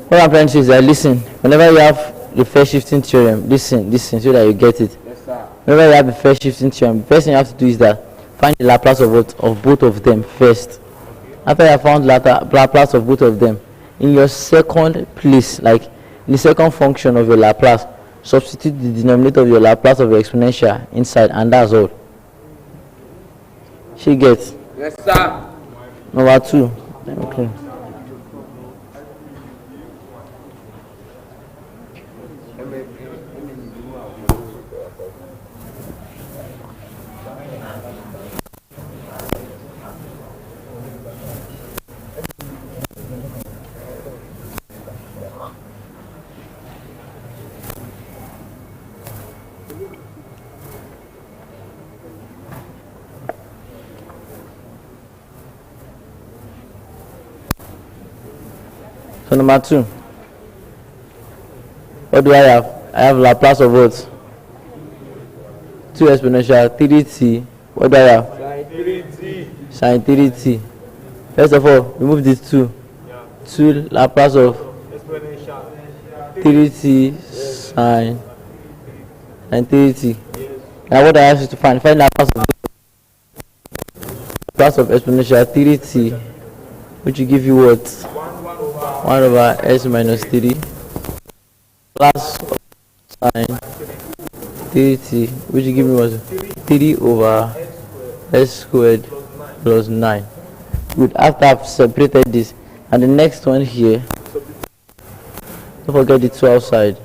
What I'm trying to say is that listen, whenever you have the first shifting theorem, listen so that you get it. Yes, sir. Whenever you have the first shifting theorem, the first thing you have to do is that find the Laplace of both of them first. After you have found Laplace of both of them, in your second place, like in the second function of your Laplace, substitute the denominator of your Laplace of your exponential inside, and that's all. She gets. Yes, sir. Number 2. Okay. So number 2. What do I have? I have Laplace of what? 2 exponential 3t. What do I have? Sine 3t. Sine 3t. First of all, remove this 2. Yeah. 2 Laplace of Exponential. 3t sine 3t. Yes. Now what I ask you to find Laplace of exponential 3t, which will give you what? 1 over s minus 3 plus sine 3t, which will give me what? 3 over s squared plus 9. Good. After I've separated this, and the next one here, don't forget the 2 outside.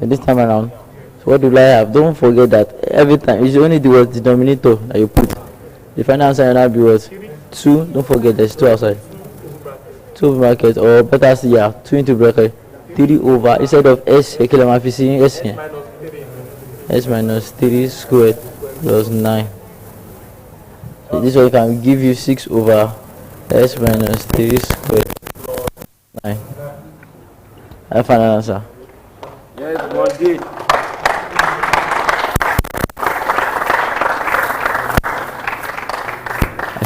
And this time around, so what do I have? Don't forget that every time it's only the word denominator that you put. The final answer will now be what? 2. Don't forget there's 2 outside. 2 brackets, or better still, yeah, 2 into bracket. 3 over, instead of s, s minus 3 squared plus 9. So this one can give you 6 over s minus 3 squared 9. I final answer. Yes, Bunday.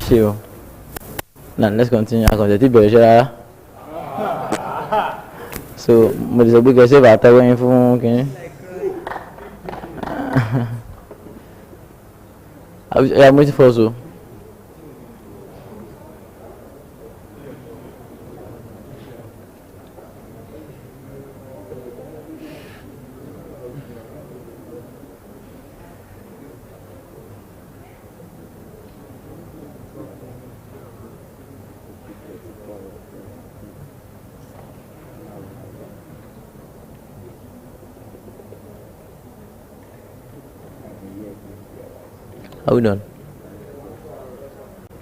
Sure. Now let's continue our content. So, what is a big say about going for? Okay. I'm waiting for you. Are we done?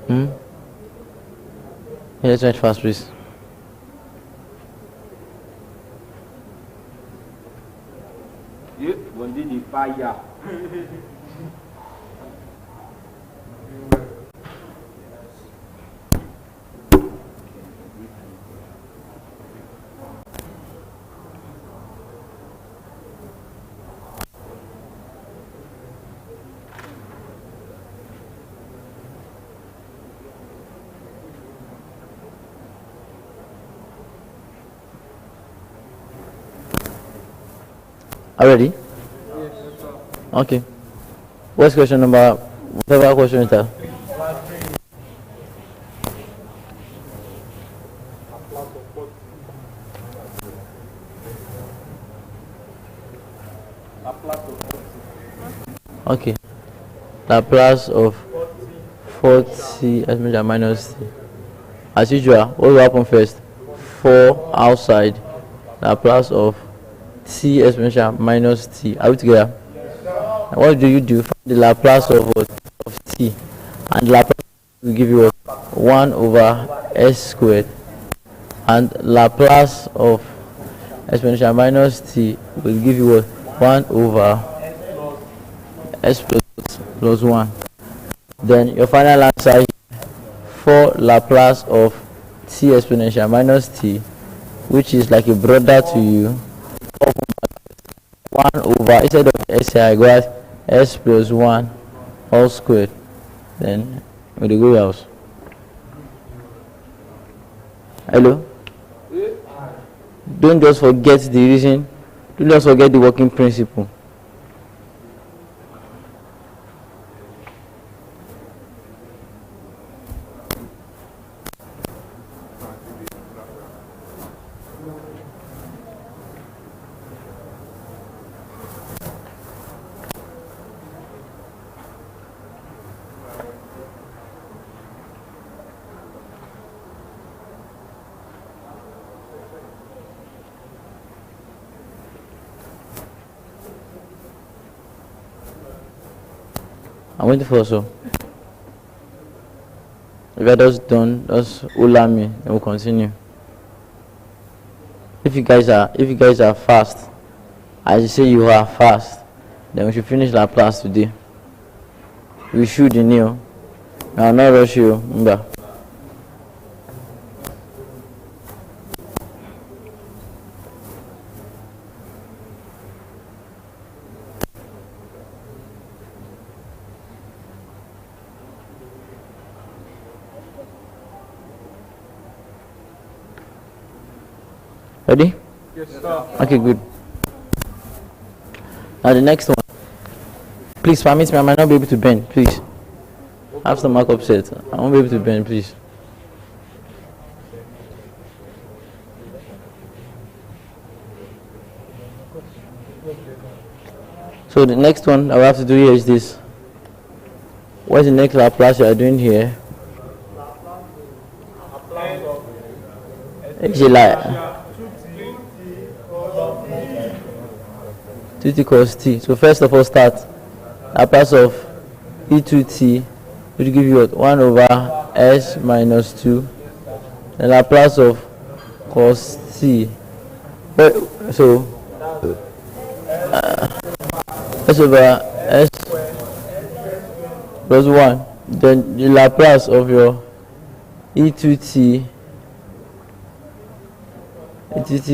Yeah, let's write fast, please. Yeah, Bunday the fire. Already? Yes, sir. Okay. What's question number? Whatever question is that? Okay. Laplace of 40 as measure minus t. As usual, what will happen first? 4 outside. Laplace of t exponential minus t. Are we together? And what do you do? Find the Laplace of what? Of t. And Laplace will give you what? 1 over s squared. And Laplace of exponential minus t will give you what? 1 over s plus 1. Then your final answer is for Laplace of t exponential minus t, which is like a brother to you. 1 over, instead of s, I got s plus 1 all squared. Then we go house. Hello? Don't just forget the reason. Don't just forget the working principle. I'm waiting for so. If you're just done, just ula me and we'll continue. If you guys are fast, as you say you are fast, then we should finish Laplace today. We should, you know. I'll not rush you, remember. Ready? Yes, sir. Okay, good. Now the next one. Please permit me, I might not be able to bend, please. I have some markup set. I won't be able to bend, please. So the next one I will have to do here is this. What's the next Laplace you are doing here? It's like 2t cos t. So first of all, start Laplace of e2t will give you what? 1 over s minus 2. The Laplace of cos t. So s over s plus 1. Then the Laplace of your e2t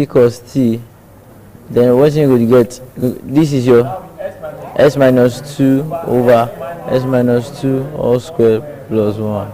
cos t. Then what you're going to get? This is your s minus 2 over s minus 2 all squared plus 1.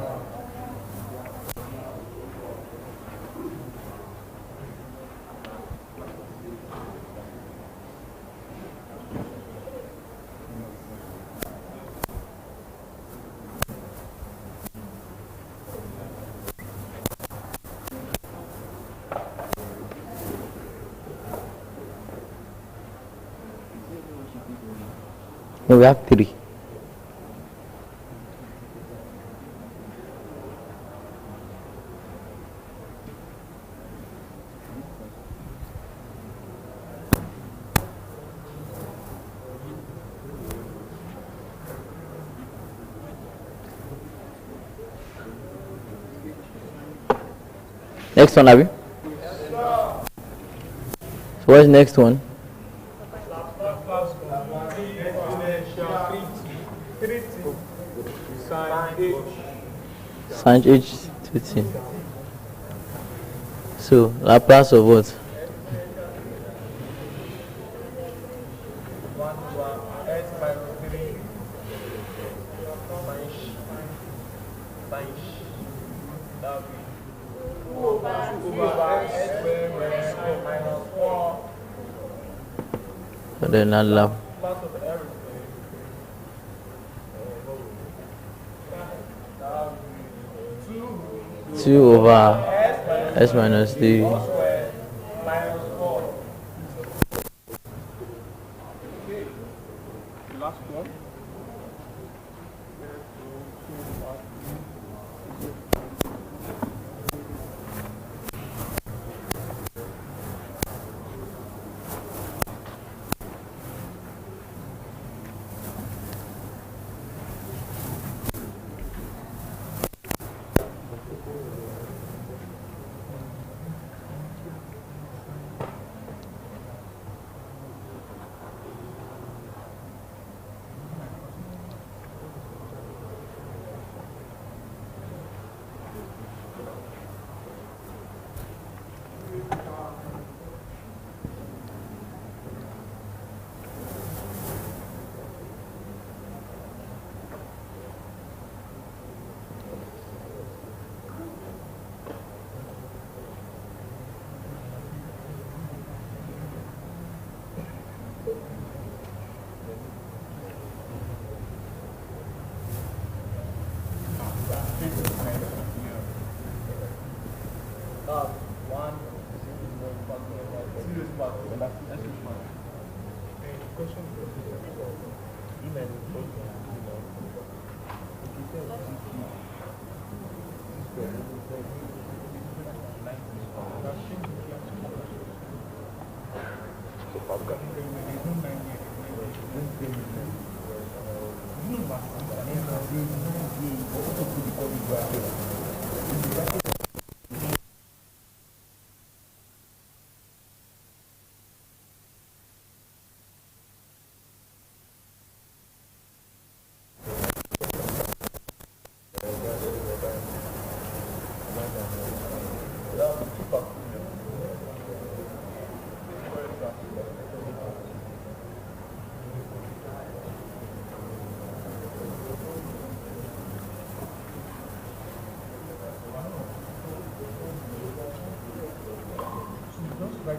No, we have 3. Next one, Abby. So what's the next one? Sin h 2t. So Laplace of what? So then I'll love 2 over s minus 3. Right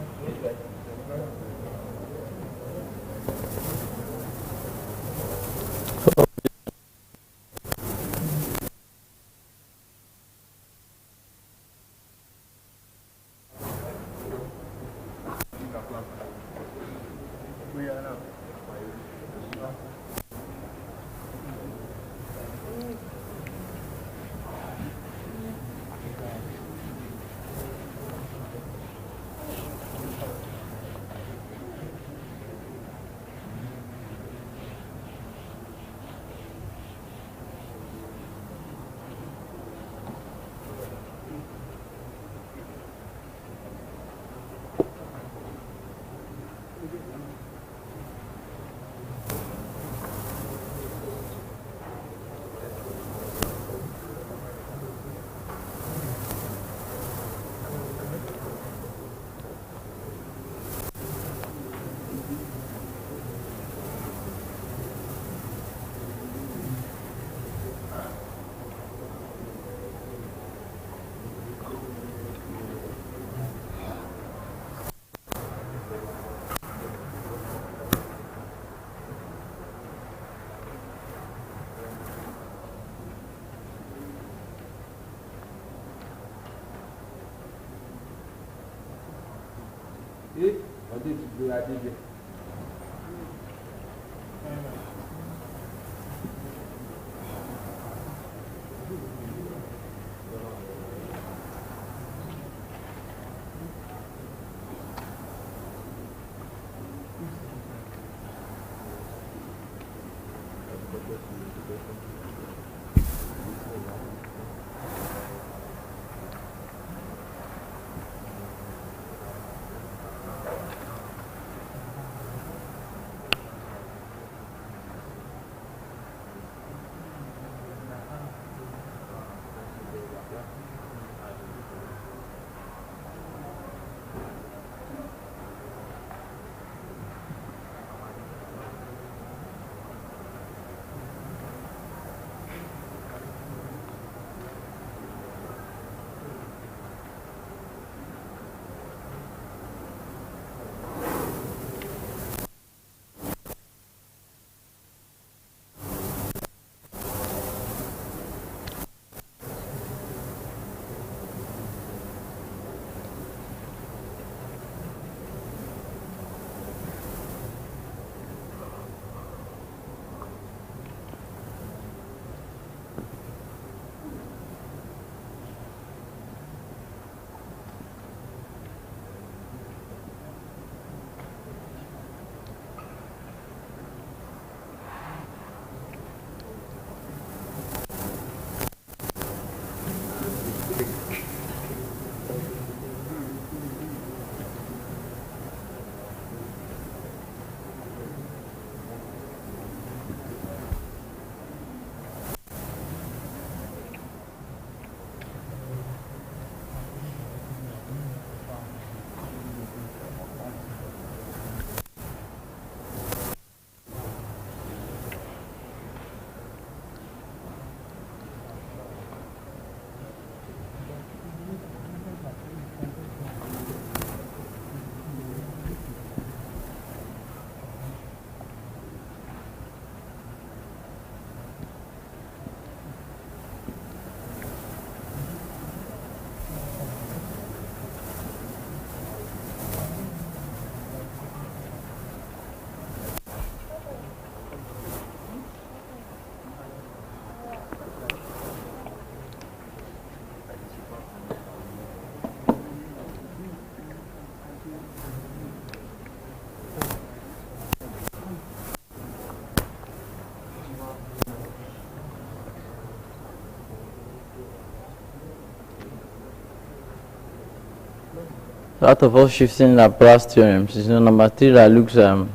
So out of all shifting Laplace theorems, it's number 3 that looks I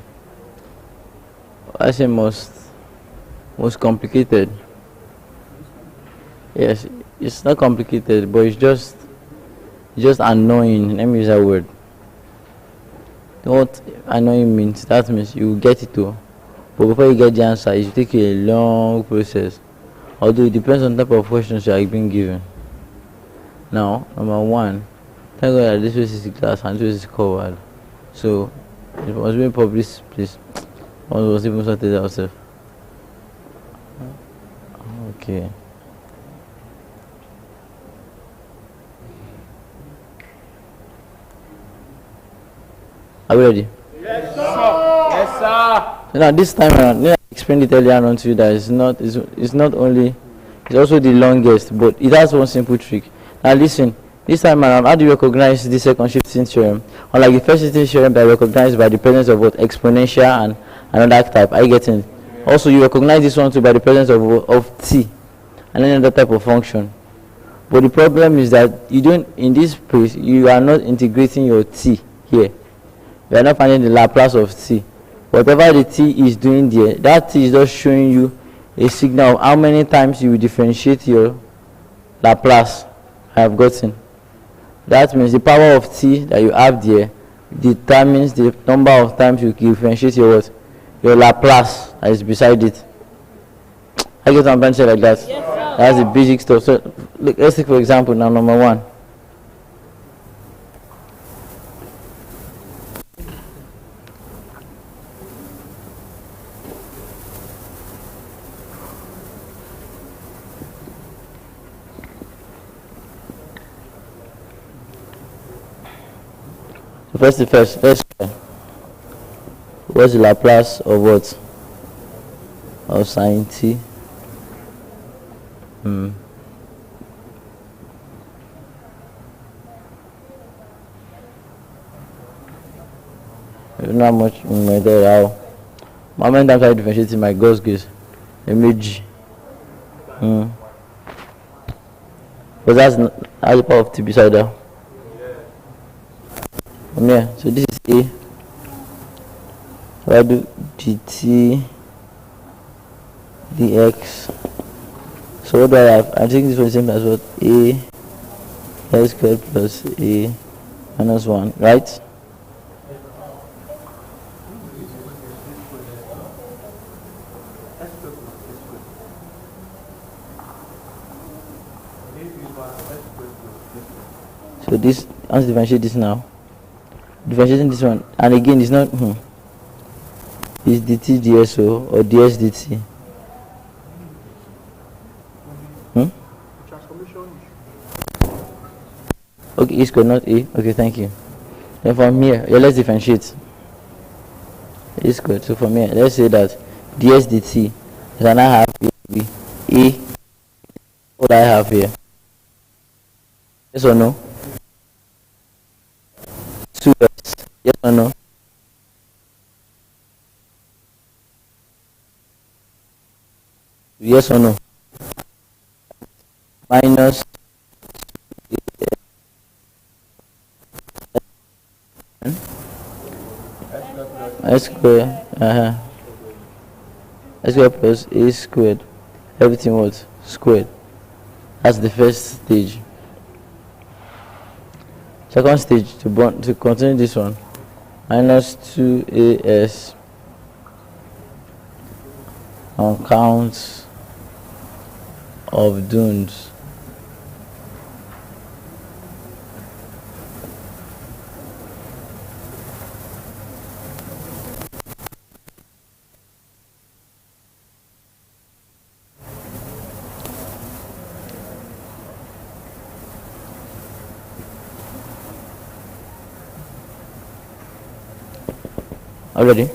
say most complicated. Yes, it's not complicated, but it's just annoying. Let me use that word. What annoying means, that means you get it too, but before you get the answer, it will take you a long process. Although it depends on the type of questions you are being given. Now, number 1, thank God that this is class and this is covered. So it was being published, please. One was even sorted ourselves. Okay. Are we ready? Yes, sir. Yes, sir. So now this time around, I explained it earlier on to you that it's also the longest, but it has one simple trick. Now listen, this time around, how do you recognize the second shifting theorem? Unlike the first shifting theorem that recognized by the presence of both exponential and another type. Are you getting it? Yeah. Also, you recognize this one too by the presence of t and another type of function. But the problem is that you don't, in this place, you are not integrating your t here. You are not finding the Laplace of t. Whatever the t is doing there, that t is just showing you a signal of how many times you will differentiate your Laplace. I have gotten. That means the power of t that you have there determines the number of times you differentiate your what? Your Laplace that is beside it. I get some branches like that. Yes, that's the basic stuff. So look, let's take for example now number 1. First, let's try. What's the Laplace of what? Of sine t? You know how much method how many times I differentiate my God's grace? Image. But that's the power of t beside that. Yeah. So this is a. So I do dt dx. So what do I have? I think this was the same as what? A s squared plus a minus 1, right? So this, let's differentiate this now. Differentiating this one, and again it's not is dt dso or ds dt. Okay, e squared, not a. Okay, thank you. Then from here, let's differentiate. A squared. So from here, let's say that ds dt that I have here a. What I have here. Yes or no? 2s. Yes or no? Yes or no? Minus s squared. S squared plus a squared. Everything was squared. That's the first stage. Second stage, to continue this one, minus 2as on count of dunes. Already? Yes,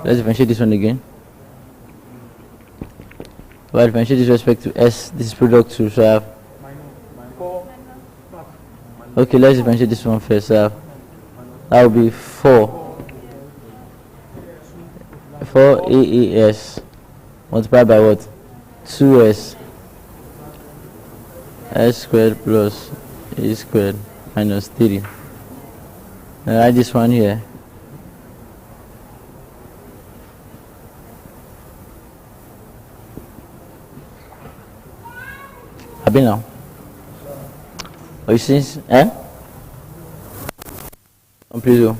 let's differentiate this one again. Well, differentiate this with respect to s. This is product 2, so I have. Okay, let's differentiate this one first. So that will be 4 AAS multiplied by what? 2s s squared plus a squared minus 3. And write this one here. Happy now? Are you seeing? Please go.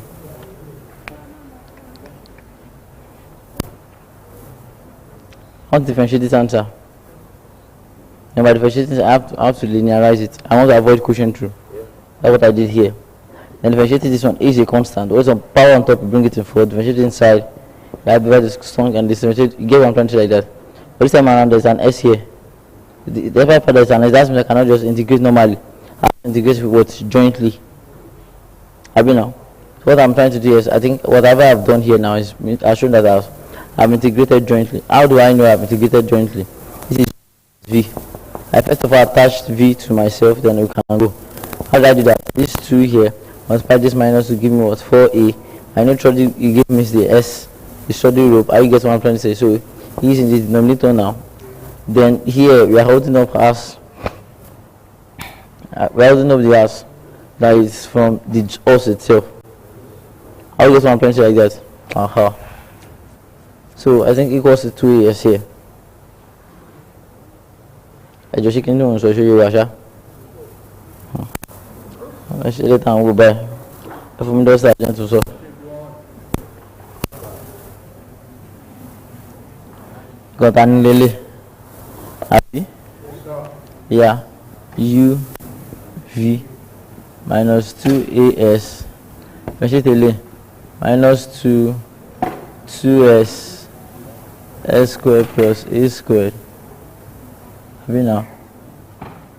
I want to differentiate this answer. And by differentiating, I have to linearize it. I want to avoid quotient rule. That's what I did here. Then differentiating this one is a constant. Always some power on top, you bring it in forward. Differentiate inside. You have divided this strong and differentiate. You get what I'm trying to say like that. But this time around, there's an s here. The part that is an s, that means I cannot just integrate normally. I have to integrate with what? Jointly. Have you now? So what I'm trying to do is, I think whatever I've done here now is I've shown that I've integrated jointly. How do I know I've integrated jointly? This is v. I first of all attached v to myself, then we can go. How did I do that? This 2 here, multiply this minus to give me what? 4a. I know you gave me the s, the study rope. I get what I'm trying to say. So he's in the denominator now. Then here we are holding up as we're holding up the as that is from the us itself. How you get what I'm trying to say like that? So I think equals to 2as here. I just can do so show you Russia. Let's let time go by. If we do that to so. Got an lily. Happy? Yeah. U V minus 2as. Basically minus 2s s squared plus a squared. Happy now?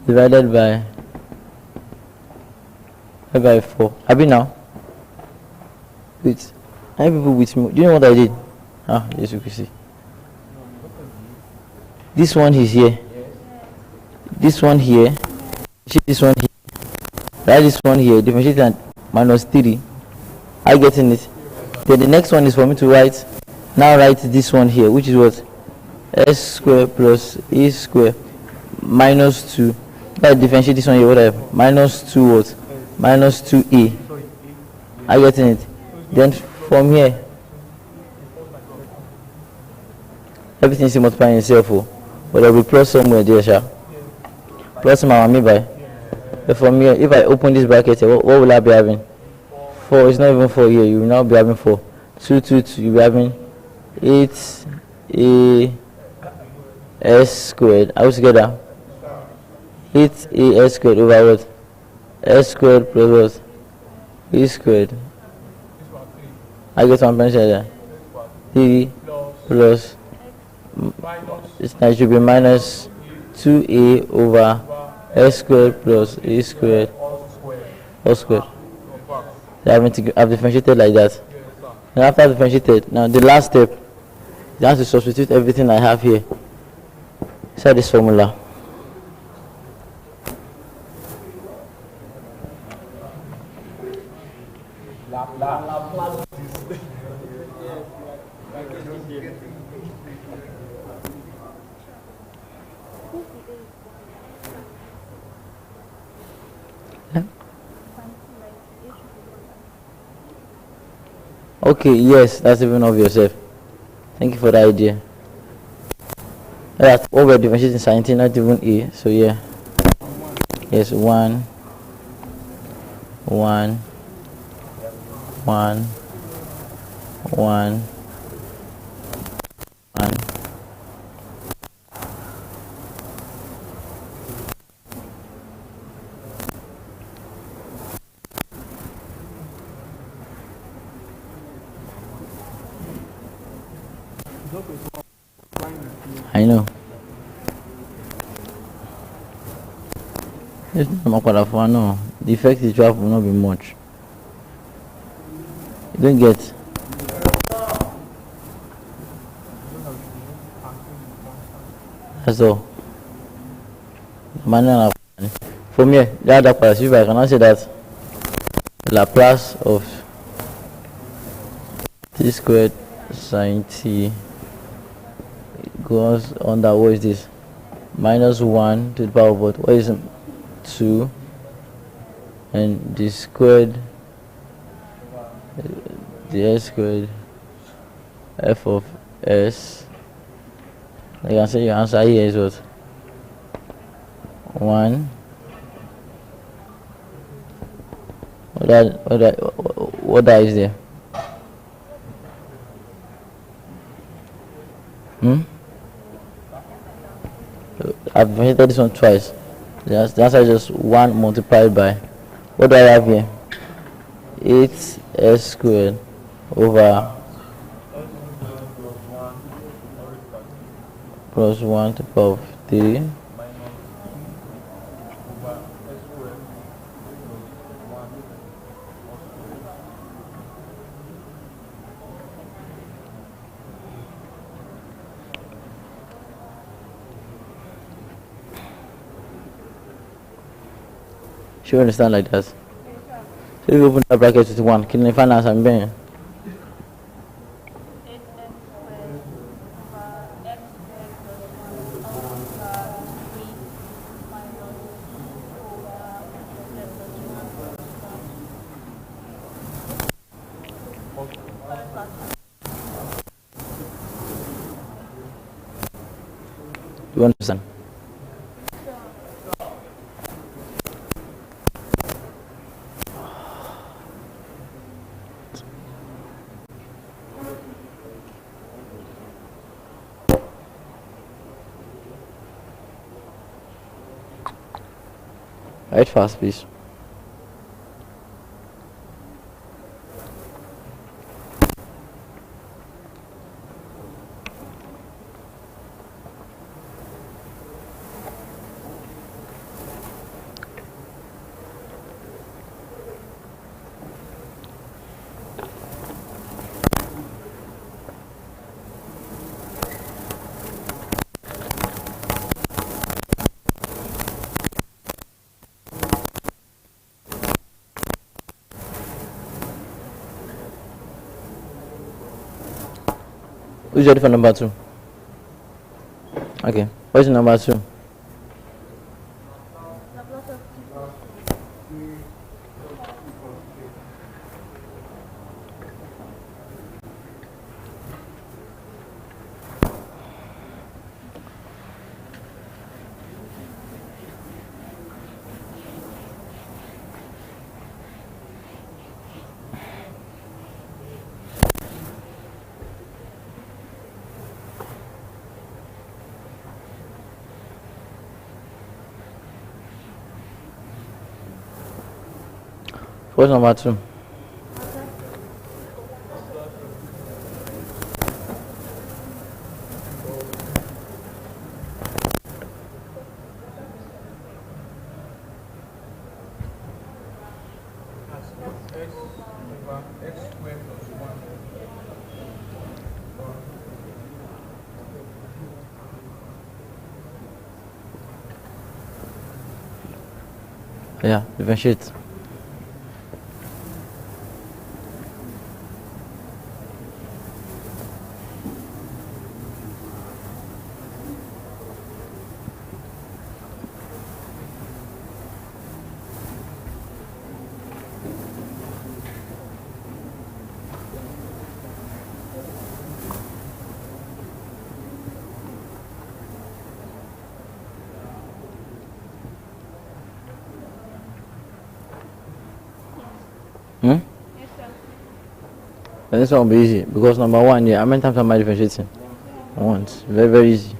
Divided by 4. Happy now? Wait, how many people with me? Do you know what I did? Ah, yes, you can see. This one is here. This one here. This one here. Write this one here. Differentiate and minus 3. Are you getting it? Then the next one is for me to write. Now write this one here, which is what? S squared plus A squared minus 2. That differentiate this one here, whatever. Minus 2 what? Minus 2A. Are you getting it? Then from here, everything is multiplying itself, but there will be plus somewhere there, sha. Plus my me by. But from here, if I open this bracket here, what will I be having? 4. It's not even 4 here. You will now be having 4. 2, 2, 2. You will be having 8A S squared. Are we together? 8A S squared over what? S squared plus what? A squared. I get one pencil there. 3 plus. It should be minus 2A over S squared plus A squared all squared. So I've differentiated like that. And after I've differentiated, now the last step is I have to substitute everything I have here inside this formula. Okay, yes, that's even obvious. Thank you for the idea. That's what we're differentiating sin, not even A. So yeah. Yes, 1, 1, 1, 1, 1. I know. It's not Quadratic, no. The effect is will not be much. You don't get. That's all. From here, the other part, if I cannot say that Laplace of t squared sin t goes under, what is this? Minus 1 to the power of what? What is 2? And the squared, the s squared f of s. I can say your answer here is what? 1. What that is there? I've invented this one twice. The answer is just 1 multiplied by, what do I have here? 8s squared over plus 1 to the power of 3 Should you understand like that? So if you open the bracket with 1, can you find out I'm being? You understand? Write fast, please. Who's ready for number 2? Okay. What's number 2? Laplace of What's number 2? Yeah, differentiate. Hmm? Yes, sir. And this one will be easy because number 1, yeah, how many times am I differentiating? Once. Very, very easy.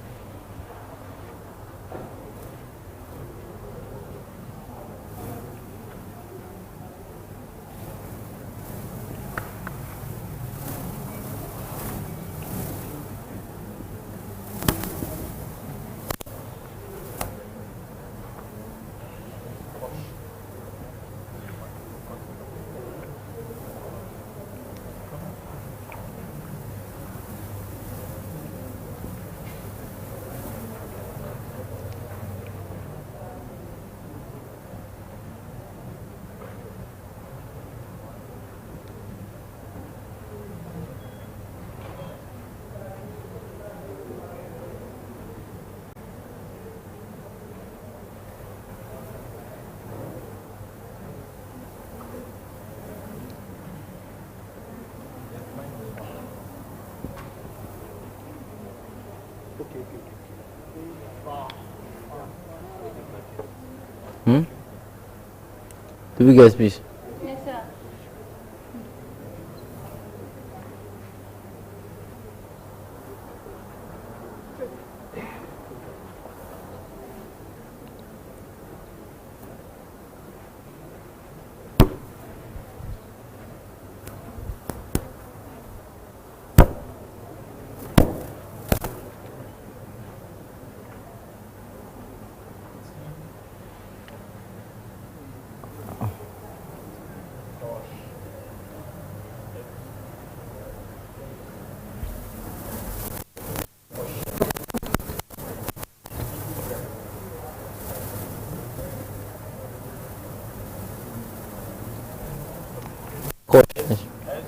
Hmm? Do we guys, please? Yes, sir. Cauchy. Yes.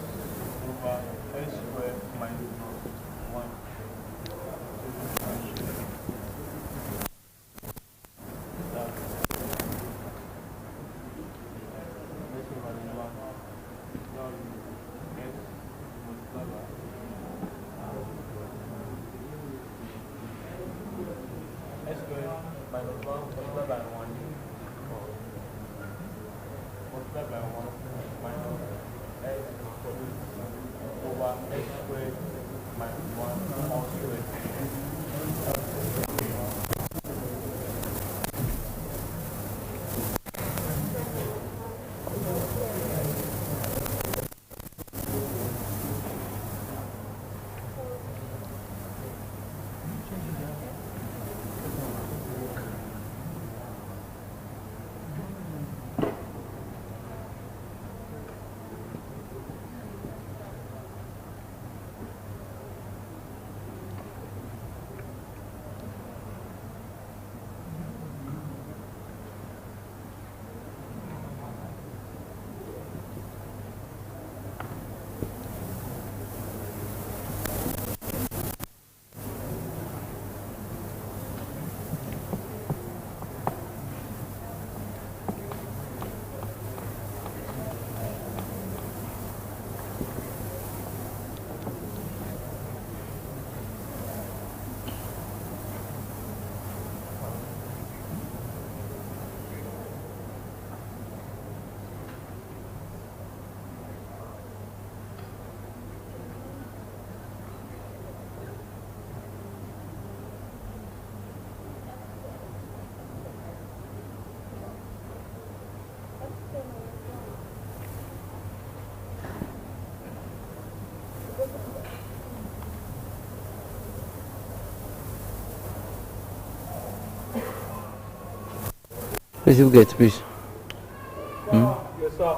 Please, you get, please. Yes, sir.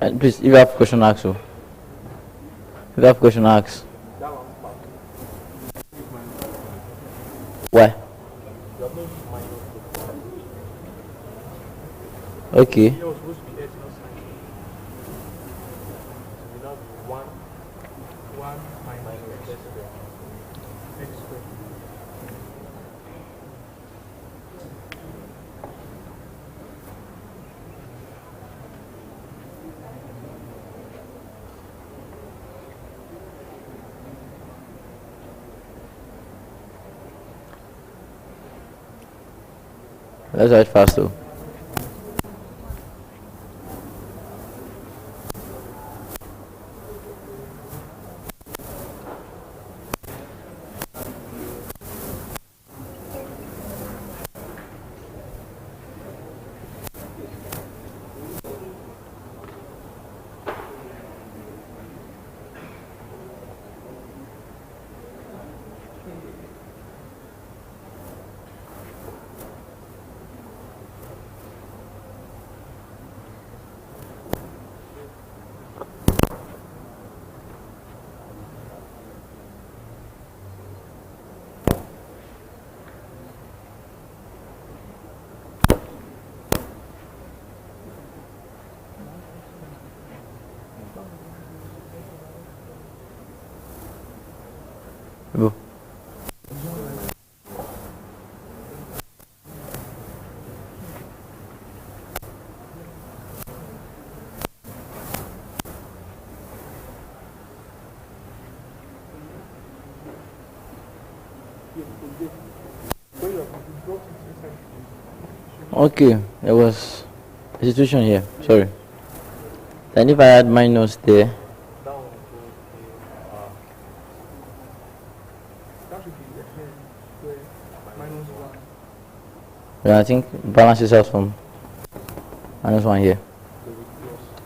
And please, if you have question, ask. So, if you have question, ask. Why? Okay. It was supposed to be x not sign. So we now do 1 minus x squared. X squared. Let's write fast though. Go. Okay, there was a situation here. Sorry. Then if I add minus there, That should be x squared minus 1. yeah, I think balances out from minus 1 here.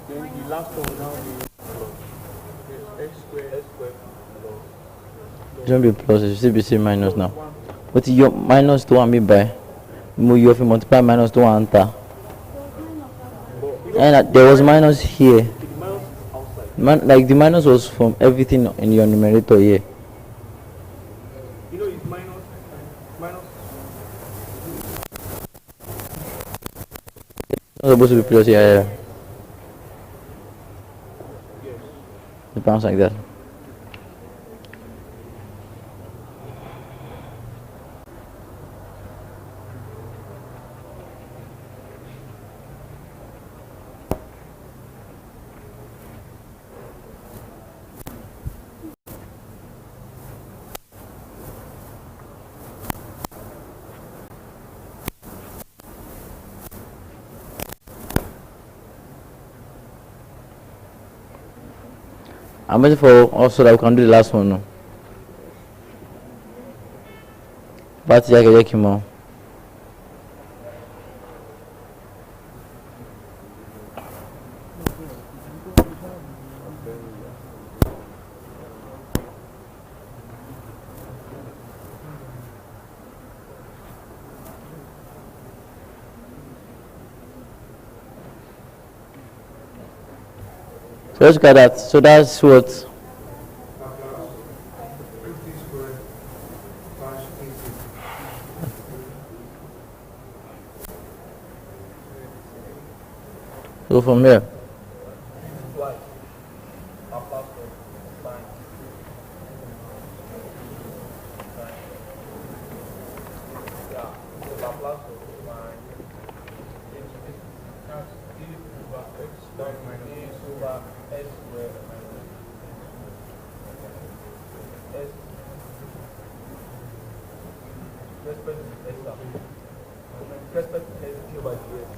Then the last one will now be plus x squared plus It won't be plus, it should still be same minus now. 1. But your minus to one me by you have to multiply minus to one enter. And there was minus here. The minus outside. Like the minus was from everything in your numerator here. You know it's minus. It's supposed to be plus here. Yeah. Yes. It bounce like that. I'm waiting for also that we can do the last one now. But yeah, I can more. So let's look at that. So that's what? So from here.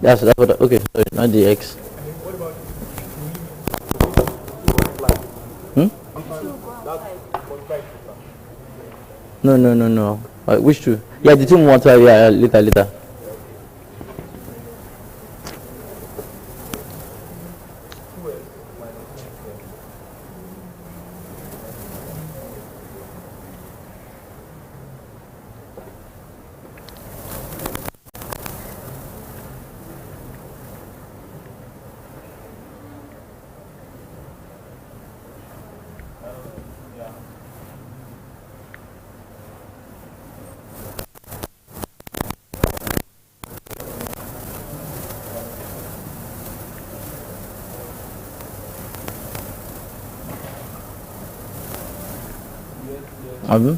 That's what. Okay, sorry, not the x. Hmm? No. Which two? Yeah, the two more. Yeah, later. Abi?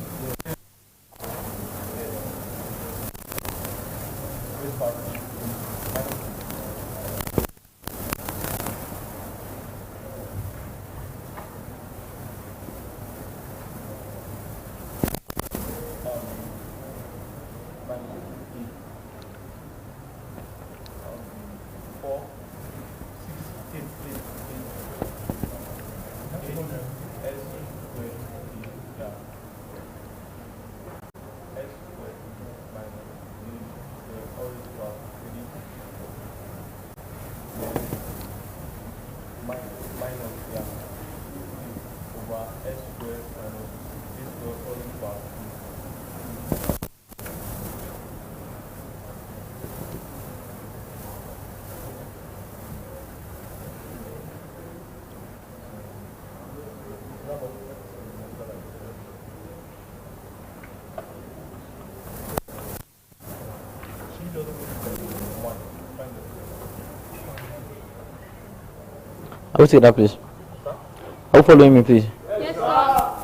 I will take that, please. Are you following me, please? Yes, sir.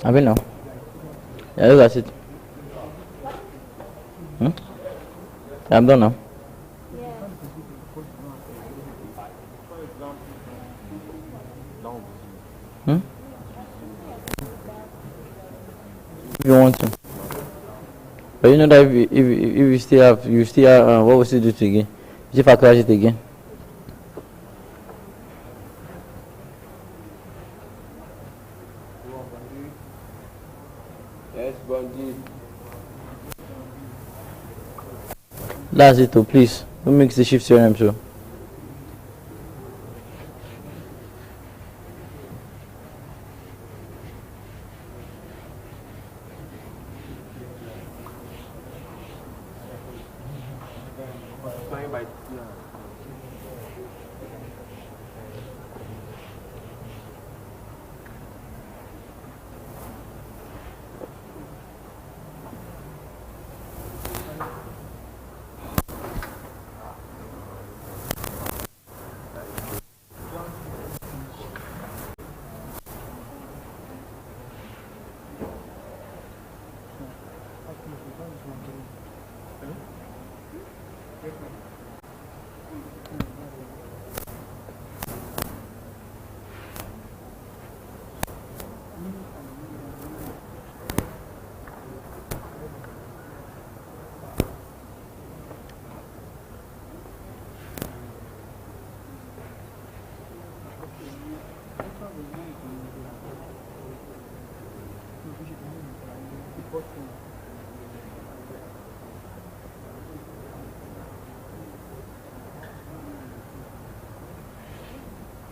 I will now. Yeah, look at it. Hmm? Yeah, I'm done now. Hmm? If you want to. But you know that if you still have, what will you do it again? If I crash it again? Yes, Bunday. That's it, too, please. Who makes the shift theorem so?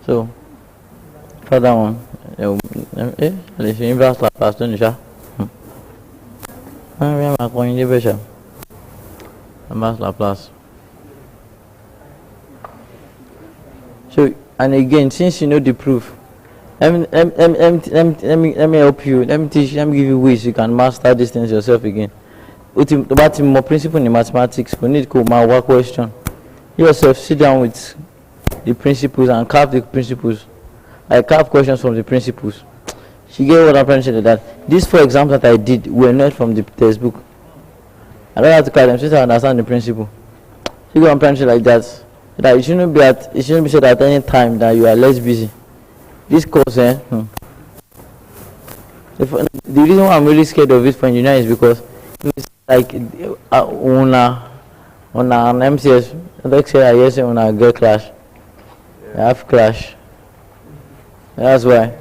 So, for that one, let's inverse Laplace, don't you? I'm going to inverse Laplace. So, and again, since you know the proof, let me help you. Let me teach. Let me give you ways you can master these things yourself again. About more principle in mathematics, we need to my work question. You yourself sit down with the principles and carve the principles. I carve questions from the principles. She gave what I'm trying to say that these 4 examples that I did were not from the textbook. I don't have to carve them since I understand the principle. See what I'm trying to say like that. That it shouldn't be said at any time that you are less busy. This course, the reason why I'm really scared of it for engineering is because it's like on an MCS, let's say I say on a get clash, I have clash. That's why.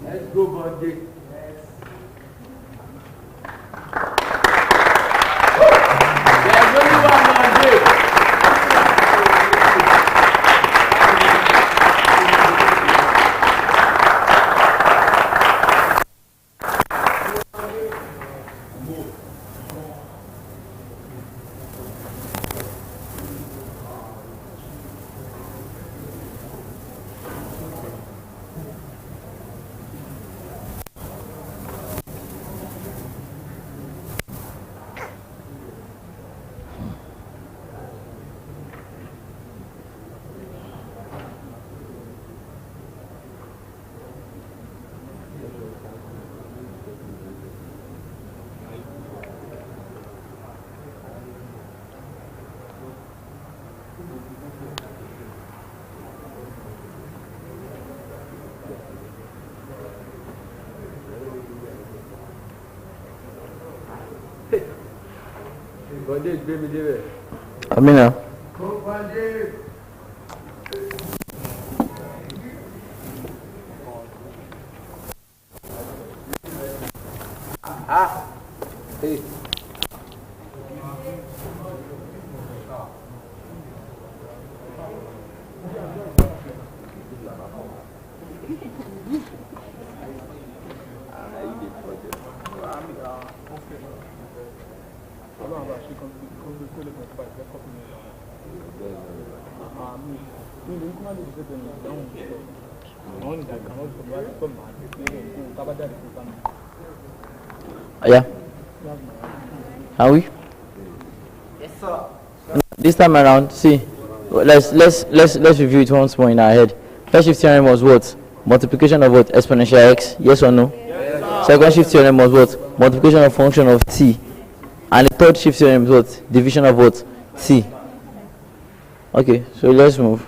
Let's go, Bunday. There's only one Bunday. Bunday, baby, David. Amina. Go, Bunday. Hey. Yeah. Are we? Yes, sir. This time around, see, let's review it once more in our head. First shift theorem was what? Multiplication of what? Exponential x. Yes or no? Yes, Second shift theorem was what? Multiplication of function of t. And the third shift theorem is what? Division of what? t. Okay, so let's move.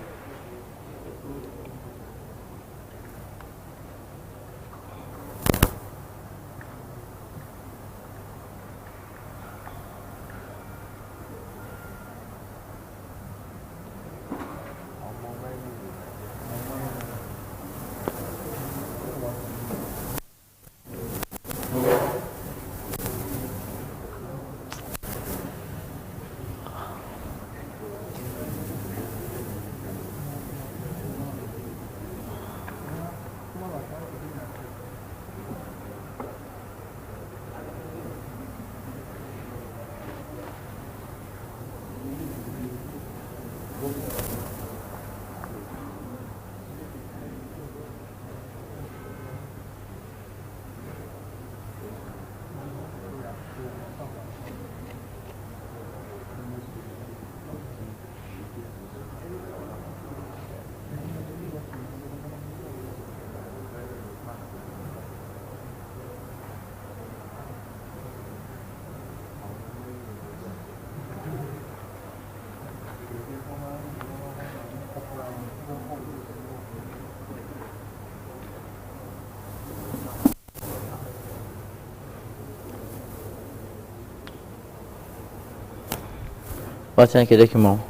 What's that document?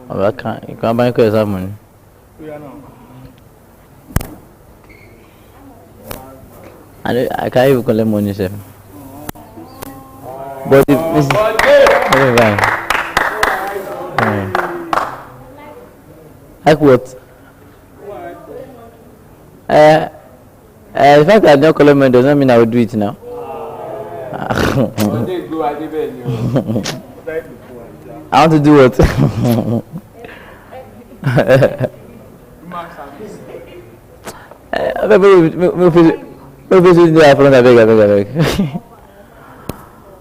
Oh, I can't. You can't buy credit have money. I can't even collect money, sir. But if this is fine. Like what? The fact that I don't collect money does not mean I will do it now. I want to do what?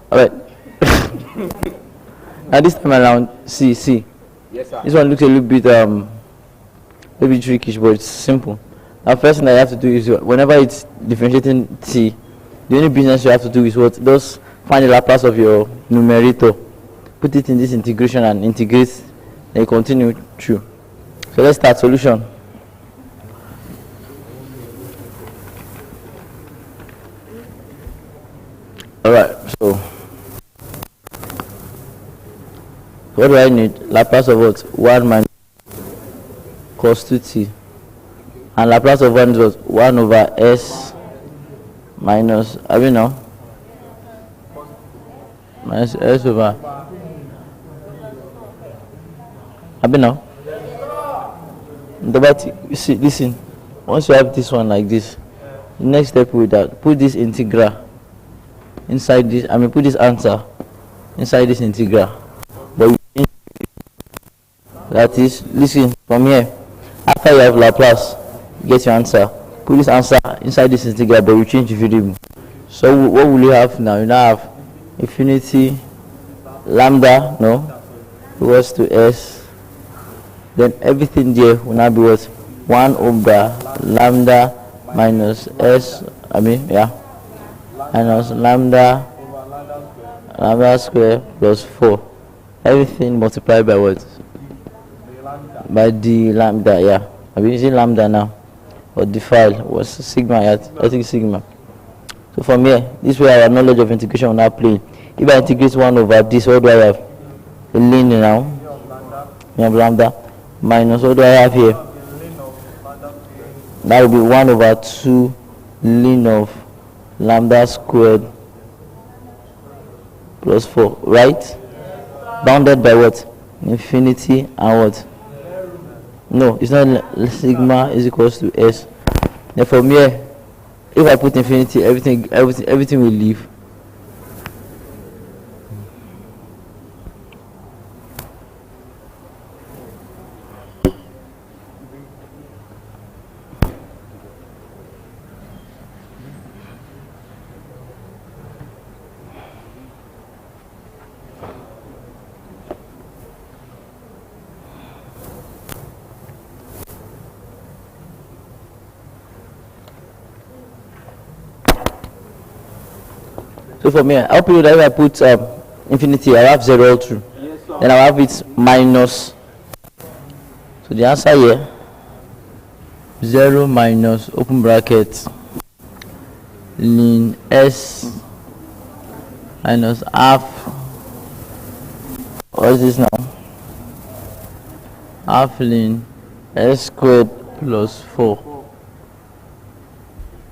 Alright. Now this time around, see. Yes, sir. This one looks a little bit trickish, but it's simple. Now first thing that you have to do is whenever it's differentiating t, the only business you have to do is what? Just find the Laplace of your numerator, put it in this integration and integrate, then continue through. So let's start solution. Alright, so what do I need? Laplace of what? 1 minus cos 2t. And Laplace of 1 is what? 1 over s minus, I mean now, minus s over, I mean now. But you see, listen, once you have this one like this, the next step with that, put this integral inside this, put this answer inside this integral. But that is, listen, from here, after you have Laplace, get your answer, put this answer inside this integral, but you change the variable. So what will you have now? You now have infinity lambda, no, equals to s, then everything there will now be what? 1 over lambda minus s, minus lambda square plus 4. Everything multiplied by what? By the lambda, yeah. I've been using lambda now. Or the file was sigma, I think sigma. So from here, this is where our knowledge of integration will now play. If I integrate 1 over this, what do I have? A linear now. We have lambda. Minus, what do I have here? That will be 1 over 2 ln of lambda squared plus 4, right? Bounded by what? Infinity and what? No, it's not. Sigma is equals to s. Then from here, if I put infinity, everything will leave. So from here, I'll put that if I put infinity, I have 0 all through. Yes, then I'll have it minus. So the answer here, 0 minus open bracket ln s minus half. What is this now? Half ln s squared plus 4.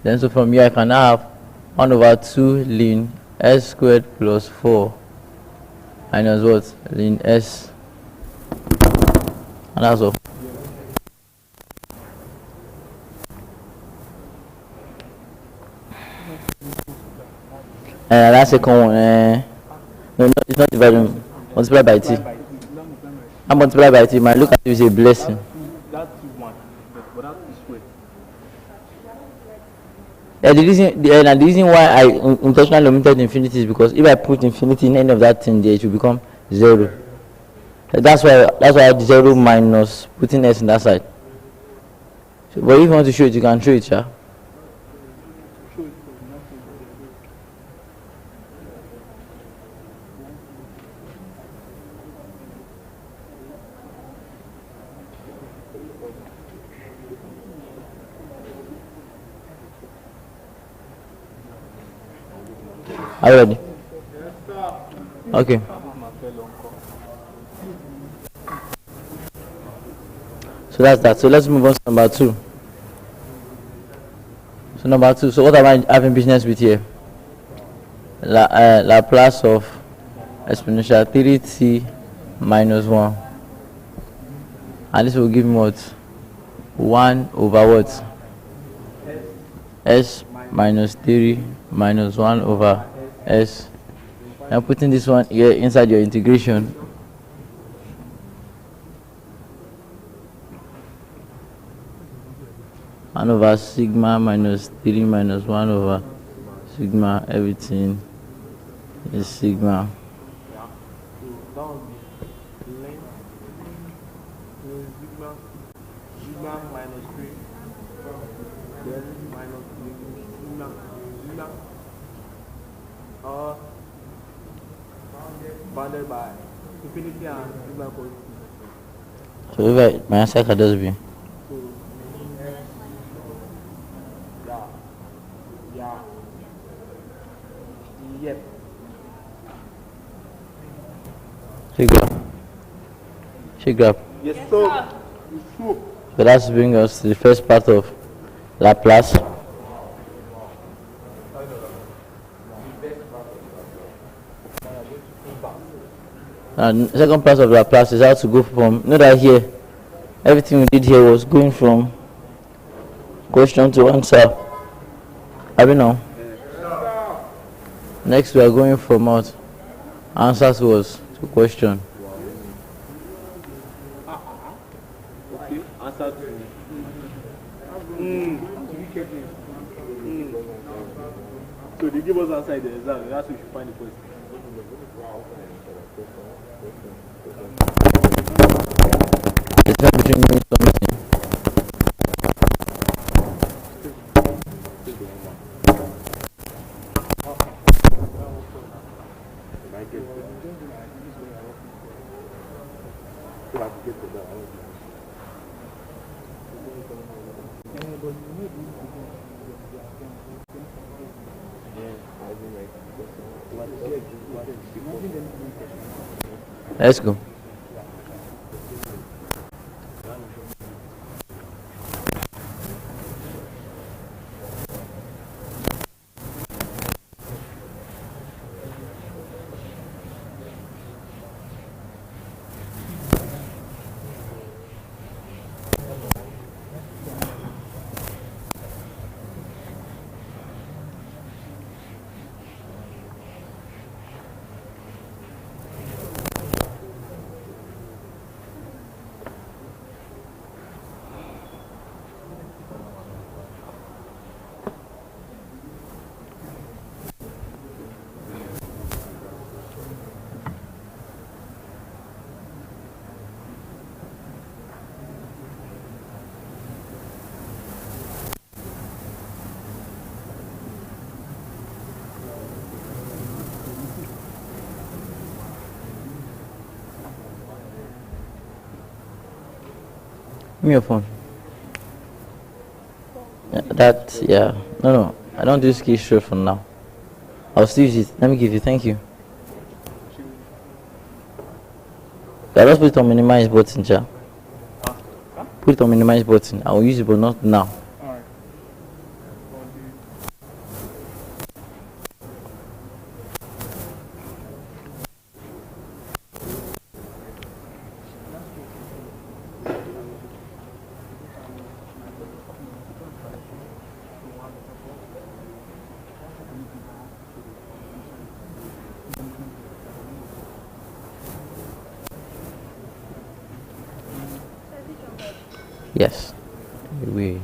Then so from here I can now have 1 over 2 ln s squared plus 4 minus what? Ln s. And that's all. That's a common. No, it's not divided. Multiply by t. I multiply by t. Might look at it as a blessing. The reason why I intentionally omitted infinity is because if I put infinity in any of that thing there, it will become 0. That's why I 0 minus putting s in that side. So, but if you want to show it, you can show it, yeah. Are you ready? So that's that. So let's move on to number 2. So number 2. So what am I having business with here? Laplace of exponential 3t minus 1. And this will give me what? 1 over what? S minus 3 minus 1 over S. I'm putting this one here inside your integration. One over sigma minus 3 minus 1 over sigma, everything is sigma. Sigma minus 3, then minus sigma, bounded by infinity and sigma equals. So if my answer can just be. Yep. Shake up. Yes, sir. So that's bring us to the first part of Laplace. And second part of Laplace is how to go from, know that here, everything we did here was going from question to answer. I don't know. Next we are going from what? Answer to question. Okay, answer to So they give us outside the exam, that's we should find the question. The difference between doing something. Let's go. Give me your phone. Yeah. No. I don't do ski straight for now. I'll still use it. Let me give you. Thank you. I just put it on minimize button, ja. Put it on minimize button. I will use it, but not now. Alright. Yes. We.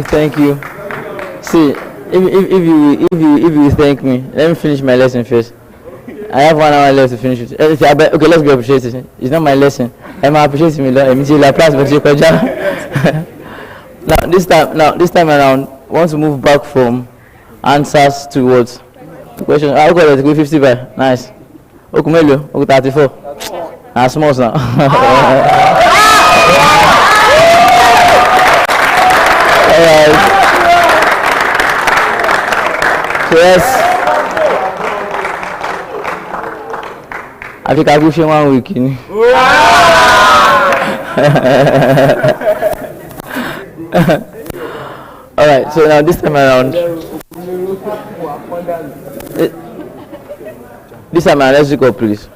Thank you. See, if you thank me, let me finish my lesson first. I have 1 hour left to finish it. Okay, let's be appreciative. It's not my lesson. I'm appreciating me. I'm Laplace, but this time around, I want to move back from answers towards questions. I'll go to 50 by. Nice. Okumelo, 34. Ah, small now. Alright. So yes. I think I'll give you 1 week. Alright, so now this time around. This time around, let's go please.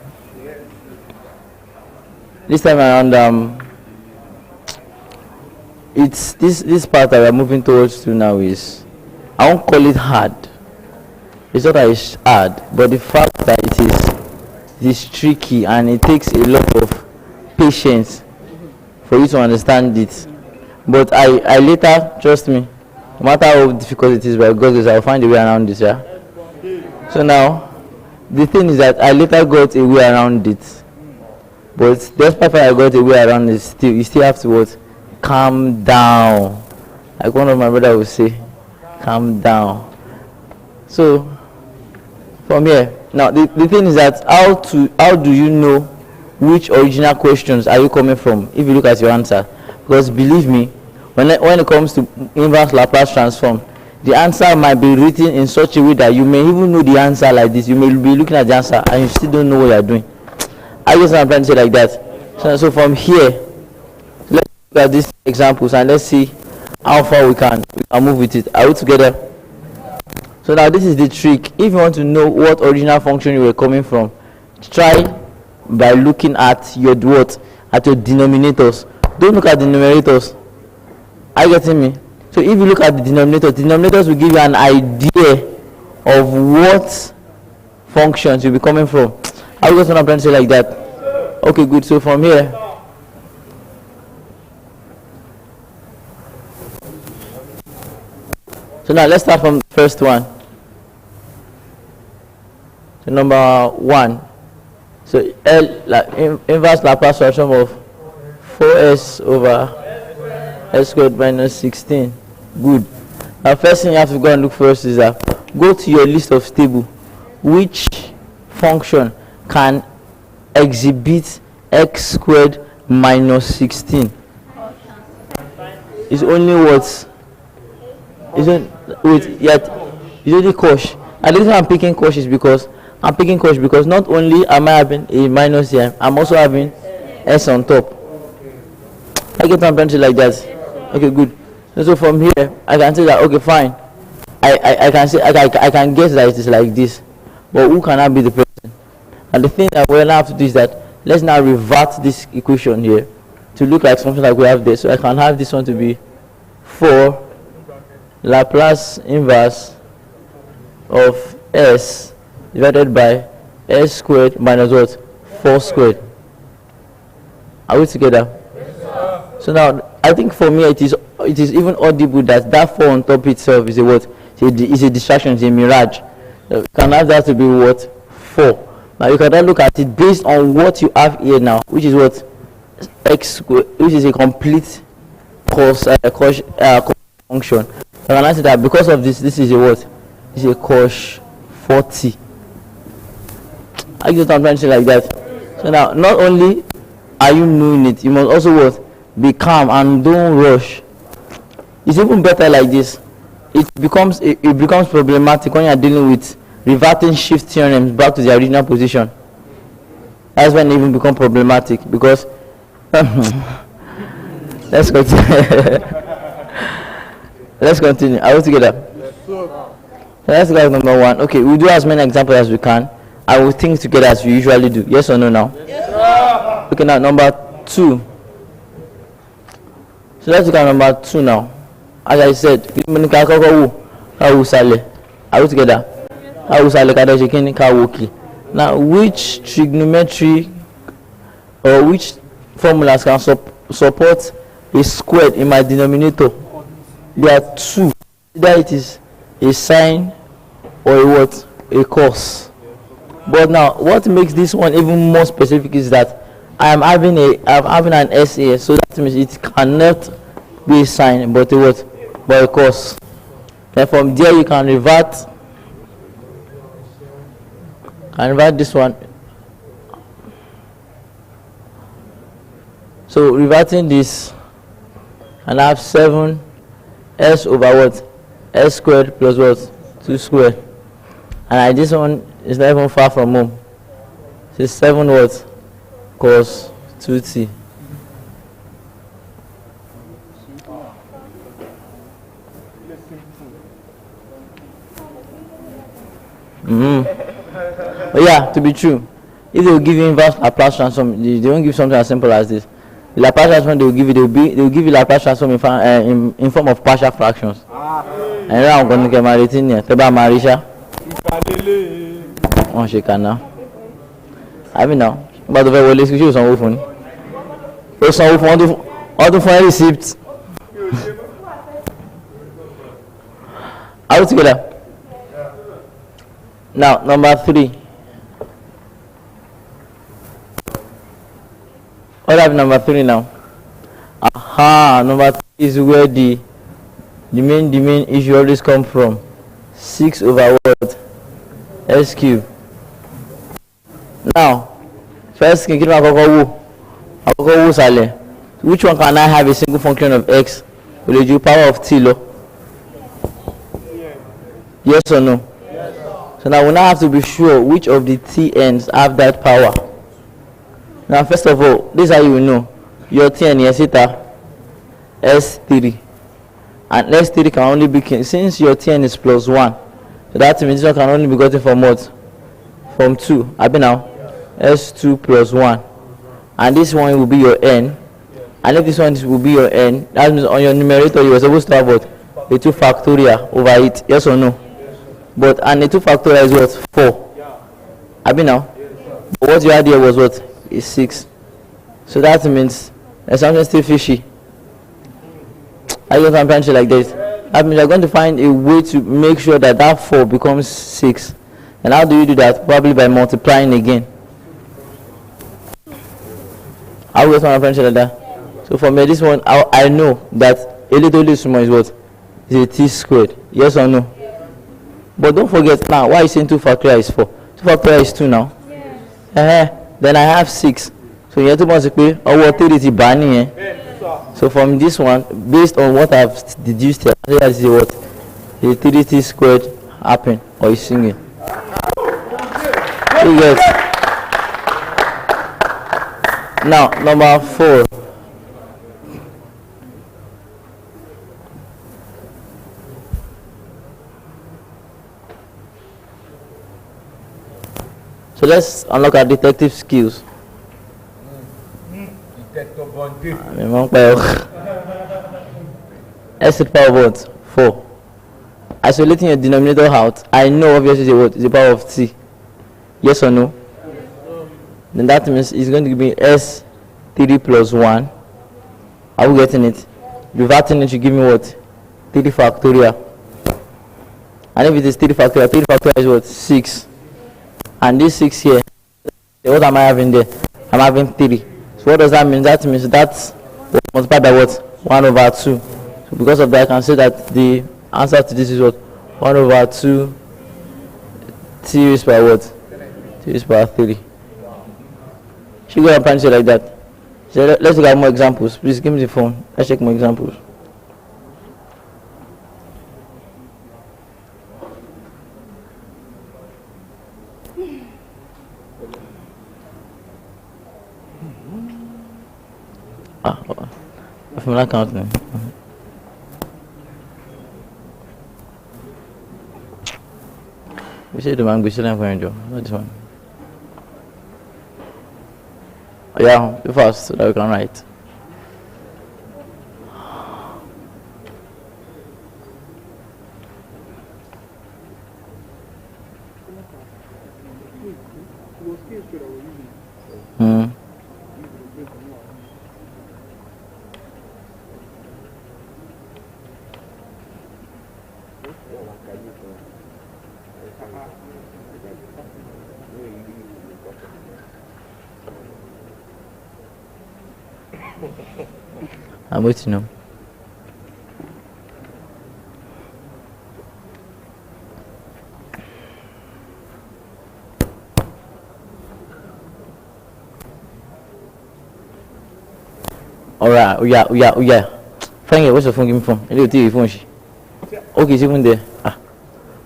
This time around, it's this part that we're moving towards to now is, I won't call it hard. It's not that it's hard, but the fact that it is tricky and it takes a lot of patience for you to understand it. But I later, trust me, no matter how difficult it is, by God's grace, I'll find a way around this, yeah? So now, the thing is that I later got a way around it. But despite I got a way around it, you still have to what? Calm down. Like one of my brother would say, calm down. So, from here, now the thing is that how do you know which original questions are you coming from if you look at your answer? Because believe me, when it comes to inverse Laplace transform, the answer might be written in such a way that you may even know the answer like this. You may be looking at the answer and you still don't know what you are doing. I guess I'm trying to say like that. So from here, let's look at these examples and let's see how far we can move with it. Are we together? So now this is the trick. If you want to know what original function you were coming from, try by looking at your denominators. Don't look at the numerators. Are you getting me? So if you look at the denominators will give you an idea of what functions you'll be coming from. I was going to say like that. Okay, good. So from here, so now let's start from the first one. So number 1. So inverse Laplace transform of 4s over s squared minus 16. Good. Now first thing you have to go and look first is that go to your list of table. Which function can exhibit x squared minus 16. It's only what? Isn't wait yet? It's only Cauchy. And the reason I'm picking Cauchy is because not only am I having a minus here, I'm also having s on top. I get some pencil like that. Okay, good. So from here, I can say that okay, fine. I can say I can guess that it is like this, but who can I be the person? And the thing that we now have to do is that let's now revert this equation here to look like something like we have this. So I can have this one to be 4 Laplace inverse of s divided by s squared minus what? 4 squared. Are we together? Yes, so now I think for me it is even audible that 4 on top itself is a what? It's a distraction, it's a mirage. You can have that to be what? 4. Now you can then look at it based on what you have here now, which is what? X squared, which is a complete cos function. So I can say that because of this is a what? It's a cos 40. I get what I'm trying to say like that. So now not only are you knowing it, you must also what? Be calm and don't rush. It's even better like this. It becomes problematic when you are dealing with reverting shift theorems back to the original position. That's when it even become problematic because let's continue. Let's continue. Are we together? So let's go to number 1. Okay, we'll do as many examples as we can. I will think together as we usually do. Yes or no now? Yes, sir. Okay, now number 2. So let's look at number 2 now. As I said, are we together? Now, which trigonometry or which formulas can support a squared in my denominator? There are 2. Either it is a sine or a what? A cos. But now, what makes this one even more specific is that I'm having an S here, so that means it cannot be a sine, but a what? But a cos. Then from there you can revert this one. So reverting this, and I have 7 s over what? S squared plus what? 2 squared. And this one is not even far from home. So 7 what? Cos 2t. But yeah, to be true, if they will give you inverse Laplace transform, they won't give something as simple as this. The Laplace transform they will give you Laplace transform in form of partial fractions. And now I'm going to get married in here. Teba Marisha. Oh, she can now. I mean now. But the very well is you some phone. So some phone all the phone receipts. Are we together? Now, number 3. What have number 3 now? Aha, number 3 is where the main issue always come from. 6 over what? S cube. Now, first which one can I have a single function of x with the power of t low? Yes or no? So now we now have to be sure which of the tn's have that power. Now first of all, this is how you will know. Your tn is S3. And S3 can only be, since your tn is plus 1, so that means this one can only be gotten from what? From 2. I mean now, S2 plus 1. And this one will be your n. And if this one will be your n, that means on your numerator you were supposed to have what? A 2 factorial over it. Yes or no? But and the 2 factorial is what? 4. I mean now. But what you had here was what? Is 6. So that means there's something still fishy. I get some pencil like this. That means you're going to find a way to make sure that that 4 becomes 6. And how do you do that? Probably by multiplying again. I will get some pencil like that. So for me, this one, I know that a little small is what? Is a t squared. Yes or no? But don't forget now, why is saying 2 factorial is 4? 2 factorial is 2 now. then I have 6. So you have to multiply over 3 bani. So from this one, based on what I've deduced here, I see what the 3t squared happen or is singing. You get. Now number 4. So let's unlock our detective skills. Detective Bunday. S to the power of what? 4. Isolating your denominator out, I know obviously the power of t. Yes or no? Then that means it's going to give me S3 plus 1. Are we getting it? Reverting it to give me what? 3 factorial. And if it is 3 factorial, 3 factorial is what? 6. And this 6 here, what am I having there? I'm having 3. So what does that mean? That means that's multiplied by what? 1 over 2. So because of that, I can say that the answer to this is what? 1 over 2 t raised by what? T raised by 3. Should go and punch it like that. So let's look at more examples. Please give me the phone. Let's check more examples. From that count now. We say the man we still have going to not this one. Oh, yeah, be fast so that we can write. I'm waiting now. Alright, oh yeah. Find it, what's the phone give me from? A little TV phone. Okay, it's even there.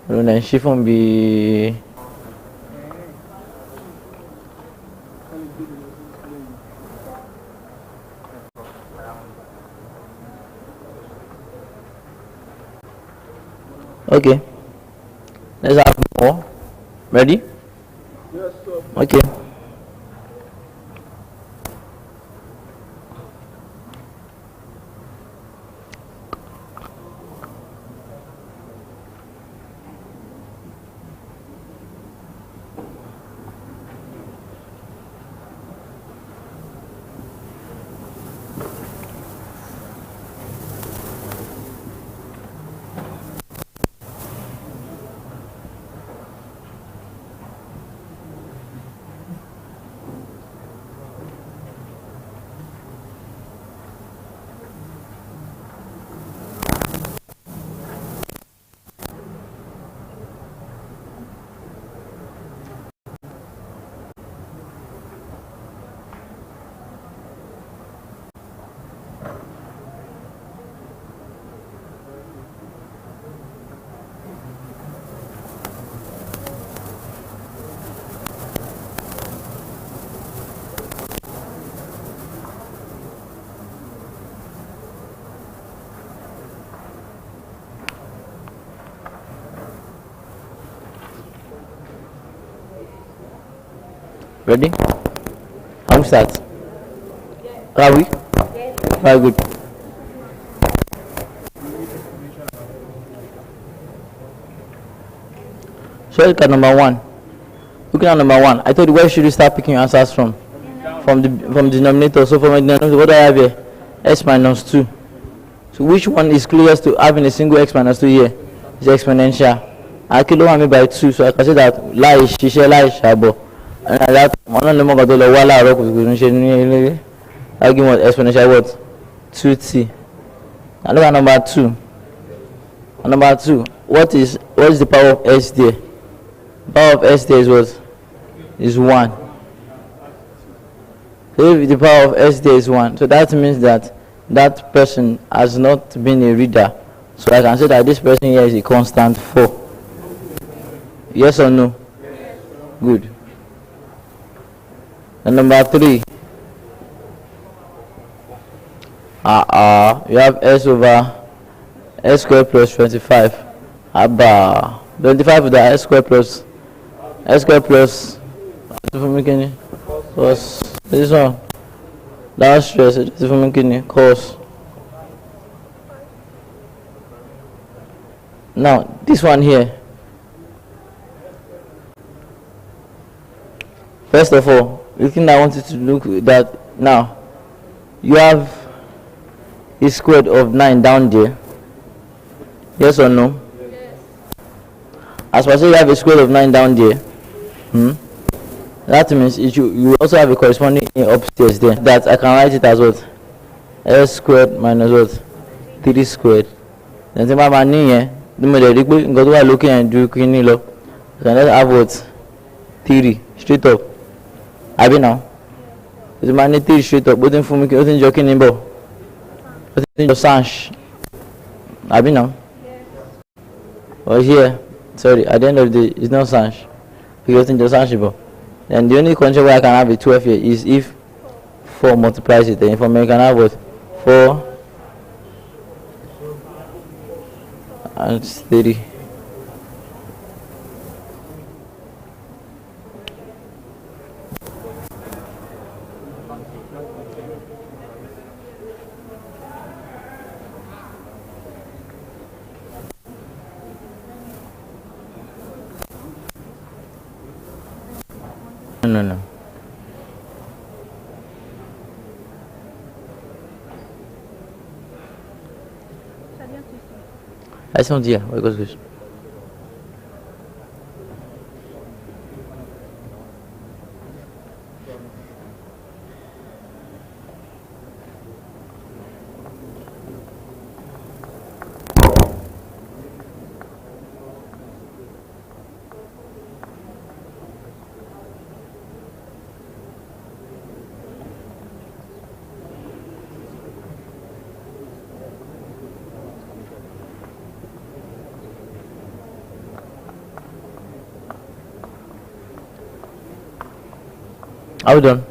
And then she phone be. Okay, let's have more. Ready? Yes, sir. Okay. Ready? How we start? Are we? Very good. So look at number 1. Looking at number 1, I told you where should you start picking your answers from? From the denominator. So from the denominator, what do I have here? X minus 2. So which one is closest to having a single x minus 2 here? It's exponential. I kill one by 2, so I can say that lie is shabo. And that one of the more got the wala rock with I give what exponential what? 2t. Now look at number 2. And number 2, what is the power of s there? Power of s there is what? Is 1. if the power of s there is 1, so that means that that person has not been a reader. So I can say that this person here is a constant 4. Yes or no? Yes. Good. And number 3. You have s over s squared plus 25. 25 with the s squared plus plus this one. That's stress. This is from cos. Now this one here. First of all, the thing I wanted to look at that now, you have a squared of 9 down there. Yes or no? Yes. As per say you have a square of 9 down there. That means you also have a corresponding upstairs there. That I can write it as what? S squared minus what? 3 squared. Then the man here, the middle go to looking and do cleaning low. Then let's have what? 3 straight up. I be now. The man 3 straight up, but for me, nothing joking in bow. Nothing just sansh. I be now. Or here, sorry, at the end of the day, it's not sansh. Because it's just sanshable. And the only condition where I can have a 12 here is if 4 multiplies it. Then for me, I can have what? 4 and 30. No. Esse é um dia, vai conseguir. Are we done?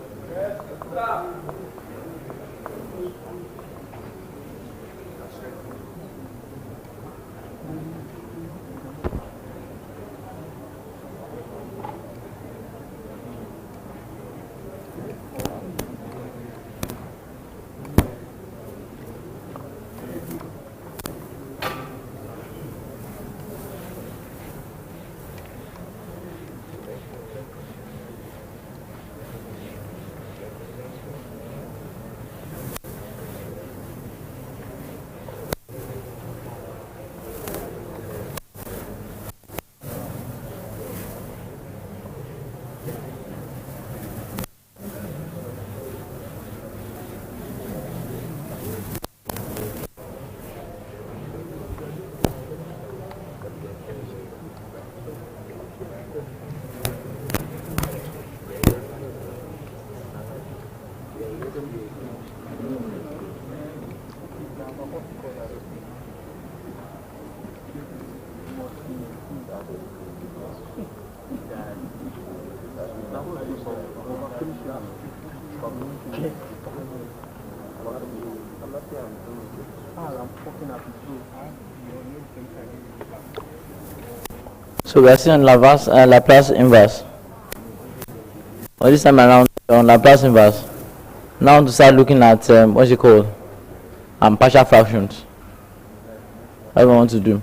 So we are still on Laplace inverse. Well, this time around on Laplace inverse. Now to start looking at what's it called? Partial fractions. What do we want to do?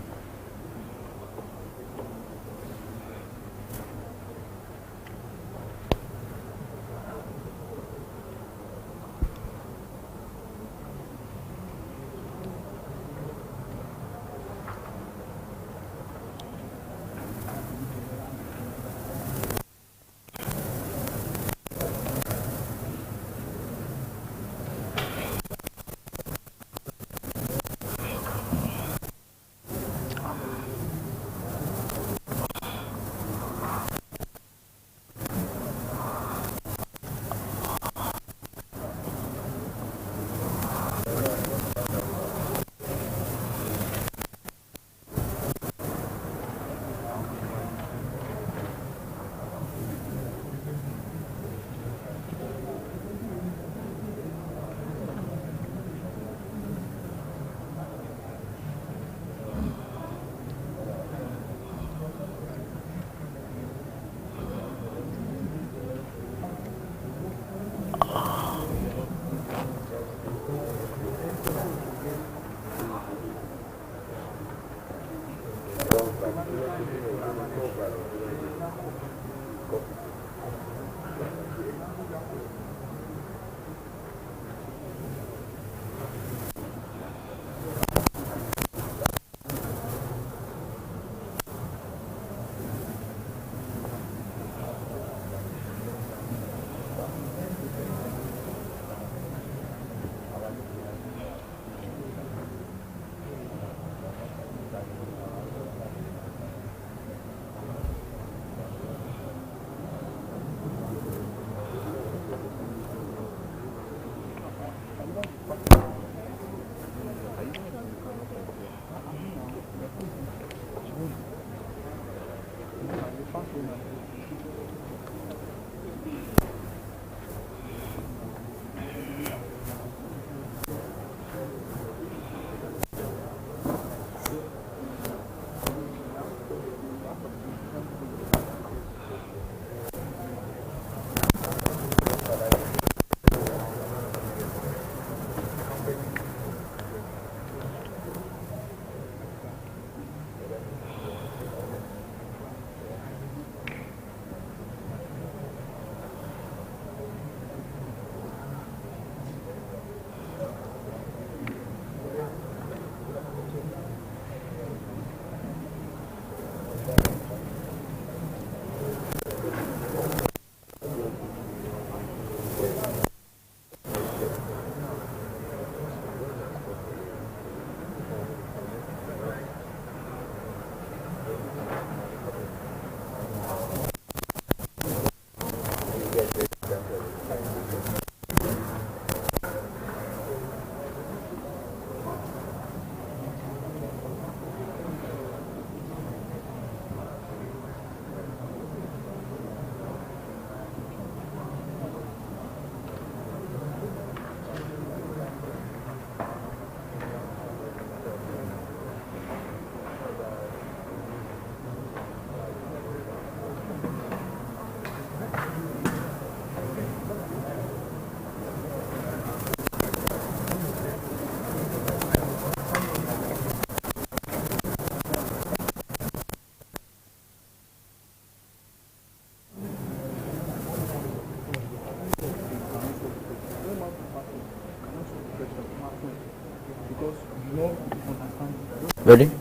Ready?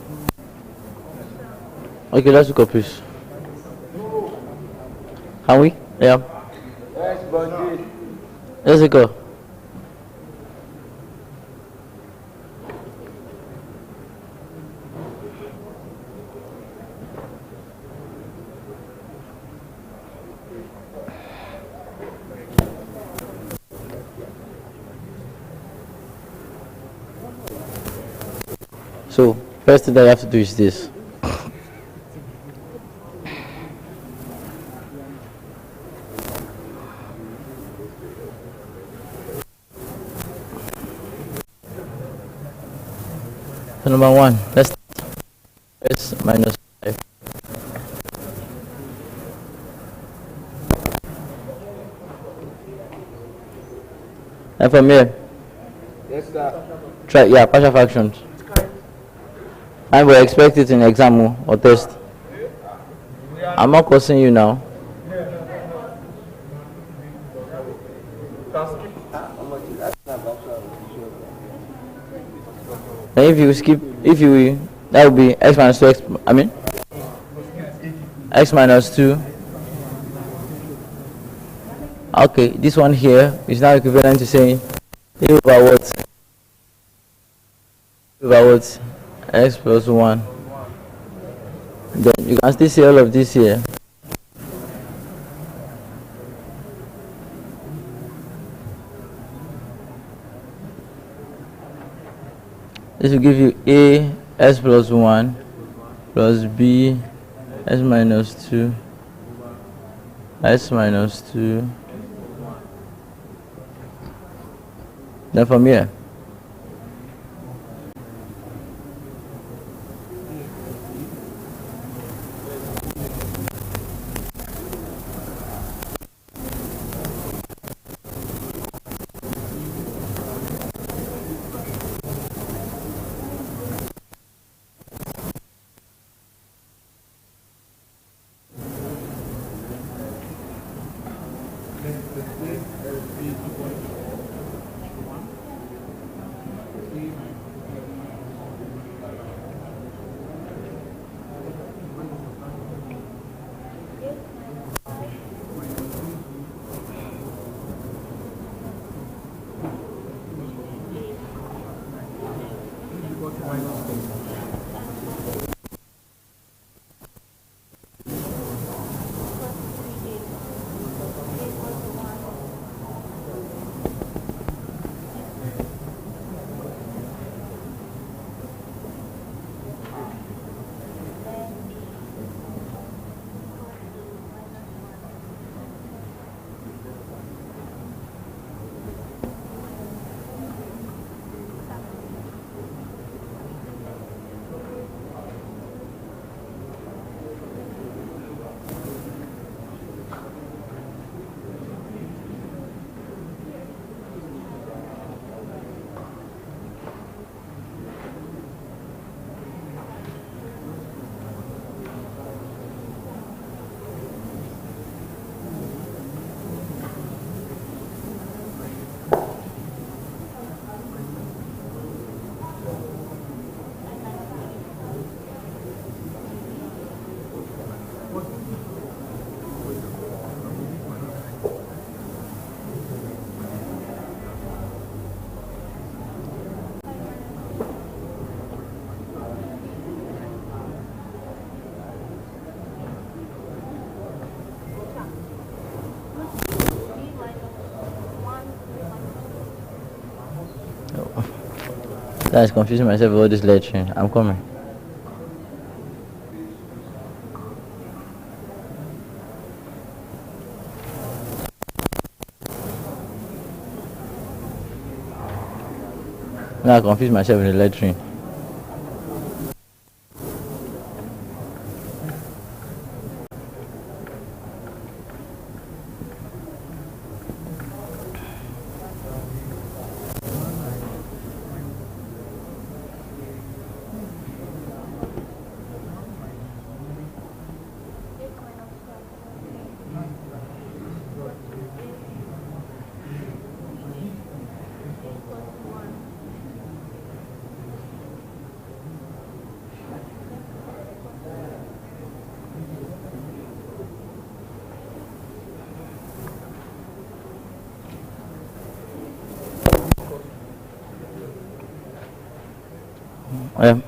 Okay, let's look up, please. Can we? Yeah. Yes, Bunday. Let's go. So, first thing that you have to do is this. So number one, let's start s minus 5. And from here, Yes, sir. try partial fractions. And we expect it in exam or test. I'm not cursing you now. And if you skip, that would be x minus 2 x minus 2. Okay, this one here is now equivalent to saying a over what? X plus 1. Then you can still see all of this here. This will give you a s plus 1 plus b s minus 2 s minus 2. Then from here, that's confusing myself with all this lecturing. I'm coming. Now I confuse myself with the lecturing. Yeah.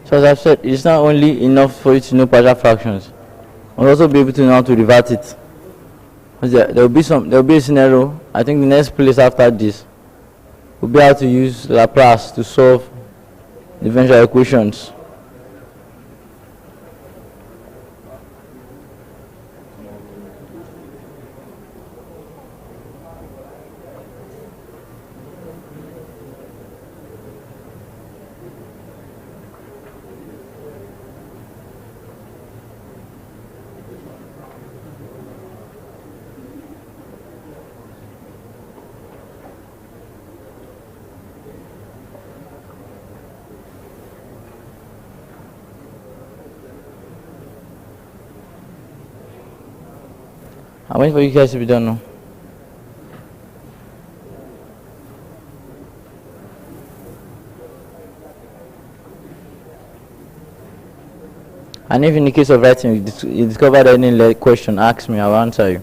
So as I've said, it's not only enough for you to know partial fractions, you'll also be able to know how to revert it. There will be a scenario. I think the next place after this will be how to use Laplace to solve differential equations. I'm waiting for you guys to be done now. And if in the case of writing you discovered any question, ask me, I'll answer you.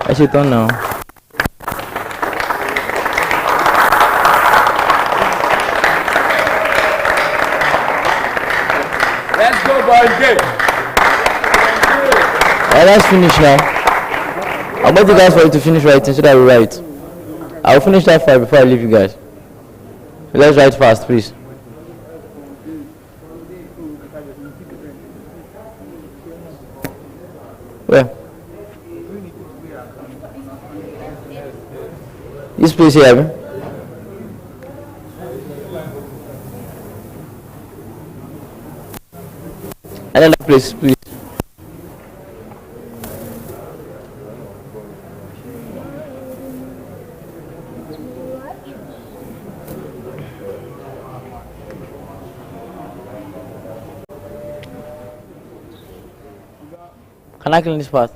That's it on now. Let's go, Bunday. Let's finish now. I'm going to guys for you to finish writing so that we write. I'll finish that file before I leave you guys. So let's write fast, please. Where? This place here, Abby. Another place, please. Can I clean this part?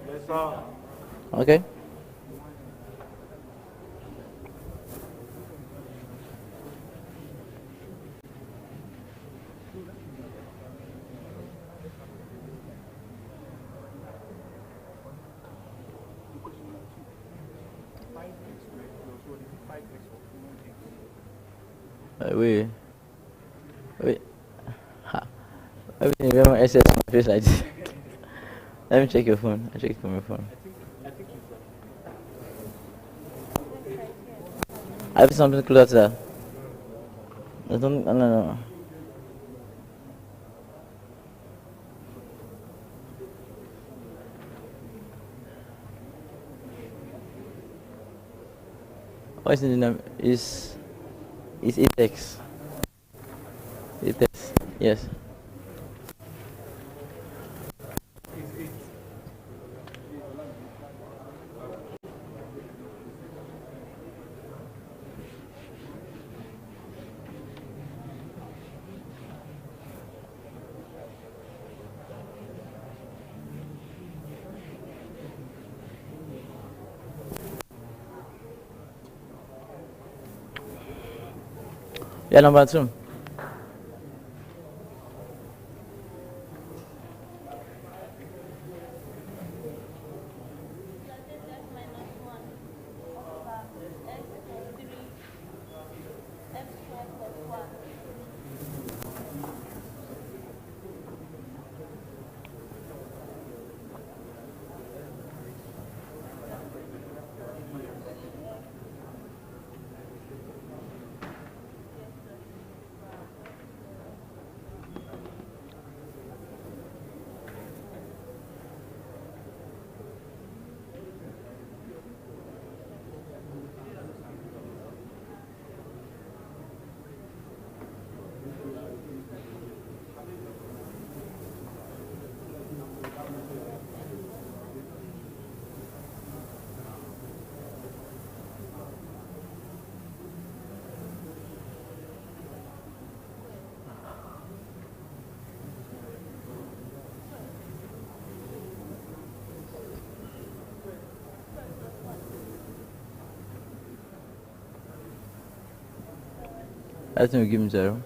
Yes, sir. Okay. Wait. Everything is very SS on my face like this. Let me check your phone. I check it from your phone. I have something closer to that. No, no. What is the name? Is 8x. 8x. Yes. Yeah, number 2. I think we give him 0.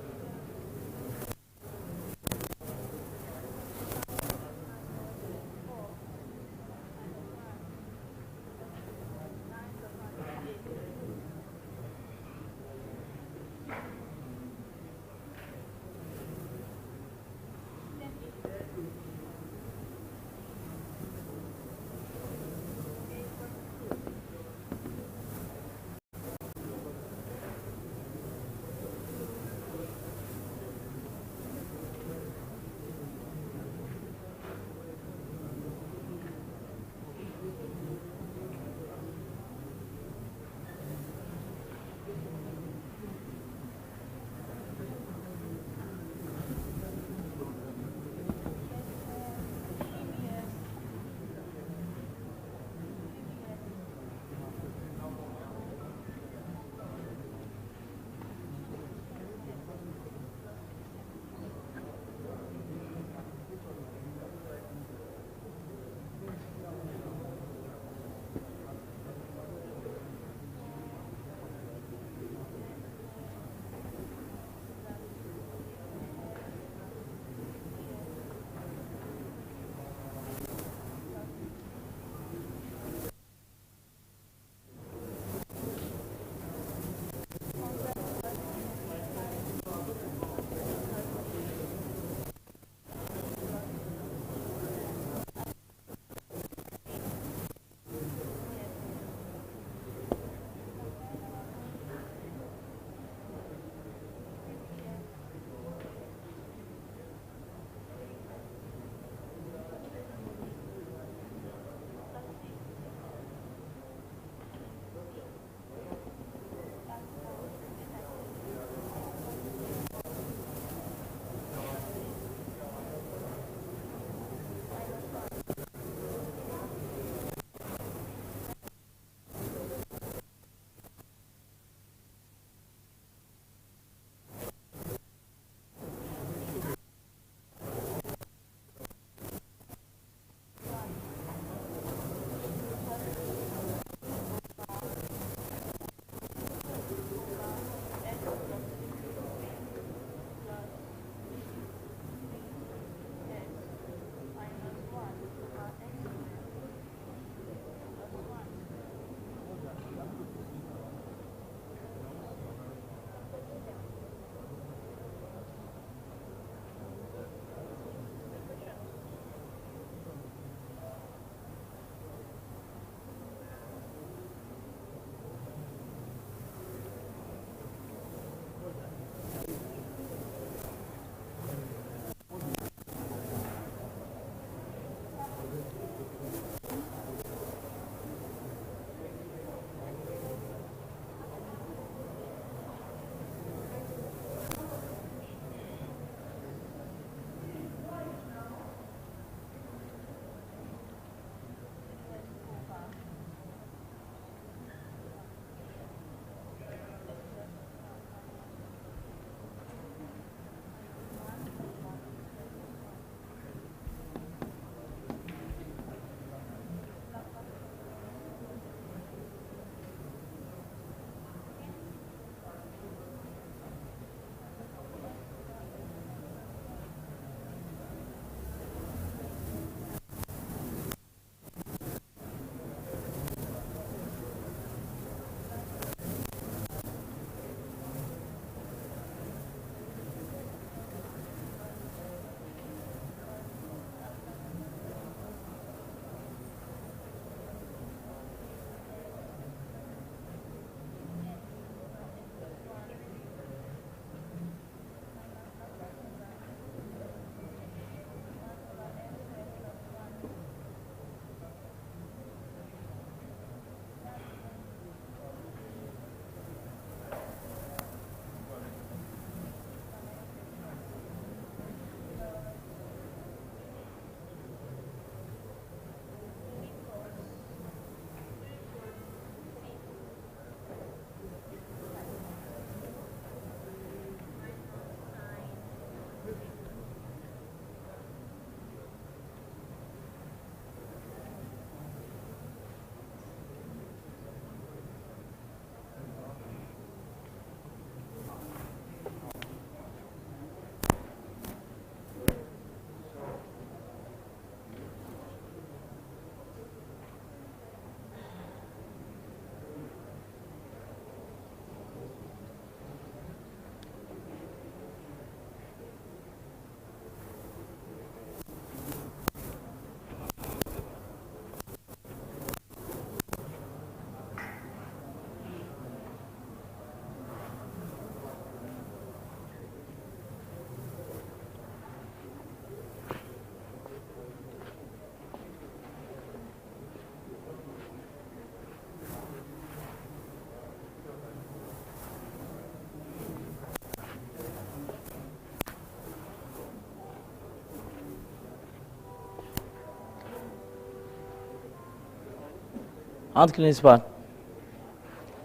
want to clean this part.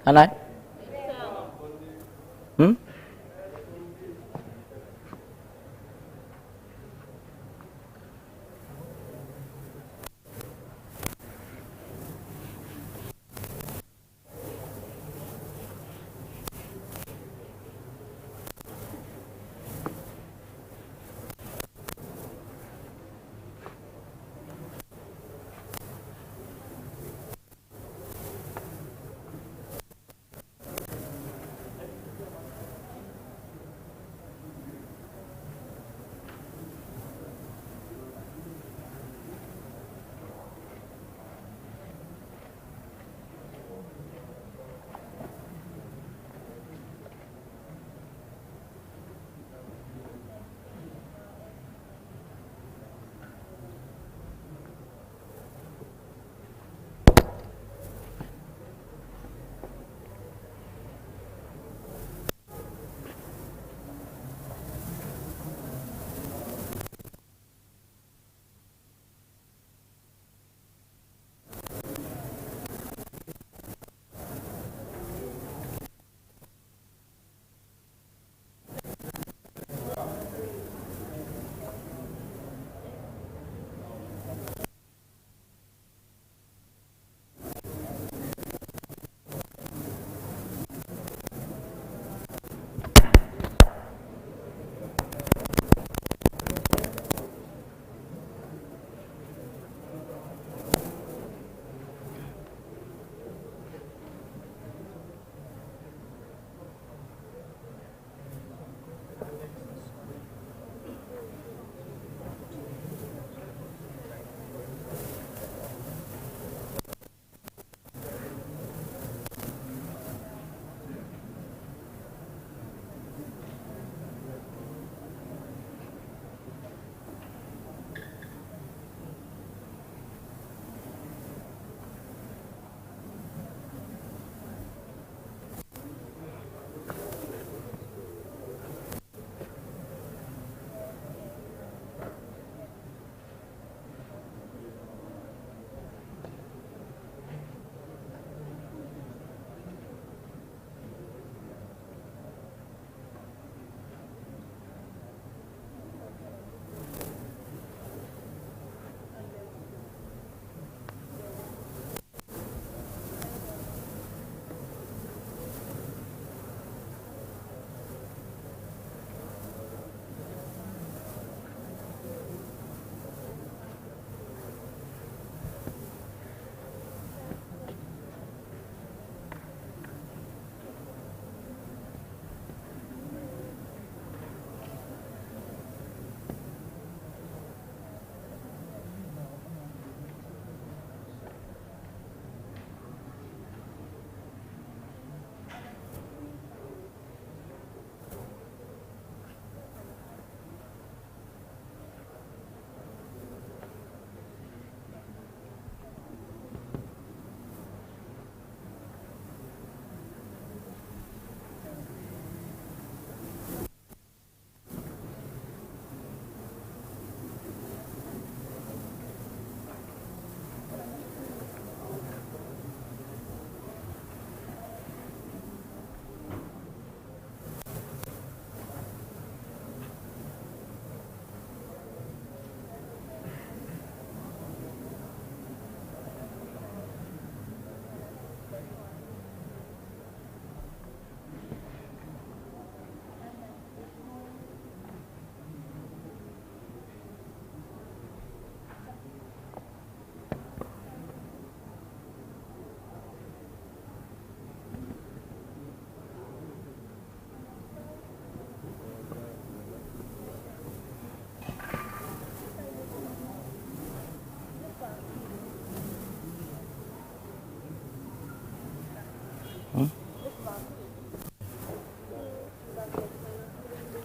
Can I? Hmm?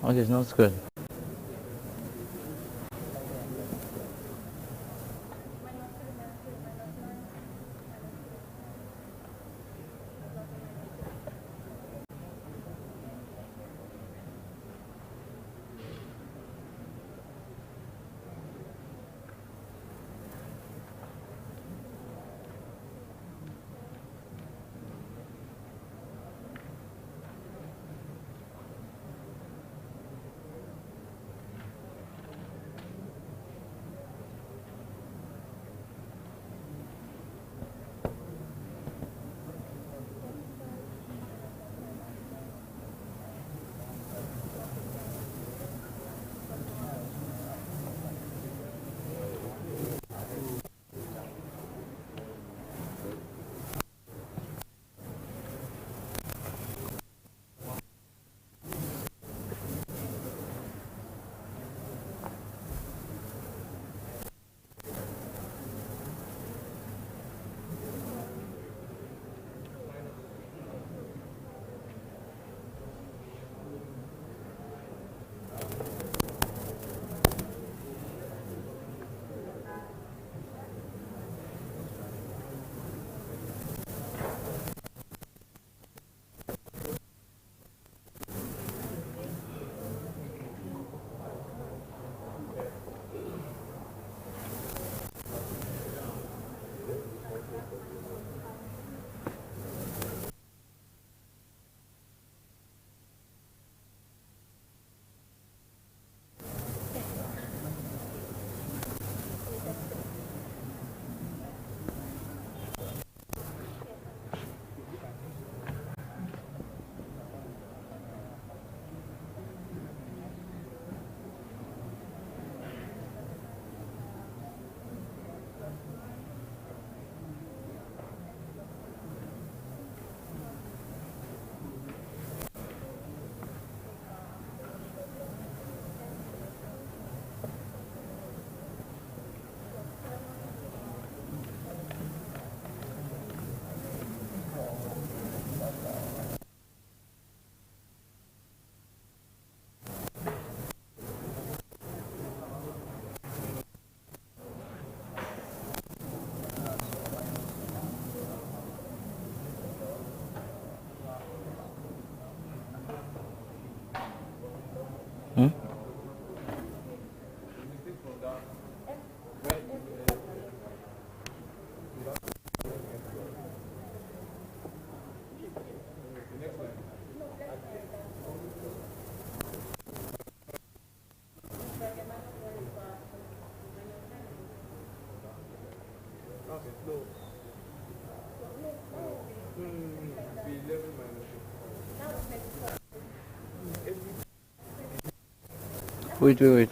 Okay, it's not good. Wait.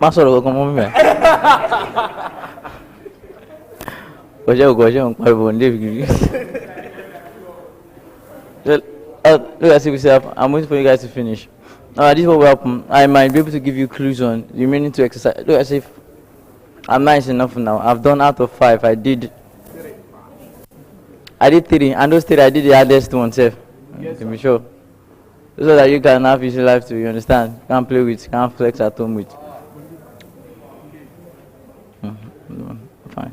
Má sọ̀rọ̀ kankan mọ́ mímẹ́. Ọjọ́ ń pariwo ní David. Look, as if we say, I'm waiting for you guys to finish. This is what will happen. I might be able to give you clues on the remaining two exercises. Look, as if I'm nice enough now. I've done out of 5. I did 3, and those 3 I did the hardest one, sir. To be sure. So that you can have easy life too, you understand? You can play with, you can flex at home with. Fine.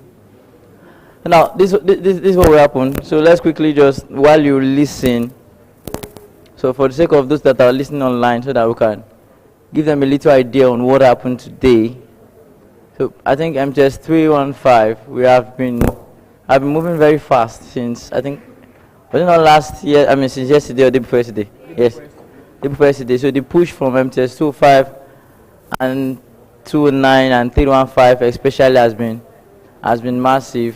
Now, this is what will happen. So let's quickly just, while you listen, so for the sake of those that are listening online, so that we can give them a little idea on what happened today. So I think MTS 315, I've been moving very fast since, I think, was it not last year? I mean, since yesterday or the day before yesterday? Yes, day before yesterday. So the push from MTS 25 and 29 and 315 especially has been massive.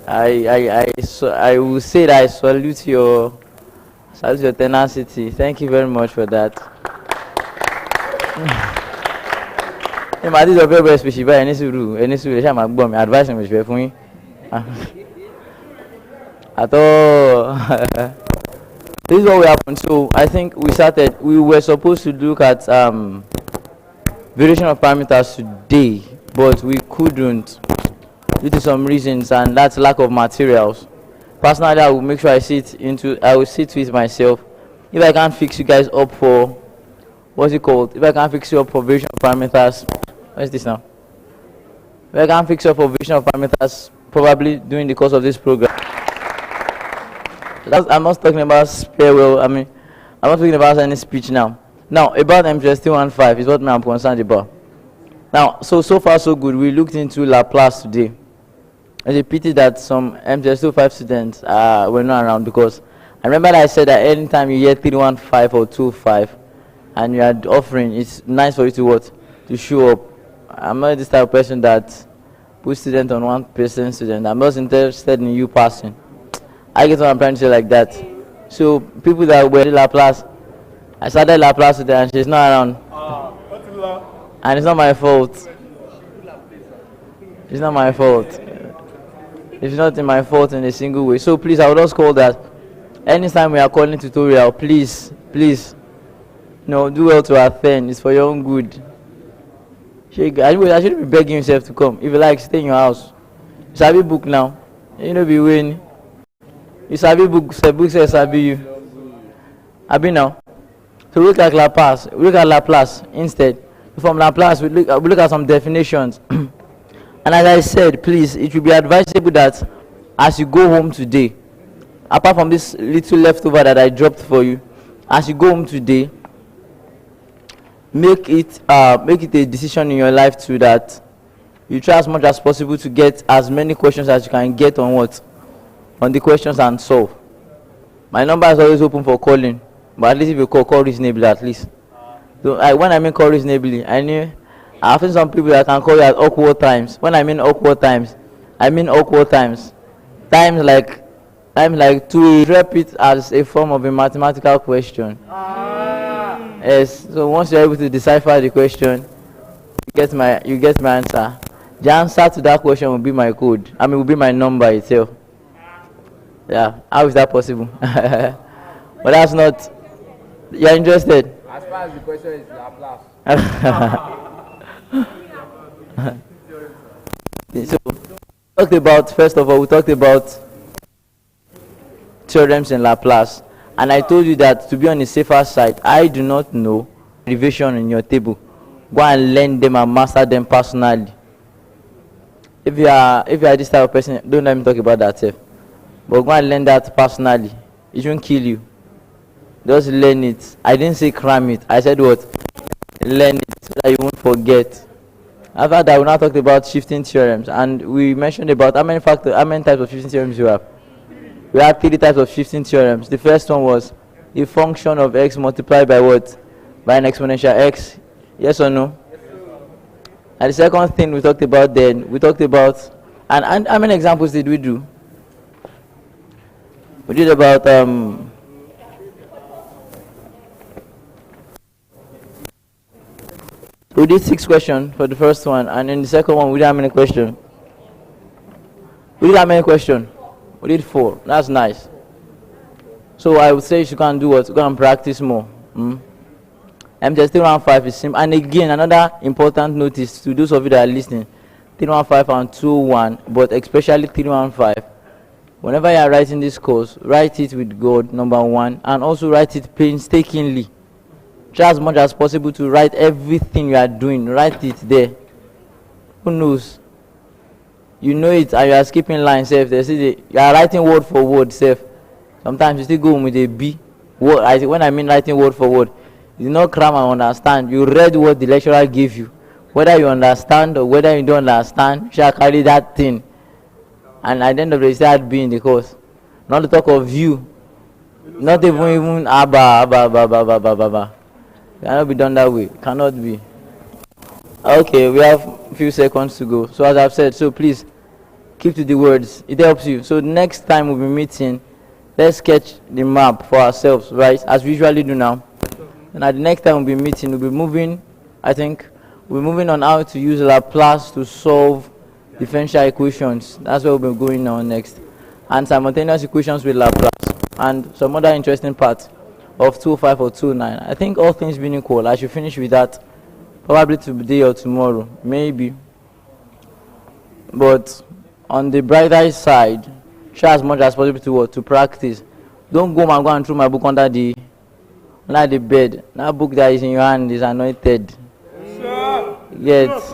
I will say that I salute your tenacity. Thank you very much for that. This is a very special by any suru advice me for you. At all. This is what will happen. So I think we were supposed to look at variation of parameters today, but we couldn't due to some reasons, and that's lack of materials. Personally, I will make sure I will sit with myself. If I can't fix you guys up for, what's it called? If I can't fix you up for variation of parameters, what is this now? We can fix up provision of parameters probably during the course of this program. I'm not talking about spare well. I'm not talking about any speech now. Now, about M215 is what I'm concerned about. Now, so far so good. We looked into Laplace today. It's a pity that some M215 students were not around, because I remember that I said that anytime you hear 315 or 25 and you are offering, it's nice for you to what? To show up. I'm not this type of person that puts student on one person student. I'm not interested in you passing. I get what I'm trying to say like that. So people that were Laplace, I started Laplace today and she's not around. And it's not my fault. It's not my fault. It's not in my fault in a single way. So please, I would also call that anytime we are calling tutorial, please, no, do well to attend. It's for your own good. I shouldn't be begging yourself to come. If you like, stay in your house. You sabi book now. You know, be winning. You sabi book, book says sabi you. Abi now. So we look at Laplace. We look at Laplace instead. From Laplace, we look at some definitions. And as I said, please, it will be advisable that as you go home today, apart from this little leftover that I dropped for you, as you go home today, make it a decision in your life too that you try as much as possible to get as many questions as you can get on the questions and solve. My number is always open for calling, but at least if you call reasonably at least. So when I mean call reasonably, I have seen some people that can call you at awkward times. When I mean awkward times, I mean awkward times. Times like to rep it as a form of a mathematical question. Yes, so once you're able to decipher the question, you get my answer. The answer to that question will be my code. Will be my number itself. Yeah, how is that possible? But that's not. You're interested? As far as the question is Laplace. So, first of all, we talked about theorems in Laplace. And I told you that to be on the safer side, I do not know derivation in your table. Go and learn them and master them personally. If you are this type of person, don't let me talk about that self. But go and learn that personally. It won't kill you. Just learn it. I didn't say cram it. I said what? Learn it so that you won't forget. After that, we now talked about shifting theorems, and we mentioned about how many types of shifting theorems you have. We have 3 types of shifting theorems. The first one was a function of x multiplied by what? By an exponential x. Yes or no? And the second thing we talked about and how many examples did we do? We did about we did 6 questions for the first one, and in the second one we did how many questions? We did 4. That's nice. So I would say you can do what? Go and practice more. M315 is simple. And again, another important notice to those of you that are listening: 315 and 21, but especially 315. Whenever you are writing this course, write it with God, number 1, and also write it painstakingly. Try as much as possible to write everything you are doing. Write it there. Who knows? You know it, and you are skipping lines. You are writing word for word. Sometimes you still go with a B. When I mean writing word for word, you not cram and understand. You read what the lecturer gave you. Whether you understand or whether you don't understand, you shall carry that thing. And at the end of the day, start being the course. Not to talk of you. Not even abba. Cannot be done that way. Cannot be. Okay, we have a few seconds to go. So as I've said, so please keep to the words. It helps you. So next time we'll be meeting, let's sketch the map for ourselves, right? As we usually do now. And at the next time we'll be meeting, we'll be moving, we're moving on how to use Laplace to solve differential equations. That's where we'll be going on next. And simultaneous equations with Laplace. And some other interesting parts of 2.5 or 2.9. I think all things being equal, I should finish with that probably today or tomorrow, maybe. But on the brighter side, try as much as possible to practice. Don't go and throw my book under the bed. That book that is in your hand is anointed. Yes.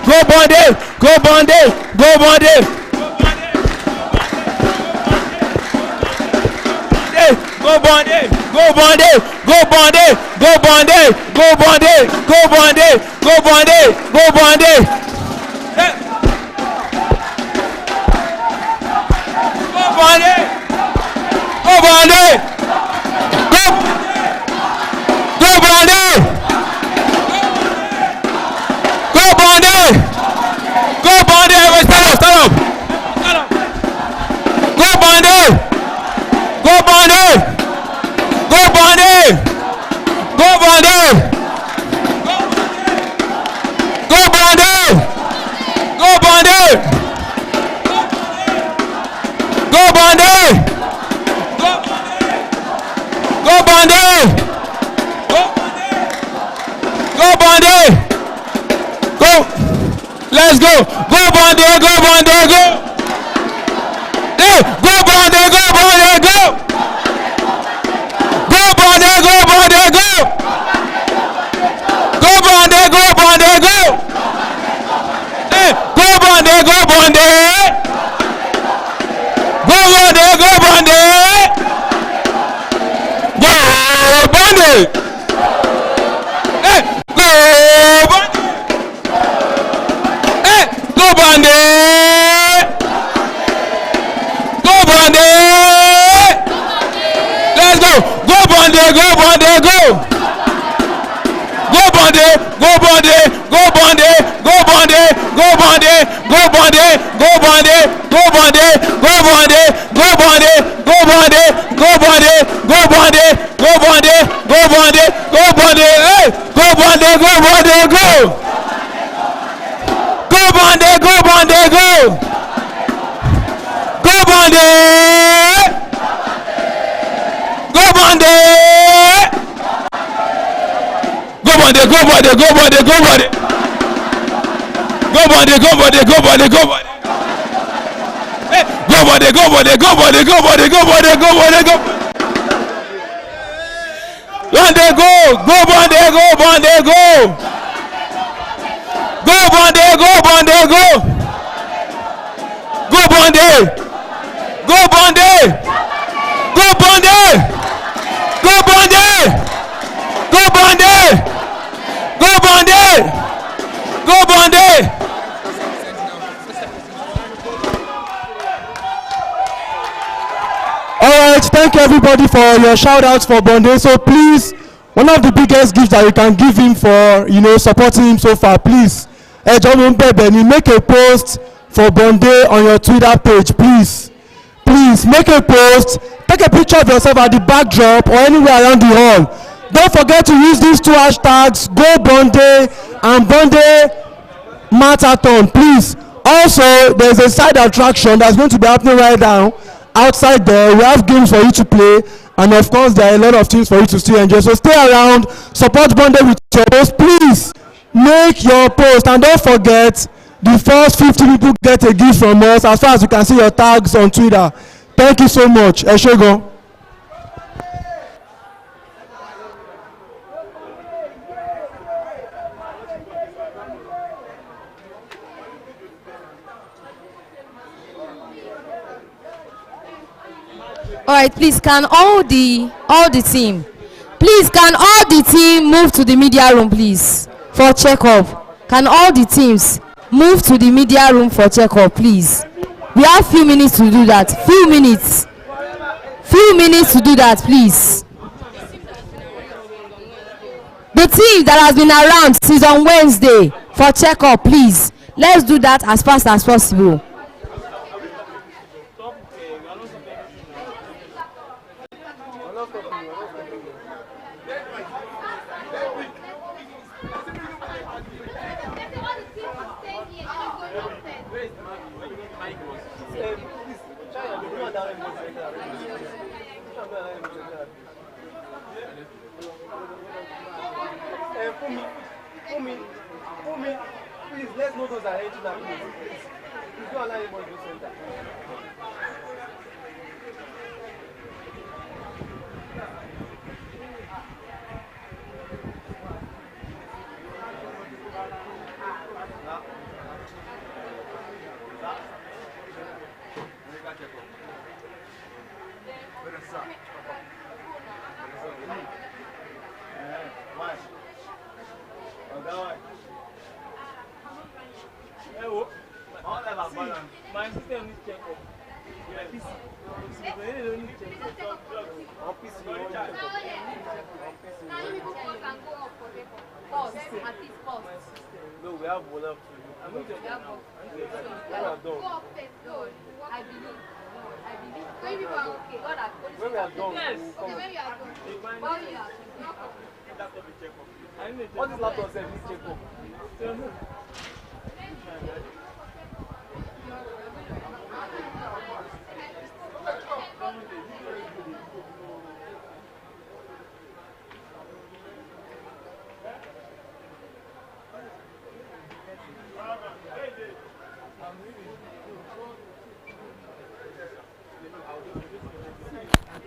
Go Bunday. Go Bunday. Go Bunday. Go Bunday. Go Bunday. Go Bunday. Go Bunday. Go Bunday. Go Bunday. Go Bunday. Go Bunday. Go Bunday. Go Bunday. Go Bunday. Go Bunday. Go Bunday. Stand up. Stand up. Stand up. Go Bunday. Go Bunday. Go Bunday. Go Bunday. Go Bunday. Go Bunday. Go Bunday. Go Bunday. Go Bunday. Go. Let's go. Go Bunday. Go Bunday. Go. Hey, go Bunday. Go Bunday. Go. Go Bunday. Go Bunday. Go. Go Bunday. Go Bunday. Go. Hey, go Bunday. Go Bunday. Go Bunday. Go Bunday. Go Bunday. Hey, go Bunday. Hey, go Bunday. Go Bunday. Let's go. Go Bunday. Go Bunday. Go. Go Bunday. Go Bunday. Go Bunday. Go Bunday. Go Bunday. Go Bunday. Go Bunday. Go Bunday. Go Bunday. Go Bunday. Go Bunday. Go Bunday. Go Bunday. Go Bunday. Go Bunday. Go Bunday. Hey, go Bunday. Go Bunday. Go. Go Bunday. Go Bunday. Go. Go Bunday. Go Bunday. Go Bunday. Go Bunday. Go Bunday. Go Bunday. Go Bunday. Go Bunday. Go Bunday. Go Bunday. Hey, go Bunday. Go Bunday. Go Bunday. Go Bunday. Go Bunday. Go Bunday. Go. Bunday. Go. Go Bunday. Go Bunday. Go. Go Bunday. Go Bunday. Go. Go Bunday. Go Bunday. Go Bunday. Go Bunday. Go Bunday. Go Bunday. Go Bunday. Alright, thank you everybody for your shout outs for Bunday. So please, one of the biggest gifts that you can give him for, supporting him so far, please, John Mbebeni, make a post for Bunday on your Twitter page, please. Please, make a post, take a picture of yourself at the backdrop or anywhere around the hall. Don't forget to use these two hashtags, Go Bunday and Bunday Math-a-thon, please. Also, there's a side attraction that's going to be happening right now. Outside there, we have games for you to play, and of course there are a lot of things for you to still enjoy. So stay around, support Bunday with your post. Please make your post, and don't forget, the first 50 people get a gift from us, as far as you can see your tags on Twitter. Thank you so much. Eshogo. All right, please, can all the team, please, can all the team move to the media room, please, for check-up? Can all the teams move to the media room for check-up, please? We have few minutes to do that. Few minutes to do that, please. The team that has been around since on Wednesday for check-up, please. Let's do that as fast as possible. Please, let's know those are entering that place. Please don't allow anybody to send that. My system needs check up. My PC. They don't need check up. On PC, you want check up. Now people can go up for them. Pause. At least pause. No, we have one up to you. I'm going to Go up. up first. No, I believe. I believe. When people are okay. God has told When we are done, yes. we will Okay, come. when we are done. When we are done. What is laptop say? Please check up.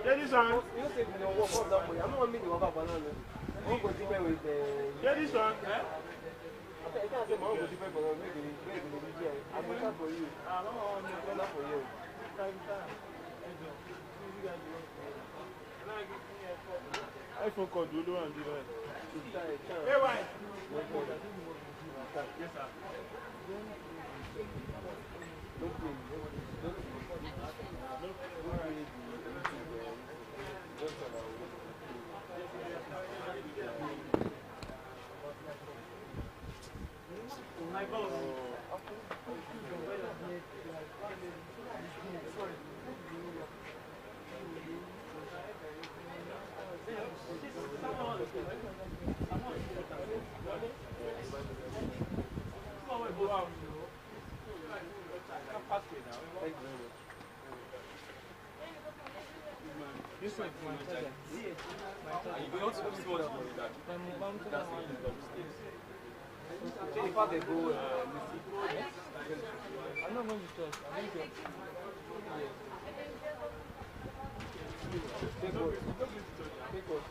This one. You say you know what for example, I'm not making work up banana. What go different with the This one. I can't say what go different for them. Maybe I'm going for you. I'm not for you. iPhone code Lulu and the rest. Hey, why? Yes, sir. My boss. This one is my charger. You don't see what you do that. That's the fact they go I'm not going to trust. I'm going to take what? Take what?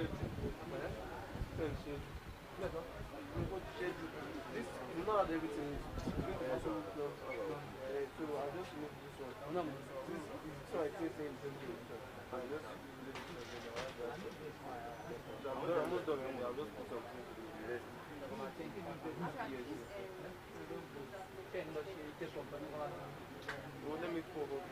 This you know how everything is. So I just move this one. So I think saying I just I'm almost done already. I'll just put something to the rest. Well, let me forward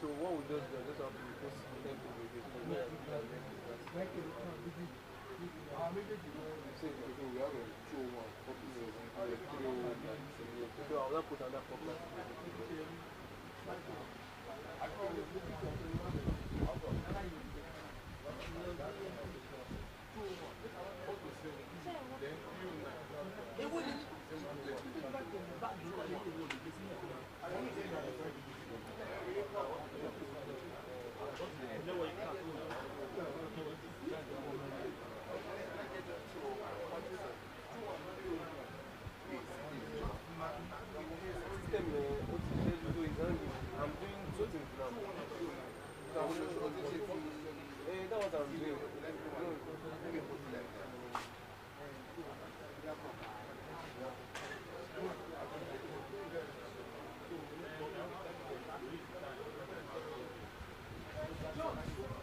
So what we just do, I just have to post them to the say we have a 201 copy of 301. So I'll not put another copy. I'm doing two things now. So I'm just that's what I'm doing.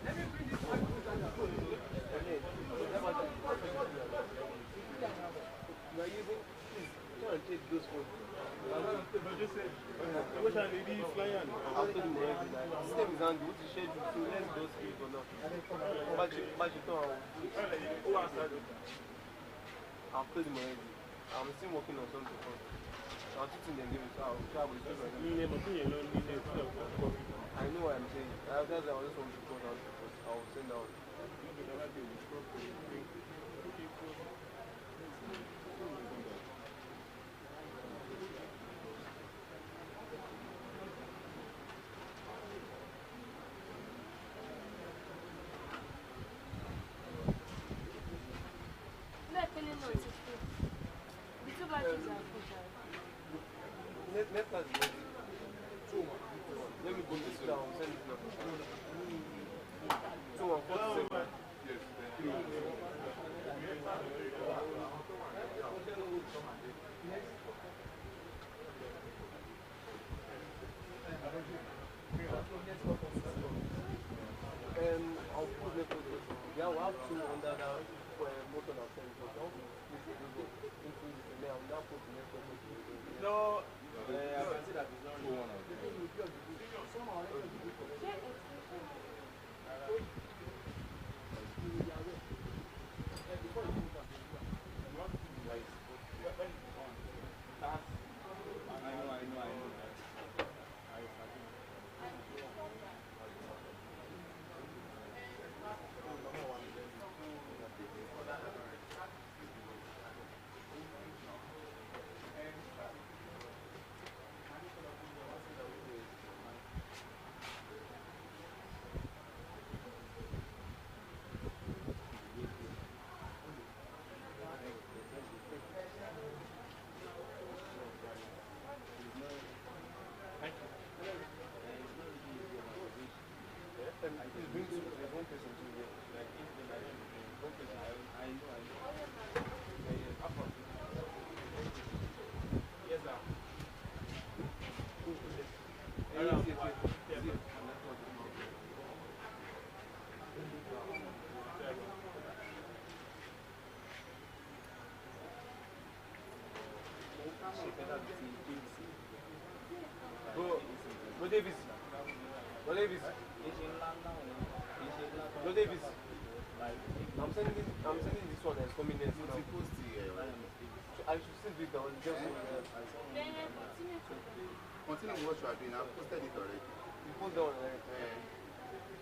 Let me bring this back to you are using, please, try and take those photos. What are they flying? I'll tell you already. System is handy. What is schedule? So let's go see it or not. But you don't. I've told him already. I'm still working on something. I'm teaching them games. So I'll try with you. I know what I'm saying. That's why I just want to put out. I'll send out. Let me put this down. Send it now. 247. Yes. I'll put the photos. Yeah, we'll have two under that motor of 10. No, I can see that it's not one. Davis. Rolle Davis. Rolle Davis. I'm sending this one as coming next now. So I should still do it down. Just continue what you are doing. I've posted it already. you post down already.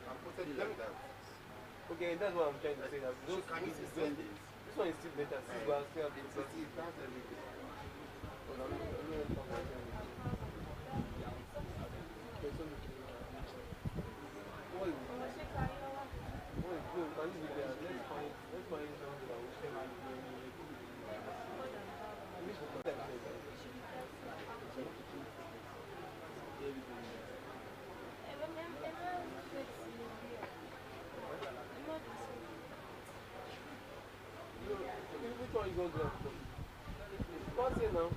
I've posted it like that. Okay, that's what I'm trying to say. That So can you send this? this one is still better. See, but I still have to It's that's everything. Which one you going to do? What's it now?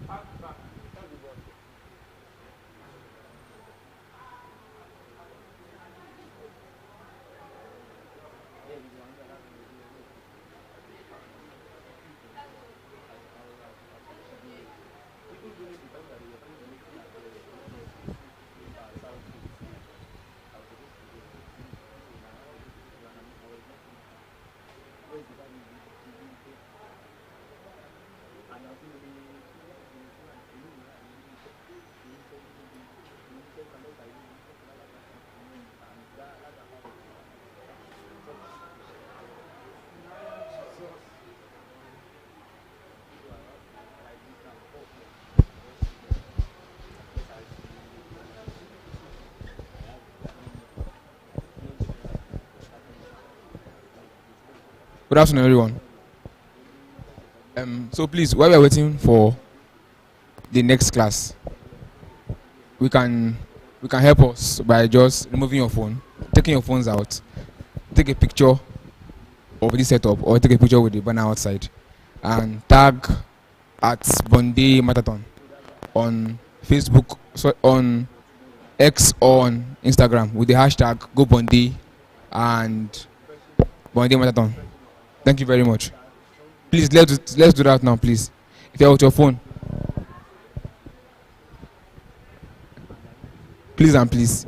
Good afternoon, everyone. So please, while we are waiting for the next class, we can help us by just removing your phone, taking your phones out, take a picture of this setup, or take a picture with the banner outside, and tag at Bunday Mathathon on Facebook, on X, or on Instagram with the hashtag GoBunday and Bunday Mathathon. Thank you very much. Please, let's do that now, please. If you're with your phone. Please and please.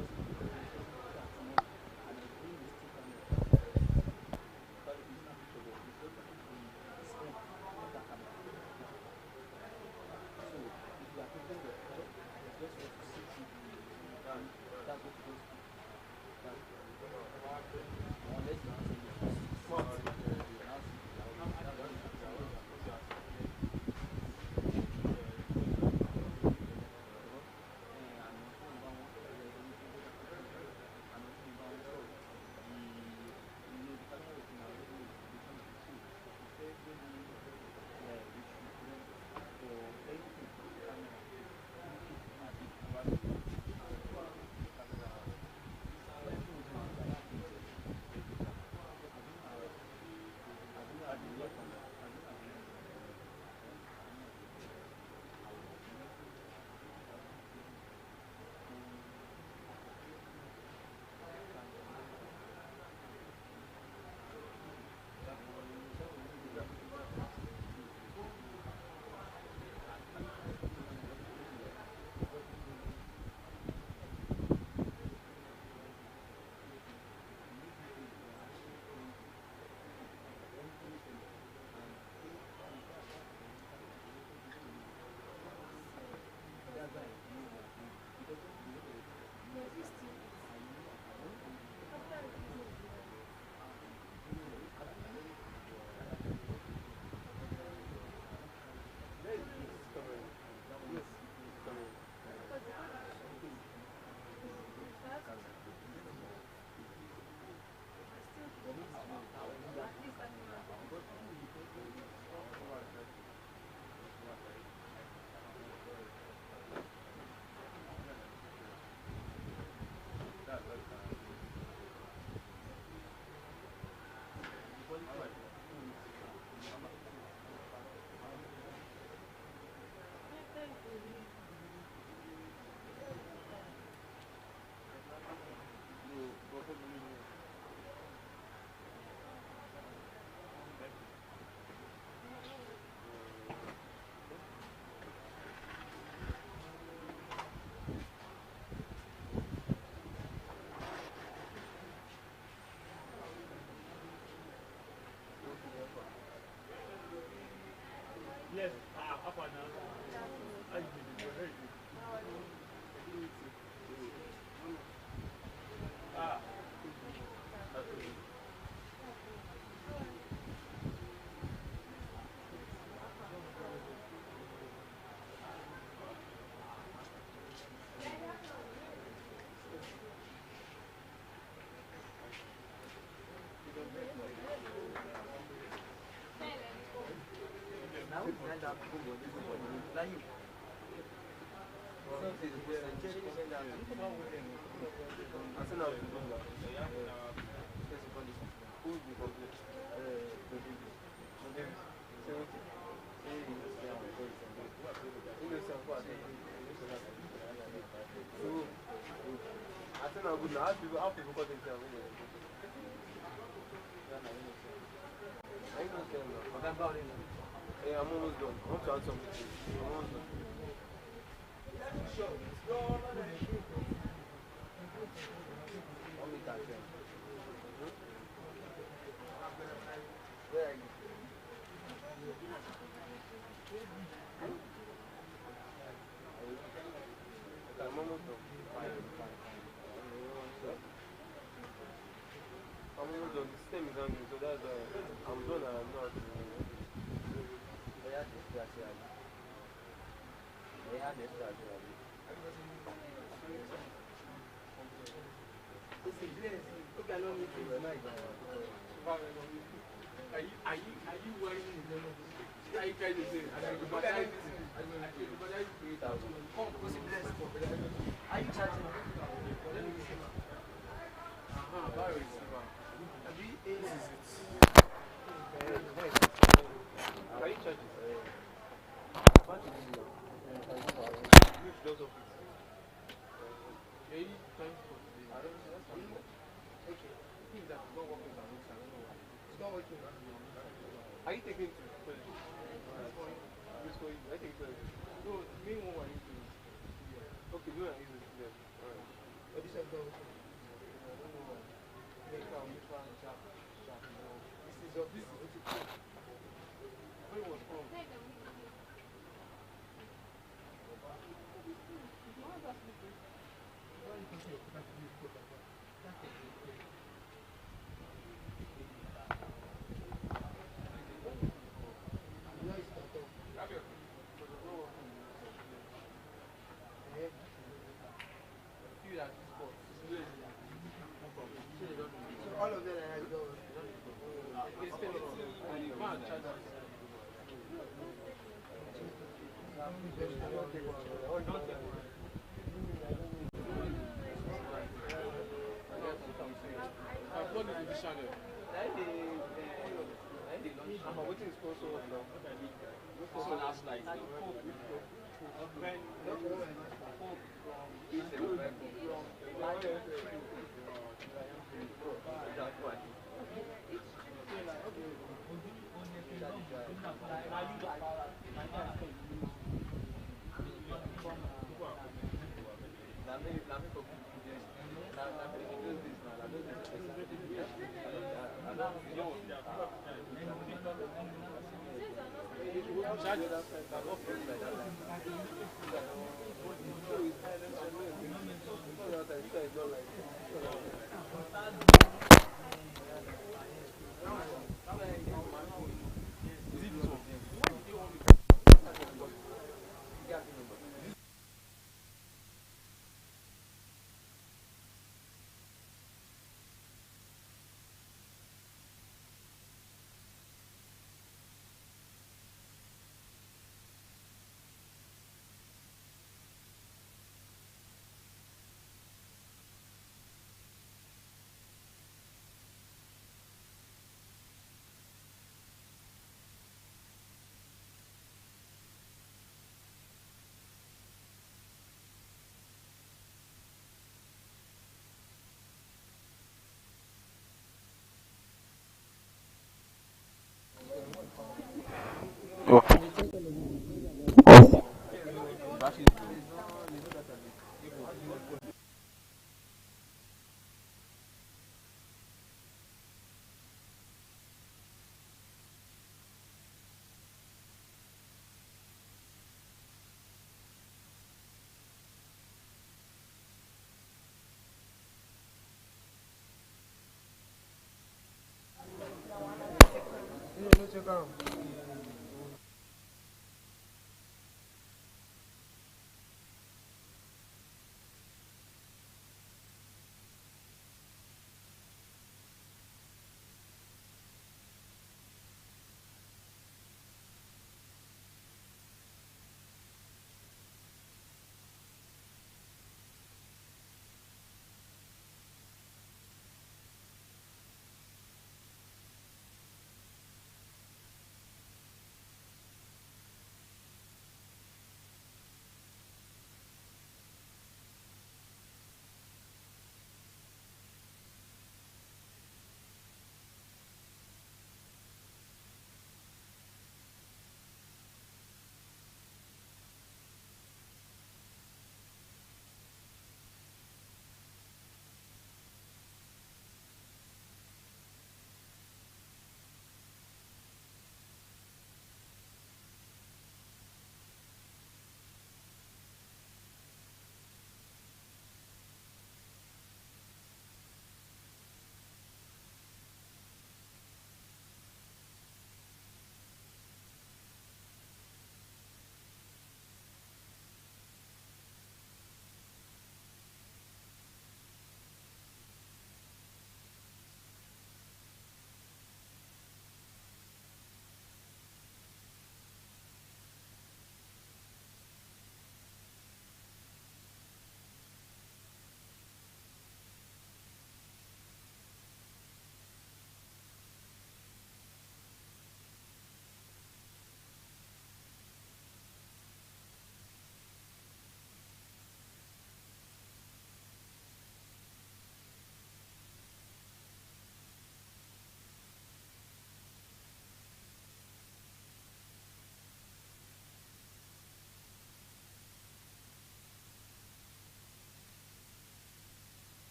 How people got themselves in there? Yeah, I'm almost done. I want to add something. I'm almost done. Where are you? Okay, I'm almost done. I'm almost done. The system is hanging, so that's why I'm done and I'm not. Are you taking to college? I think so. No, me one I need to. Okay, do I need to do that? Alright. But this is the where was from? All of them are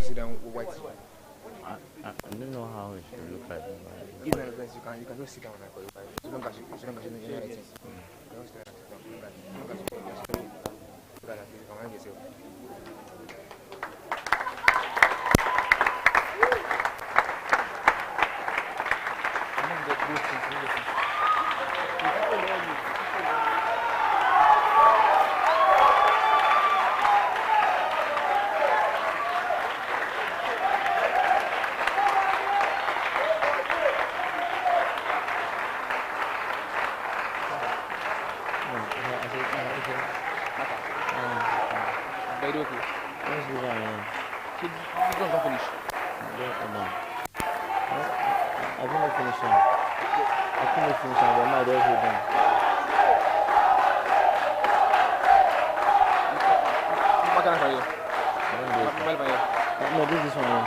to sit down with white. I don't know how it should look like. Even if you can just sit down like white. So long as you know it is. Don't stay like sit down. Look at you can hang yourself. No, this is one.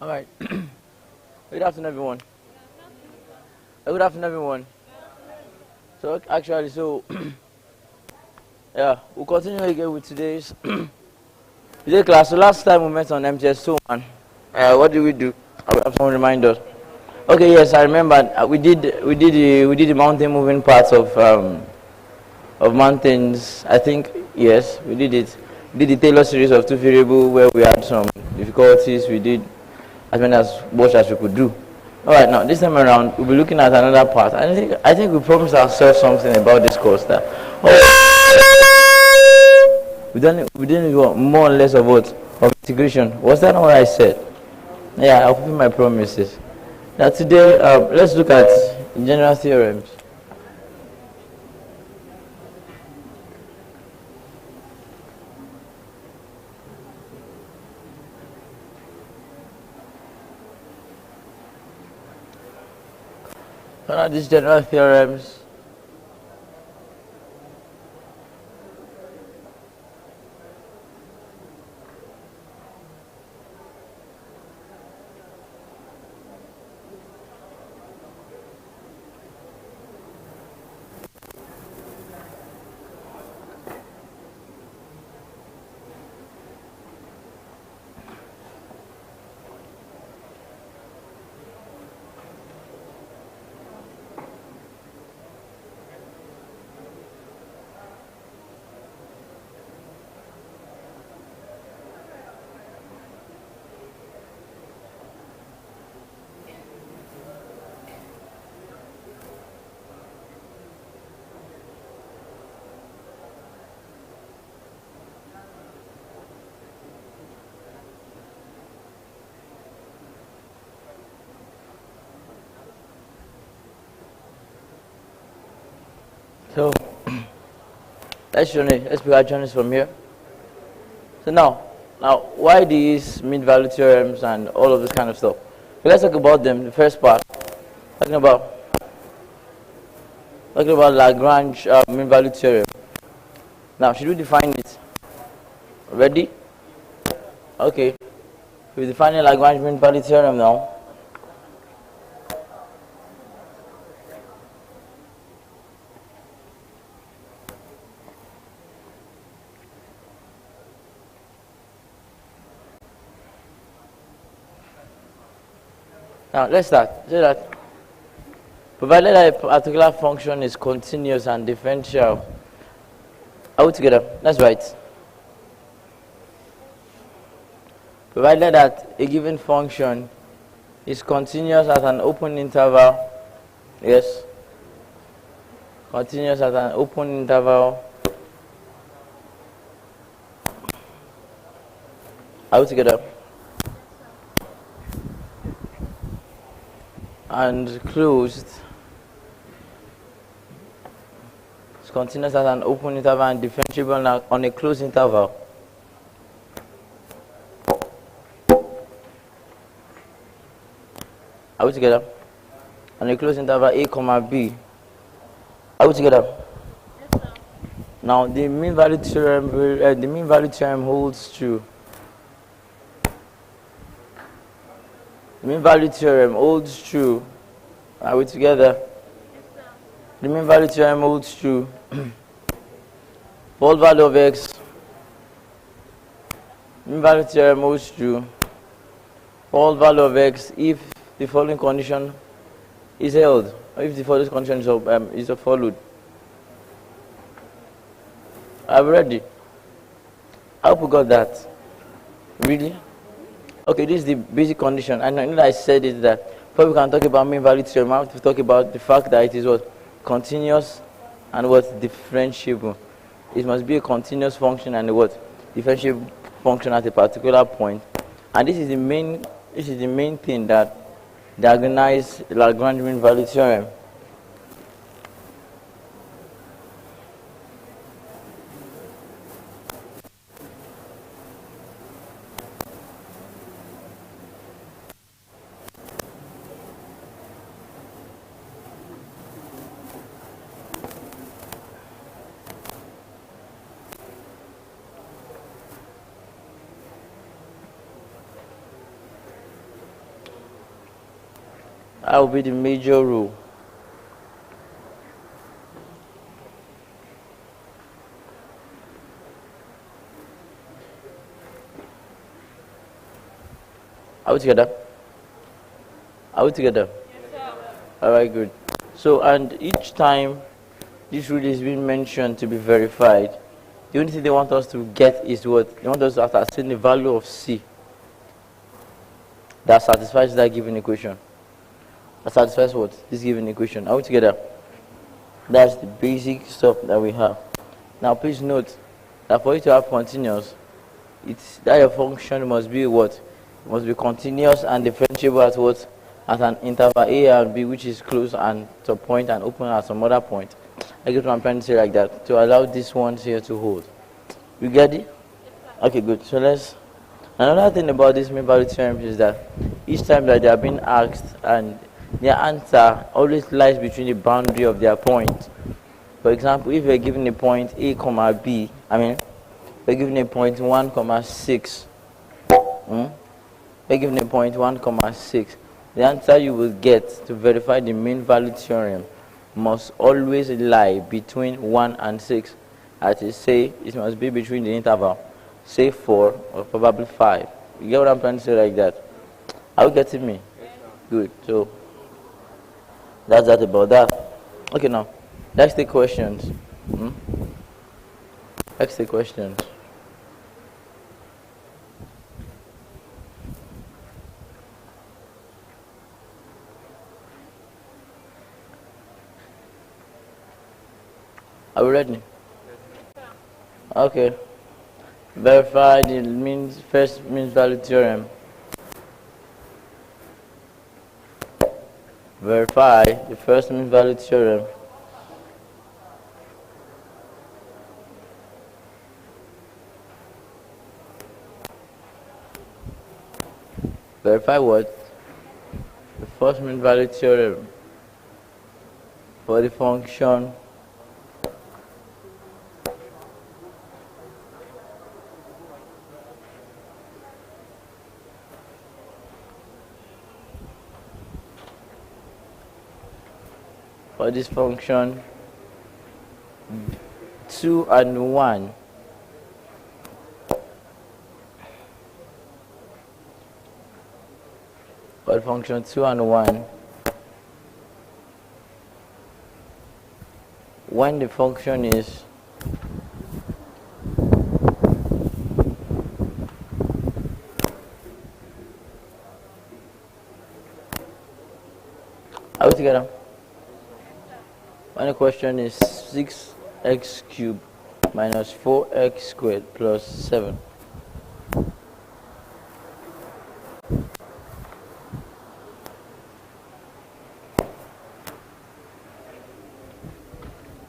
All right. Good afternoon, everyone. Good afternoon, everyone. So actually, yeah, we'll continue again with today's today class. So last time we met on MTS2 what did we do? I have someone remind us. Okay, yes, I remember. We did the mountain moving parts of mountains. I think yes, we did it. We did the Taylor series of two variables where we had some difficulties. We did as many as much as we could do. All right, now this time around we'll be looking at another part. I think we promised ourselves something about this course that we didn't do more or less of what of integration. Was that not what I said? Yeah, I'll fulfill my promises. Now today, let's look at general theorems. What are these general theorems? So let's pick our journeys from here. So now why these mean value theorems and all of this kind of stuff? So let's talk about them. The first part, talking about Lagrange mean value theorem. Now, should we define it? Ready? Okay. We're defining Lagrange mean value theorem now. Now let's start. Say that provided that a particular function is continuous and differential. Are we together? That's right. Provided that a given function is continuous at an open interval. Yes. Continuous at an open interval. Are we together? And closed. It's continuous at an open interval and differentiable on a closed interval. Are we together? On a closed interval a comma b. Are we together? Yes, sir. Now the mean value theorem holds true. The mean value theorem holds true. Are we together? Yes, sir. The mean value theorem holds true. For all value of x, mean value theorem holds true. For all value of x, if the following condition is held, or if the following condition is followed. Are we ready? I hope we got that. Really? Okay, this is the basic condition. And I know that I said it that before we can talk about mean value theorem, we have to talk about the fact that it is what? Continuous and what? Differentiable. It must be a continuous function and a what? Differentiable function at a particular point. And this is the main thing that diagonalizes Lagrange mean value theorem. That will be the major rule. Are we together? Are we together? Yes, sir. Alright, good. So, and each time this rule is being mentioned to be verified, the only thing they want us to get is what? They want us to ascertain the value of C that satisfies that given equation. That satisfies what? This given equation. Are we together? That's the basic stuff that we have. Now please note that for you to have continuous, it's that your function must be what? It must be continuous and differentiable at what? at an interval A and B, which is closed and to a point and open at some other point. I get what I'm trying to say like that, to allow this ones here to hold. You get it? Okay, good. So let's. Another thing about this mean value theorem is that each time that they are being asked and their answer always lies between the boundary of their point. For example, if you're given a point A, B, we're given a point 1, 6. We're given a point 1, 6. The answer you will get to verify the mean value theorem must always lie between 1 and 6. That is, say, it must be between the interval, say 4 or probably 5. You get what I'm trying to say like that? Are you getting me? Good. So, that's that about that. Okay, now, let's take questions. Let's take questions. Are we ready? Okay. Verify the first mean value theorem. Verify the first mean value theorem. Verify what? The first mean value theorem for the function for this function 2 and 1 for the function 2 and 1 when the function is are we together? When the question is 6x cubed minus 4x squared plus 7.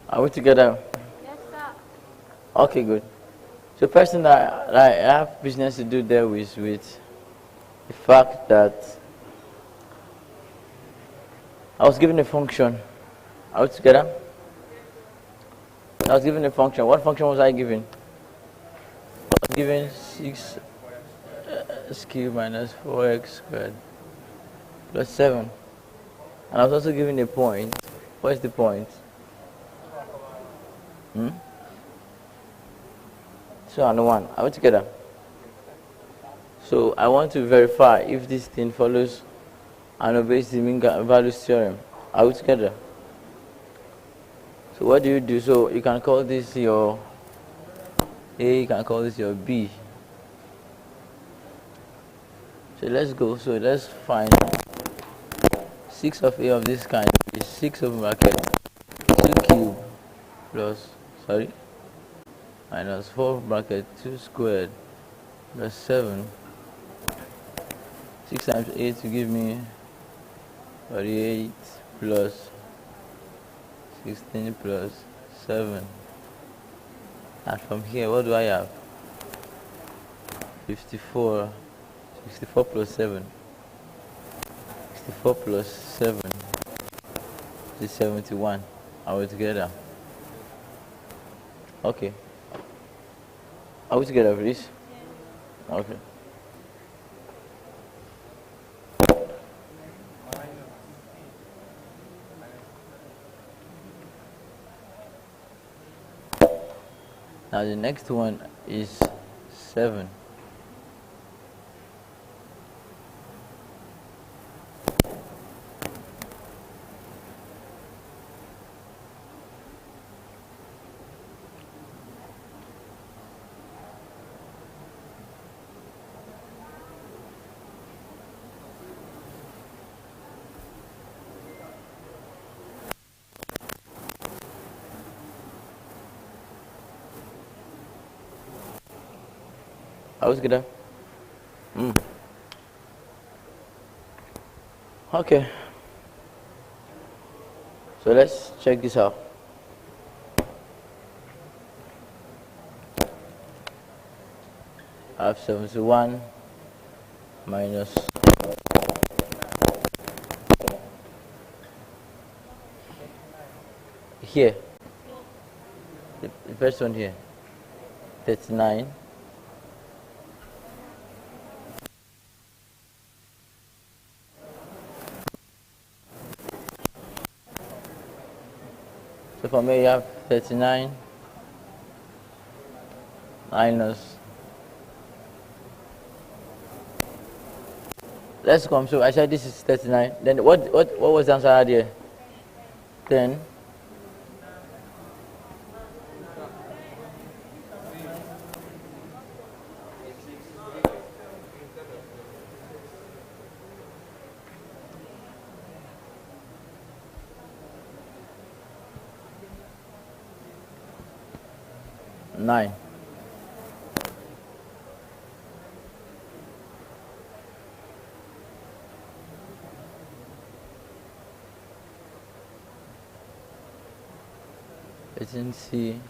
Are we together? Yes, sir. Okay, good. So first thing that I have business to do there with the fact that I was given a function. Are we together? I was given a function. What function was I given? I was given 6x cubed minus 4x squared plus 7. And I was also given a point. What is the point? 2 and 1. Are we together? So I want to verify if this thing follows and obeys the mean value theorem. Are we together? So what do you do? So you can call this your A, you can call this your B. So let's go. So let's find 6 of A of this kind is 6 over bracket 2 cubed plus, minus 4 bracket 2 squared plus 7. 6 times 8 will give me 48 plus 16 plus 7. And from here, what do I have? 54. 64 plus 7. 64 plus 7 is 71. Are we together? Okay. Are we together, please? Okay. Now the next one is 7. I was gonna. Okay. So let's check this out. I have 71 minus here. The first one here. 39. So for me, you have 39 minus. Let's come. So I said this is 39. Then what was the answer here? 10. Nine. It's in C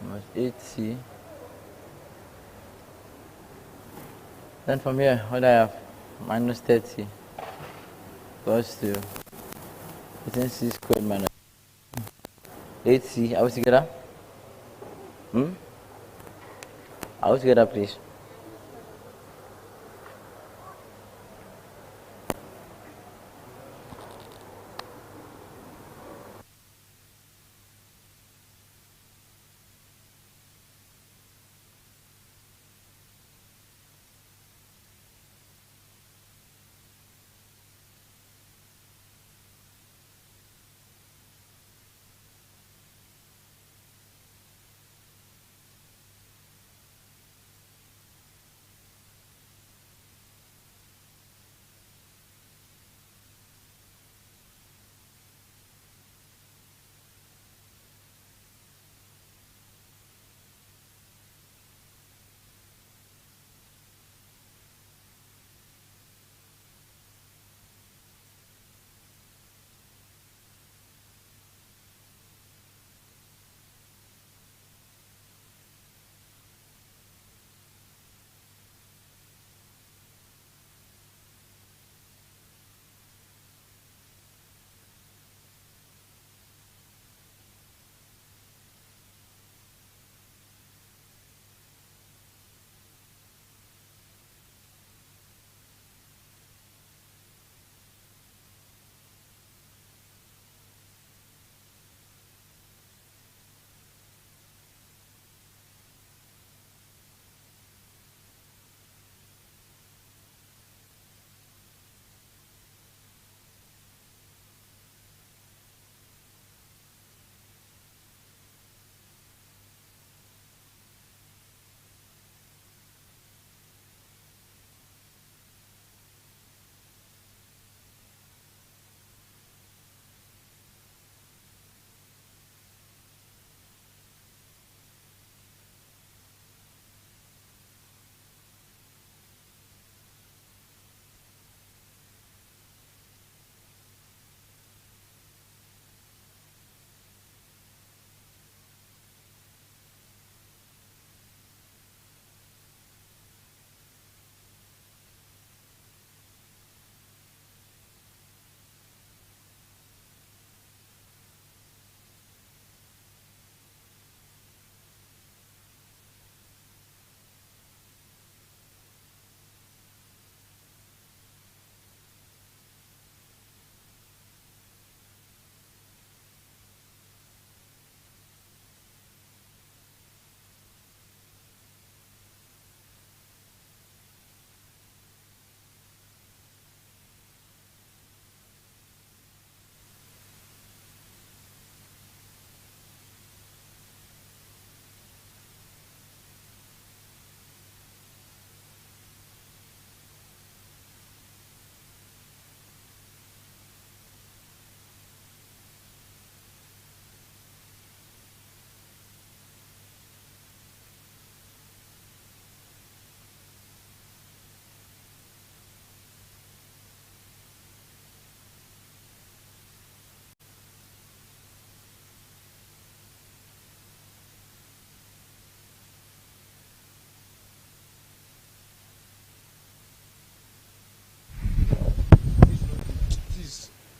minus 8C. Then from here, what do I have? Minus 30 goes to 18C squared minus 8C. Are we together? Are we together, please?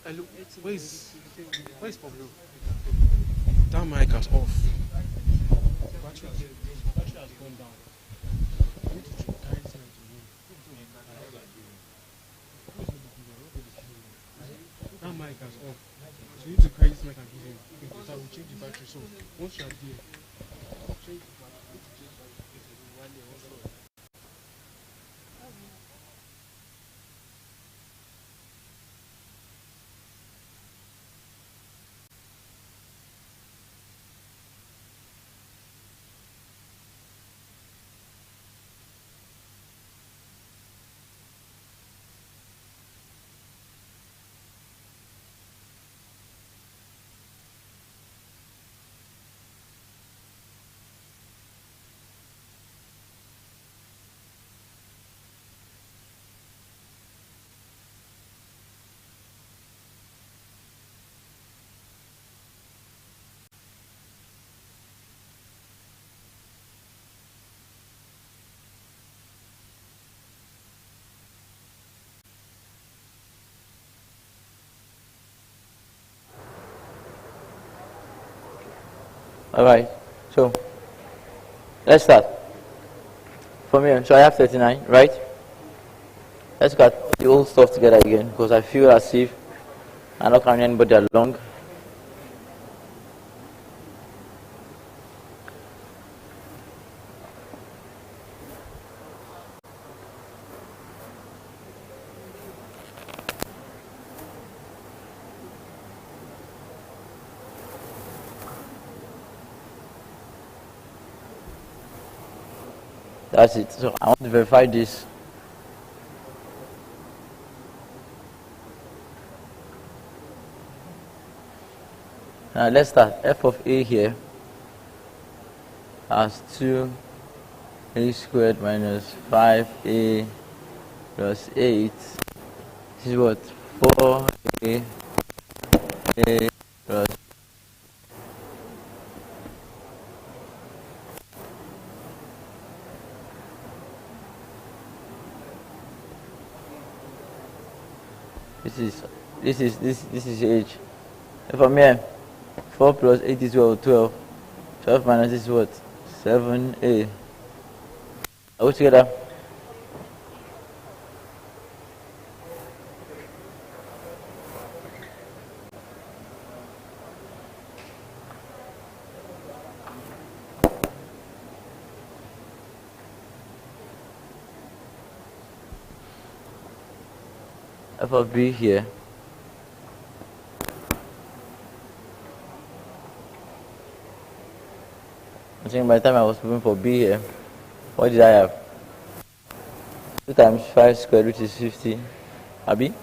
Hello, where's Pablo? That mic is off. Battery has gone down. I need to carry this to him. That mic is off. So you need to carry this mic and give him. Because I will change the battery. So once you are there, change the battery. Alright, so let's start from here. So I have 39, right? Let's get the old stuff together again because I feel as if I'm not carrying anybody along. That's it. So I want to verify this. Now let's start. F of A here has 2a squared minus 5a plus 8. This is what? 4a plus this is h. From here, 4 plus 8 is what? 12. 12 minus this is what? 7a. Are we together? F of B here. I think by the time I was moving for B here, what did I have? 2 times 5 squared, which is 50. Abi?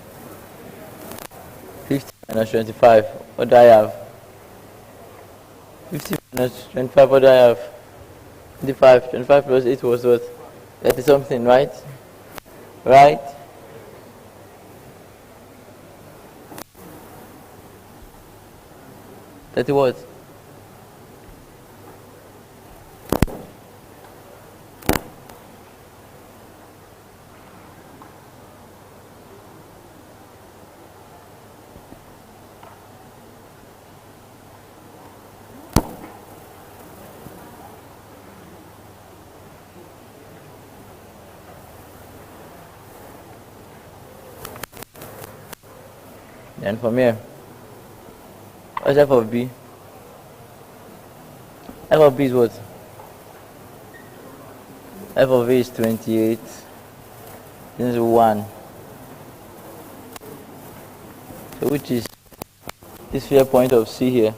50 minus 25. What do I have? 50 minus 25. What do I have? 25. 25 plus 8 was what? 30 something, right? Right? That what? And from here, what's f of b? F of b is what? F of a is 28. This is 1. So which is this fair point of C here?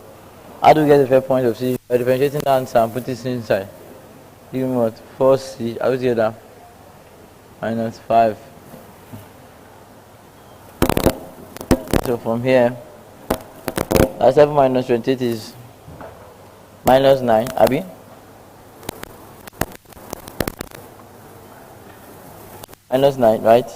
How do we get the fair point of C? By differentiating the answer and put this inside. Give me what? 4c. I will get that. Minus 5. So from here, that's 7 minus 28 is minus 9, Abi? Minus 9, right?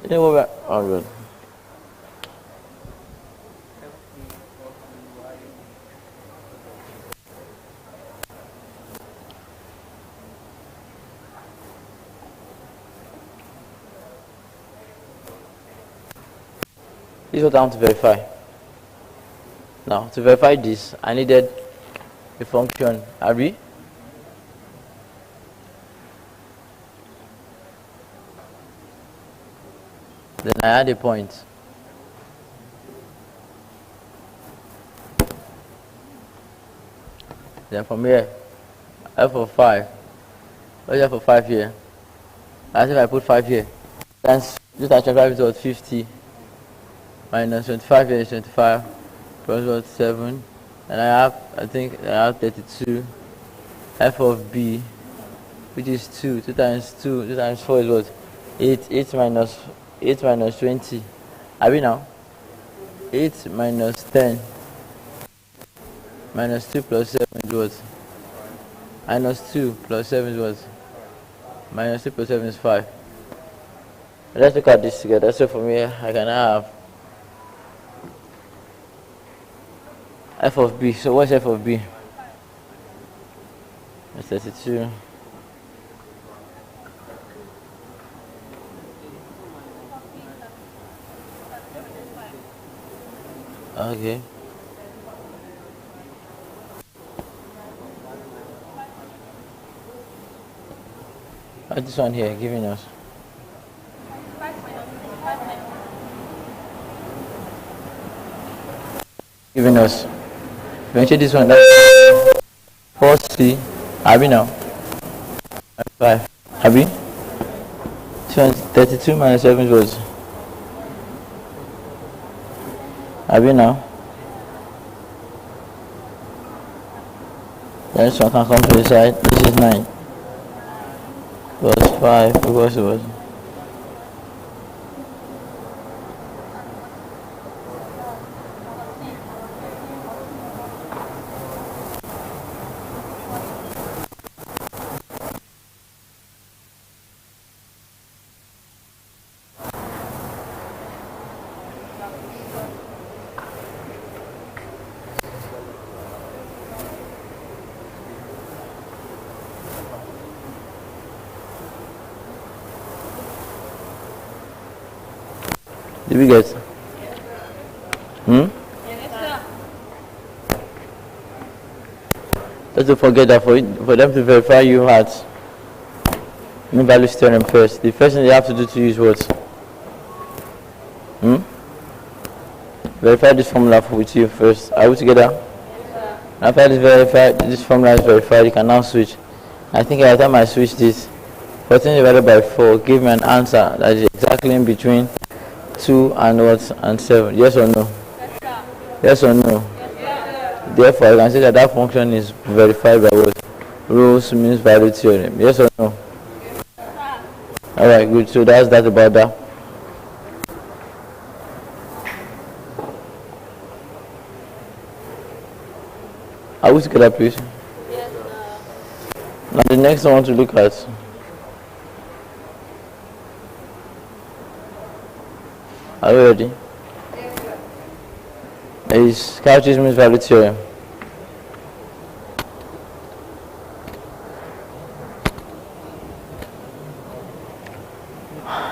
You know what? Oh, good. This is what I want to verify. Now, to verify this, I needed a function, Abi. Then I add a point. Then from here, f of 5. What's f of 5 here? As if I put 5 here. That's just times 25 is what, 50. Minus 25 here is 25. Plus what, 7. And I think I have 32. F of b, which is 2. 2 times 2. 2 times 4 is what? 8. 8 minus 20. Are we now? 8 minus 10. Minus 2 plus 7 is what? Minus 2 plus 7 is what? Minus 2 plus 7 is 5. Let's look at this together. So from here, I can have f of b. So what's f of b? It's 32. Okay. What's this one here giving us? Giving us. Eventually this one, that's 4c. Abi now? 5. Abi? 32 minus 7 was. Abi now? This one can come to the side. This is 9. Plus 5 because it was. Did we get? Just don't forget that for them to verify you had mean values theorem first. The first thing they have to do to use what? Verify this formula with you first. Are we together? After this formula is verified, you can now switch. I think by the time I switch this, 14 divided by 4 give me an answer that is exactly in between 2 and what? And 7. Yes or no? Yes or no? Therefore, I can say that that function is verified by what? Rolle's means value theorem. Yes or no? Alright, good. So that's that about that. Are we together, please? Yes. Now the next one I want to look at. Are you ready? Is Cauchy's means value theorem.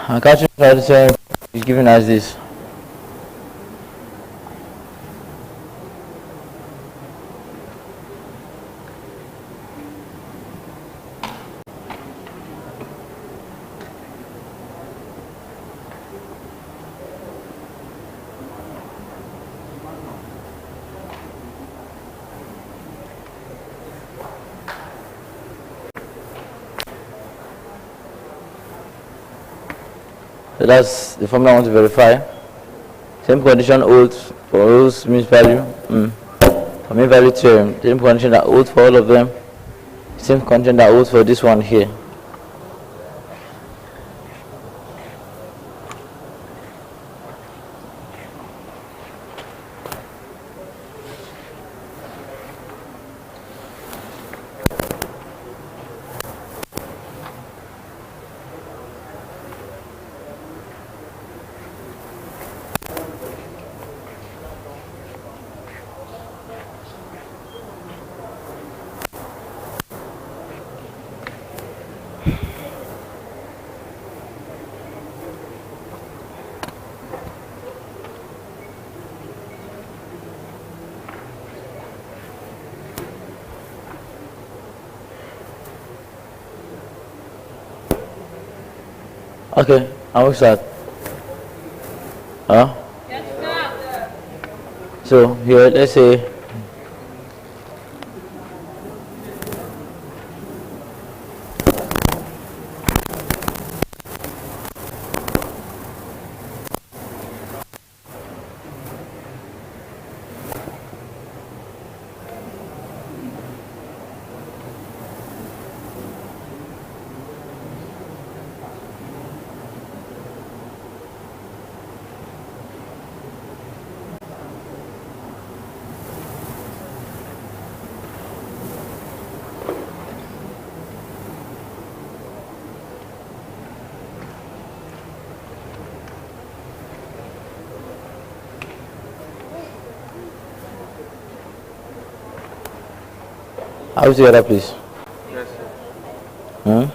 And Cauchy's means value theorem is given as this. So that's the formula I want to verify. Same condition holds for Rolle's mean value. For mean value theorem, same condition that holds for all of them. Same condition that holds for this one here. Okay, I will start. Huh? So here, let's say how together, please. Yes, sir. Hmm?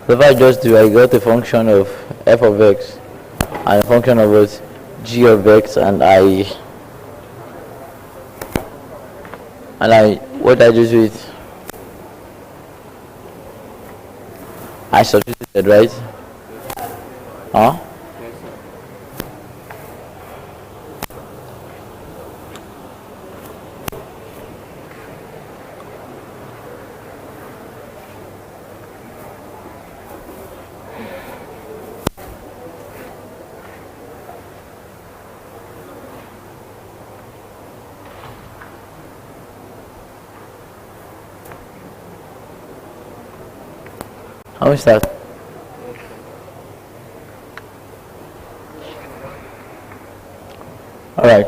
So if I just do, I got a function of f of x and a function of what g of x, and I what I just do it, I substituted, right? Huh? Yes, sir. How is that? All right.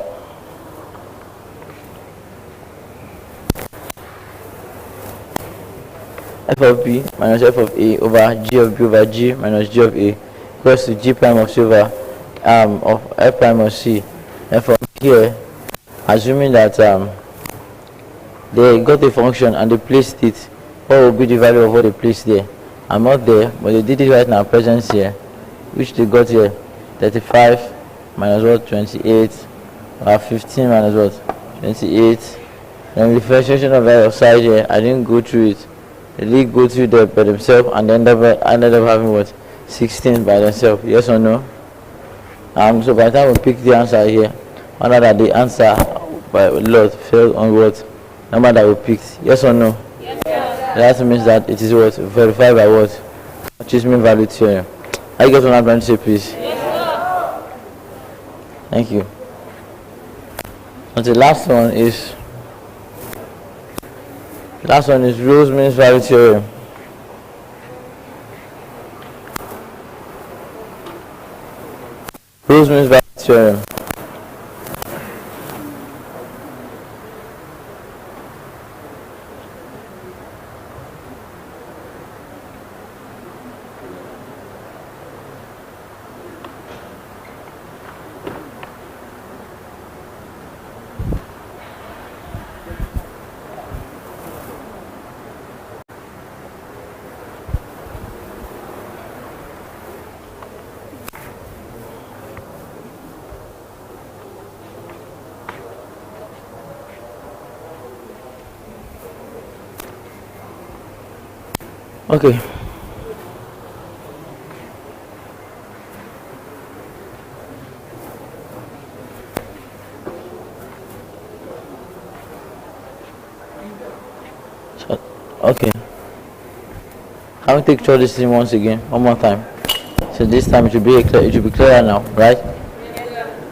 F of b minus f of a over g of b over g minus g of a equals to g prime of c over of f prime of c. And from here, assuming that they got a function and they placed it, what will be the value of what they placed there? I'm not there, but they did it right now, presence here, which they got here, 35 minus what, 28, or 15 minus what, 28. Then the differentiation of that side here, I didn't go through it. They did go through that by themselves and ended up having what, 16 by themselves, yes or no? So by the time we pick the answer here, I know that the answer by a lot fell on what number that we picked, yes or no? That means that it is what? Verified by what? Which is mean value theorem. Are you get what I'm trying to say, please? Yes, thank you. And the last one is Rolle's means value theorem. Rolle's means value theorem. Okay. So, okay. Can we take through this thing once again, one more time? So this time it should be clearer now, right?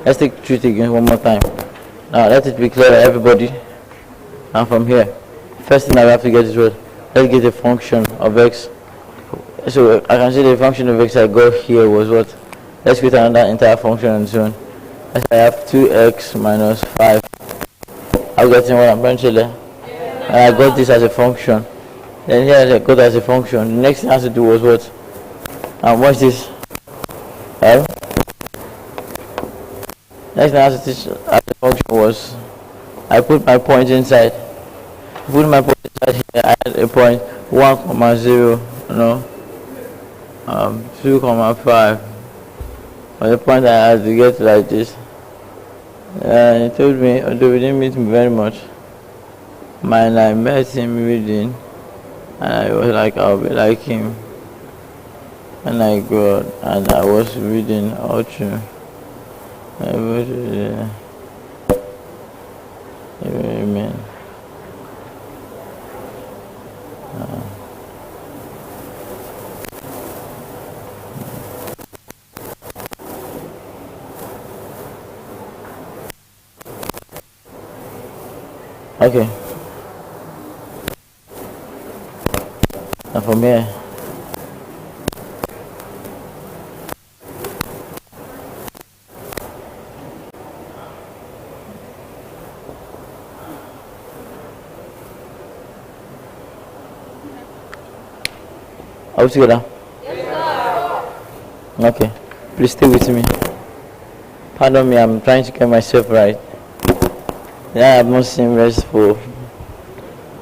Let's take through it again one more time. Now let it be clear to everybody. And from here, first thing I have to get is what? Let's get a function of x. So I can see the function of x I got here was what? Let's get another entire function and so on. I have 2x minus 5. I'm getting what I'm trying to say. And I got this as a function. Then here I got as a function. The next thing I have to do was what? And watch this. Next thing I have to teach as a function was I put my point inside. Put my point inside here. I had a point 1, 0, 2, 5. But the point I had to get like this. He told me, although we didn't meet him very much, I met him reading, and I was like, I'll be like him. when I got and I was reading all through. Amen. Okay. Now from here. Are we together? Yes, sir. Okay. Please stay with me. Pardon me, I'm trying to get myself right. Yeah, I've not seen restful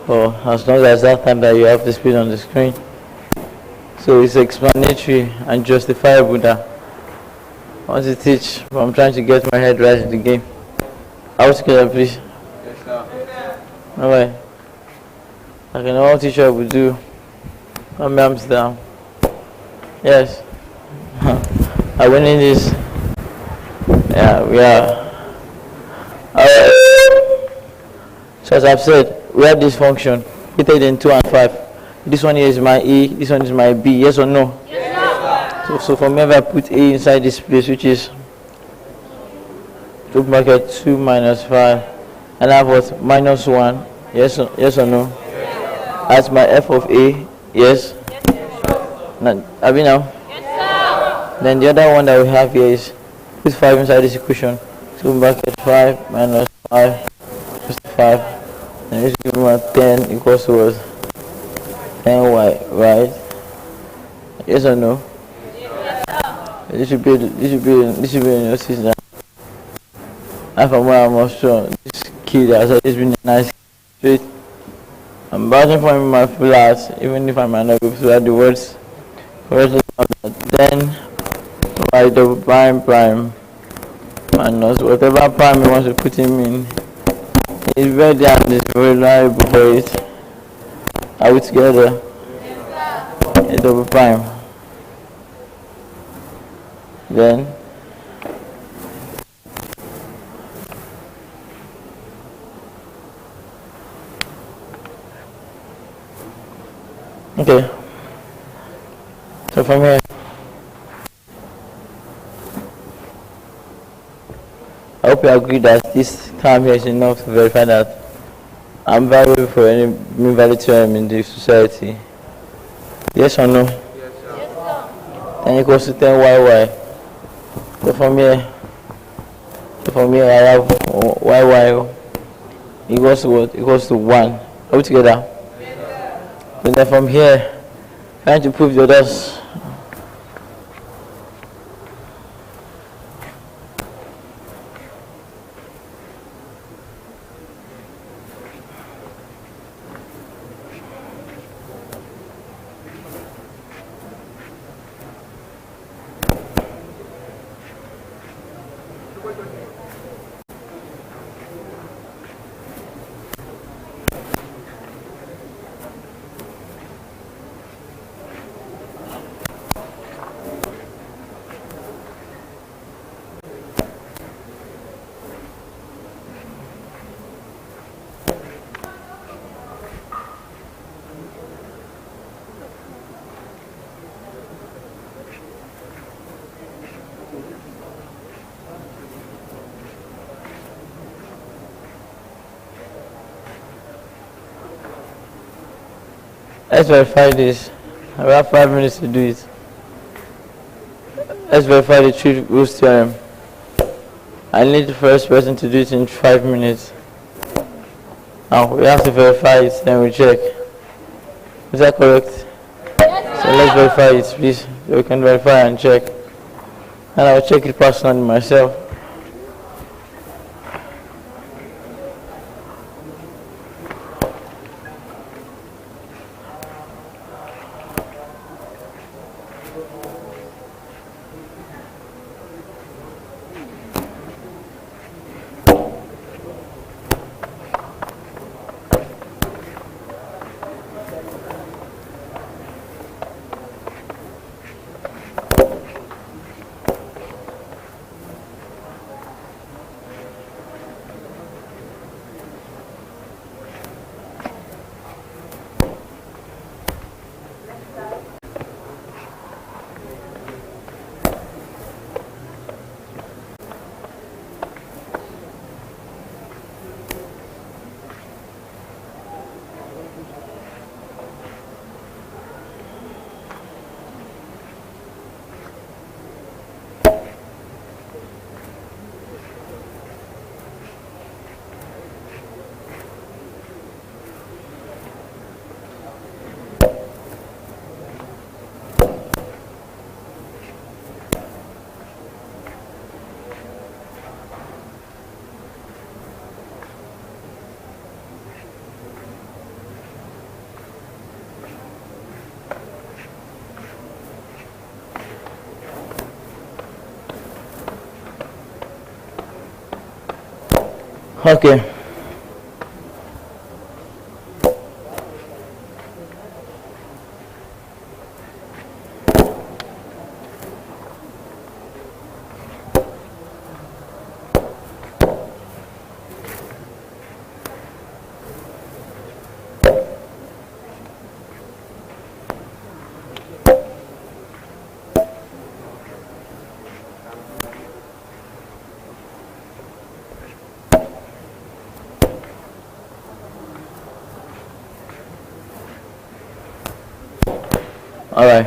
for as long as that time that you have the screen on the screen. So it's explanatory and justifiable that I want to teach, but I'm trying to get my head right in the game. Are we together, please? Yes, sir. Alright. I can all teacher will do. My arms down. Yes. Are we winning this? Yeah, we are. Alright. So as I've said, we have this function repeated in 2 and 5. This one here is my A, this one is my B. Yes or no? Yes, sir. So for me, if I put A inside this place, which is 2 bracket 2 minus 5, and I have what? Minus 1. Yes or no? Yes. That's my f of A. Yes? Now, have you now? Yes, sir. Then the other one that we have here is put 5 inside this equation. 2 bracket 5 minus 5 plus 5. And this give me 10 equals to what? 10y, right? Yes or no? Yes, sir. This should be in your system. And from where I'm also this kid has always been a nice kid. I'm vouching for him in my flats, even if I might not be able to add the words correctly. Then y double prime minus whatever prime he wants to put him in. It's very and it's very reliable for it. Are we together? Yes, sir. A double prime. Then okay. So from here, I hope you agree that this time here is enough to verify that I'm valuable for any mean value theorem in the society. Yes or no? Yes, sir. 10 equals to 10yy. So from here I have yy equals to what? Equals to 1. Are we together? And then from here, trying to prove the others. Let's verify this. I have 5 minutes to do it. Let's verify the 3 roots theorem. I need the first person to do it in 5 minutes. Now we have to verify it, then we check. Is that correct? Yes, so let's verify it, please. So we can verify and check. And I will check it personally myself. Okay. All right.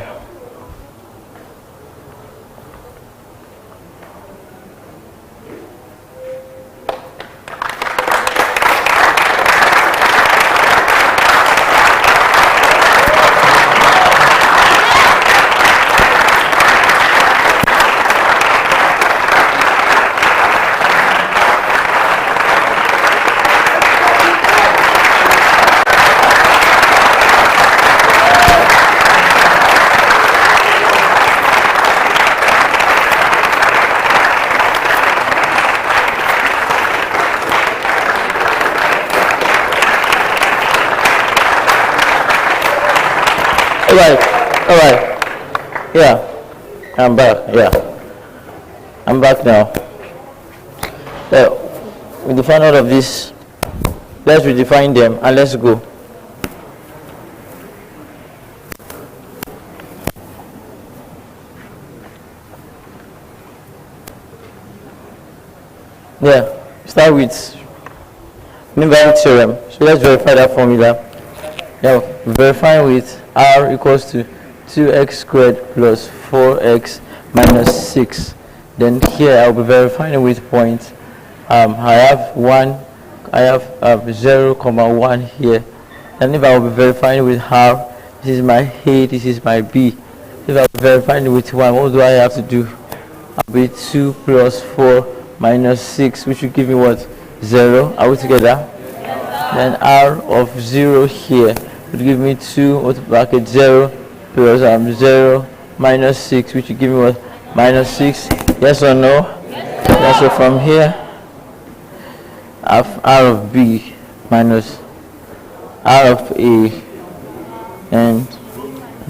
All right. Yeah, I'm back. Yeah, I'm back now. We define all of this. Let's redefine them and let's go. Yeah, start with mean-value theorem. So let's verify that formula. Now, verifying with r equals to 2x squared plus 4x minus 6. Then here I'll be verifying with points. I have 0, 1 here. And if I will be verifying with r, this is my a, this is my b. If I will be verifying with 1, what do I have to do? I'll be 2 plus 4 minus 6, which will give me what? 0. Are we together? Then r of 0 here would give me 2 bracket 0 plus 0 minus 6, which will give me what? Minus 6. Yes or no? Yes. So from here I have r of b minus r of a and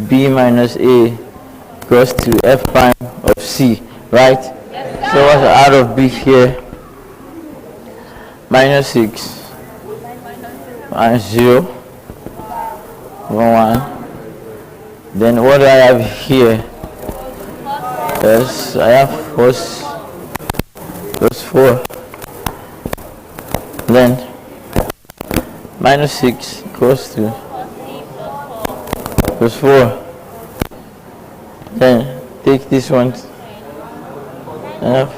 b minus a equals to f prime of c, right? Yes, so what's r of b here? Minus 6 minus 0 1. Then what do I have here? Yes, I have plus 4. Then minus 6 equals to plus 4. Then take this one. I have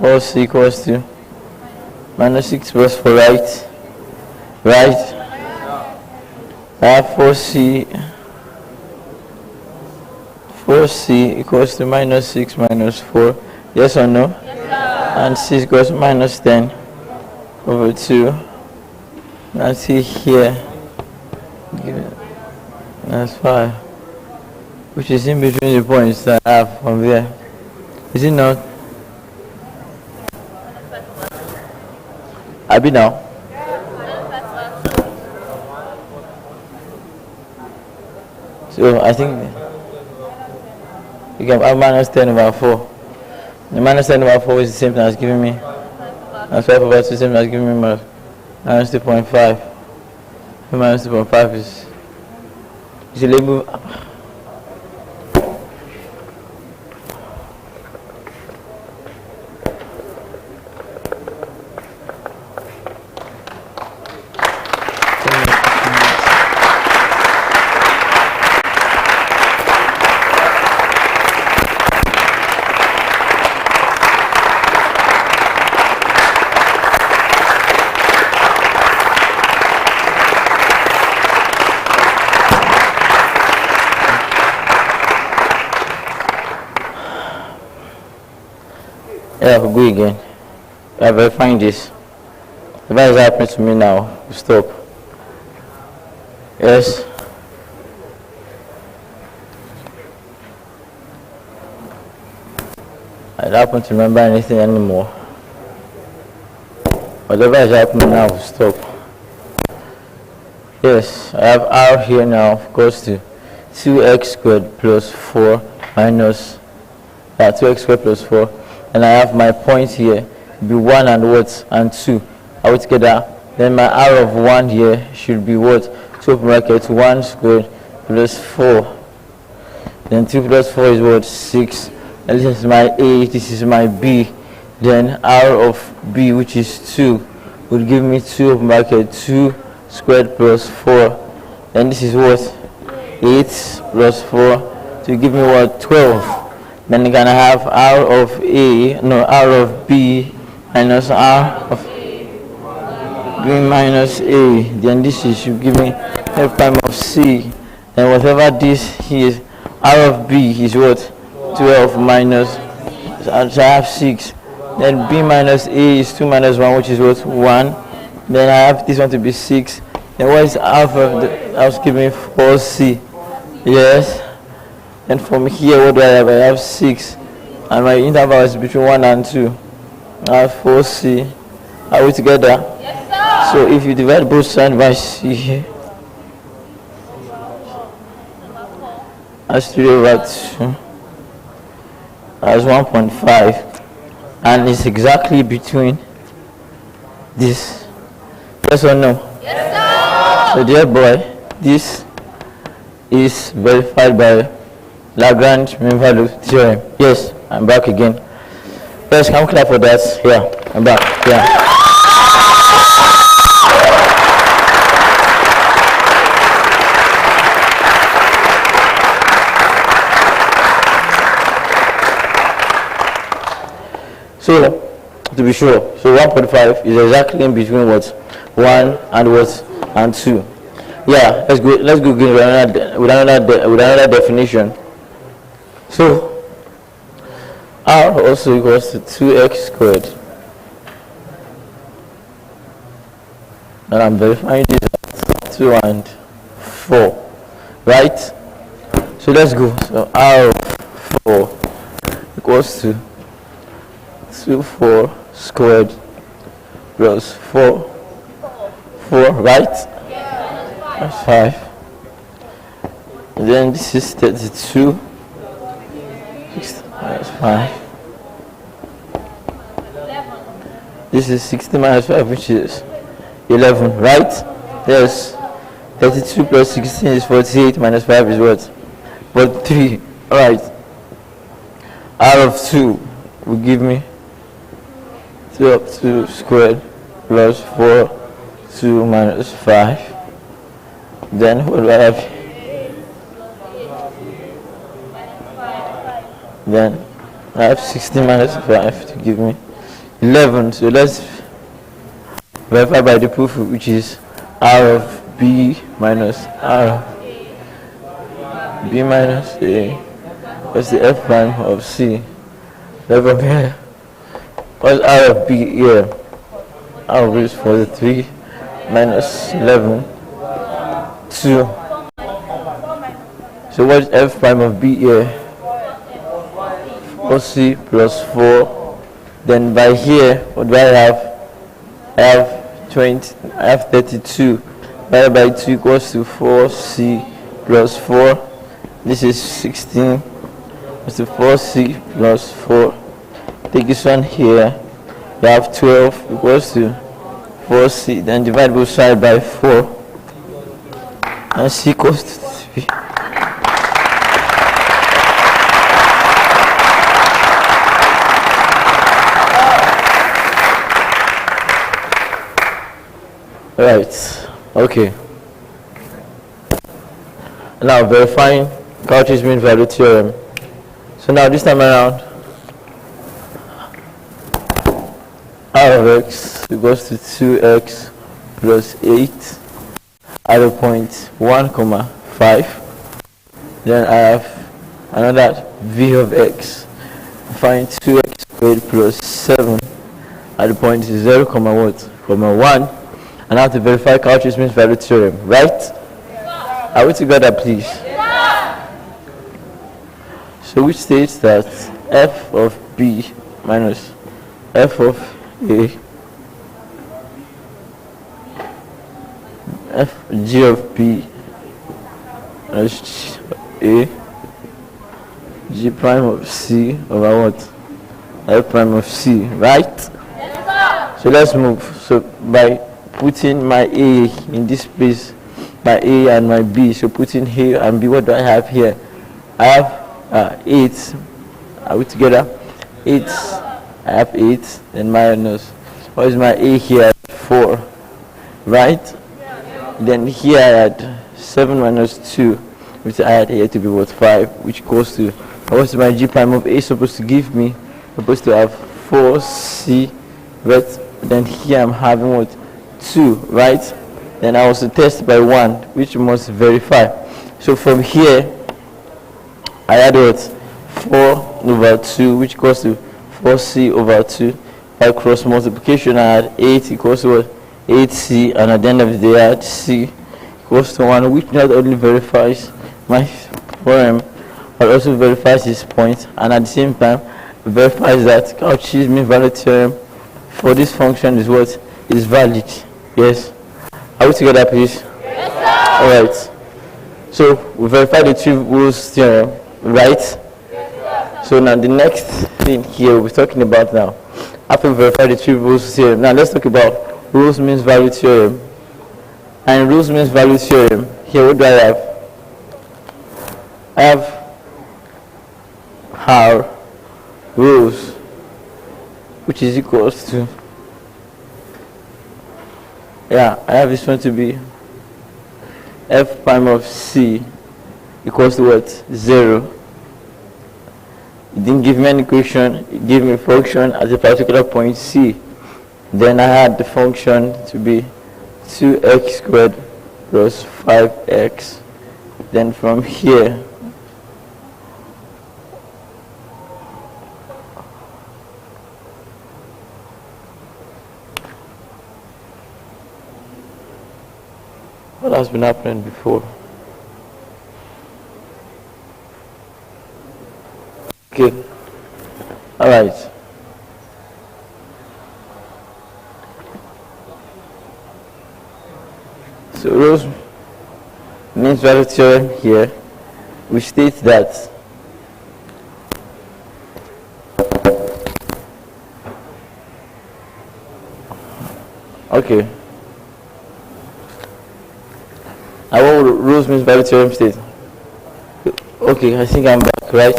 4c equals to minus 6 plus 4, right? Right? I have 4c equals to minus 6 minus 4. Yes or no? Yes, and c equals to minus 10 over 2. And see here, that's 5, which is in between the points that I have from there. Is it not? Abi now? So I think you can have minus 10 over 4. The minus 10 over 4 is the same thing as giving me. That's 5 over 2 is the same thing as giving me minus 2.5. Minus 2.5 is a label. Yeah, I'll go again. I verifying this. If that is happening to me now, we'll stop. Yes. I don't happen to remember anything anymore. Whatever is happening now will stop. Yes, I have r here now equals to 2x squared plus 4 minus 2x squared plus 4, and I have my point here be 1 and what and 2 all together. Then my r of 1 here should be what, 2 open bracket 1 squared plus 4, then 2 plus 4 is what, 6, and this is my a, this is my b. Then r of b, which is 2, would give me 2 open bracket 2 squared plus 4, and this is what, 8 plus 4 to give me what, 12. Then you can have r of a, no, r of b minus r of b minus a. Then this is should give me f prime of c. Then whatever this is, r of b is what, 12 minus, so I have 6. Then b minus a is 2 minus 1, which is what, 1. Then I have this one to be 6. Then what is alpha of the, I was giving 4c. Yes. And from here, what do I have? I have 6. And my interval is between 1 and 2. I have 4c. Are we together? Yes, sir. So if you divide both sides by c here, that's 3 over 2. That's 1.5. And it's exactly between this. Yes or no? Yes, sir. So dear boy, this is verified by Lagrange mean value theorem. Yes, I'm back again. Yes, can we clap for that? Yeah, I'm back. Yeah. So, to be sure, so 1.5 is exactly in between what, 1 and what, and 2. Yeah, let's go again with another definition. So r also equals to 2x squared, and I'm verifying this at 2 and 4, right? So let's go. So r of 4 equals to 2 4 squared plus 4 right? That's 5. And then this is 32. Minus 5. This is 60 minus 5, which is 11, right? Yes. 32 plus 16 is 48, minus 5 is what? 43. Alright. R of 2 will give me 2 up 2 squared plus 4, 2 minus 5. Then what do I have? Then I have 16 minus 5 to give me 11. So let's verify by the proof, which is r of b minus r of b minus a. What's the f prime of c? Level here. What's r of b here? R of b is 43 minus 11, 2. So what's f prime of b here? 4c plus 4. Then by here, what do I have? I have 32 divided by 2 equals to 4c plus 4. This is 16 equals to 4c plus 4. Take this one here. You have 12 equals to 4c. Then divide both sides by 4. And c equals to 3. Right, okay. Now verifying Cauchy's mean value theorem. So now this time around, r of x equals to 2x plus 8 at a point 1, 5. Then I have another v of x. Find 2x squared plus 7 at the point 0, 1. And I have to verify Cauchy's mean value theorem, right? Yeah. Are we together, please? Yeah. So which states that f of b minus f of a f g of p is a g prime of c over what? F prime of c, right? So let's move. So by putting my a in this place, my a and my b, so putting a and b, what do I have here? I have 8. Are we together? 8. I have 8. Then minus. What is my a here? 4. Right? Then here I had 7 minus 2, which I had here to be what? 5, which equals to, what's my g prime of a supposed to give me? Supposed to have 4c, right? Then here I'm having what? 2, right? Then I also test by 1, which must verify. So from here I had what? 4 over 2, which equals to 4c over 2. By cross multiplication I had 8 equals to what? 8c, and at the end of the day I had c equals to 1, which not only verifies my theorem but also verifies this point, and at the same time verifies that Cauchy's mean value theorem for this function is what? Is valid. Yes? Are we together, please? Yes, sir. Alright. So we verified the two rules theorem, right? Yes, sir. So now the next thing here we're talking about now. After we verified the two rules theorem, now let's talk about rules means value theorem. And rules means value theorem, here what do I have? I have R rules, which is equals to, I have this one to be f prime of c equals to what? 0. It didn't give me an equation, it gave me a function at a particular point c. Then I had the function to be 2x squared plus 5x. Then from here what has been happening before? Okay. Alright. So rules means value theorem here, which states that okay. Now what rules means value theorem state? Okay, I think I'm back, right?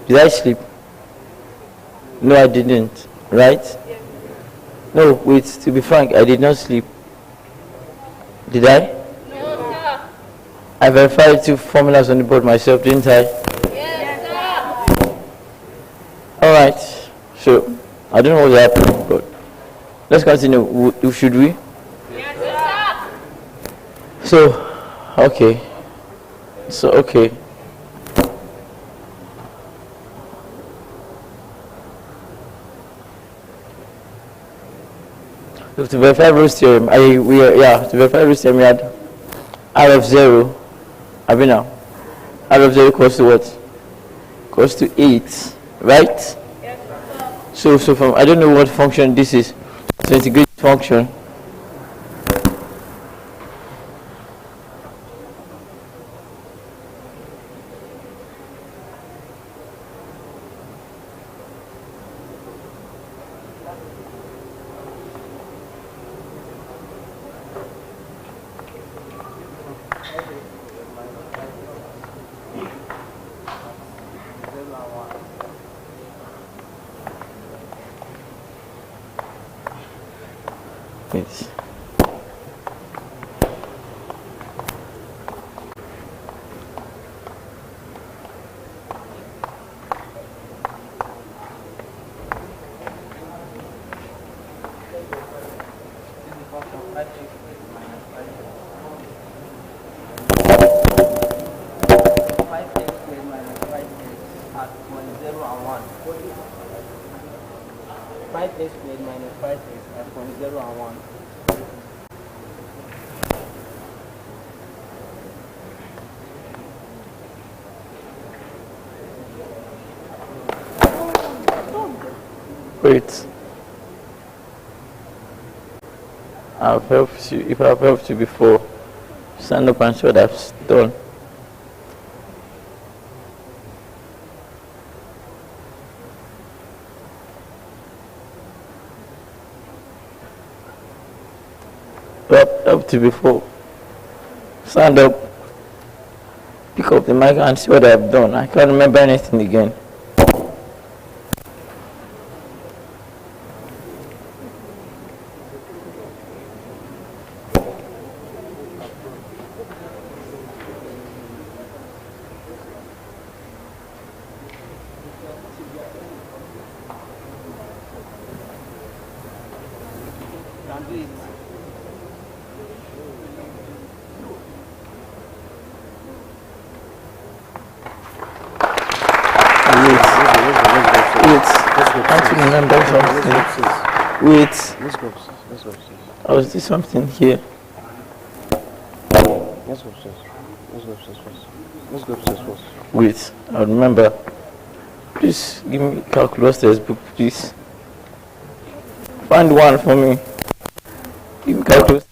Did I sleep? No, I didn't. Right? No, wait, to be frank, I did not sleep. Did I? No, sir. I verified 2 formulas on the board myself, didn't I? Yes, sir. Alright, so I don't know what's happening, but let's continue. Should we? Yes, sir. So, okay. So, okay. So to verify Role's theorem, to verify Role's theorem, we had R of 0. Have you now? R of 0 equals to what? Equals to 8, right? Yes, sir. So from, I don't know what function this is. So integrate function. Yes. x squared minus 5x at point 0 and 1. Wait. I've helped you. If I've helped you before, stand up and show that I've done. I've helped you before. Stand up. Pick up the mic and see what I've done. I can't remember anything again. I was doing something here. Let's go upstairs. Let's go upstairs first. Let's go upstairs first. Wait, I remember. Please give me calculus book, please. Find one for me. Give me calculus.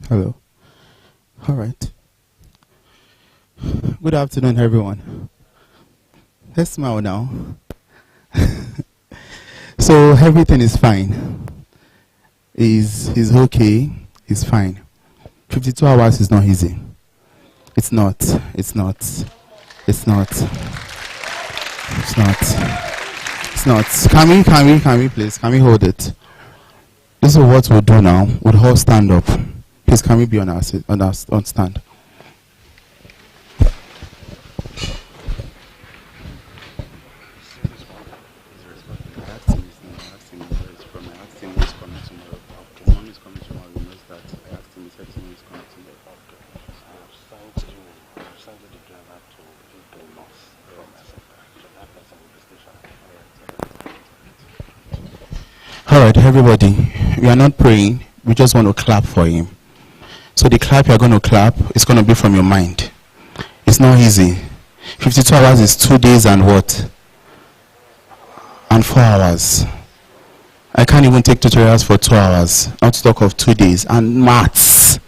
Hello. All right. Good afternoon, everyone. Let's smile now. So everything is fine. Is okay. It's fine. 52 hours is not easy. It's not. It's not. It's not. It's not. It's not. Can we please? Can we hold it? This is what we'll do now. We'll all stand up. Please, can we be on our stand? All right, everybody, we are not praying. We just want to clap for him. So the clap you're going to clap is going to be from your mind. It's not easy. 52 hours is 2 days and what? And 4 hours. I can't even take tutorials for 2 hours. Not to talk of 2 days. And maths.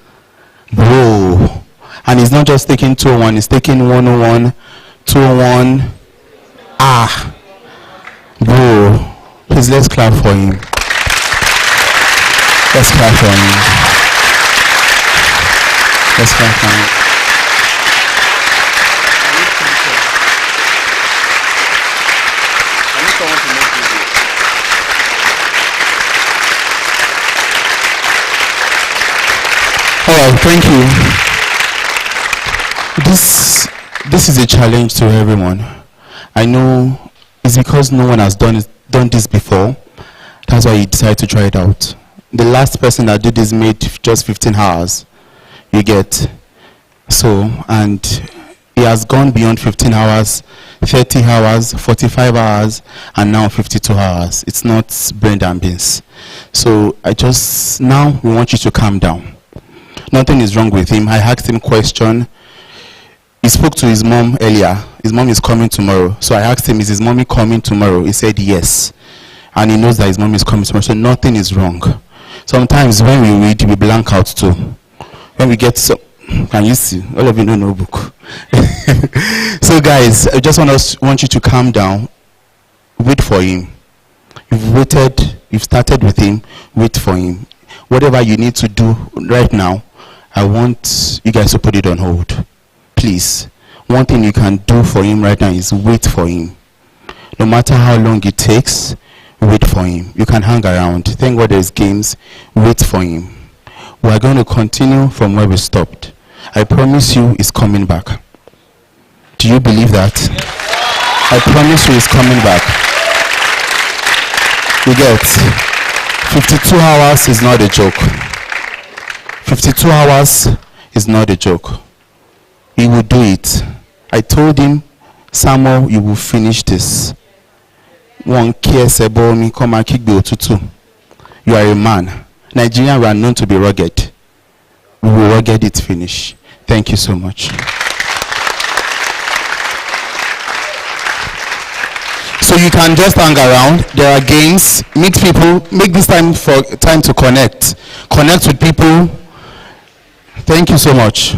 Bro. And he's not just taking 201, he's taking 101, 201. Ah. Bro. Please, let's clap for him. Let's clap for him. Let's clap for him. Alright, thank you. This is a challenge to everyone. I know it's because no one has done this before. That's why you decided to try it out. The last person that did this made just 15 hours. You get. So, and he has gone beyond 15 hours, 30 hours, 45 hours, and now 52 hours. It's not brain and beans. So now we want you to calm down. Nothing is wrong with him. I asked him a question. He spoke to his mom earlier. His mom is coming tomorrow. So I asked him, is his mommy coming tomorrow? He said yes. And he knows that his mom is coming tomorrow. So nothing is wrong. Sometimes when we read, we blank out too. When we get can you see? All of you know no book. So guys, I just want you to calm down. Wait for him. You've waited. You've started with him. Wait for him. Whatever you need to do right now, I want you guys to put it on hold. Please. One thing you can do for him right now is wait for him. No matter how long it takes, wait for him. You can hang around. Thank God there's games. Wait for him. We are going to continue from where we stopped. I promise you he's coming back. Do you believe that? I promise you he's coming back. You get 52 hours is not a joke. 52 hours is not a joke. He will do it. I told him, Samuel, you will finish this. One cares about me, come and kick the otutu. You are a man. Nigerians are known to be rugged. We will rugged it finish. Thank you so much. So you can just hang around. There are games. Meet people. Make this time to connect. Connect with people. Thank you so much.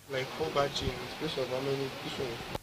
Like 4 bar chain in space of how many equations?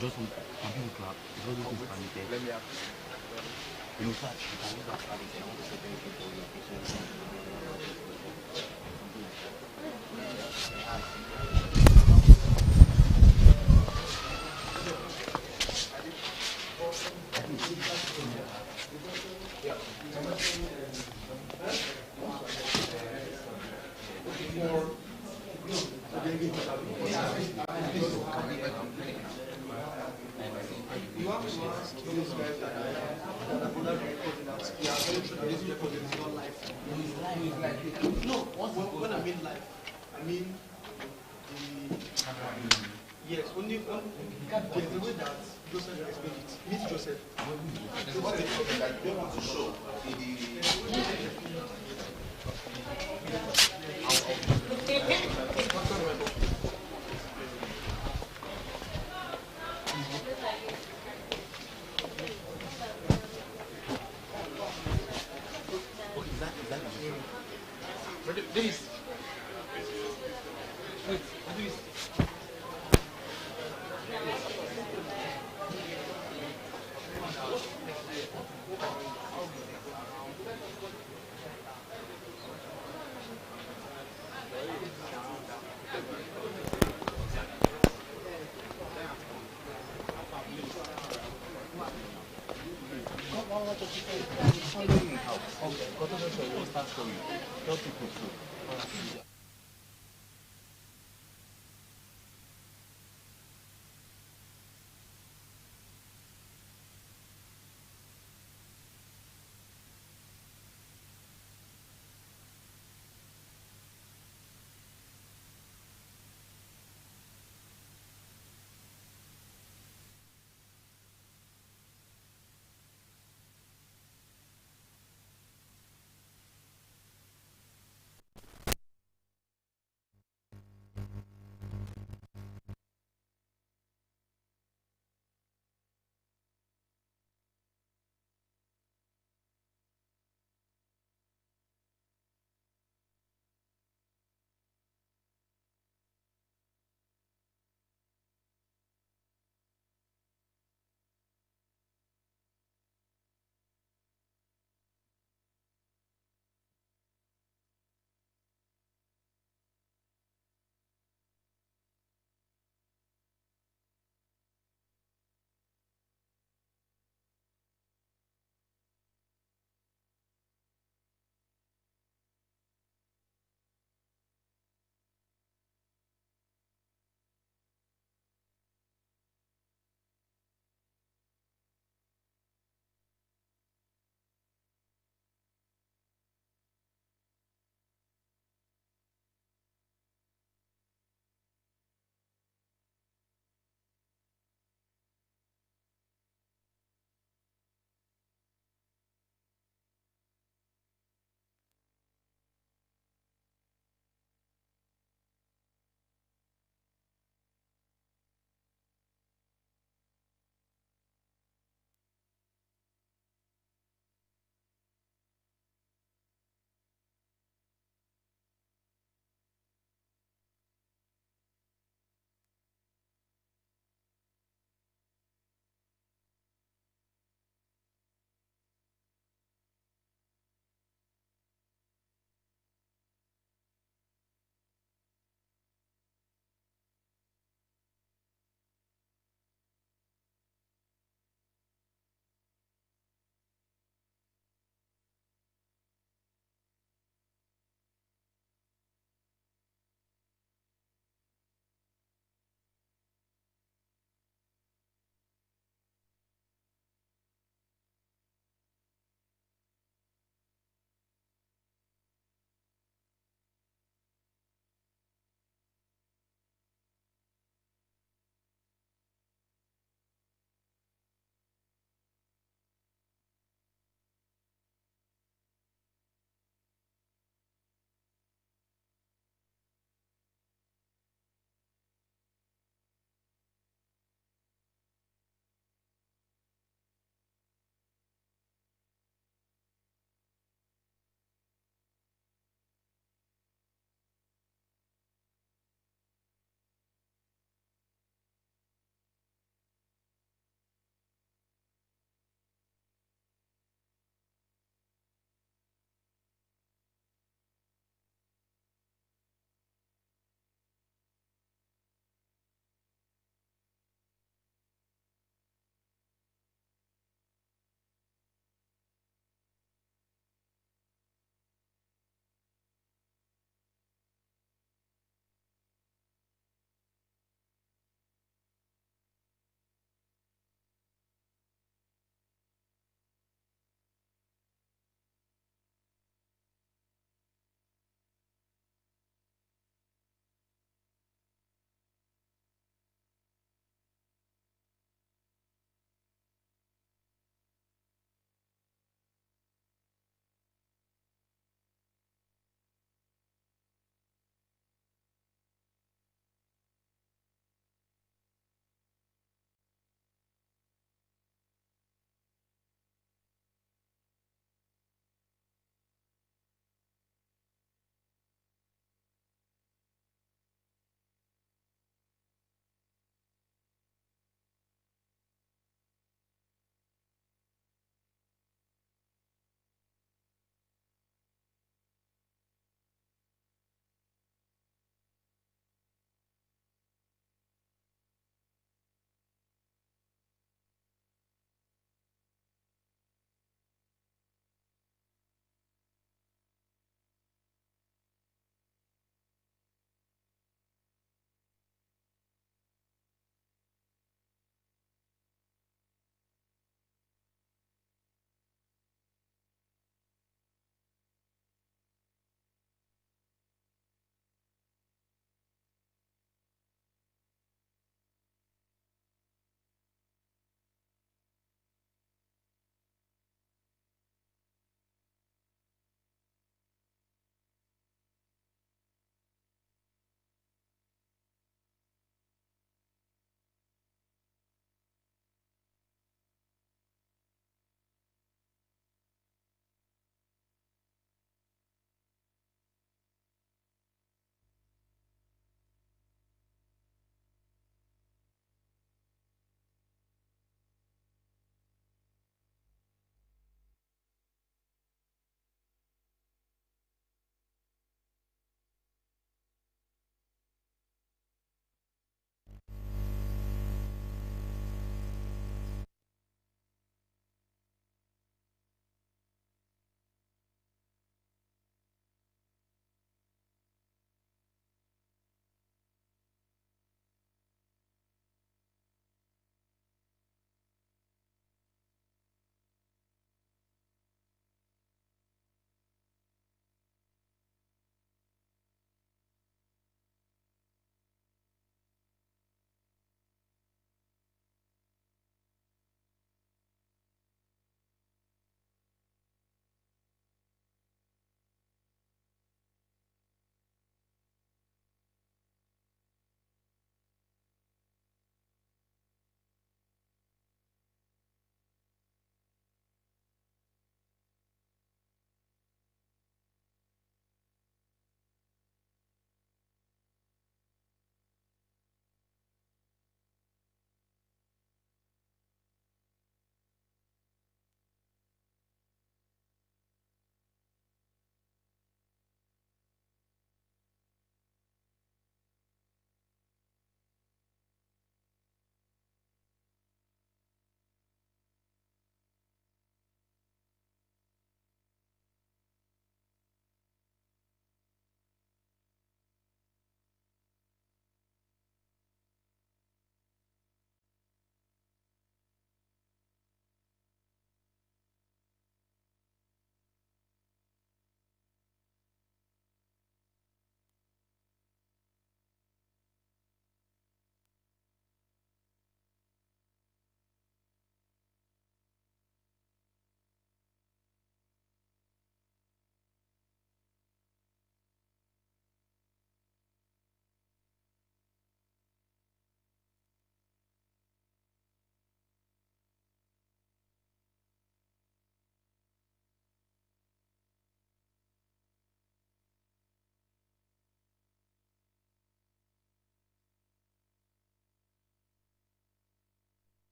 just want to clap. It's all those things permitted. Let me ask you. In fact, you can use that strategy. I want to say thank you for your patience. No, when I mean life, I mean yes, only one. There's the way that Joseph explained it. Meet Joseph. What is it that you want to show? This. Wait, what do you say? Tell people to.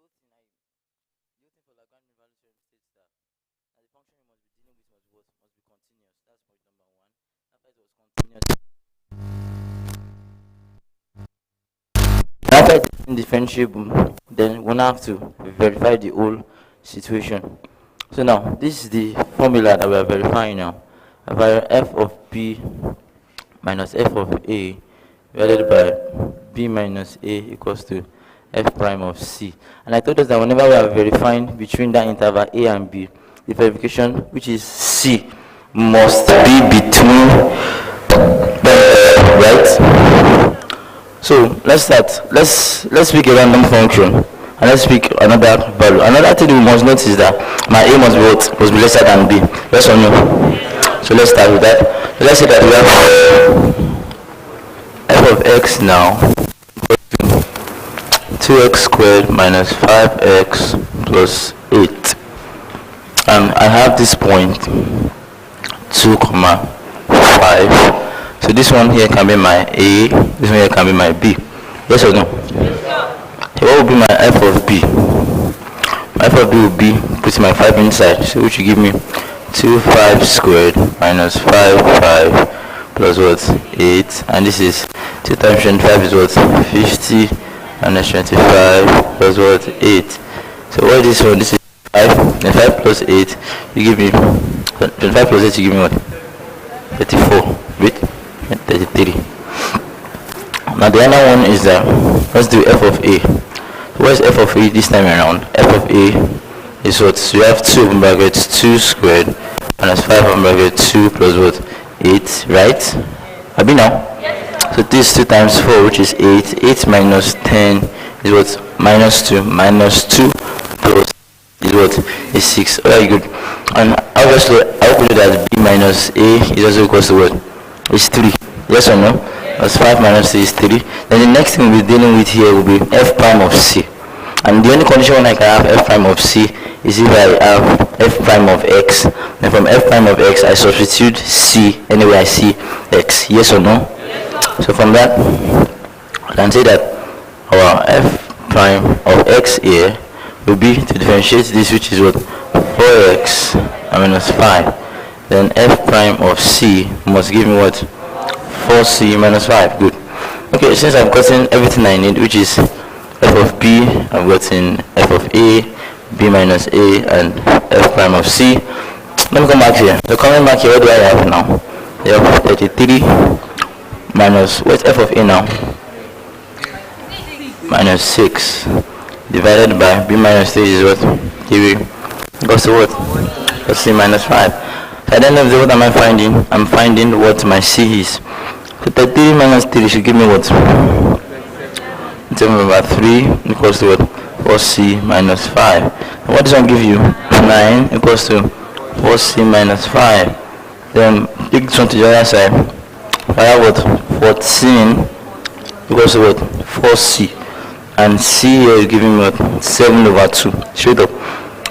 for Lagrange mean value theorem states that the function you must be dealing with must be continuous. That's point number one. After it was continuous. After it is differentiable, then we now have to verify the whole situation. So now this is the formula that we are verifying now. F of b minus f of a divided by b minus a equals to f prime of c. And I told us that whenever we are verifying between that interval a and b, the verification, which is c, must be between right. So let's start. Let's pick a random function and let's pick another value. Another thing we must notice is that my a must be what? Must be lesser than b. Yes or no? So let's start with that. So let's say that we have f of x now equals to 2x squared minus 5x plus 8. And I have this point 2 comma 5. So this one here can be my a, this one here can be my b. Yes or no? So what will be my f of b? My f of b will be putting my 5 inside, so which will give me 2 5 squared minus 5 5 plus what? 8. And this is 2 times 25 is what? 50 minus 25 plus what? 8. So what is this one? This is 5. 25 plus 8 you give me 25 plus 8 you give me what? 34. Wait. 33. Now the other one is that let's do f of a. What is f of a this time around? F of a is what? So you have 2 open brackets 2 squared minus 5 open bracket 2 plus what? 8, right? Have you now? Yes, so this 2 times 4, which is 8. 8 minus 10 is what? Minus 2. Minus 2 plus is what? Is 6. Alright, good. And obviously I hope you know that b minus a is also equals to what? Is 3. Yes or no? Yes. 5 minus 3 is 3. Then the next thing we'll be dealing with here will be f prime of c. And the only condition when I can have f prime of c is if I have f prime of x. And from f prime of x I substitute c anywhere I see x. Yes or no? Yes. So from that I can say that our f prime of x here will be to differentiate this, which is what? 4x minus 5. Then f prime of c must give me what? 4c minus 5. Good. Okay, since I've gotten everything I need, which is f of b, I've gotten f of a, b minus a, and f prime of c. Let me come back here. So coming back here, what do I have now? I have 33 minus, what's f of a now? Minus 6 divided by b minus 3 is what? 3 goes to what? Let's see, minus 5. At the end of the day, what am I finding? I'm finding what my c is. So 33 minus 3 should give me what? Tell me about 3 equals to what? 4c minus 5. And what does that give you? 9 equals to 4c minus 5. Then take this one to the other side. I have what? 14 equals to what? 4c. And c here is giving me what? 7 over 2. Straight up.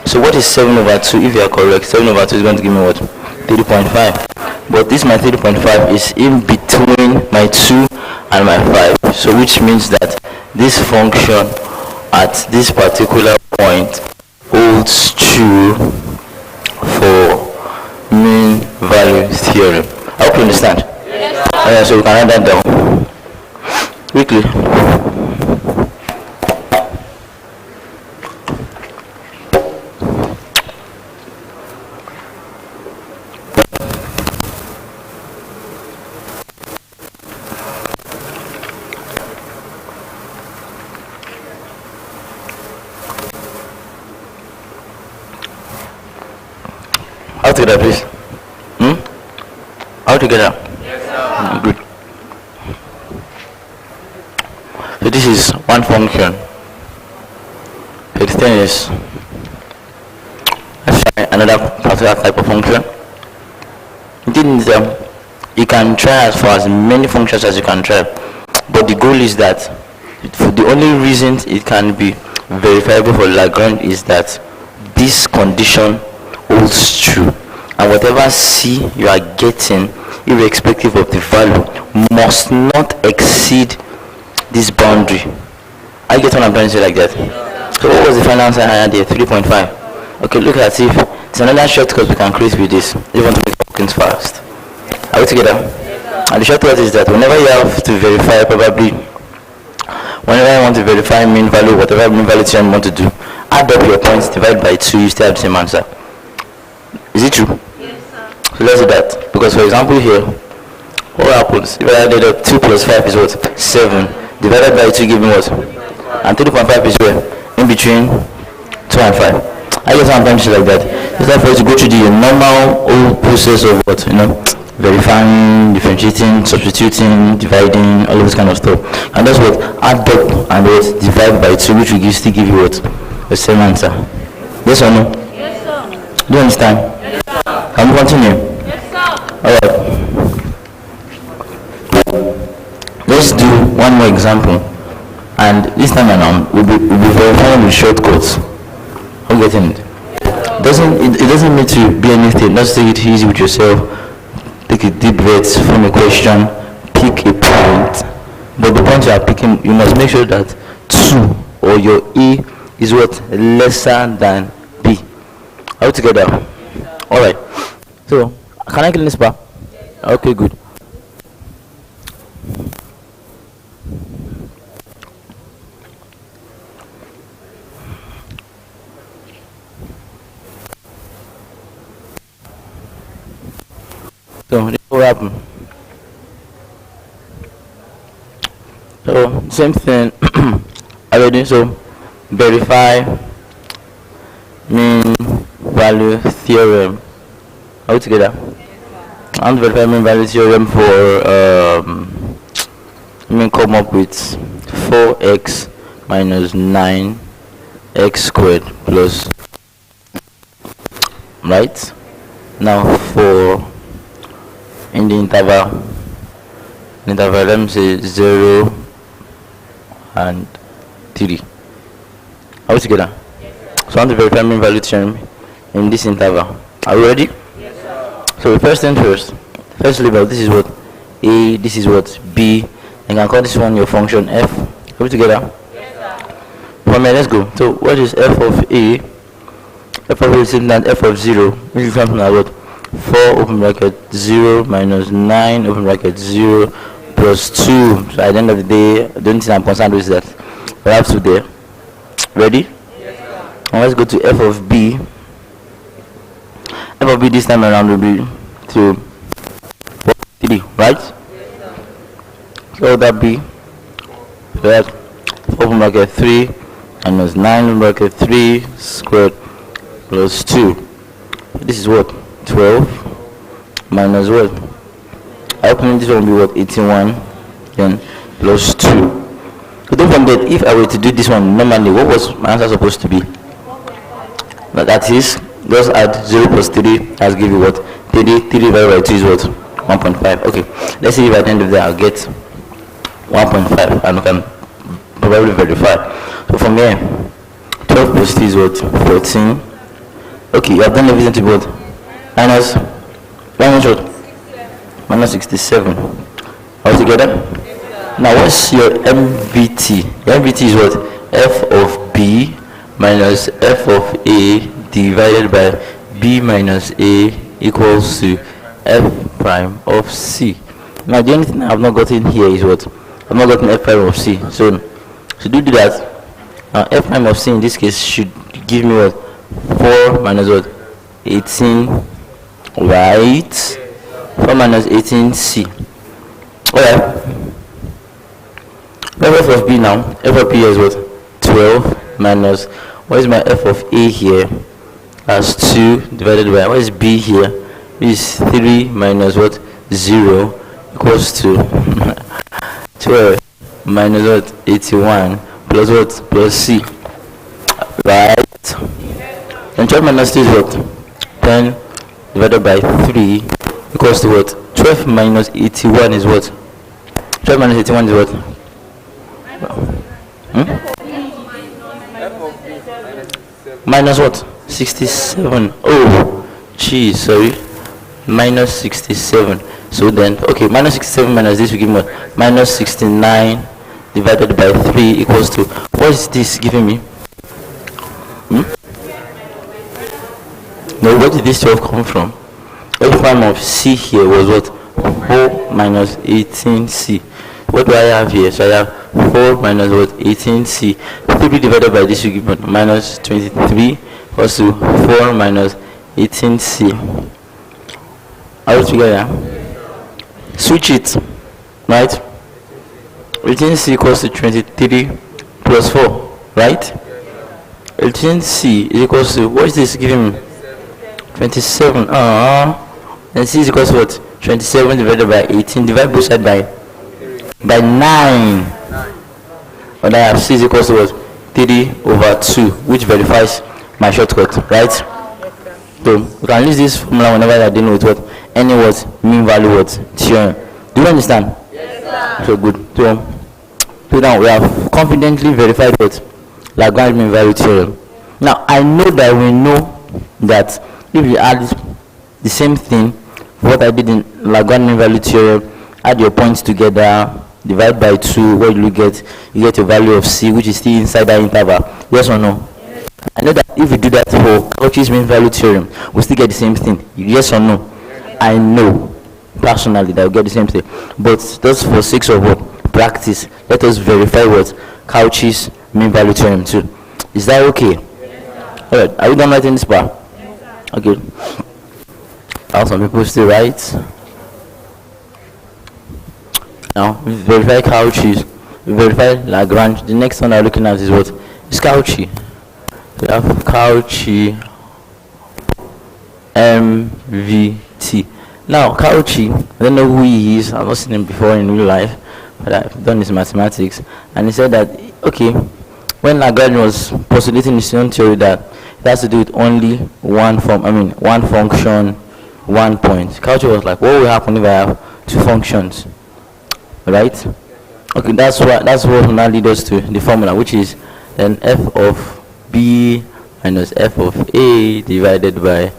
So what is 7 over 2? If you are correct, 7 over 2 is going to give me what? 3.5. But this my 3.5 is in between my 2 and my 5. So which means that this function at this particular point holds true for mean value theorem. I hope you understand. Yes. So we can write that down quickly. All together, please. All together. Yes, sir. Good. So this is one function. So the thing is, let's try another particular type of function. The thing is, you can try as for as many functions as you can try, but the goal is that for the only reason it can be verifiable for Lagrange is that this condition holds true, and whatever c you are getting, irrespective of the value, must not exceed this boundary. I get what I'm trying to say like that. So what was the final answer I had here? 3.5. Okay, look at if it's another shortcut we can create with this. If you want to make things fast. Are we together? And the shortcut is that whenever you have to verify, whenever you want to verify mean value, whatever mean value theorem you want to do, add up your points, divide by 2, you still have the same answer. Is it true? Yes, sir. So let's do that. Because for example here, what happens? If I added up 2 plus 5 is what? 7. Divided by 2 give me what? And 3.5 is where? In between 2 and 5. I guess sometimes like that. It's time for you to go through the normal old process of what? Verifying, differentiating, substituting, dividing, all of this kind of stuff. And that's what? Add up and what? Divide by 2, which will still give you what? The same answer. Yes or no? Yes, sir. Do you understand? Yes, sir. Can we continue? Yes, sir. Alright. Let's do one more example. And this time around, we'll be verifying with shortcuts. I'm getting it. It doesn't need to be anything. Just take it easy with yourself. Take a deep breath, form a question, pick a point. But the point you are picking, you must make sure that 2 or your A is what? Lesser than B. Are we together? Alright. So, can I clean this bar? Okay, good. So, this will happen. So, same thing already. So, verify mean value theorem. Are we together? I want to verify mean value theorem for come up with 4x minus 9x squared plus, right? Now for in the interval, let me say 0 and 3. Are we together? Yes, so I want to verify mean value theorem in this interval. Are we ready? Yes, sir. So first thing first. First level, this is what? A, this is what? B. And you can call this one your function f. Are we together? Yes, sir. From here, let's go. So what is f of A? F of A is same than f of 0, which is something like what? 4 open bracket 0 minus 9 open bracket 0 plus 2. So at the end of the day, the only thing I'm concerned with is that we have 2 there. Ready? Yes, sir. And let's go to f of b. F of b this time around will be to 3, right? Yes, sir. So what would that be? That open bracket 3 minus 9 open bracket 3 squared plus 2. This is what? 12 minus what? I open this one will be what? 81 then plus 2. So don't forget, if I were to do this one normally, what was my answer supposed to be? But that is, just add 0 plus 3 has give you what? 3 divided by 2 is what? 1.5. Okay, let's see if at the end of that I'll get 1.5 and we can probably verify. So from here, 12 plus 3 is what? 14. Okay, you have done everything to what? Minus what? Minus 67. All together? Now what's your MVT? Your MVT is what? F of B minus F of A divided by B minus A equals to F prime of C. Now the only thing I have not gotten here is what? I have not gotten F prime of C. So to do that, F prime of C in this case should give me what? 4 minus what? 18, right? 4 minus 18C. Alright. F of B now. F of B is what? 12 minus, what is my F of A here? As 2 divided by, what is B here? Is 3 minus what? 0 equals to 12 minus what? 81 plus what? Plus C. Right? And 12 minus 2 is what? 10 divided by 3 equals to what? 12 minus 81 is what? 12 minus 81 is what? Minus what? 67. Oh, geez, sorry. Minus 67. So then, okay, minus 67 minus this will give me what? Minus 69 divided by 3 equals to, what is this giving me? No, where did this 12 come from? F prime of C here was what? 4 minus 18C. What do I have here? So I have 4 minus what? 18C. 3 divided by this will give me minus 23 equals to 4 minus 18C. Are we together? Switch it, right? 18C equals to 23 plus 4, right? 18C is equals to, what is this giving me? 27. And C is equals to what? 27 divided by 18. Divide both sides by 9. But I have C is equals to what? 3 over 2, which verifies my shortcut, right? So we can use this formula whenever you are dealing with what? Any what? Mean value what? Theorem. Do you understand? Yes, sir. So good. So now we have confidently verified what? Lagrange mean value theorem. Now I know that we know that if you add the same thing, what I did in Lagrange mean value theorem, add your points together, divide by 2, what you get? You get your value of C, which is still inside that interval. Yes or no? Yes. I know that if you do that for Cauchy's mean value theorem, we still get the same thing. Yes or no? Yes. I know personally that we get the same thing. But just for sake of what? Practice, let us verify what Cauchy's mean value theorem too. Is that okay? Yes. Alright, are we done writing this part? Yes, okay. Now some people still write. Now we verify Cauchy's, we verify Lagrange. The next one I'm looking at is what? Is Cauchy. We have Cauchy MVT. Now Cauchy, I don't know who he is, I've not seen him before in real life, but I've done his mathematics, and he said that okay, when Lagrange was postulating his own theory that it has to do with only one function, 1 point. Cauchy was like, what will happen if I have 2 functions? Right? Okay, that's what now leads us to the formula, which is then f of b minus f of a divided by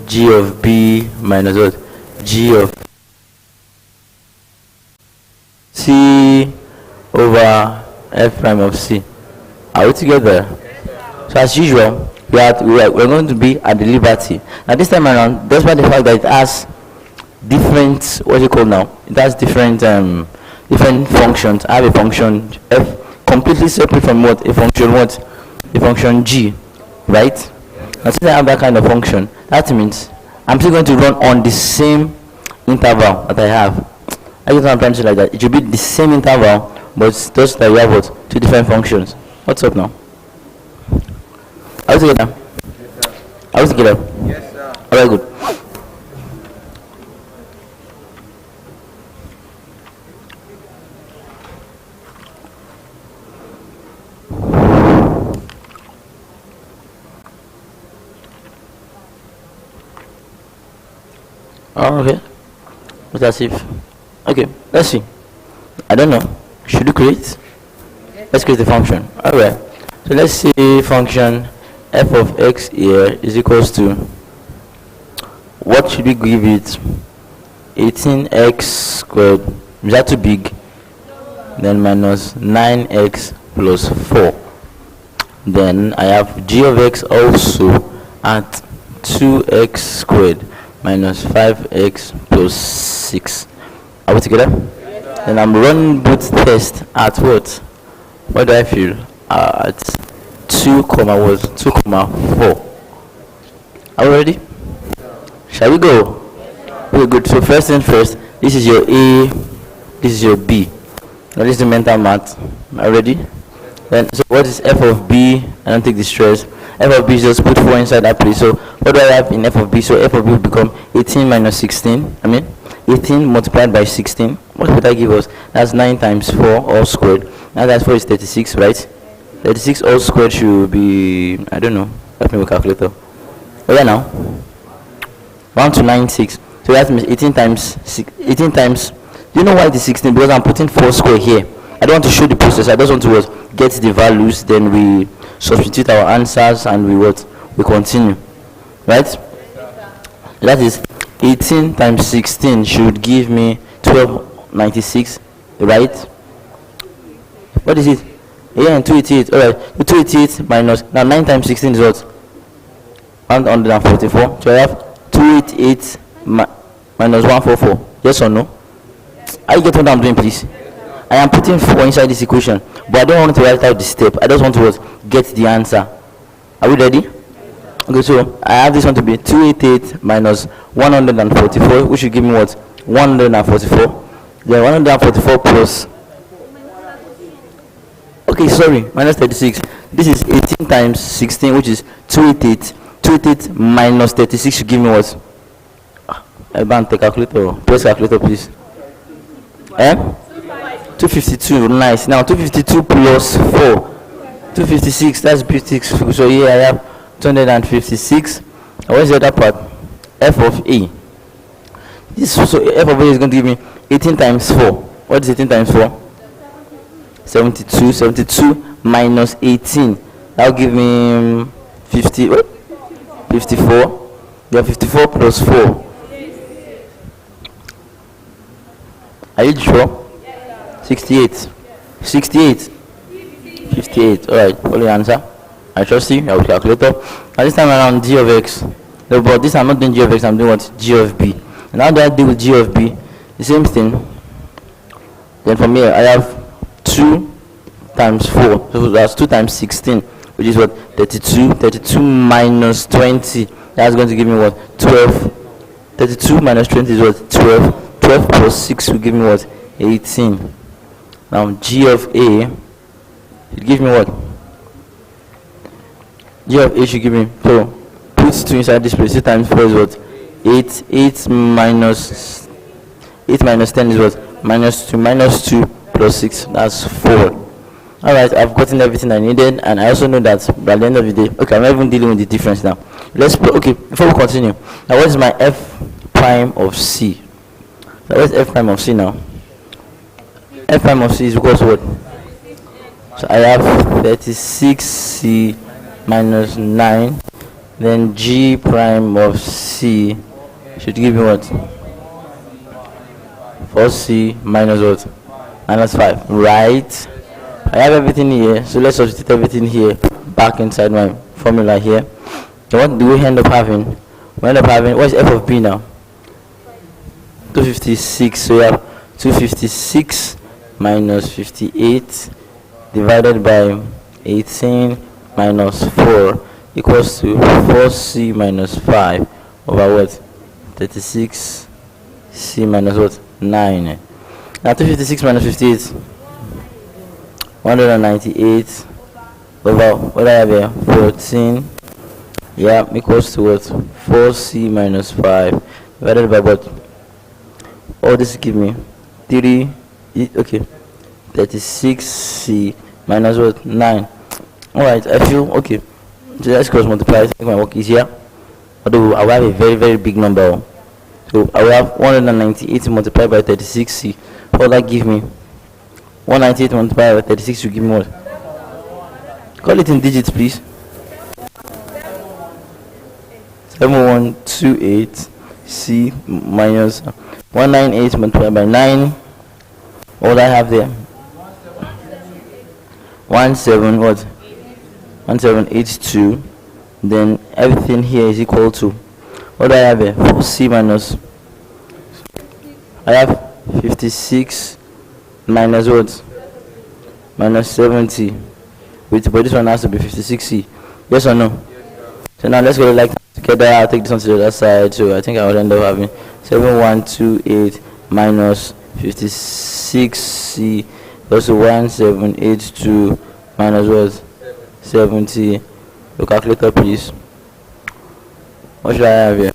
g of b minus what? G of c over f prime of c. Are we together? So as usual, we're going to be at the liberty. Now this time around, despite the fact that it has different, what do you call now? It has different functions. I have a function f completely separate from what? A function g, right? And since I have that kind of function, that means I'm still going to run on the same interval that I have. I guess I'm trying to say like that. It should be the same interval, but it's just that we have what? 2 different functions. What's up now? Are we together? Are we together? Yes, sir. Alright, good. Oh, okay. But as if. Okay, let's see. I don't know. Should we create? Let's create the function. Alright. So let's say function f of x here is equals to, what should we give it? 18x squared. Is that too big? Then minus 9x plus 4. Then I have g of x also at 2x squared minus 5x plus 6. Are we together? Then I'm running both tests at what? What do I feel? At 2 comma 4. Are we ready? Shall we go? Okay, good. So first thing first, this is your A, this is your B. Now this is the mental math. Are you ready? Then so what is f of b? I don't take the stress. F of b is just put 4 inside that place. So what do I have in f of b? So f of b will become 18 minus 16. 18 multiplied by 16. What would that give us? That's 9 times 4 all squared. Now that's 4 is 36, right? 36 all squared should be, I don't know. Let me calculator. Oh yeah, now 1296. So that means 18 times. Do you know why it is 16? Because I'm putting 4 square here. I don't want to show the process. I just want to get the values. Then we substitute our answers and we continue, right? That is 18 times 16 should give me 1296, right? What is it? Yeah, and 288. Alright, 288 minus, now 9 times 16 is what? 144. So I have 288 minus 144. Yes or no? Are you getting what I'm doing, please? I am putting 4 inside this equation, but I don't want to write out the step. I just want to what? Get the answer. Are we ready? Okay, so I have this one to be 288 minus 144, which will give me what? 144. Then 144 plus, okay, sorry, minus 36. This is 18 times 16, which is 288. 288 minus 36 should give me what? I bank the calculator. Press calculator, please. 252. Nice. Now 252 plus 4. 256. That's beautiful. So here I have 256. What's the other part? F of A. This, so F of A is going to give me 18 times 4. What is 18 times 4? 72. 72 minus 18. That will give me 50. 54. Yeah, 54 plus 4. Are you sure? 68. 68. 58. Alright, follow the answer. I trust you. I will calculator. Now this time around, G of X. No, but this I'm not doing G of X, I'm doing what? G of B. And how do I deal with G of B? The same thing. Then from here, I have 2 times 4. So that's 2 times 16, which is what? 32. 32 minus 20. That's going to give me what? 12. 32 minus 20 is what? 12. 12 plus 6 will give me what? 18. Now G of A, it give me what? G of A should give me, so put 2 inside this place. 2 times 4 is what? 8. 8 minus 10 is what? Minus 2. Minus 2 plus 6, that's 4. Alright, I've gotten everything I needed, and I also know that by the end of the day, okay, I'm not even dealing with the difference now. Let's put, okay, before we continue, now what is my F prime of C? Now what's F prime of C now? F prime of C is equal to what? So I have 36C minus 9. Then G prime of C should give me what? 4C minus what? Minus 5. Right? I have everything here. So let's substitute everything here back inside my formula here. So what do we end up having? We end up having, what's F of B now? 256. So we have 256 minus 58 divided by 18 minus 4 equals to 4C minus 5 over what? 36C minus what? 9. Now 256 minus 58, 198 over what I have here? 14. Yeah, equals to what? 4C minus 5 divided by what? Oh, this give me 3. Okay, 36C minus what? 9. Alright, I feel okay. So let's cross multiply. I think my work is here. Although I will have a very, very big number. So I will have 198 multiplied by 36C. What will that give me? 198 multiplied by 36 will give me what? Call it in digits, please. 7128C minus 198 multiplied by 9. What I have there? 17 what? 1782. Then everything here is equal to what do I have here? 4C minus, I have 56 minus what? Minus 70. But this one has to be 56C. Yes or no? So now let's go like together. I'll take this one to the other side. So I think I will end up having 7128 minus 56C equals to 1782 minus what? 70. Your calculator, please. What should I have here?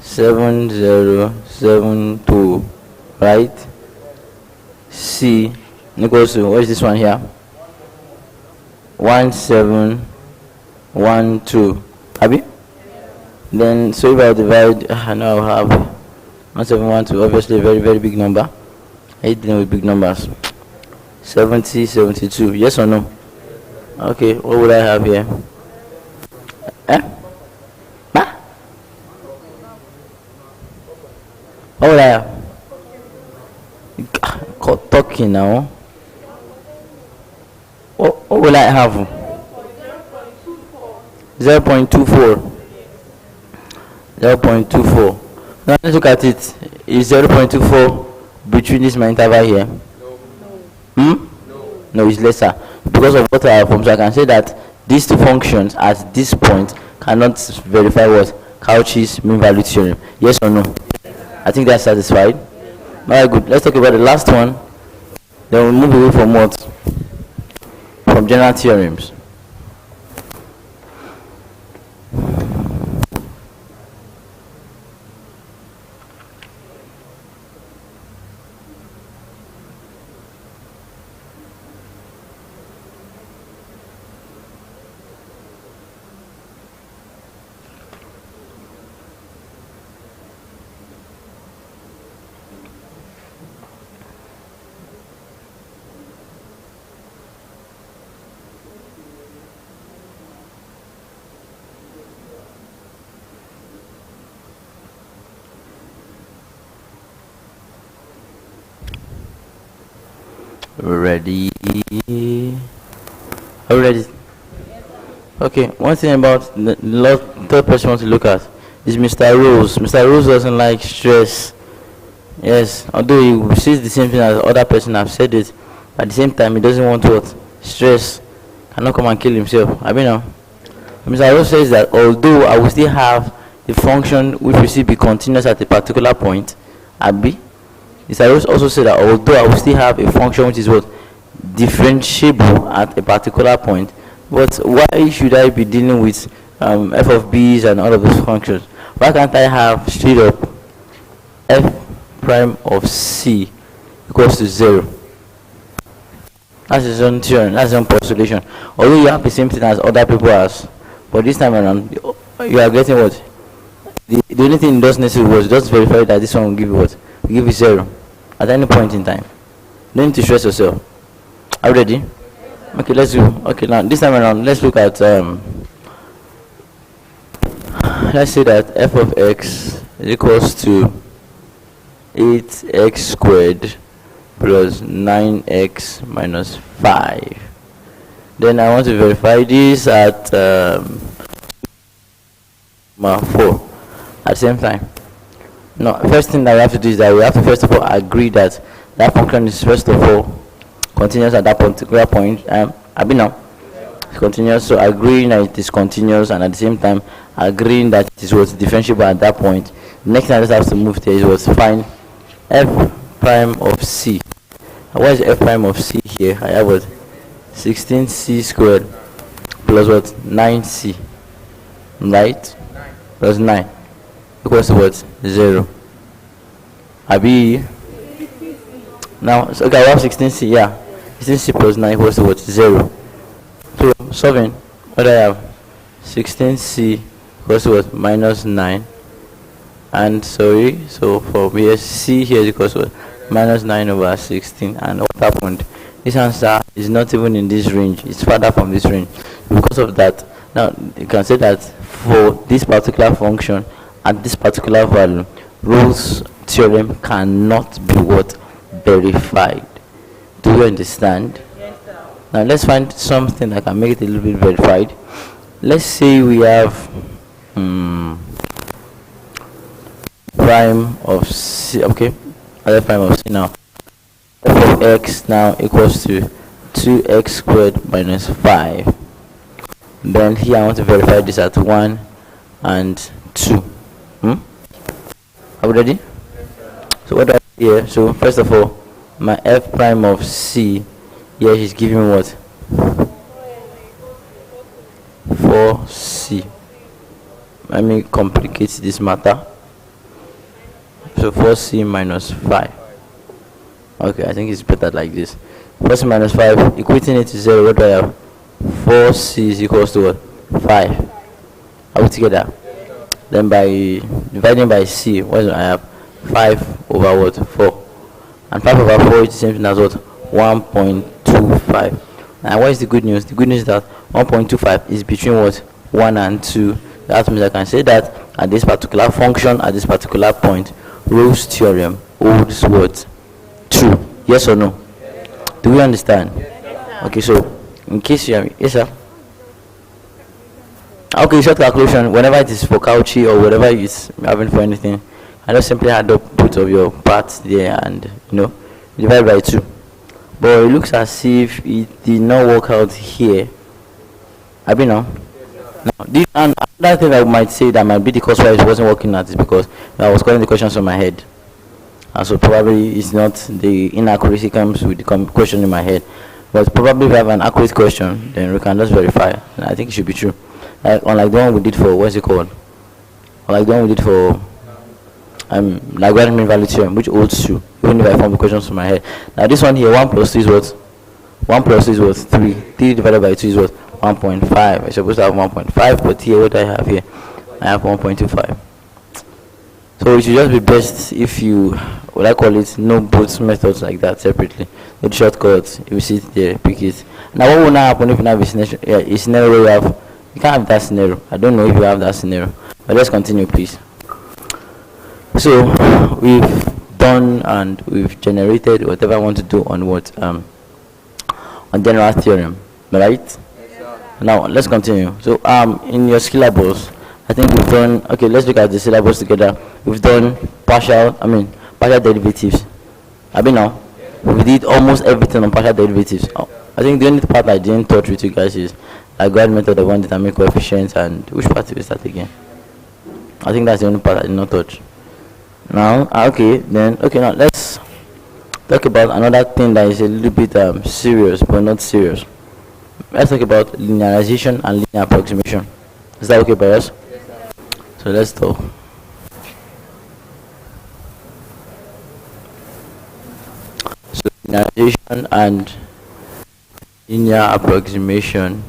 7072, right? C equals to, what is this one here? 1712. Abi? Then so if I divide, now I'll have 1712, obviously a very, very big number. I hate dealing with big numbers. 70, 72, yes or no? Okay, what would I have here? What would I have? Talking now. What will I have? 0.24. 0.24. Now let's look at it. Is 0.24 between this my interval here? No, it's lesser. Because of what I have from, so I can say that these two functions at this point cannot verify what? Cauchy's mean value theorem. Yes or no? I think that's satisfied. Alright, good. Let's talk about the last one. Then we'll move away from what? From general theorems. Ready? Are we ready? Okay, one thing about the third person I want to look at is Mr. Rose. Mr. Rose doesn't like stress. Yes, although he says the same thing as other person have said it, but at the same time he doesn't want what? Stress. Cannot come and kill himself. I mean now. Mr. Rose says that although I will still have the function which will still be continuous at a particular point, Abi, Mr. Rose also said that although I will still have a function which is what? Differentiable at a particular point, but why should I be dealing with f of b's and all of those functions? Why can't I have straight up f prime of c equals to 0? That's his own theorem, that's his own postulation. Although you have the same thing as other people has, but this time around you are getting what? The only thing it does necessarily was just verify that this one will give you what? Will give you 0 at any point in time. Don't need to stress yourself. Are you ready? Okay, let's do. Okay, now this time around, let's look at let's say that f of x is equals to 8x squared plus 9x minus 5. Then I want to verify this at 4 at the same time. No, first thing that we have to do is that we have to first of all agree that that function is first of all continuous at that particular point. I've been now it's continuous, so agreeing that it is continuous and at the same time agreeing that it is what's differentiable at that point. The next thing I just have to move there is what's find f prime of c. What is f prime of c here? I have what 16c squared plus what 9c, right? Plus 9 equals to what? 0. Abi now, so okay, I have 16c, yeah. 16c plus 9 equals to what? 0. So solving, what do I have? 16c equals to what? Minus 9. And sorry, so for here, c here is equals to what? Minus 9 over 16. And what happened? This answer is not even in this range, it's further from this range. Because of that, now you can say that for this particular function at this particular value, Rolle's theorem cannot be what? Verified. Do you understand? Yes, sir. Now let's find something that can make it a little bit verified. Let's say we have prime of c. Okay, other prime of c now. F of x now equals to 2x squared minus 5. Then here I want to verify this at 1 and 2. Are we ready? So what do I do here? So first of all, my f prime of c here is giving me what? 4c. Let me complicate this matter. So 4c minus 5. Okay, I think it's better like this. 4c minus 5, equating it to 0, what do I have? 4c is equals to what? 5. Are we together? Then by dividing by c, what do I have? 5 over what? 4. And 5 over 4 is the same thing as what? 1.25. And what is the good news? The good news is that 1.25 is between what? 1 and 2. That means I can say that at this particular function, at this particular point, Rolle's theorem holds what? True. Yes or no? Do we understand? Okay, so in case you have, yes sir. Okay, short calculation. Whenever it is for Cauchy or whatever is having for anything, I just simply add up both of your parts there and divide by 2. But it looks as if it did not work out here. I mean now. This, and another thing I might say that might be the cause why it wasn't working out is because I was calling the questions on my head. And so probably it's not the inaccuracy comes with the question in my head. But probably if we have an accurate question, then we can just verify. And I think it should be true. Like unlike the one we did for what's it called? Unlike the one we did for logarithmic value theorem, which holds true, even if I form the questions from my head. Now this one here, 1 plus 2 is what? 1 plus 2 is what? 3. 3 divided by 2 is what? 1.5. I'm supposed to have 1.5, but here what I have here, I have 1.25. So it should just be best if you, what I call it, know both methods like that separately. With shortcuts, if you see it there, pick it. Now what will now happen if you have a scenario where you have, you can't have that scenario. I don't know if you have that scenario. But let's continue please. So we've done and we've generated whatever I want to do on what on general theorem, right? Yes, now let's continue. So in your syllabus, I think we've done, okay, let's look at the syllabus together. We've done partial derivatives. I mean now, we did almost everything on partial derivatives. I think the only part I didn't touch with you guys is Algorithm method of one determined coefficients, and which part is that again? I think that's the only part I did not touch. Now, okay, now let's talk about another thing that is a little bit serious, but not serious. Let's talk about linearization and linear approximation. Is that okay by us? Yes, sir. So let's talk. So linearization and linear approximation.